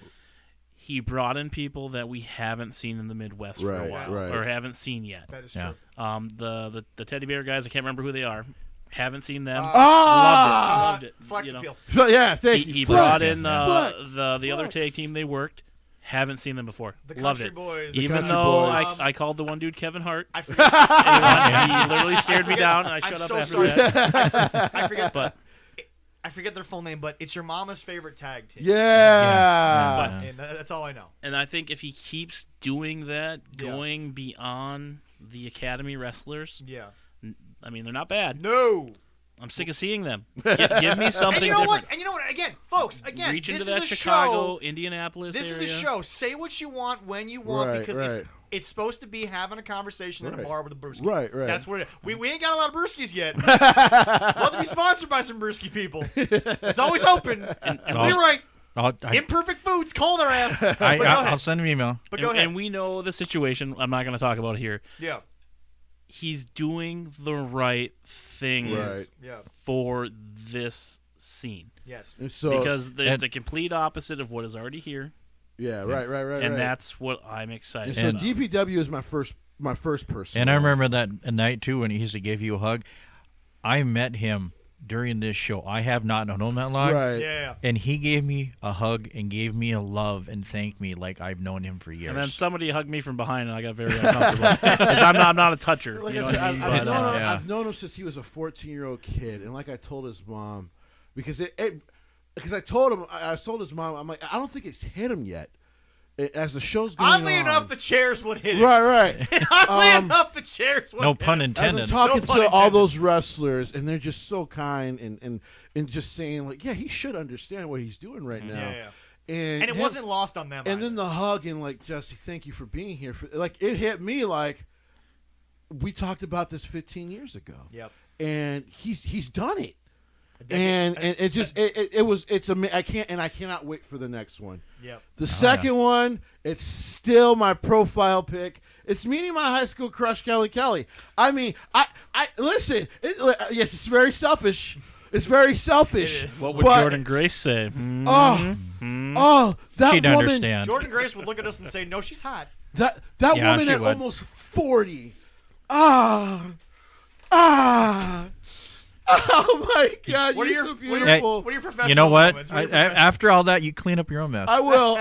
He brought in people that we haven't seen in the Midwest for a while, or haven't seen yet. That is true. The teddy bear guys, I can't remember who they are. Haven't seen them. Loved it. Flex Appeal. So, yeah, thank you. He brought in the other tag team they worked. Haven't seen them before. The Loved Country it. Boys. Even though I called the one dude Kevin Hart. I forget. He literally stared me down, and I shut up after that. I forget. But I forget their full name, but it's your mama's favorite tag team. Yeah. And that's all I know. And I think if he keeps doing that, going beyond the Academy wrestlers, I mean, they're not bad. No. I'm sick of seeing them. Give me something different. And you know what? Again, folks, reach into that show, Chicago, Indianapolis This area. is a show. Say what you want when you want because it's supposed to be having a conversation in a bar with a brewski. Right. That's what it is. We ain't got a lot of brewskis yet. Love to be sponsored by some brewski people. It's always open. And Leroy, Imperfect Foods, call their ass. I'll send an email. But go ahead. And we know the situation. I'm not going to talk about it here. Yeah. He's doing the right thing for this scene. Yes. Because it's a complete opposite of what is already here. Yeah, right. And that's what I'm excited about. So DPW is my first person. And I remember that night, too, when he used to give you a hug. I met him during this show. I have not known him that long. Right. Yeah. And he gave me a hug and gave me a love and thanked me like I've known him for years. And then somebody hugged me from behind, and I got very uncomfortable. I'm not a toucher. Like you know I said, what I mean? I've known him since he was a 14-year-old kid, and like I told his mom, because I told his mom, I'm like, I don't think it's hit him yet. As the show's going Oddly enough, the chairs would hit him. Right. Oddly enough, the chairs would no hit pun him. intended. As I'm talking to all those wrestlers, and they're just so kind and just saying, like, yeah, he should understand what he's doing right now. Yeah. And it wasn't lost on them. And then the hug and like, Jesse, thank you for being here. Like it hit me like we talked about this 15 years ago. Yep. And he's done it. And I cannot wait for the next one. Yep. The second one, it's still my profile pick. It's meeting my high school crush, Kelly Kelly. I mean, I listen. Yes, it's very selfish. It's very selfish. What would Jordan Grace say? Oh, that She'd woman. Understand. Jordan Grace would look at us and say, "No, she's hot." That woman at almost 40. Oh my God! You're so beautiful. What are your professional You know what? moments? After all that, you clean up your own mess. I will.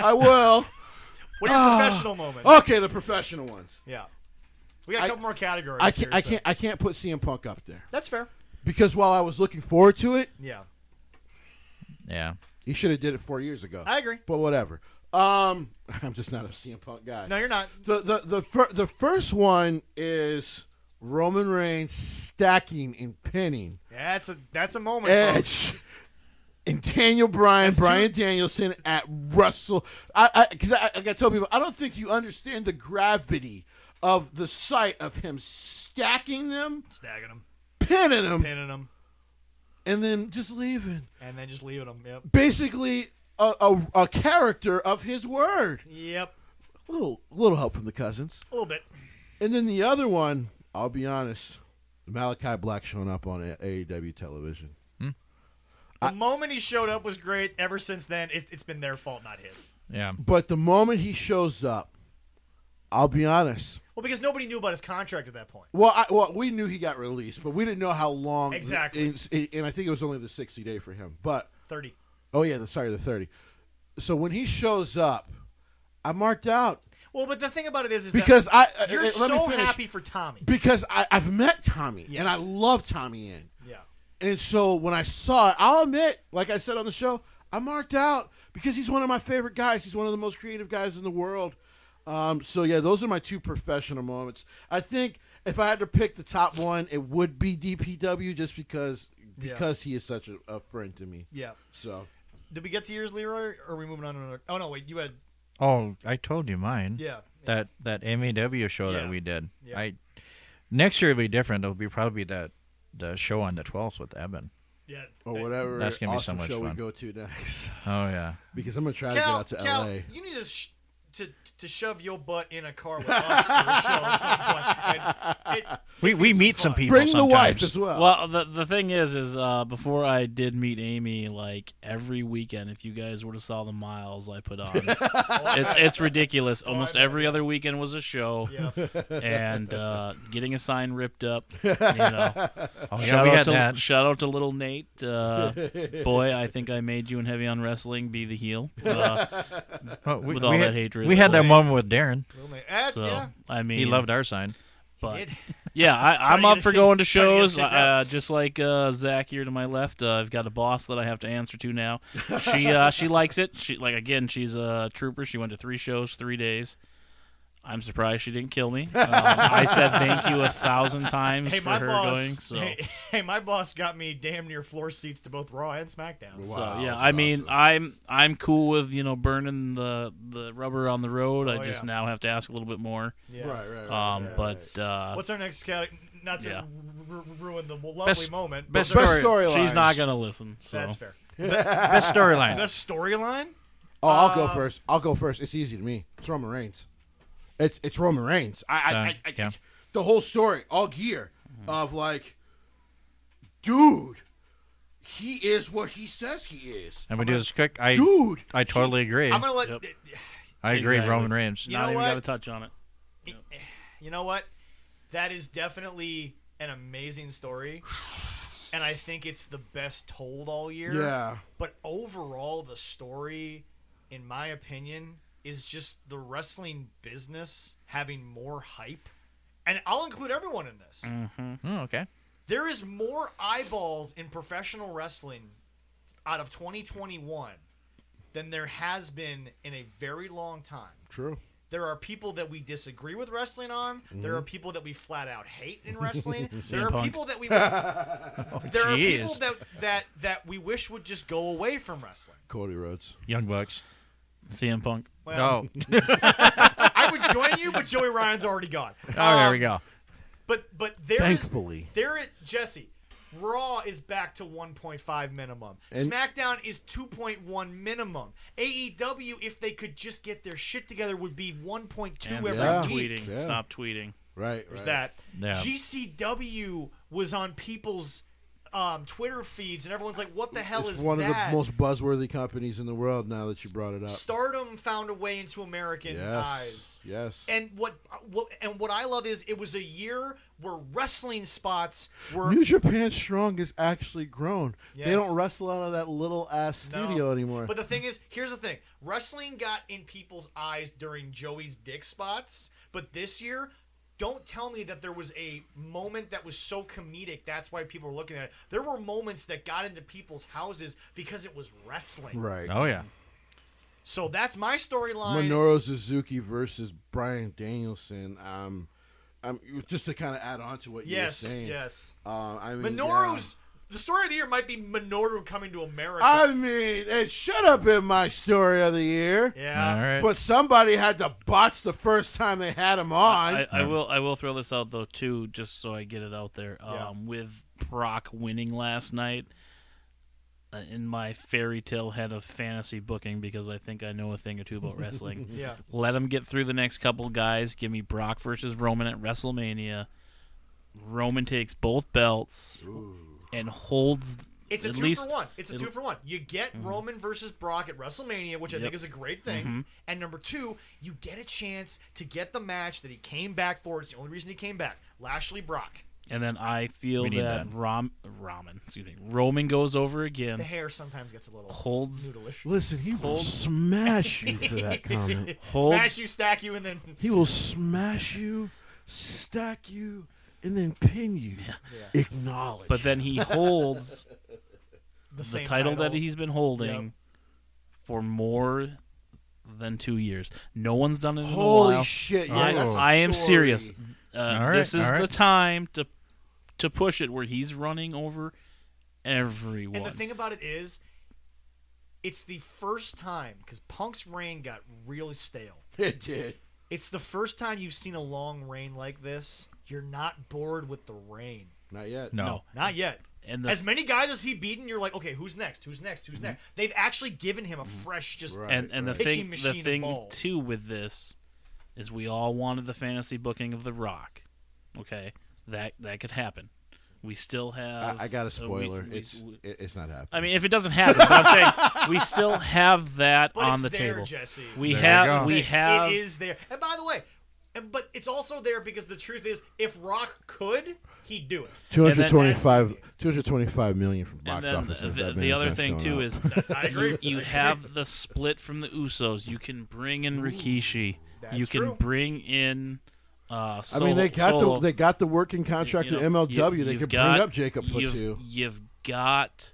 What are your professional moments? Okay, the professional ones. Yeah, we got a couple more categories. I can't put CM Punk up there. That's fair. Because while I was looking forward to it, yeah, he should have did it 4 years ago. I agree. But whatever. I'm just not a CM Punk guy. No, you're not. The first one is Roman Reigns stacking and pinning. Yeah, that's a moment. Edge and Daniel Bryan, Danielson at Wrestle. Because I got to tell people, I don't think you understand the gravity of the sight of him stacking them, stacking them, pinning them, and then just leaving. Yep. Basically, a character of his word. Yep. Little help from the cousins. A little bit. And then the other one, I'll be honest, Malachi Black showing up on AEW television. The moment he showed up was great. Ever since then, it's been their fault, not his. Yeah. But the moment he shows up, I'll be honest. Well, because nobody knew about his contract at that point. Well, we knew he got released, but we didn't know how long. Exactly. And I think it was only the 60-day for him. But 30. Oh, yeah, the 30. So when he shows up, I marked out. Well, but the thing about it is because that you're so happy for Tommy. Because I've met Tommy, and I love Tommy Inn. Yeah. And so when I saw it, I'll admit, like I said on the show, I marked out because he's one of my favorite guys. He's one of the most creative guys in the world. So, yeah, those are my two professional moments. I think if I had to pick the top one, it would be DPW just because he is such a friend to me. Yeah. So, did we get to yours, Leroy, or are we moving on to another? Oh, no, wait, you had... Oh, I told you mine. Yeah. That MAW show that we did. Yeah. Next year it'll be different. It'll be probably the show on the 12th with Evan. Yeah. Or whatever That's gonna be awesome so much show fun. we go to next. Oh, yeah. Because I'm going to try to get out to Cal, L.A. You need to shove your butt in a car with us for a show at some point. We meet some people Bring sometimes. the wife as well. Well, the thing is before I did meet Amy, like every weekend, if you guys were to saw the miles I put on, it's ridiculous. Almost every other weekend was a show, and getting a sign ripped up. You know, shout out to little Nate. Boy, I think I made you and Heavy on Wrestling be the heel with all that hatred. We had that moment with Darren. So I mean, he loved our sign. But yeah, I'm up for going to shows. Just like Zach here to my left, I've got a boss that I have to answer to now. She likes it. She's a trooper. She went to 3 shows, 3 days. I'm surprised she didn't kill me. I said thank you 1,000 times for her going. So. Hey, my boss got me damn near floor seats to both Raw and SmackDown. Wow, so yeah, I mean, awesome. I'm cool with burning the rubber on the road. I just now have to ask a little bit more. Yeah. Right. But what's our next category? Not to ruin the lovely moment. Best storyline. She's not gonna listen. So. That's fair. Best storyline. Best storyline? Oh, I'll go first. It's easy to me. It's Roman Reigns. It's Roman Reigns. The whole story, all gear of like, dude, he is what he says he is. And we do this quick. I totally agree. I'm gonna let. Yep. I agree. Exactly. Roman Reigns. You know not even what? got to touch on it. Yep. You know what? That is definitely an amazing story, and I think it's the best told all year. Yeah. But overall, the story, in my opinion, is just the wrestling business having more hype. And I'll include everyone in this. Mm-hmm. Oh, okay. There is more eyeballs in professional wrestling out of 2021 than there has been in a very long time. True. There are people that we disagree with wrestling on. Mm-hmm. There are people that we flat out hate in wrestling. There are people that we there are people that we wish would just go away from wrestling. Cody Rhodes. Young Bucks. CM Punk. Well, no. I would join you, but Joey Ryan's already gone. Oh, there we go. But thankfully, Jesse, Raw is back to 1.5 minimum. And SmackDown is 2.1 minimum. AEW, if they could just get their shit together, would be 1.2 every week. Stop tweeting. Right. There's that. Yeah. GCW was on people's Twitter feeds, and everyone's like, what the hell is that? It's one of the most buzzworthy companies in the world now that you brought it up. Stardom found a way into American eyes. Yes. And what I love is it was a year where wrestling spots were... New Japan Strong has actually grown. Yes. They don't wrestle out of that little-ass studio anymore. But the thing is, here's the thing. Wrestling got in people's eyes during Joey's dick spots, but this year... Don't tell me that there was a moment that was so comedic that's why people were looking at it. There were moments that got into people's houses because it was wrestling. Right. Oh, yeah. So that's my storyline. Minoru Suzuki versus Bryan Danielson. Just to kind of add on to what you were saying. Yes. Minoru's... The story of the year might be Minoru coming to America. I mean, it should have been my story of the year. Yeah. All right. But somebody had to botch the first time they had him on. I will throw this out, though, too, just so I get it out there. With Brock winning last night, in my fairy tale head of fantasy booking, because I think I know a thing or two about wrestling. Yeah. Let him get through the next couple guys. Give me Brock versus Roman at WrestleMania. Roman takes both belts. Ooh. And holds. It's a 2 for 1. It's a 2 for 1. You get Roman versus Brock at WrestleMania, which I think is a great thing. And number 2, you get a chance to get the match that he came back for. It's the only reason he came back. Lashley Brock. And then I feel that Roman goes over again. The hair sometimes gets a little noodleish. Listen, he will smash you for that comment. Smash you, stack you, and then he will smash you, stack you. And then pin you. Yeah. Acknowledge. But then he holds the title that he's been holding for more than 2 years. No one's done it in a while. Holy shit. Yeah, I am serious. This is the time to push it where he's running over everyone. And the thing about it is, it's the first time, because Punk's reign got really stale. It did. It's the first time you've seen a long reign like this. You're not bored with the reign. Not yet. No. Not yet. And as many guys as he beaten, you're like, okay, who's next? Who's next? Who's next? They've actually given him a fresh, just the thing too with this is we all wanted the fantasy booking of The Rock. Okay, that could happen. We still have. I got a spoiler. It's not happening. I mean, if it doesn't happen, but I'm saying we still have that on the table. Jesse. We have. It is there. And by the way. But it's also there because the truth is, if Rock could, he'd do it. 225 million from box office. The other thing too is, I agree. You have the split from the Usos. You can bring in Rikishi. You can bring in. Solo, I mean, they got the working contract in MLW. They could bring up Jacob Fatu. You've got.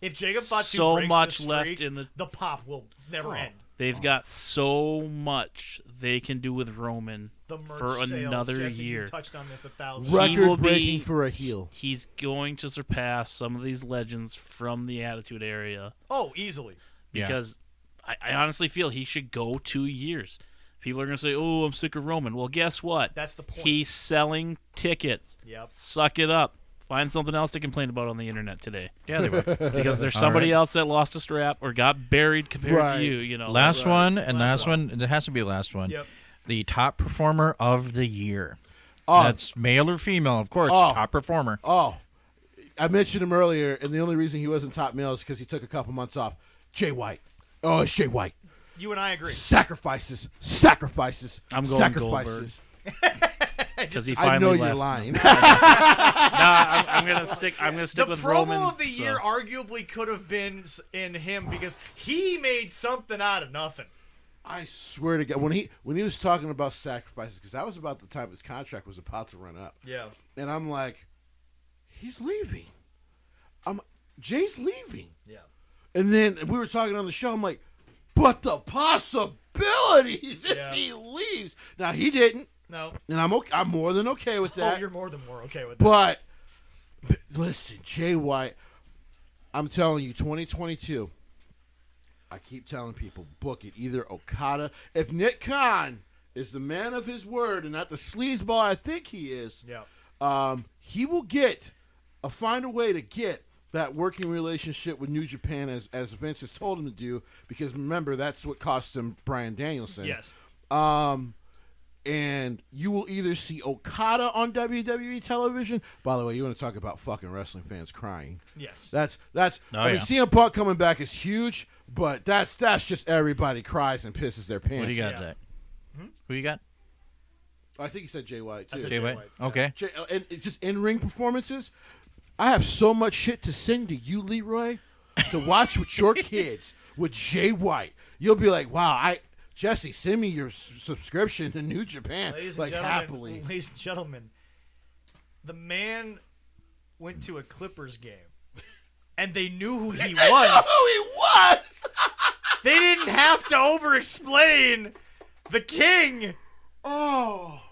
If Jacob Fatu so breaks much the streak, left the pop will never end. They've got so much they can do with Roman for another Jesse, year. You touched on this 1,000. Record-breaking for a heel. He's going to surpass some of these legends from the Attitude Era. Oh, easily. Because I honestly feel he should go 2 years. People are going to say, oh, I'm sick of Roman. Well, guess what? That's the point. He's selling tickets. Yep. Suck it up. Find something else to complain about on the internet today. Yeah, they will. Because there's somebody else that lost a strap or got buried compared to you. Last one. It has to be the last one. Yep. The top performer of the year. That's male or female, of course. Top performer. I mentioned him earlier, and the only reason he wasn't top male is because he took a couple months off. Jay White. Oh, it's Jay White. You and I agree. Sacrifices. I'm going sacrifices. Because he I finally know left. you're lying. I'm gonna stick with Roman. The promo of the year arguably could have been in him because he made something out of nothing. I swear to God, when he was talking about sacrifices, because that was about the time his contract was about to run up. Yeah. And I'm like, he's leaving. Jay's leaving. Yeah. And then we were talking on the show. I'm like, but the possibilities if he leaves. Now he didn't. No. And I'm more than okay with that. Oh, you're more than okay with that. But listen, Jay White, I'm telling you, 2022, I keep telling people, book it. Either Okada. If Nick Khan is the man of his word and not the sleazeball I think he is, he will find a way to get that working relationship with New Japan as Vince has told him to do, because remember, that's what cost him Bryan Danielson. Yes. And you will either see Okada on WWE television. By the way, you want to talk about fucking wrestling fans crying? Yes. That's. I mean, CM Punk coming back is huge, but that's just everybody cries and pisses their pants. What do you got, Zach? Who you got? I think he said Jay White too. I said Jay White. Okay. And just in-ring performances. I have so much shit to sing to you, Leroy, to watch with your kids with Jay White. You'll be like, wow, Jesse, send me your subscription to New Japan. Ladies and gentlemen, ladies and gentlemen, the man went to a Clippers game, and they knew who he was. They didn't have to over-explain the king. Oh.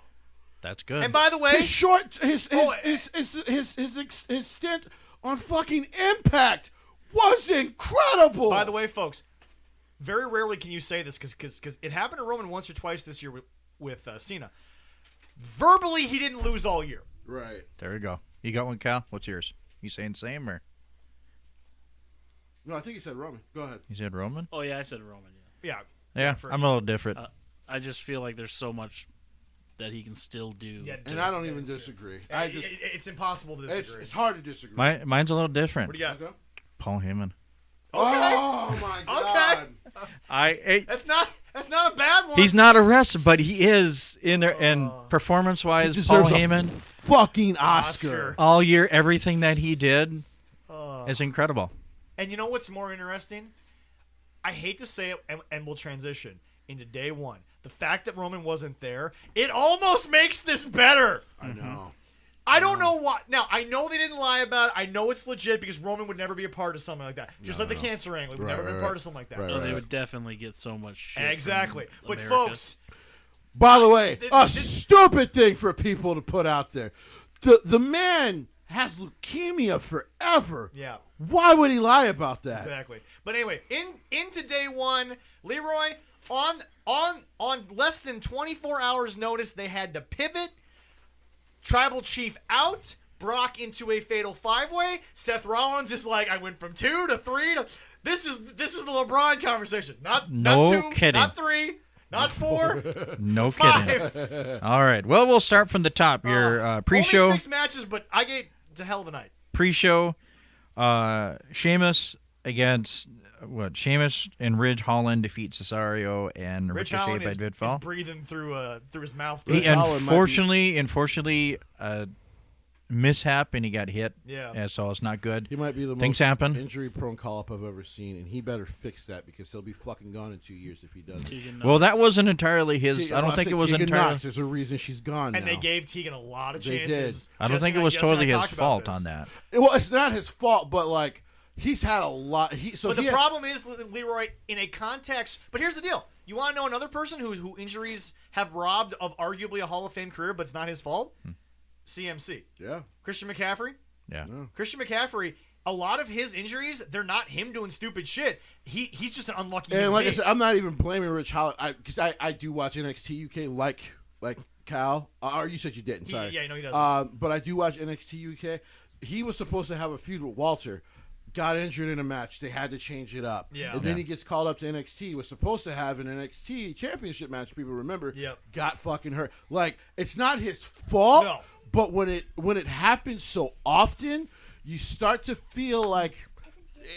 That's good. And by the way, his stint on fucking Impact was incredible. By the way, folks, very rarely can you say this because it happened to Roman once or twice this year with Cena. Verbally, he didn't lose all year. Right. There we go. You got one, Cal? What's yours? You saying the same or? No, I think he said Roman. Go ahead. You said Roman? Oh yeah, I said Roman. Yeah. Yeah, I'm a little different. I just feel like there's so much that he can still do. Yeah, and I don't even disagree. It's impossible to disagree. It's hard to disagree. Mine's a little different. What do you got? Okay. Paul Heyman. Okay. Oh my God. Okay. That's not a bad one. He's not a wrestler, but he is in there. And performance-wise, Paul Heyman, fucking Oscar all year, everything that he did is incredible. And you know what's more interesting? I hate to say it, and we'll transition into day one. The fact that Roman wasn't there, it almost makes this better. I know. I don't know why. Now, I know they didn't lie about it. I know it's legit because Roman would never be a part of something like that. Just like the cancer angle. He would never be a part of something like that. Right, They would definitely get so much shit. Exactly. But America. folks. By the way, stupid thing for people to put out there. The man has leukemia forever. Yeah. Why would he lie about that? Exactly. But anyway, into day one, Leroy, on less than 24 hours notice, they had to pivot. Tribal Chief out, Brock into a fatal 5-way. Seth Rollins is like, I went from 2 to 3 to. This is the LeBron conversation. Not 2, kidding. not 3, not 4. No 5. kidding. All right. Well, we'll start from the top. Your pre-show. Only 6 matches, but I gave it's a hell of a night. Pre-show, Sheamus against Sheamus and Ridge Holland defeat Cesaro and Ridge Ricochet Holland by is pinfall. breathing through his mouth. Unfortunately, mishap and he got hit. Yeah. So it's not good. He might be the Things most happen. injury-prone call-up I've ever seen, and he better fix that because he'll be fucking gone in 2 years if he doesn't. Well, that wasn't entirely his. I don't think it was Tegan entirely. Knox is a reason she's gone. And now. they gave Tegan a lot of They chances. did. I don't think it was totally his fault on that. Well, it's not his fault, but like he's had a lot. But the problem is, Leroy, in a context. But here's the deal: you want to know another person who injuries have robbed of arguably a Hall of Fame career, but it's not his fault? CMC. Yeah. Christian McCaffrey. Yeah. Christian McCaffrey. A lot of his injuries, they're not him doing stupid shit. He's just an unlucky. And like I said, I'm not even blaming Rich Holland because I do watch NXT UK like Cal. Or you said you didn't. Sorry. Yeah, no, he doesn't. But I do watch NXT UK. He was supposed to have a feud with Walter. Got injured in a match. They had to change it up. Yeah. And then he gets called up to NXT. Was supposed to have an NXT championship match. People remember. Yep. Got fucking hurt. Like it's not his fault. No. But when it happens so often, you start to feel like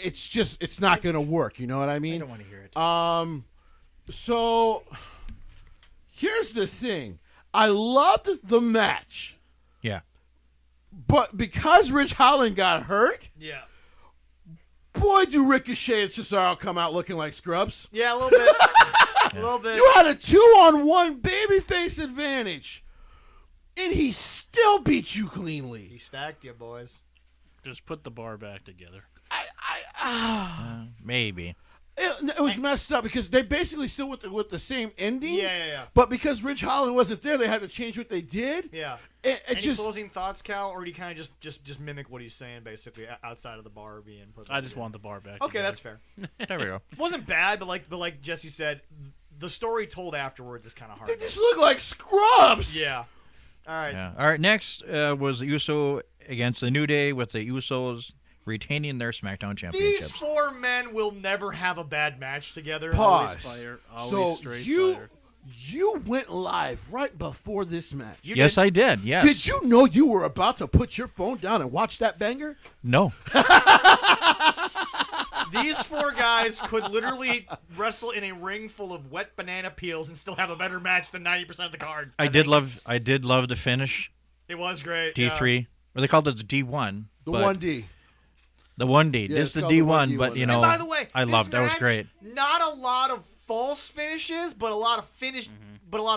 it's not going to work. You know what I mean? I don't want to hear it. So here's the thing. I loved the match. Yeah. But because Rich Holland got hurt, yeah. Boy, do Ricochet and Cesaro come out looking like scrubs. Yeah, a little bit. A little bit. You had a 2-on-1 babyface advantage, and he still beat you cleanly. He stacked you, boys. Just put the bar back together. Maybe. It was messed up because they basically still with the same ending. Yeah. But because Ridge Holland wasn't there, they had to change what they did. Yeah. Any closing thoughts, Cal, or do you kind of just mimic what he's saying, basically, outside of the bar being put? I just want the bar back. Okay, that's fair. There we go. It wasn't bad, but like Jesse said, the story told afterwards is kind of hard. They just look like scrubs. Yeah. All right. Yeah. All right. Next was the Uso against the New Day, with the Usos retaining their SmackDown championships. These 4 men will never have a bad match together. Pause. Always straight fire. You went live right before this match. Yes, I did. Yes. Did you know you were about to put your phone down and watch that banger? No. These 4 guys could literally wrestle in a ring full of wet banana peels and still have a better match than 90% of the card. I did love the finish. It was great. D3. Or they called it the D1. The 1D. The 1D. Yeah, this is the D1, D1, but you know, and by the way, I loved that was great. Not a lot of false finishes, but a lot of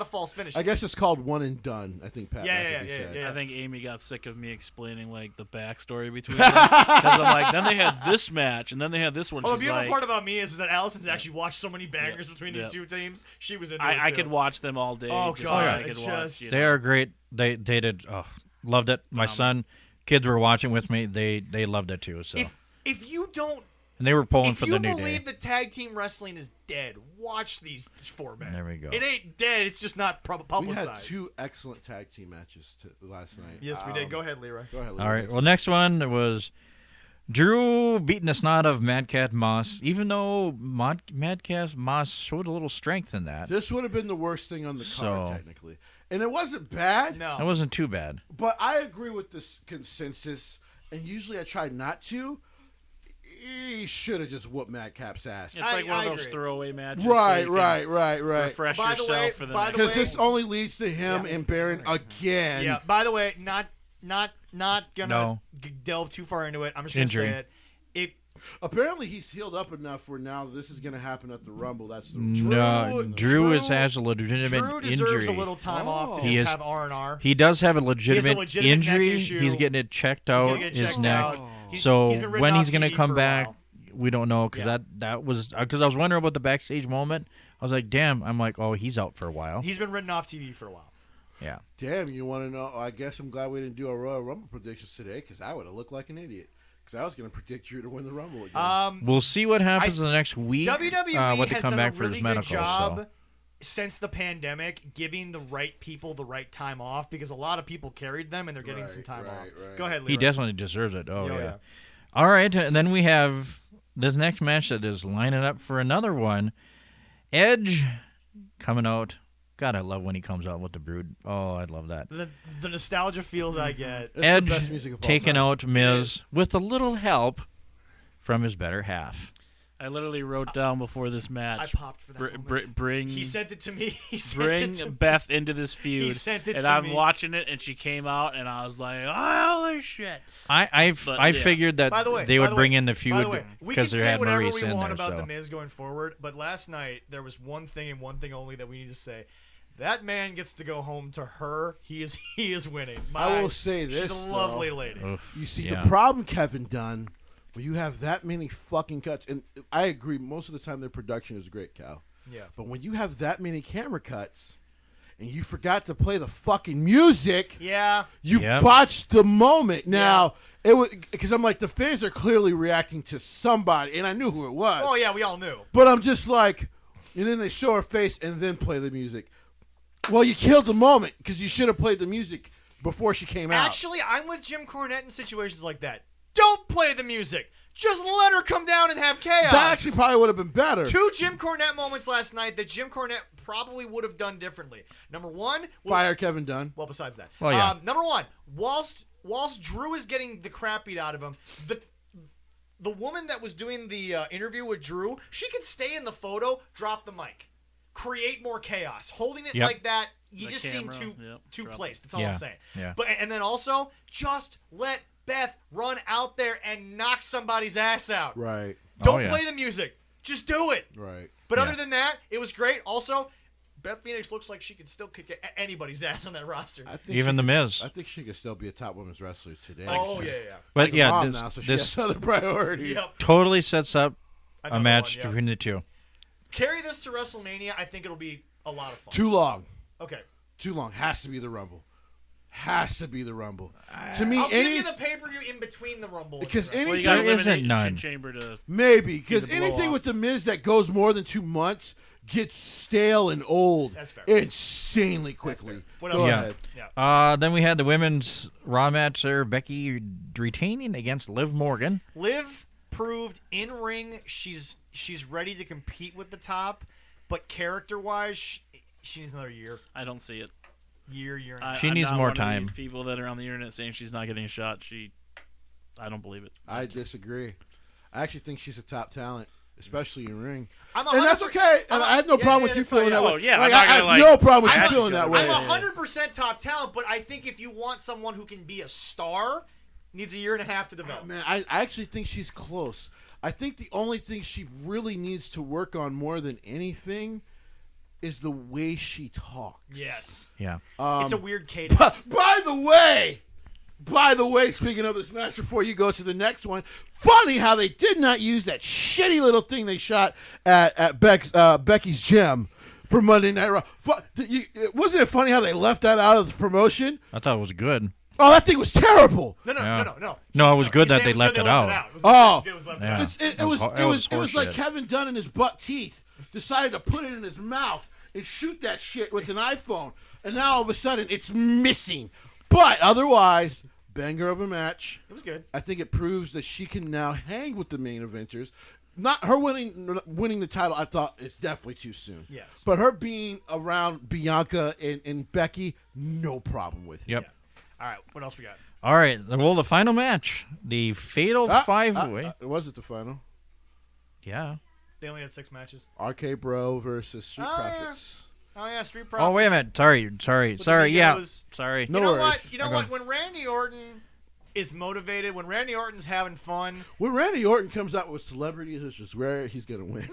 false finishes. I guess it's called one and done. I think Pat McAfee said. Yeah. I think Amy got sick of me explaining like the backstory between them, because I'm like, then they had this match and then they had this one. Well, the beautiful part about me is that Allison's actually watched so many bangers between these 2 teams. She was into it I too. could watch them all day. Oh just god, like I could watch, They are great. They did. Oh, loved it. My son, kids were watching with me. They loved it too. So if you don't. And they were pulling for the New Day. If you believe that tag team wrestling is dead, watch these 4 men. There we go. It ain't dead. It's just not publicized. We had 2 excellent tag team matches last night. Yes, we did. Go ahead, Leroy. Leroy. All right. Well, next one was Drew beating the snot of Madcap Moss, even though Madcap Moss showed a little strength in that. This would have been the worst thing on the card, technically. And it wasn't bad. No. It wasn't too bad. But I agree with this consensus, and usually I try not to. He should have just whooped Madcap's ass. It's like one of those throwaway matches. Right. Refresh yourself for the next. Because this only leads to him and Baron again. Yeah. By the way, not gonna delve too far into it. I'm just gonna say it. Apparently he's healed up enough where now this is gonna happen at the Rumble. That's the Drew has a legitimate Drew deserves injury. a little time off to just have R&R. He does have a legitimate injury. Neck issue. He's getting it checked out. His neck. Out. So when he's going to come for back, we don't know, because that was because I was wondering about the backstage moment. I was like, damn. I'm like, oh, he's out for a while. He's been written off TV for a while. Yeah. Damn, you want to know? I guess I'm glad we didn't do our Royal Rumble predictions today, because I would have looked like an idiot. Because I was going to predict Drew to win the Rumble again. We'll see what happens in the next week. WWE when they has come done back a for really his good medical. job since the pandemic, giving the right people the right time off, because a lot of people carried them and they're getting some time off. Right. Go ahead, Leroy. He definitely deserves it. Oh, yeah. All right, and then we have this next match that is lining up for another one. Edge coming out. God, I love when he comes out with the Brood. Oh, I love that. The nostalgia feels I get. Edge taking out Miz with a little help from his better half. I literally wrote down before this match. I popped for that bring. He sent it to me. Bring Beth into this feud. He sent it and to I'm me. watching it, and she came out, and I was like, oh, holy shit. I figured that they would bring in the feud because they had Maurice in there. We can say whatever we want about The Miz going forward, but last night there was one thing and one thing only that we need to say. That man gets to go home to her. He is winning. I will say this. She's a lovely lady. You see, the problem, Kevin Dunn, when you have that many fucking cuts, and I agree, most of the time their production is great, Cal. Yeah. But when you have that many camera cuts, and you forgot to play the fucking music, you botched the moment. Now, it was because I'm like, the fans are clearly reacting to somebody, and I knew who it was. Oh, yeah, we all knew. But I'm just like, and then they show her face and then play the music. Well, you killed the moment because you should have played the music before she came out. Actually, I'm with Jim Cornette in situations like that. Don't play the music. Just let her come down and have chaos. That actually probably would have been better. 2 Jim Cornette moments last night that Jim Cornette probably would have done differently. Number one, fire Kevin Dunn. Well, besides that, well, number one, whilst Drew is getting the crap beat out of him, the woman that was doing the interview with Drew, she could stay in the photo, drop the mic, create more chaos. Holding it like that, you just seem too placed. That's all I'm saying. Yeah. But and then also, just let Beth run out there and knock somebody's ass out. Right. Don't play the music. Just do it. Right. But other than that, it was great. Also, Beth Phoenix looks like she can still kick anybody's ass on that roster. Even The Miz. I think she could still be a top women's wrestler today. Oh, yeah. But now, so she has other priorities. Totally sets up a match between the two. Carry this to WrestleMania. I think it'll be a lot of fun. Too long. Okay. Too long. Has to be the Rumble. Has to be the Rumble. To me, I'll give you the pay-per-view in between the Rumble. Because anything, you got there isn't none. Chamber to maybe because anything with the Miz that goes more than 2 months gets stale and old. That's fair. Insanely quickly. What else? Go ahead. Yeah. Then we had the women's Raw match there. Becky retaining against Liv Morgan. Liv proved in ring she's ready to compete with the top, but character-wise, she needs another year. I don't see it. Year and a half. She needs more time. Of these people that are on the internet saying she's not getting a shot. I don't believe it. I disagree. I actually think she's a top talent, especially in ring. And that's okay. And I have no problem with you feeling that way. Yeah, I have no problem with you feeling that way. I'm 100% top talent, but I think if you want someone who can be a star, needs a year and a half to develop. Man, I actually think she's close. I think the only thing she really needs to work on more than anything is the way she talks. Yes. Yeah. It's a weird cadence. By the way, speaking of this match, before you go to the next one, funny how they did not use that shitty little thing they shot at Becky's gym for Monday Night Raw. Wasn't it funny how they left that out of the promotion? I thought it was good. Oh, that thing was terrible. No. No, it was good that they left it out. It was like Kevin Dunn and his butt teeth decided to put it in his mouth and shoot that shit with an iPhone, and now all of a sudden it's missing. But otherwise, banger of a match. It was good. I think it proves that she can now hang with the main eventers. Not her winning the title, I thought it's definitely too soon. Yes. But her being around Bianca and Becky, no problem with it. Yep. Yeah. All right, what else we got? All right, well, the final match, the Fatal 5-Way. Was it the final? Yeah. They only had 6 matches. RK Bro versus Street Profits. Oh, yeah, Street Profits. Oh, wait a minute. Sorry. Yeah. Sorry. No worries. You know what? When Randy Orton is motivated, when Randy Orton's having fun. When Randy Orton comes out with celebrities, which is rare, he's going to win.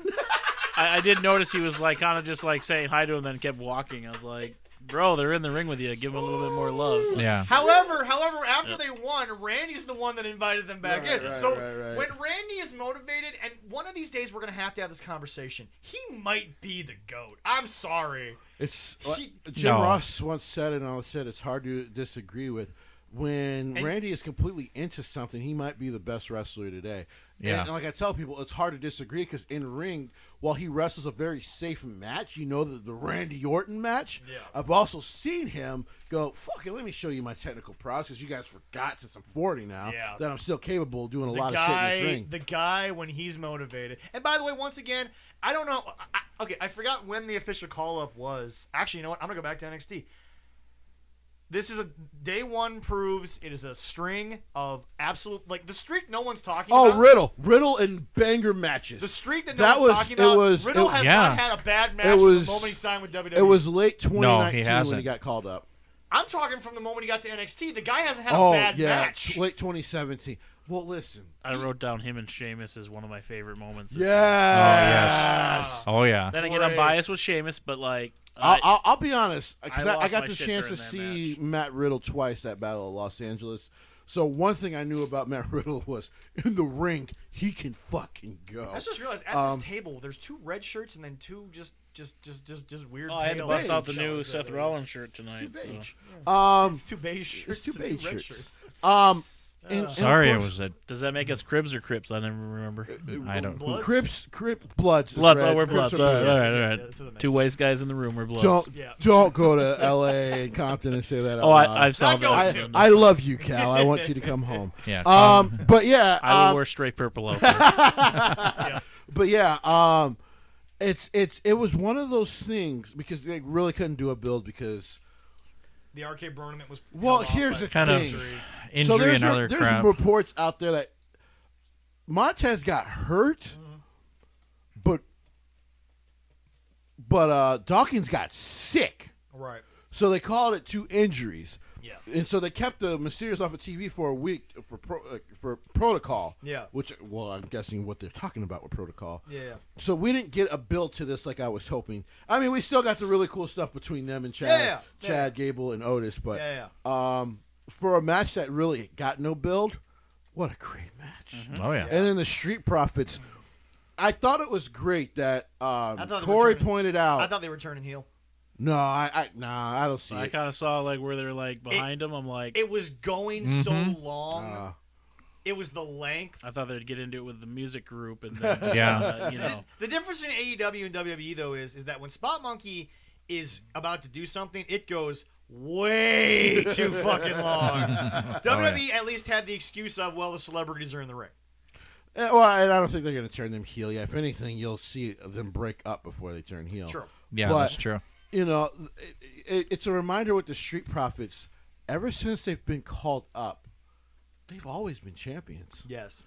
I did notice he was like kind of just like saying hi to him, then kept walking. I was like, bro, they're in the ring with you. Give them a little bit more love. Yeah. However, after they won, Randy's the one that invited them back in. When Randy is motivated, and one of these days we're going to have this conversation, he might be the GOAT. I'm sorry. Jim Ross once said it, and I said it's hard to disagree with. When Randy is completely into something, he might be the best wrestler today. Yeah. And like I tell people, it's hard to disagree because in ring, while he wrestles a very safe match, the Randy Orton match, I've also seen him go, fuck it, let me show you my technical prowess because you guys forgot since I'm 40 now that I'm still capable of doing a lot of shit in this ring. The guy, when he's motivated. And by the way, once again, I don't know. I forgot when the official call-up was. Actually, you know what? I'm going to go back to NXT. This is day one proves it is a string of absolute, like the streak no one's talking about. Oh, Riddle and banger matches. The streak that no one's talking about. Riddle has not had a bad match from the moment he signed with WWE. It was late 2019 when he got called up. I'm talking from the moment he got to NXT. The guy hasn't had a bad match. Late 2017. Well, listen. I wrote down him and Sheamus as one of my favorite moments. Yes. Oh, yeah. Then again, I'm biased with Sheamus, but like. I'll be honest, because I got the chance to see Matt Riddle twice at Battle of Los Angeles. So one thing I knew about Matt Riddle was in the ring, he can fucking go. I just realized at this table, there's 2 red shirts and then 2 just weird. I had to bust out the new Seth Rollins shirt tonight. It's 2 beige. It's 2 beige shirts. It's 2 beige shirts. Sorry, it was a. Does that make us Cribs or Crips? I never remember. I don't. Bloods. Bloods. Oh, we're Bloods. All right. 2 waste guys in the room. We're Bloods. Don't go to L.A. and Compton and say that. I've solved that. I love you, Cal. I want you to come home. Yeah. But yeah, I will wear straight purple out there. But yeah, it was one of those things because they really couldn't do a build because the RK Bronament was. Here's the kind thing. of injury and other crap. There's reports out there that Montez got hurt, but Dawkins got sick. Right. So they called it 2 injuries. Yeah. And so they kept the Mysterious off of TV for a week for protocol. Yeah. Which, I'm guessing what they're talking about with protocol. Yeah. So we didn't get a build to this like I was hoping. I mean, we still got the really cool stuff between them and Chad Gable, and Otis. But for a match that really got no build, what a great match. Mm-hmm. Oh, yeah. And then the Street Profits. I thought it was great that Corey pointed out. I thought they were turning heel. No, I don't see it. I kind of saw like where they're like behind him. I'm like, it was going so long. It was the length. I thought they'd get into it with the music group and then The difference in AEW and WWE though is that when Spot Monkey is about to do something, it goes way too fucking long. WWE at least had the excuse of, well, the celebrities are in the ring. Well, and I don't think they're going to turn them heel yet. If anything, you'll see them break up before they turn heel. True. Yeah, that's true. You know, it's a reminder with the Street Profits. Ever since they've been called up, they've always been champions. Yes.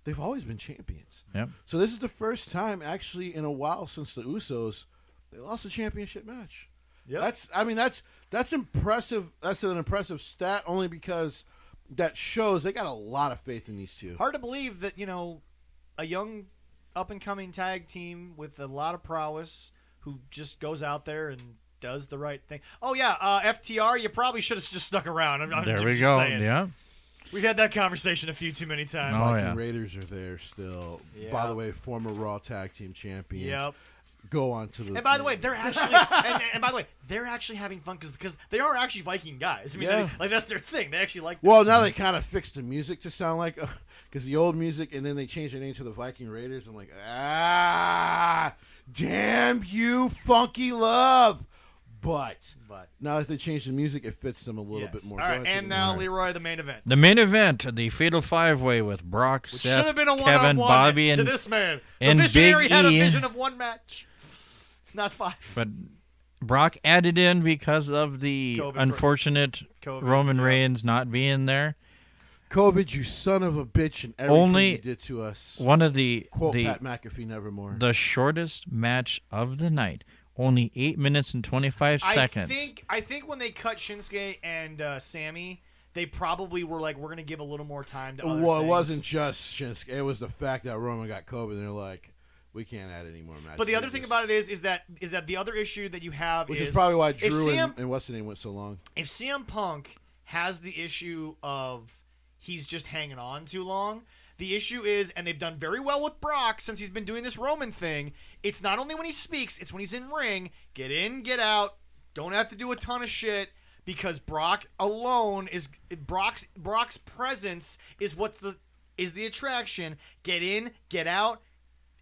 They've always been champions. Yep. So this is the first time, actually, in a while since the Usos, they lost a championship match. Yeah. That's impressive. That's an impressive stat only because that shows they got a lot of faith in these two. Hard to believe that, a young up-and-coming tag team with a lot of prowess who just goes out there and does the right thing. Oh, yeah, FTR, you probably should have just stuck around. There we go, yeah. We've had that conversation a few too many times. Viking Raiders are there still. Yeah. By the way, former Raw Tag Team champions. Yep. Go on to the. And by the way, they're actually and by the way, they're actually having fun because they are actually Viking guys. I mean, that's their thing. They actually like. Well, now they kind of fixed the music to sound like because the old music, and then they changed their name to the Viking Raiders. I'm like, damn you, funky love. But now that they changed the music, it fits them a little bit more. All right, and now Leroy, the main event. The main event, the Fatal 5-Way with Brock, Which Seth, should have been a Kevin, Bobby, and to this man. The and visionary Big had a E. vision of one match, not 5. But Brock added in because of the unfortunate Roman Reigns not being there. COVID, you son of a bitch, and everything you did to us. One of the Pat McAfee nevermore. The shortest match of the night. Only 8 minutes and 25 seconds. I think when they cut Shinsuke and Sammy, they probably were like, we're going to give a little more time to other things. It wasn't just Shinsuke. It was the fact that Roman got COVID, and they're like, we can't add any more matches. But the other thing about it is that the other issue that you have Which is probably why Drew and what's the name went so long. If CM Punk has the issue of he's just hanging on too long, the issue is, and they've done very well with Brock since he's been doing this Roman thing, it's not only when he speaks, it's when he's in ring. Get in, get out. Don't have to do a ton of shit because Brock alone is Brock's presence is is the attraction. Get in, get out,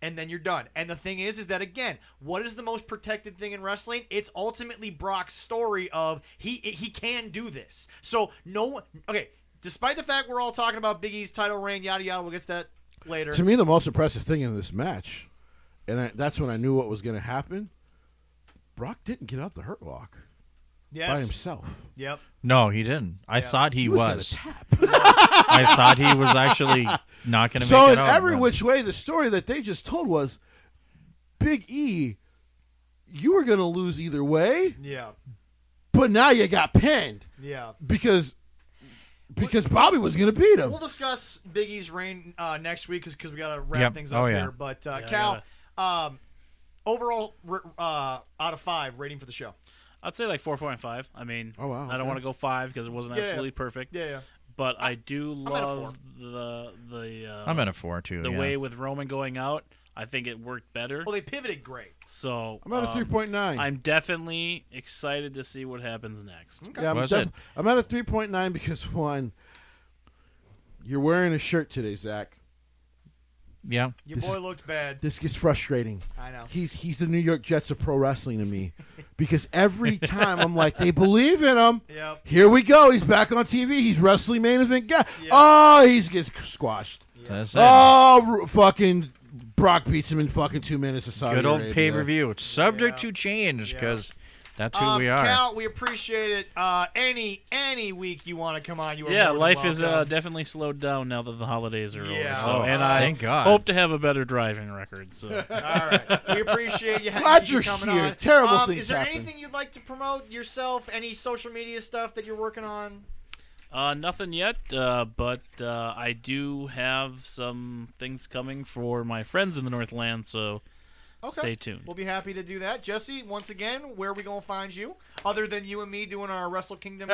and then you're done. And the thing is that again, what is the most protected thing in wrestling? It's ultimately Brock's story of he can do this. So no one. Okay. Despite the fact we're all talking about Big E's title reign, yada yada, we'll get to that later. To me, the most impressive thing in this match, and that's when I knew what was going to happen. Brock didn't get out the Hurt Lock by himself. Yep. No, he didn't. I thought he was. I thought he was actually not going to make it out. So in every which way, the story that they just told was, Big E, you were going to lose either way. Yeah. But now you got pinned. Yeah. Because Bobby was going to beat him. We'll discuss Big E's reign next week because we got to wrap things up here. But Cal, overall out of 5 rating for the show. I'd say like 4.5. I mean, I don't want to go 5 because it wasn't Yeah, absolutely perfect. Yeah. But I do love I'm at a 4 too. The way with Roman going out, I think it worked better. Well, they pivoted great. So I'm at a 3.9. I'm definitely excited to see what happens next. Okay. Yeah, I'm at a 3.9 because one, you're wearing a shirt today, Zach. Yeah. Your boy looked bad. This gets frustrating. I know. He's the New York Jets of pro wrestling to me. Because every time I'm like, they believe in him. Yep. Here we go. He's back on TV. He's wrestling main event guy. Yep. Oh, he gets squashed. Yep. That's it. Oh, fucking Brock beats him in fucking 2 minutes of Saudi Good old Arabia. pay-per-view. It's subject to change because that's who we are. Cal, we appreciate it. Any week you want to come on, you are more than life is welcome. definitely slowed down now that the holidays are over. Yeah. And I thank God. hope to have a better driving record. So. All right. We appreciate you Glad you're coming here. on. Terrible things Is there happen. anything you'd like to promote yourself? Any social media stuff that you're working on? Nothing yet, but I do have some things coming for my friends in the Northland, so stay tuned. We'll be happy to do that. Jesse, once again, where are we going to find you? Other than you and me doing our Wrestle Kingdom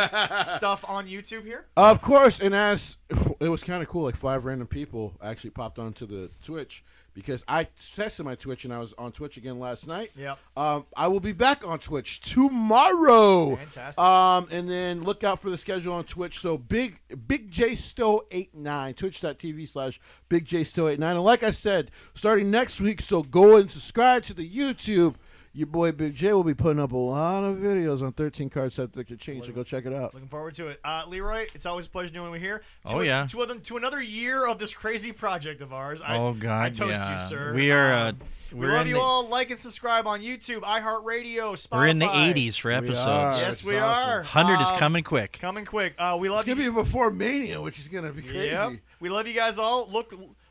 stuff on YouTube here? Of course, and as it was kind of cool, like 5 random people actually popped onto the Twitch because I tested my Twitch and I was on Twitch again last night. Yep. I will be back on Twitch tomorrow. Fantastic. And then look out for the schedule on Twitch. So Big J Stowe 89, twitch.tv/Big J Stowe 89. And like I said, starting next week, so go and subscribe to the YouTube. Your boy Big J will be putting up a lot of videos on 13 Card Subject to Change, so go check it out. Looking forward to it. Leroy, it's always a pleasure doing it here. To another year of this crazy project of ours. God, I toast you, sir. We are. We love you all. Like and subscribe on YouTube, iHeartRadio, Spotify. We're in the 80s for episodes. Yes, we are. 100 is coming quick. Coming quick. We love it's going to be before Mania, which is going to be crazy. Yep. We love you guys all.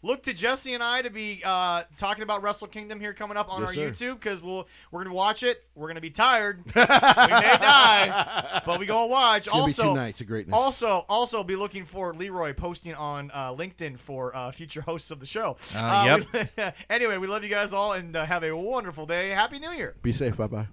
Look to Jesse and I to be talking about Wrestle Kingdom here coming up on our YouTube, because we're going to watch it. We're going to be tired. We may die, but we going to watch. It's going to be 2 nights of greatness. Also be looking for Leroy posting on LinkedIn for future hosts of the show. Yep. Anyway, we love you guys all, and have a wonderful day. Happy New Year. Be safe. Bye-bye.